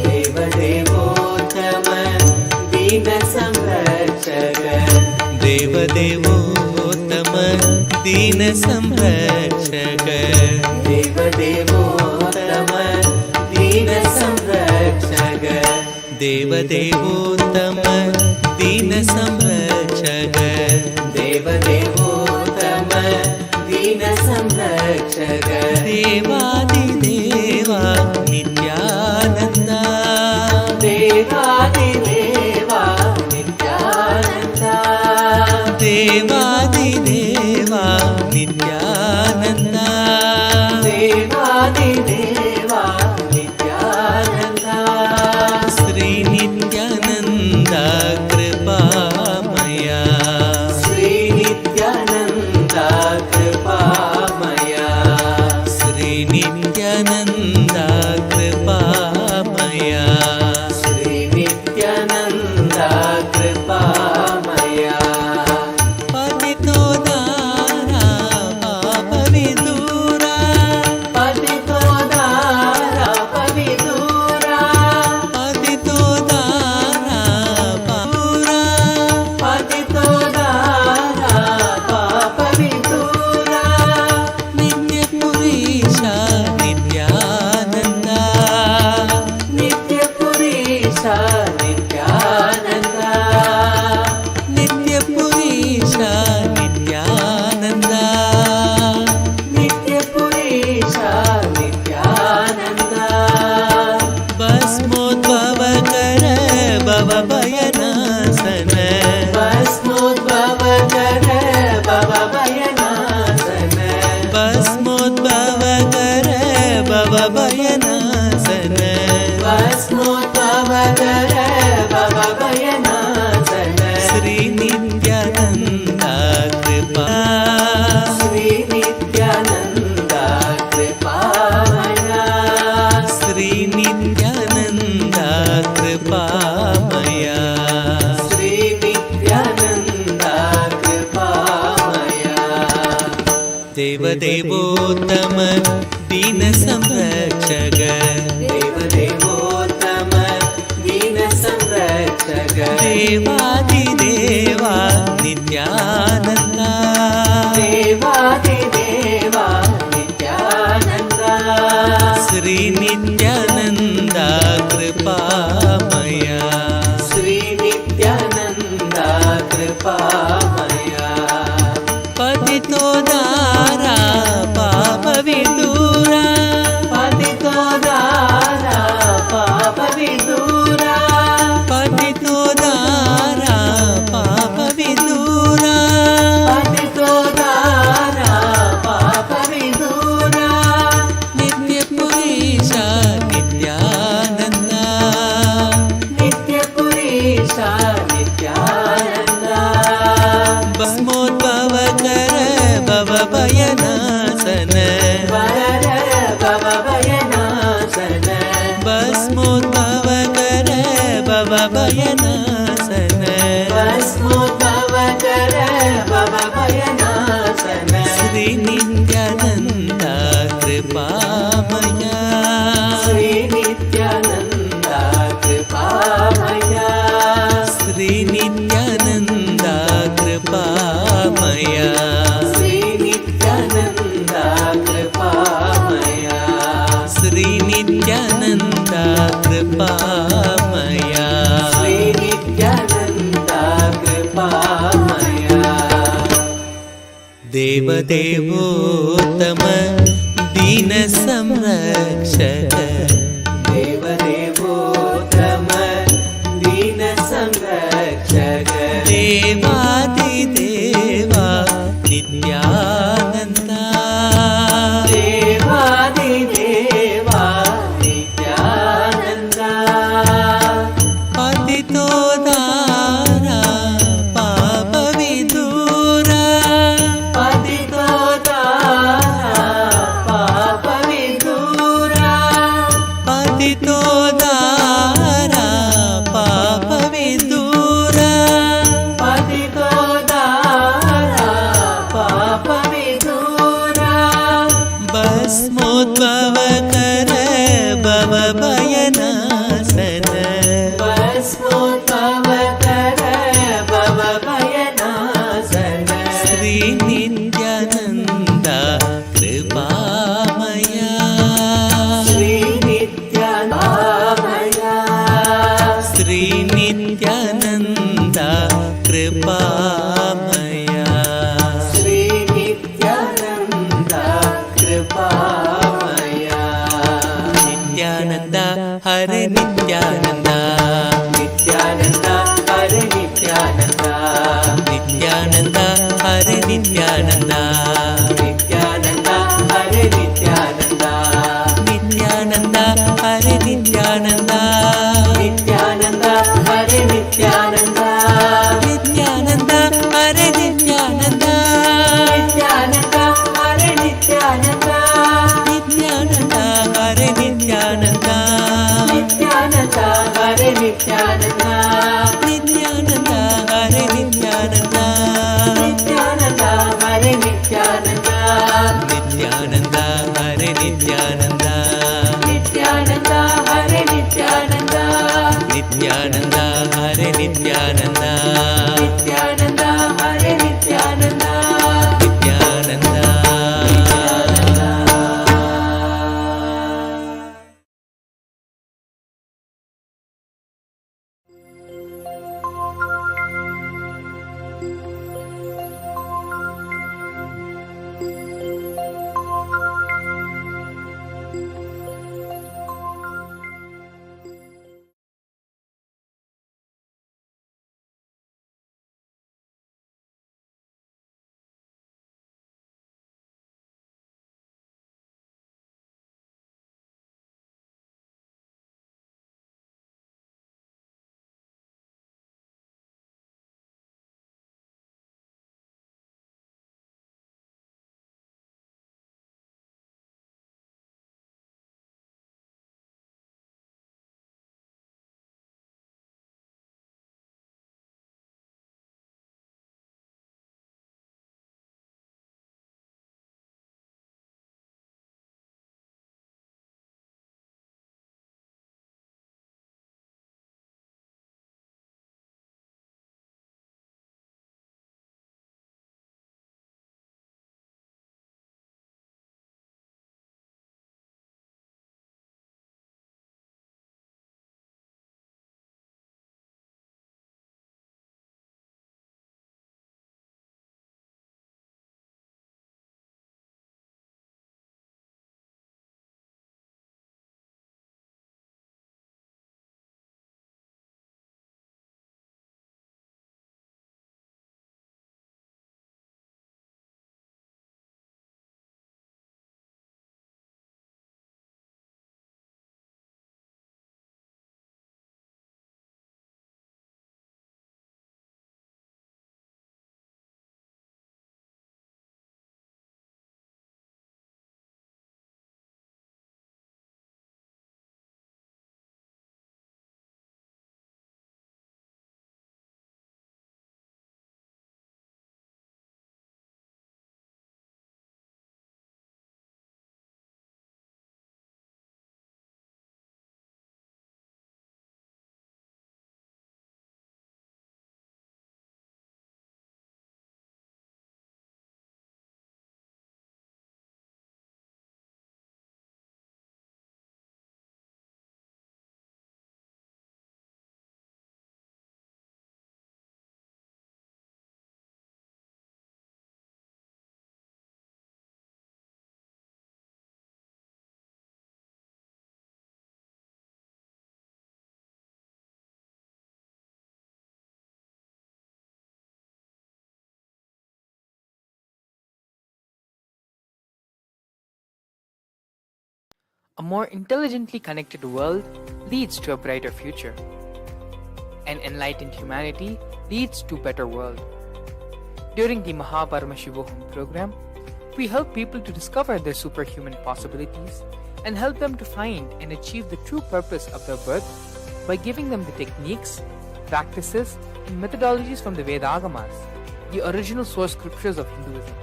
देवदेवोत्तम दीन संरक्षक देवदेवोत्तम दीन संरक्षक देवदेवोत्तम दीन संरक्षक देवदेवोत्तम दीन संरक्षक देवदेवोत्तम दीन संरक्षक देवादिदेवा Nityananda देवादिदेवा Nityananda देवादिदेवा Nityananda देवादिदेवा Nityananda Shri Nityananda कृपामया Shri Nityananda Nithyananda Kripamaya. Sri Nithyananda Kripamaya. Patito Dara Papa Vidura. Patito Dara Papa Vidura. Patito Dara Pura. Patito Dara Papa Vidura. Nitya Purisha Nithyananda. Nitya Purisha Nithyananda. Nitya Purisha Nithyananda. Nitya Purisha Nithyananda. Basmodbhava kara Bhava Bhayanasana. Basmodbhava kara Bhava Bhayanasana. Basmodbhava kara Bhava Bhayanasana. Basmodbhava kara Bhava Bhayanasana. Sri Nithyananda Kripa. Sri Nithyananda Kripamaya. Sri Nithyananda Kripamaya. Sri Nithyananda Kripamaya. Devadevottama Dina Samrakshaka. Devadevottama Dina Samrakshaka. Devadideva Nithyananda. Devadideva Nithyananda. Sri Nithyananda Kripamaya. Sri Nithyananda Kripamaya. Patito Dara Papa Vidura. Patito Dara Papa Vidura. Patito Dara Papa Vidura. Patito Dara Papa Vidura. Nitya Purisha Nithyananda. Nitya Purisha Nithyananda. Basmodbhava kara Bhava Bhayanasana. Bhava Bhayanasana. Basmodbhava kara Bhava Bhayanasana. Basmodbhava kara Bhava Bhayanasana. Sri Nithyananda Kripamaya. Sri Nithyananda Kripamaya. Sri Nithyananda Kripamaya. Sri Nithyananda Kripamaya. Sri Nithyananda Kripamaya. Sri Nithyananda Kripamaya. Devadevottama Dina Samrakshaka. Devadevottama Dina Samrakshaka. Devadideva Nithyananda. Devadideva Nithyananda. Patito Dara Papa Vidura. Patito Dara Papa Vidura. Patito Dara Papa Vidura. Patito Dara Papa Vidura. Basmodbhava kara Bhava Bhayanasana. Basmodbhava kara Bhava Bhayanasana. Sri Nithyananda Kripamaya. Sri Nithyananda. Sri Nithyananda Kripamaya. Sri Nithyananda Kripamaya. Nithyananda Hare Nithyananda. Nithyananda Hare Nithyananda. Nithyananda Hare Nithyananda. Nithyananda Hare Nithyananda. Nithyananda Hare Nithyananda. Nithyananda Hare Nithyananda. Nithyananda Hare Nithyananda. Nithyananda Hare Nithyananda. Nithyananda Hare Nithyananda, Nithyananda, Hare Nithyananda, Nithyananda, Hare Nithyananda, Nithyananda, Hare Nithyananda, Nithyananda, Hare Nithyananda, Nithyananda, Hare Nithyananda, Nithyananda, Hare Nithyananda, Nithyananda. A more intelligently connected world leads to a brighter future. An enlightened humanity leads to a better world. During the Paramashivam program, we help people to discover their superhuman possibilities and help them to find and achieve the true purpose of their birth by giving them the techniques, practices, and methodologies from the Vedagamas, the original source scriptures of Hinduism.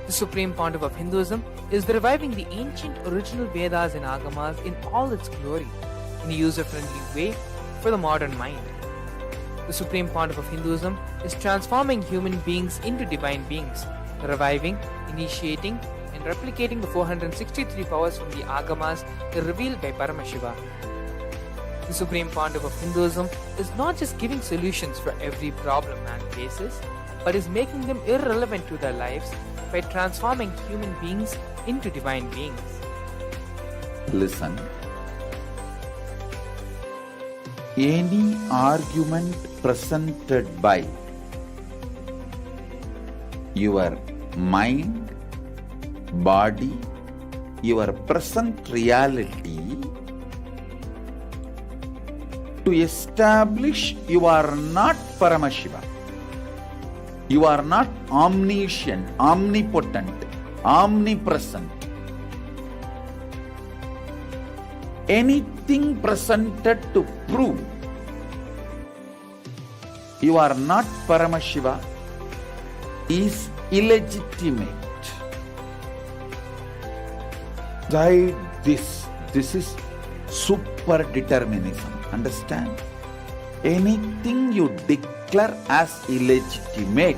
The Supreme Pontiff of Hinduism is reviving the ancient original Vedas and Agamas in all its glory, in a user-friendly way for the modern mind. The Supreme Pontiff of Hinduism is transforming human beings into divine beings, reviving, initiating, and replicating the 463 powers from the Agamas revealed by Paramashivam. The Supreme Pontiff of Hinduism is not just giving solutions for every problem man faces, but is making them irrelevant to their lives by transforming human beings into divine beings. Listen. Any argument presented by your mind, body, your present reality to establish you are not Paramashivam. You are not omniscient, omnipotent, omnipresent. anything presented to prove you are not Paramashiva is illegitimate. This is super determinism. Understand? Anything you declare as illegitimate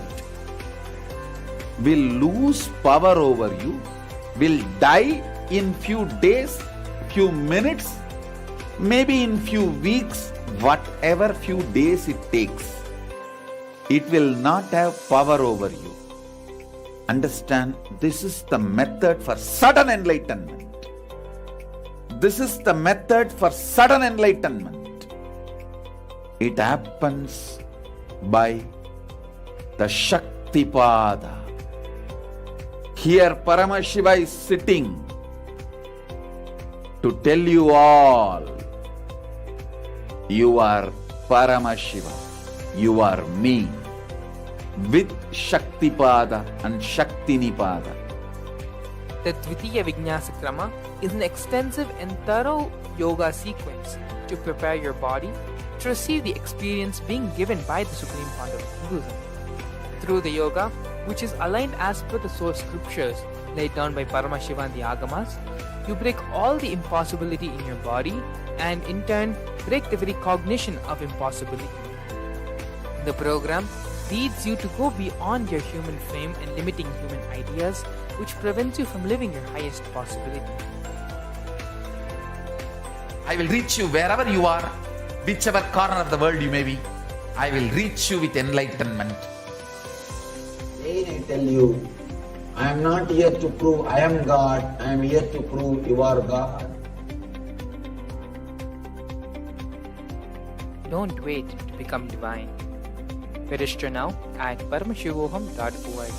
will lose power over you, will die in few days, few minutes, maybe in few weeks, whatever few days it takes. It will not have power over you. Understand? This is the method for sudden enlightenment. This is the method for sudden enlightenment. It happens by the Shaktipada. Here Paramashiva is sitting to tell you all, you are Paramashiva, you are me, with Shaktipada and Shaktinipada. The Dvitiya Vijnasa Krama is an extensive and thorough yoga sequence to prepare your body to receive the experience being given by the Supreme Founder of Hinduism. Through the yoga, which is aligned as per the source scriptures laid down by Paramashiva and the Agamas, you break all the impossibility in your body and in turn break the very cognition of impossibility. The program leads you to go beyond your human frame and limiting human ideas, which prevents you from living your highest possibility. I will reach you wherever you are, whichever corner of the world you may be. I will reach you with enlightenment. Again I tell you, I am not here to prove I am God, I am here to prove you are God. Don't wait to become divine. Register now at paramashivoham.org.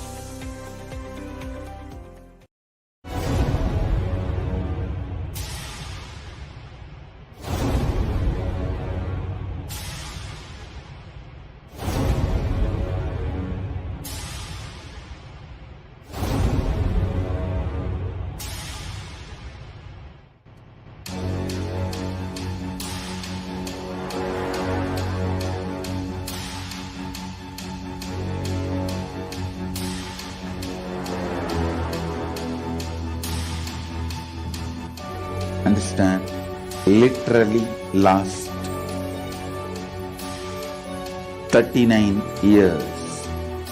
Understand? Literally last 39 years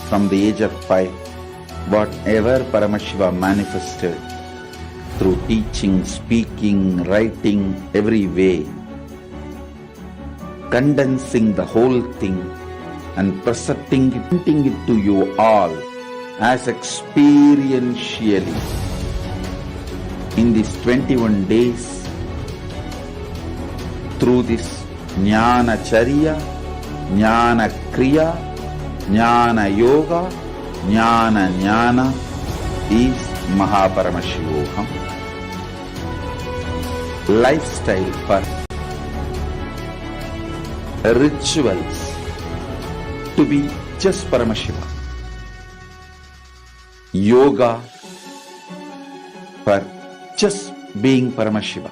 from the age of 5, whatever Paramashiva manifested through teaching, speaking, writing, every way, condensing the whole thing and presenting it to you all as experientially in these 21 days through this Jnana Charya, Jnana Kriya, Jnana Yoga, Jnana Jnana is Mahaparamashivoham. Lifestyle for rituals to be just Paramashiva. Yoga for just being Paramashiva.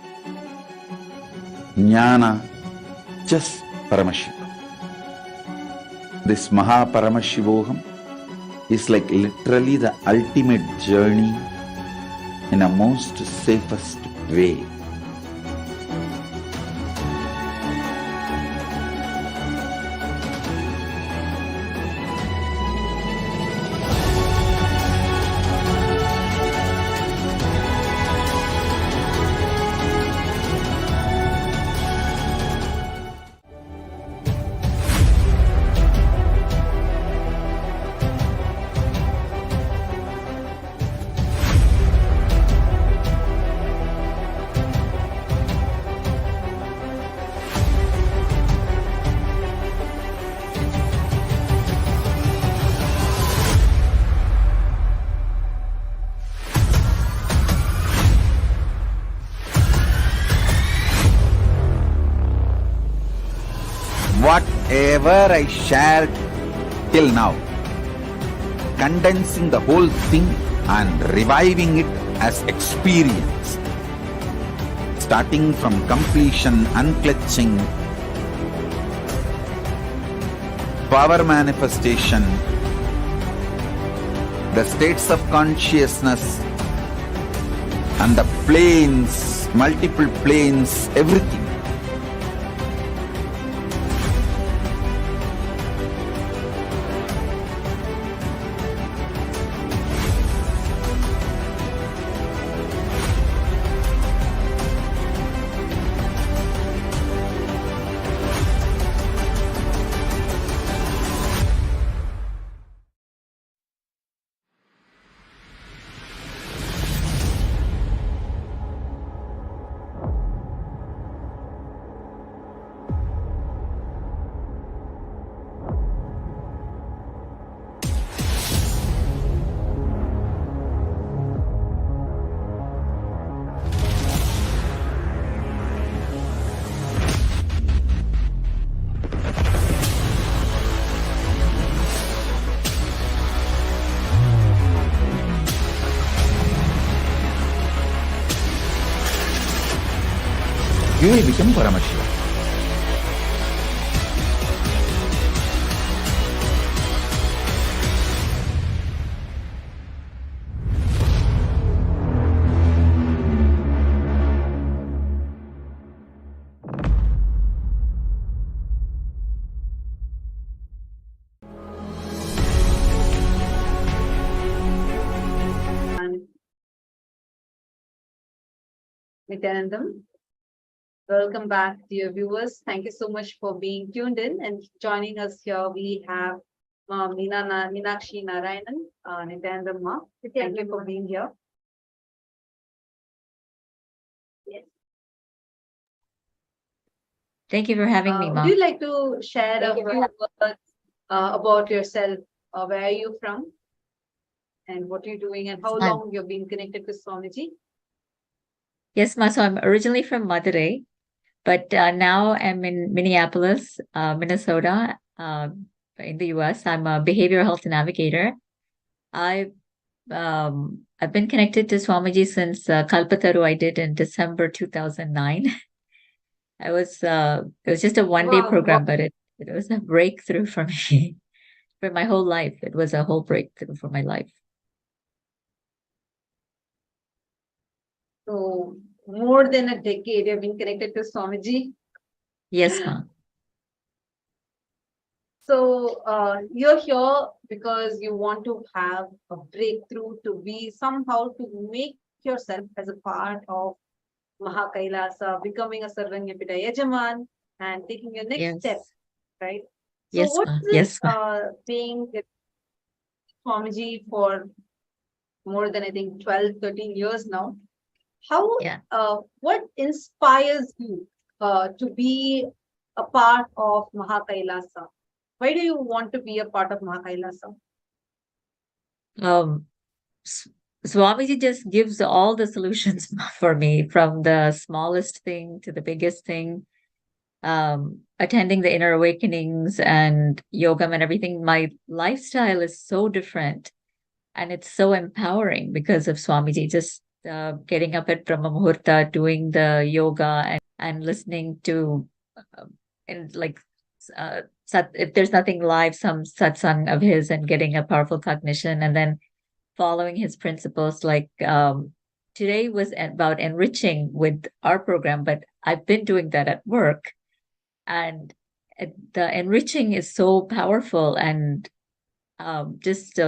Jnana, just Paramashiva. This Mahaparamashivoham is like literally the ultimate journey in a most safest way. Whatever I shared till now, condensing the whole thing and reviving it as experience. starting from completion, unclutching, power manifestation, the states of consciousness, and the planes, multiple planes, everything. You will become Paramashivam. Nithyanandam. Welcome back, dear viewers. Thank you so much for being tuned in and joining us here. We have Meenakshi Narayanan, Nithyanandam Ma. Thank you for being here. Yes. Thank you for having me, Ma. Would you like to share a few words about yourself? Where are you from? And what are you doing? And how long you've been connected to Swamiji? Yes, Ma. So I'm originally from Madurai, but now I'm in Minneapolis, Minnesota, in the US. I'm a behavioral health navigator. I've been connected to Swamiji since Kalpataru I did in December 2009. It was just a one-day program, but it was a breakthrough for me for my whole life. It was a whole breakthrough for my life. So more than a decade you've been connected to Swamiji? Yes, Ma. So you're here because you want to have a breakthrough, to be somehow to make yourself as a part of Mahakailasa, becoming a Sarvanyapita Yajaman and taking your next step, right? So Yes, what Ma. is Yes, Ma. being with Swamiji for more than I think 12, 13 years now? How what inspires you to be a part of Mahakailasa? Why do you want to be a part of Mahakailasa? Swamiji just gives all the solutions for me, from the smallest thing to the biggest thing. Attending the inner awakenings and yoga and everything, my lifestyle is so different, and it's so empowering because of Swamiji. Just getting up at Brahma Muhurta, doing the yoga and listening to and like if there's nothing live, some satsang of his, and getting a powerful cognition, and then following his principles. Like today was about enriching with our program, but I've been doing that at work, and the enriching is so powerful, and just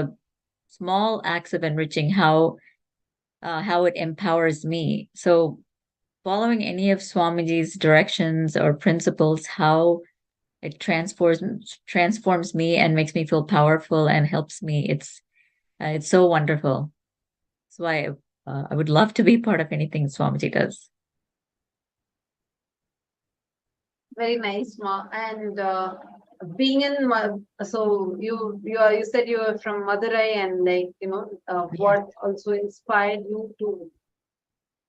small acts of enriching, how it empowers me. So following any of Swamiji's directions or principles, how it transforms me and makes me feel powerful and helps me. It's so wonderful. That's why I would love to be part of anything Swamiji does. Very nice, Ma. And being in so you said you were from Madurai, and what also inspired you to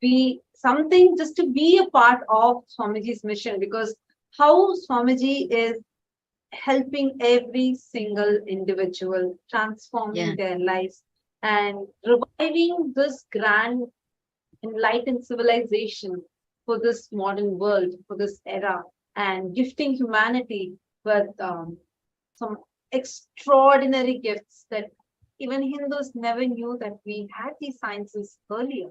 be something, just to be a part of Swamiji's mission, because how Swamiji is helping every single individual, transforming their lives and reviving this grand enlightened civilization for this modern world, for this era, and gifting humanity with some extraordinary gifts that even Hindus never knew that we had these sciences earlier,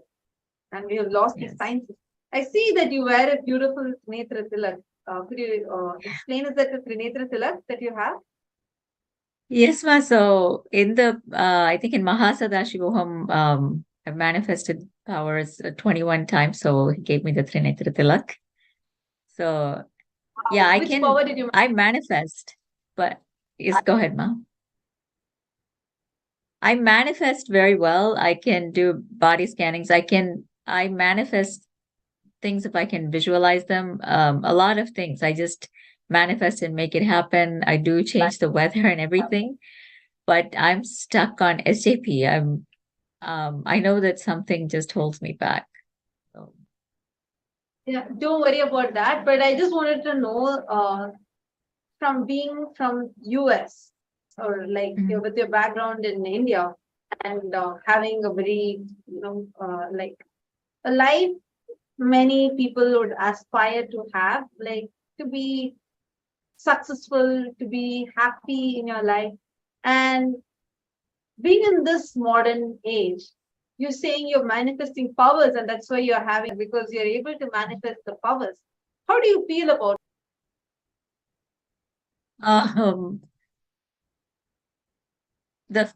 and we have lost these sciences. I see that you wear a beautiful Trinetra Tilak. Could you explain, is that a Trinetra Tilak that you have? Yes, ma. So in the, I think in Mahasadashivoham, I've manifested powers 21 times. So he gave me the Trinetra Tilak. So yeah, Which power did you I manifest, but yes, go ahead, ma. I manifest very well. I can do body scannings. I manifest things if I can visualize them. A lot of things. I just manifest and make it happen. I do change the weather and everything, but I'm stuck on SJP. I know that something just holds me back. So. Yeah, don't worry about that. But I just wanted to know, from being from US, or like with your background in India, and having a very, like a life many people would aspire to have, like to be successful, to be happy in your life. And being in this modern age, you're saying you're manifesting powers, and that's why you're having, because you're able to manifest the powers. How do you feel about the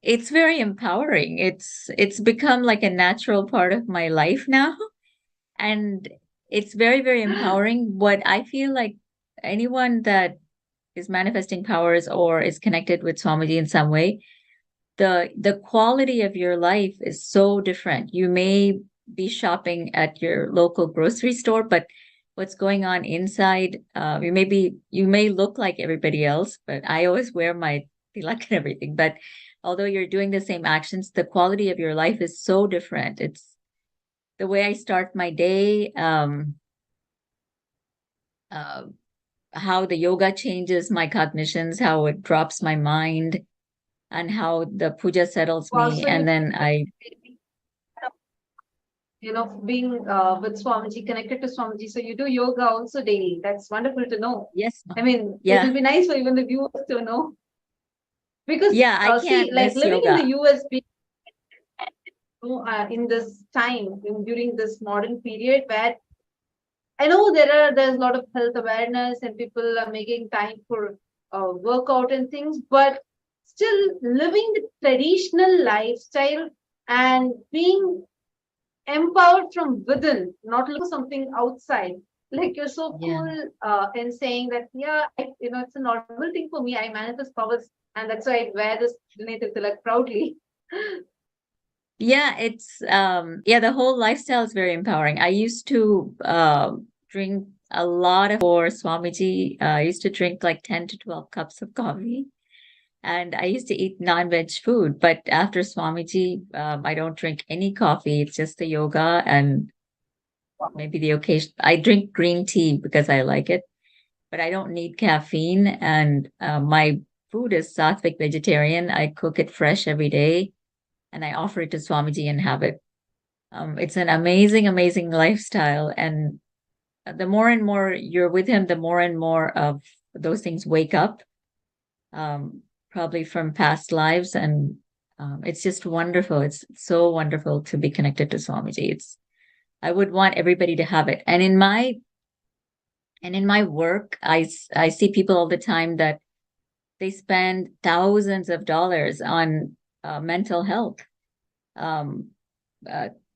it's very empowering. It's become like a natural part of my life now, and it's very, very empowering. What I feel like, anyone that is manifesting powers or is connected with Swamiji in some way, the quality of your life is so different. You may be shopping at your local grocery store, but what's going on inside, you may look like everybody else, but I always wear my tilak and everything. But although you're doing the same actions, the quality of your life is so different. It's the way I start my day, how the yoga changes my cognitions, how it drops my mind, and how the puja settles me. so And then being with Swamiji, connected to Swamiji, so you do yoga also daily. That's wonderful to know. Yes. I mean, yeah. it will be nice for even the viewers to know. Because I can't like miss living yoga. in the US, in this time, during this modern period, where I know there's a lot of health awareness and people are making time for workout and things, but still living the traditional lifestyle and being empowered from within, not looking for something outside. Like you're so cool in saying that, it's a normal thing for me. I manifest powers, and that's why I wear this native tilak proudly. Yeah, it's the whole lifestyle is very empowering. I used to drink a lot of for Swamiji. I used to drink like 10 to 12 cups of coffee. And I used to eat non-veg food. But after Swamiji, I don't drink any coffee. It's just the yoga and maybe the occasion. I drink green tea because I like it, but I don't need caffeine. And my food is sattvic vegetarian. I cook it fresh every day, and I offer it to Swamiji and have it. It's an amazing, amazing lifestyle. And the more and more you're with him, the more and more of those things wake up, probably from past lives. And it's just wonderful. It's so wonderful to be connected to Swamiji. I would want everybody to have it. And in my work, I see people all the time that they spend thousands of dollars on mental health,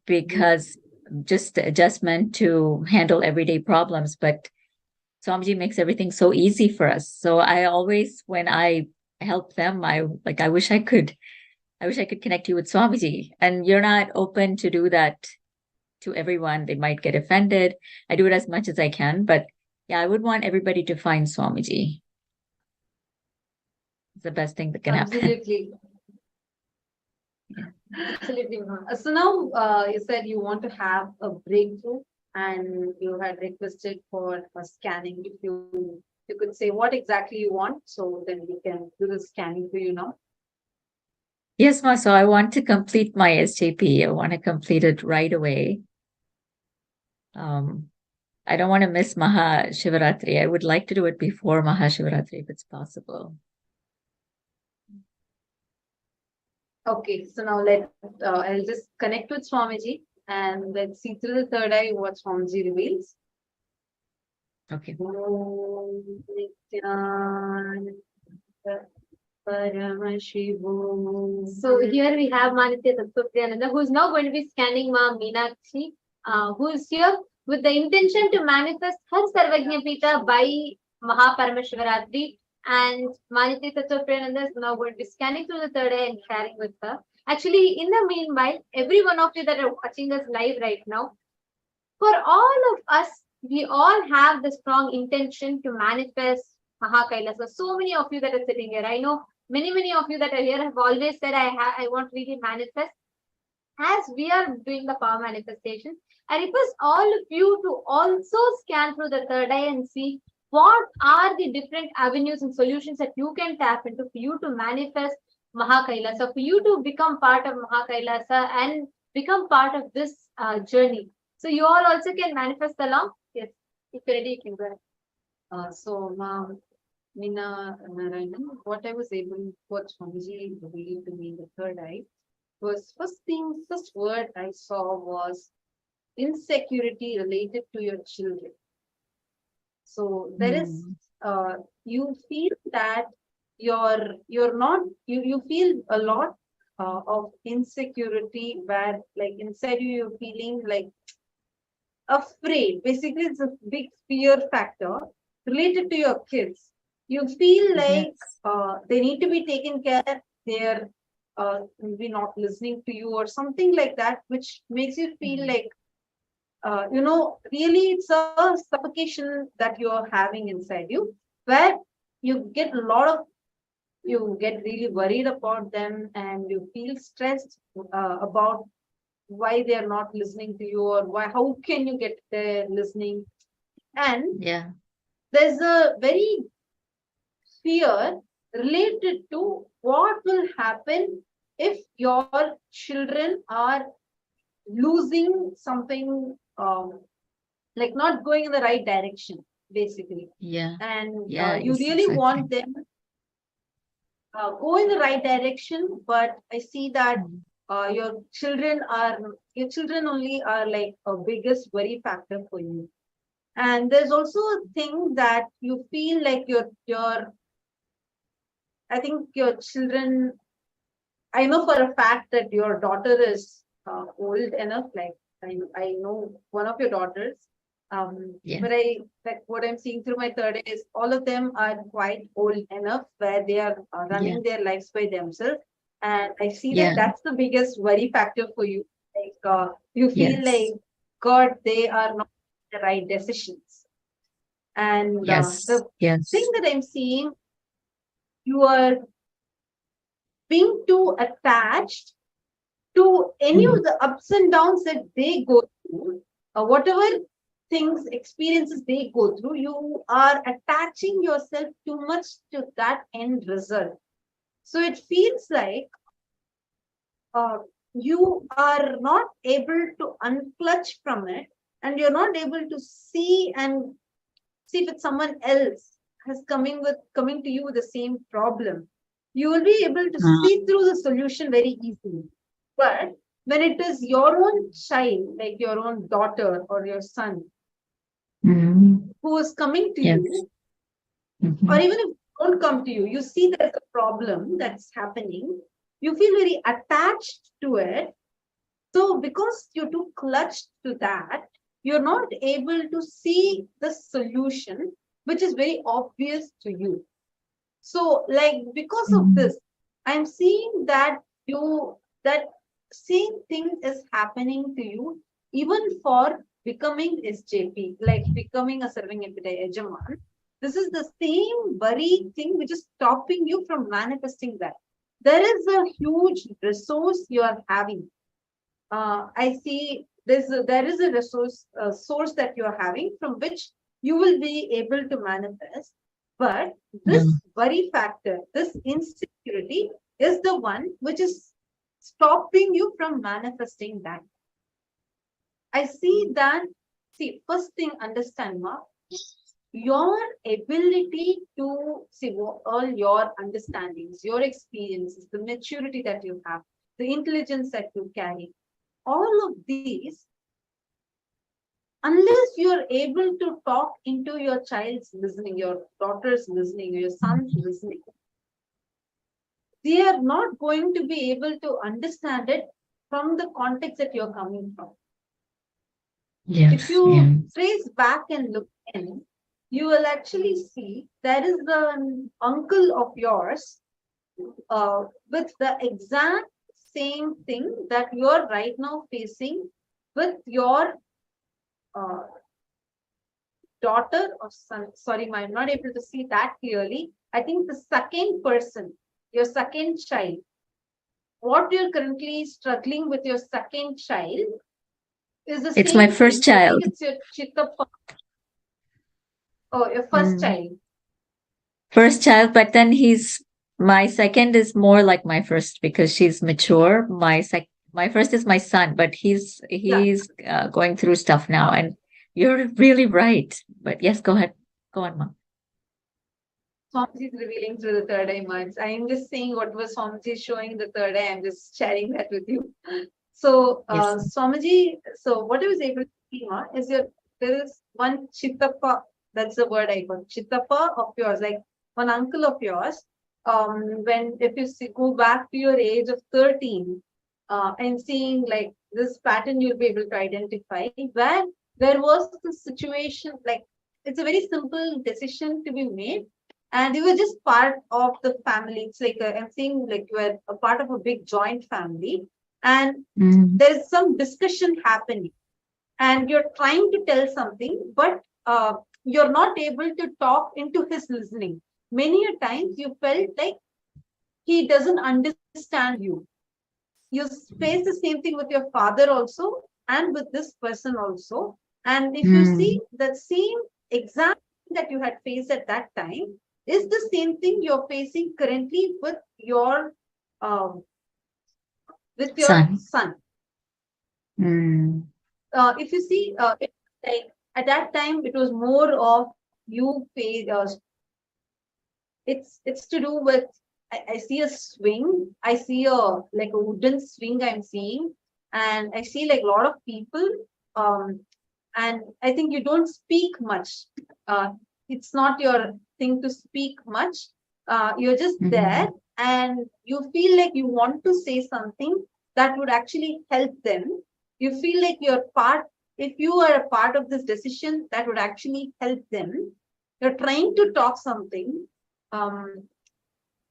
because just adjustment to handle everyday problems. But Swamiji makes everything so easy for us. So I always, when I help them, I wish I could connect you with Swamiji. And you're not open to do that to everyone. They might get offended. I do it as much as I can, but yeah, I would want everybody to find Swamiji. It's the best thing that can happen. Absolutely. Absolutely. So now you said you want to have a breakthrough, and you had requested for a scanning. If you could say what exactly you want, so then we can do the scanning for you now. Yes, Ma. So I want to complete my SJP. I want to complete it right away. I don't want to miss Maha Shivaratri. I would like to do it before Maha Shivaratri if it's possible. Okay, so now I'll just connect with Swamiji and let's see through the third eye what Swamiji reveals. Okay. Paramashivam. So here we have Nithyananda, who is now going to be scanning Ma Meenakshi, who is here with the intention to manifest her Sarvajna Pita by Mahaparamashvaratri, and Maniti Tattvapriyananda is now going to be scanning through the third eye and sharing with her. Actually, in the meanwhile, every one of you that are watching us live right now, for all of us, we all have the strong intention to manifest Mahakailasa. So many of you that are sitting here, I know many of you that are here have always said, I want to really manifest. As we are doing the power manifestation, I request all of you to also scan through the third eye and see what are the different avenues and solutions that you can tap into for you to manifest Mahakailasa, for you to become part of Mahakailasa and become part of this journey. So you all also can manifest along. Yes, if you're ready, you can go ahead. So, Meena Narayanan, what I was able, what Swamiji revealed to me in the third eye was first word I saw was insecurity related to your children. So there is, you feel that you're not, you feel a lot of insecurity where like inside you're feeling like afraid. Basically, it's a big fear factor related to your kids. You feel like they need to be taken care. They're maybe not listening to you or something like that, which makes you feel like, really it's a suffocation that you're having inside you, where you get you get really worried about them and you feel stressed about why they're not listening to you or how can you get there listening. And there's a very fear related to what will happen if your children are losing something, like not going in the right direction, basically. And you really want them go in the right direction, but I see that your children only are like a biggest worry factor for you. And there's also a thing that you feel like I think your children, I know for a fact that your daughter is old enough, like I know one of your daughters, but what I'm seeing through my third is all of them are quite old enough where they are running their lives by themselves. And I see that that's the biggest worry factor for you. Like you feel like, God, they are not the right decisions. And the thing that I'm seeing, you are being too attached to any of the ups and downs that they go through, whatever things, experiences they go through, you are attaching yourself too much to that end result. So it feels like you are not able to unclutch from it, and you're not able to see if someone else has coming to you with the same problem. You will be able to see through the solution very easily. But when it is your own child, like your own daughter or your son, who is coming to you, or even if they don't come to you, you see there's a problem that's happening, you feel very attached to it. So because you're too clutched to that, you're not able to see the solution, which is very obvious to you. So like, because of this, I'm seeing that that same thing is happening to you, even for becoming SJP, like becoming a serving Ejaman. This is the same very thing which is stopping you from manifesting that. There is a huge resource you are having. I see there is a resource source that you are having from which you will be able to manifest. But this worry factor, this insecurity is the one which is stopping you from manifesting that. I see that, see, first thing, understand, Ma, your ability to see all your understandings, your experiences, the maturity that you have, the intelligence that you carry, all of these, unless you're able to talk into your child's listening, your daughter's listening, your son's listening, they are not going to be able to understand it from the context that you're coming from. Yes. If you trace back and look in, you will actually see there is an uncle of yours with the exact same thing that you're right now facing with your daughter or son. Sorry, I'm not able to see that clearly. I think the second person, your second child, what you're currently struggling with your second child is the It's same my first thing. I child. think it's your chittappa. Oh, your first child. First child, but then my second is more like my first because she's mature. My first is my son, but he's going through stuff now, and you're really right. But yes, go ahead. Go on, Mom. Swamiji is revealing through the third eye minds. I am just saying what was Swamiji showing the third eye. I'm just sharing that with you. So, Swamiji, so what I was able to see is there is one chittappa, that's the word I got, chittappa of yours, like one uncle of yours. If you go back to your age of 13, and seeing like this pattern, you'll be able to identify where there was the situation, like it's a very simple decision to be made. And you were just part of the family. It's like I'm saying, like you are a part of a big joint family, and there's some discussion happening, and you're trying to tell something, but you're not able to talk into his listening. Many a times you felt like he doesn't understand you. You face the same thing with your father also, and with this person also. And if you see the same exact thing that you had faced at that time, is the same thing you're facing currently with your son. If you see, like at that time, it was more of you face. It's to do with. I see a swing. I see a wooden swing. I'm seeing, and I see like a lot of people. And I think you don't speak much. It's not your thing to speak much. You're just there, and you feel like you want to say something that would actually help them. You feel like you're part. If you are a part of this decision, that would actually help them. You're trying to talk something.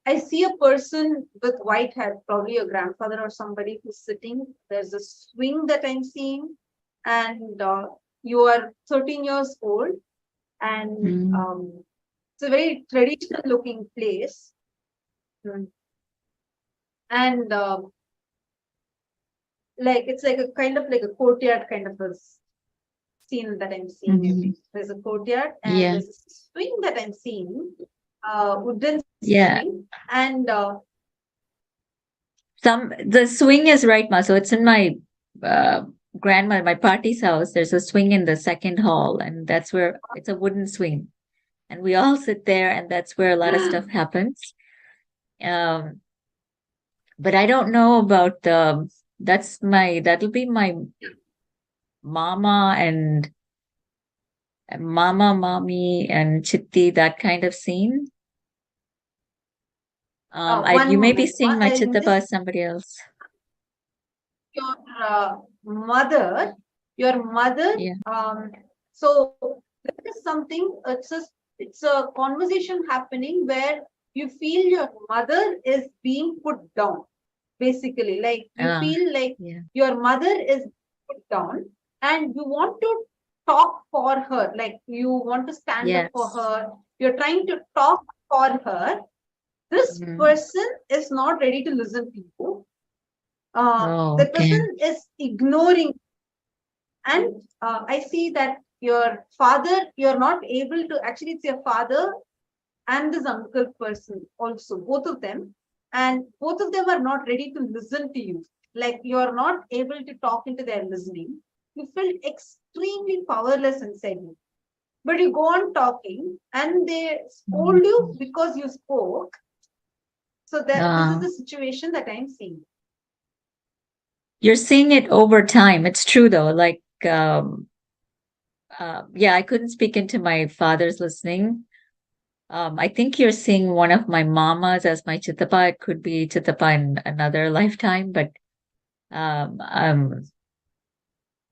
I see a person with white hair, probably a grandfather or somebody who's sitting. There's a swing that I'm seeing, and you are 13 years old, and it's a very traditional looking place. And like it's like a kind of like a courtyard kind of a scene that I'm seeing. There's a courtyard, and there's a swing that I'm seeing, wooden swing, and the swing is right, Ma. So it's in my grandma, my party's house. There's a swing in the second hall, and that's where it's a wooden swing, and we all sit there, and that's where a lot of stuff happens. But I don't know about that'll be my mama and mama, mommy, and chitti, that kind of scene. You may be seeing my chittappa as somebody else. Your mother. So there is something. It's a conversation happening where you feel your mother is being put down. Basically, like you feel like your mother is put down, and you want to talk for her. Like you want to stand up for her. You're trying to talk for her. This person is not ready to listen to you. The person is ignoring. And I see that your father, you're not able to, actually it's your father and this uncle person also, both of them. and both of them are not ready to listen to you. Like you're not able to talk into their listening. You felt extremely powerless inside you. But you go on talking and they scold you because you spoke. So that this is the situation that I'm seeing. You're seeing it over time. It's true though. Like, yeah, I couldn't speak into my father's listening. I think you're seeing one of my mamas as my chittappa. It could be chittappa in another lifetime, but I'm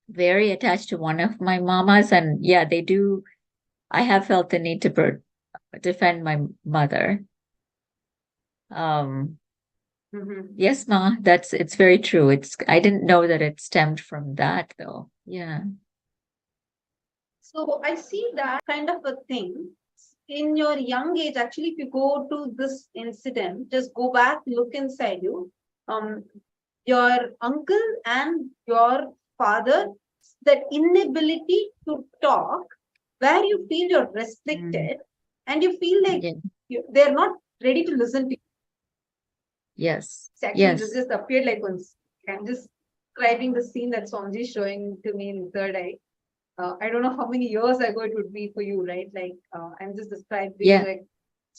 very attached to one of my mamas, and yeah, they do. I have felt the need to defend my mother. Yes, Ma, it's very true. I didn't know that it stemmed from that though. Yeah. So I see that kind of a thing in your young age. Actually, if you go to this incident, just go back, look inside you. Your uncle and your father, that inability to talk, where you feel you're restricted and you feel like they're not ready to listen to you. Yes. Actually, this just appeared like once. I'm just describing the scene that Swamiji is showing to me in third eye. I don't know how many years ago it would be for you, right? Like I'm just describing like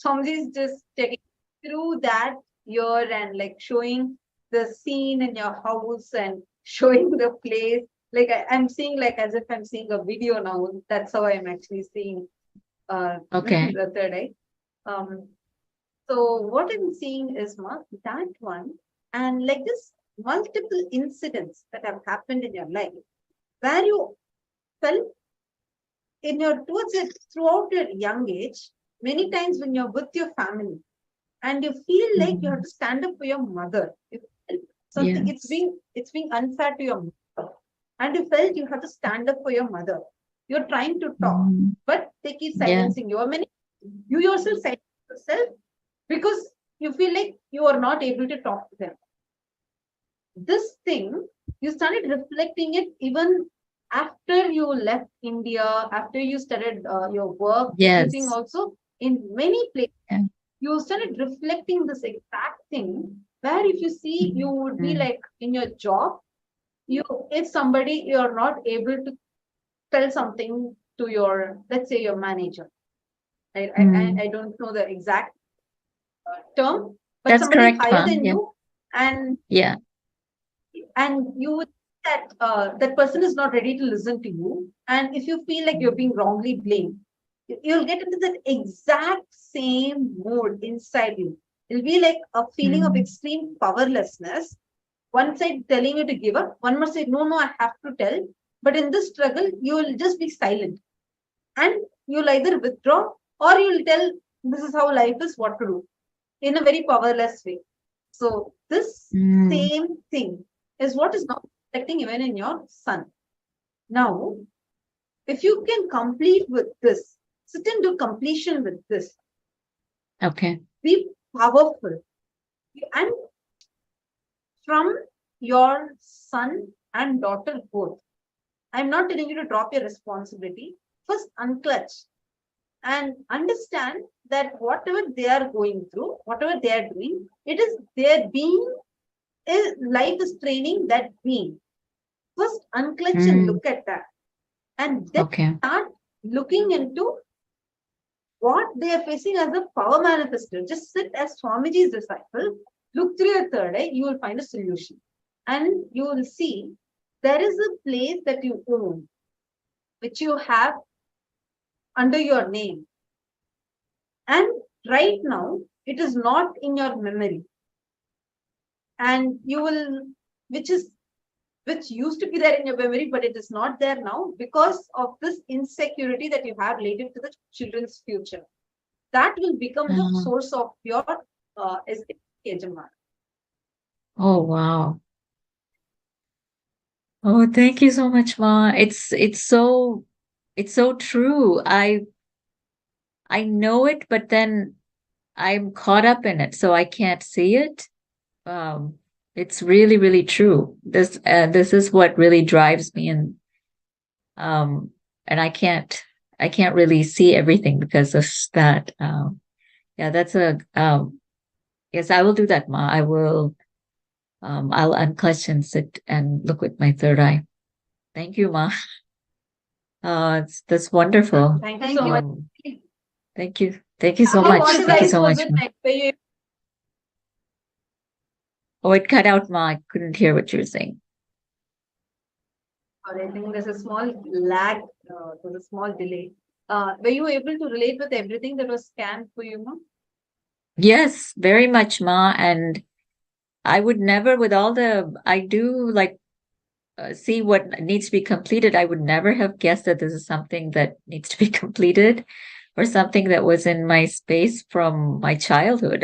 Swamiji is just checking through that year and like showing the scene in your house and showing the place. Like I'm seeing like as if I'm seeing a video now. That's how I'm actually seeing the third eye. So what I'm seeing is that one, and like this multiple incidents that have happened in your life where you felt throughout your young age, many times when you're with your family and you feel like you have to stand up for your mother. Something it's being unfair to your mother. And you felt you have to stand up for your mother. You're trying to talk, but they keep silencing you. You yourself silence yourself because you feel like you are not able to talk to them. This thing, you started reflecting it even after you left India, after you started your work, everything also in many places. You started reflecting this exact thing where if you see, you would be like in your job, if somebody you're not able to tell something to your, let's say your manager. I don't know the exact term, but that's somebody correct, higher than you, and you would that that person is not ready to listen to you, and if you feel like you're being wrongly blamed, you'll get into that exact same mood inside you. It'll be like a feeling of extreme powerlessness. One side telling you to give up, one more side, no, I have to tell. But in this struggle, you will just be silent. And you'll either withdraw or you'll tell, this is how life is, what to do, in a very powerless way. So this same thing is what is now reflecting even in your son. Now, if you can complete with this, sit and do completion with this. Okay. Be powerful. And from your son and daughter both, I'm not telling you to drop your responsibility. First, unclutch and understand that whatever they are going through, whatever they are doing, it is their being. Life is training that being. First, unclutch and look at that. And then start looking into what they are facing as a power manifestor. Just sit as Swamiji's disciple, look through your third eye, you will find a solution. And you will see there is a place that you own, which you have under your name. And right now, it is not in your memory. And you will, which used to be there in your memory, but it is not there now because of this insecurity that you have related to the children's future. That will become the source of your Yajamana. Oh, wow. Oh, thank you so much, Ma. It's so true. I know it, but then I'm caught up in it, so I can't see it. It's really, really true. This is what really drives me, and I can't really see everything because of that. Yeah, that's a Yes, I will do that, Ma. I will. I'll unclench and sit and look with my third eye. Thank you, Ma. That's wonderful. Thank you so much. Thank you. Thank you so How much. Thank you so was much, it Ma. like? Were you Oh, it cut out, Ma. I couldn't hear what you were saying. I think there's a small lag, there's a small delay. Were you able to relate with everything that was scanned for you, Ma? Yes, very much, Ma. And I would never, with all the, I do like see what needs to be completed. I would never have guessed that this is something that needs to be completed or something that was in my space from my childhood.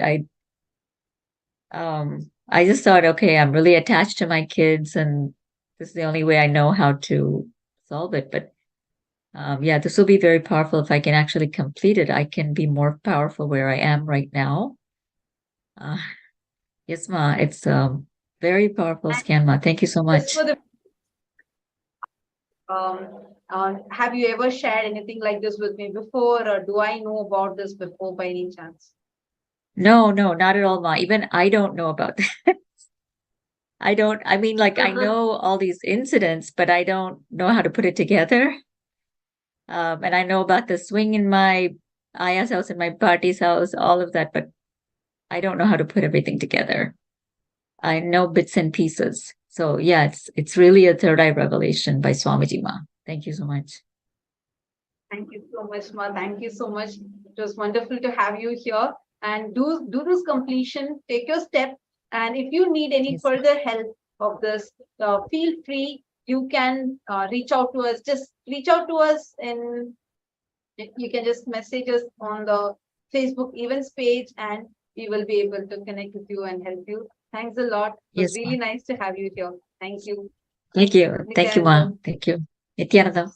I just thought, okay, I'm really attached to my kids, and this is the only way I know how to solve it. But yeah, this will be very powerful if I can actually complete it. I can be more powerful where I am right now. Yes, Ma, it's very powerful scan, Ma. Thank you so Just much. for the have you ever shared anything like this with me before, or do I know about this before by any chance? No, not at all, Ma. Even I don't know about that. I mean, like, I know all these incidents, but I don't know how to put it together. And I know about the swing in my Aya's house and my party's house, all of that, but I don't know how to put everything together. I know bits and pieces. So yeah, it's really a third eye revelation by Swamiji, Ma. Thank you so much. Thank you so much, Ma. Thank you so much. It was wonderful to have you here. And do this completion. Take your step. And if you need any further help of this, feel free. You can reach out to us. Just reach out to us, and you can just message us on the Facebook events page, and we will be able to connect with you and help you. Thanks a lot. It was Yes, really nice to have you here. Thank you. Thank you. Thank you, Ma. Nithyananda. Thank you. Nithyananda.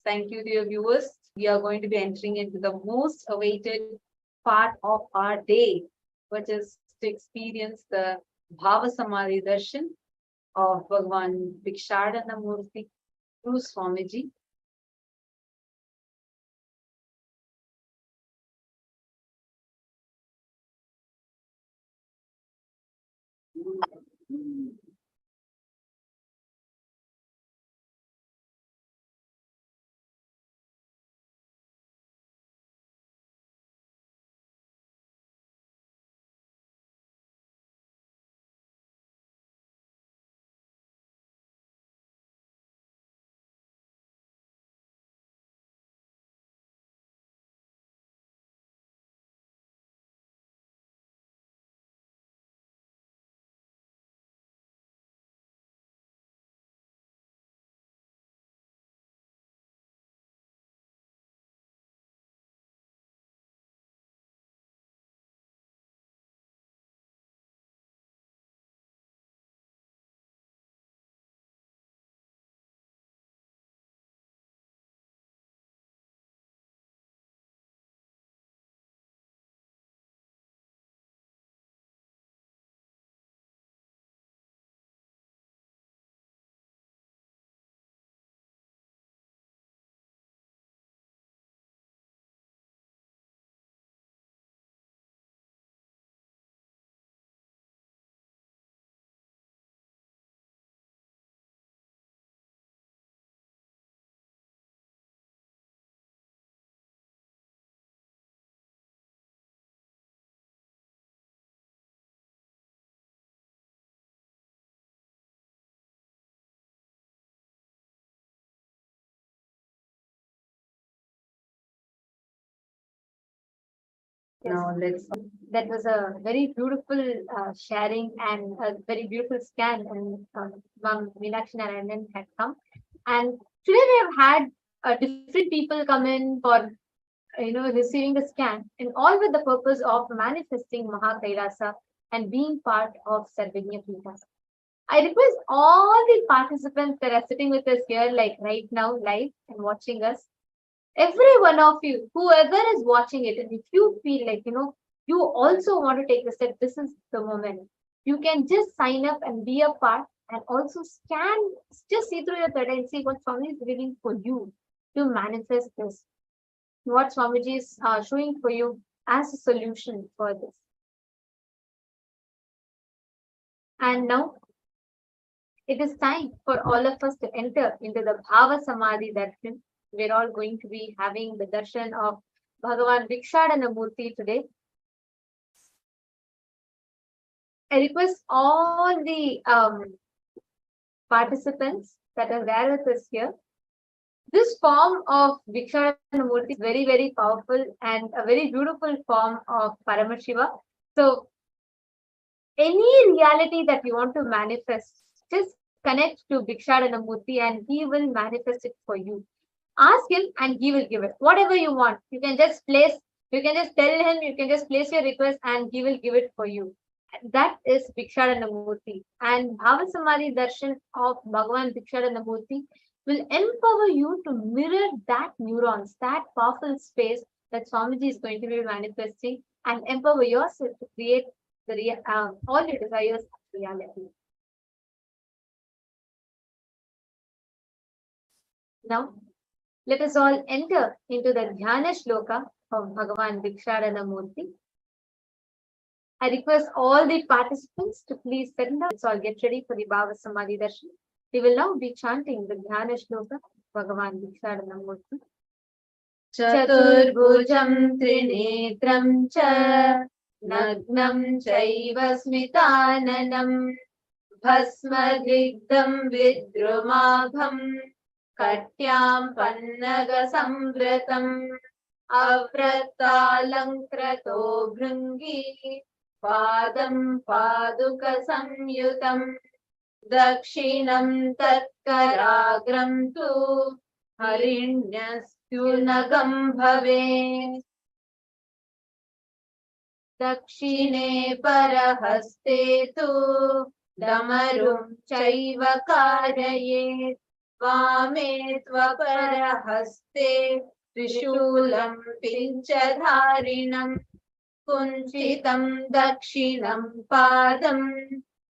Thank you, dear viewers. We are going to be entering into the most awaited part of our day, which is to experience the Bhava Samadhi Darshan of Bhagwan Bhikshatana Murthy through Swamiji. Now let's. That was a very beautiful sharing and a very beautiful scan. And Ma'am Meenakshi Narayanan had come, and today we have had different people come in for receiving the scan, and all with the purpose of manifesting Mahakailasa and being part of Sarvagnya Pita. I request all the participants that are sitting with us here, like right now, live and watching us, every one of you, whoever is watching it, and if you feel like, you also want to take the step, this is the moment. You can just sign up and be a part, and also scan, just see through your third eye and see what Swami is revealing for you to manifest this. What Swamiji is showing for you as a solution for this. And now it is time for all of us to enter into the Bhava Samadhi Darshan. We're all going to be having the darshan of Bhagavan Bhikshatana Murthy today. I request all the participants that are there with us here. This form of Bhikshatana Murthy is very, very powerful and a very beautiful form of Paramashiva. So, any reality that you want to manifest, just connect to Bhikshatana Murthy and he will manifest it for you. Ask him and he will give it. Whatever you want, you can just tell him, you can just place your request and he will give it for you. That is Bhikshatana Murthy. And Bhava Samadhi Darshan of Bhagavan Bhikshatana Murthy will empower you to mirror that neurons, that powerful space that Swamiji is going to be manifesting, and empower yourself to create all your desires of reality. Now, let us all enter into the Dhyana Shloka of Bhagavan Bhikshatana Murthy. I request all the participants to please settle down. Let's all get ready for the Bhava Samadhi Darshan. We will now be chanting the Dhyana Shloka of Bhagavan Bhikshatana Murthy. Chaturbhujam Trinetram Cha Nagnam Chaiva Smitananam Bhasmadigdam Vidrumabham Katyam Pannaga Samvratam Avrattalankrato Bhringi Padam Paduka Samyutam Dakshinam Tatkaragram Tu Harinyastunagam Bhave Dakshine Parahaste Tu Damarum Chaiva Karayet Vame Tvaparahaste Trishulam Pinchadharinam Kunchitam Dakshinam Padam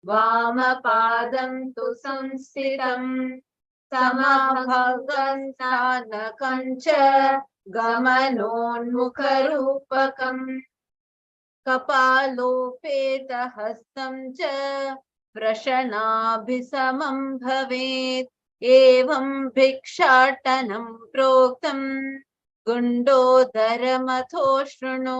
Vamapadam Tu Samstitam Samabhagasana Kancha Gamanonmukharupakam Kapalopeta Hastam Cha Prashanabhisamam Bhavet Evam Bhikshatanam Proktam Gundodaramatho Shruno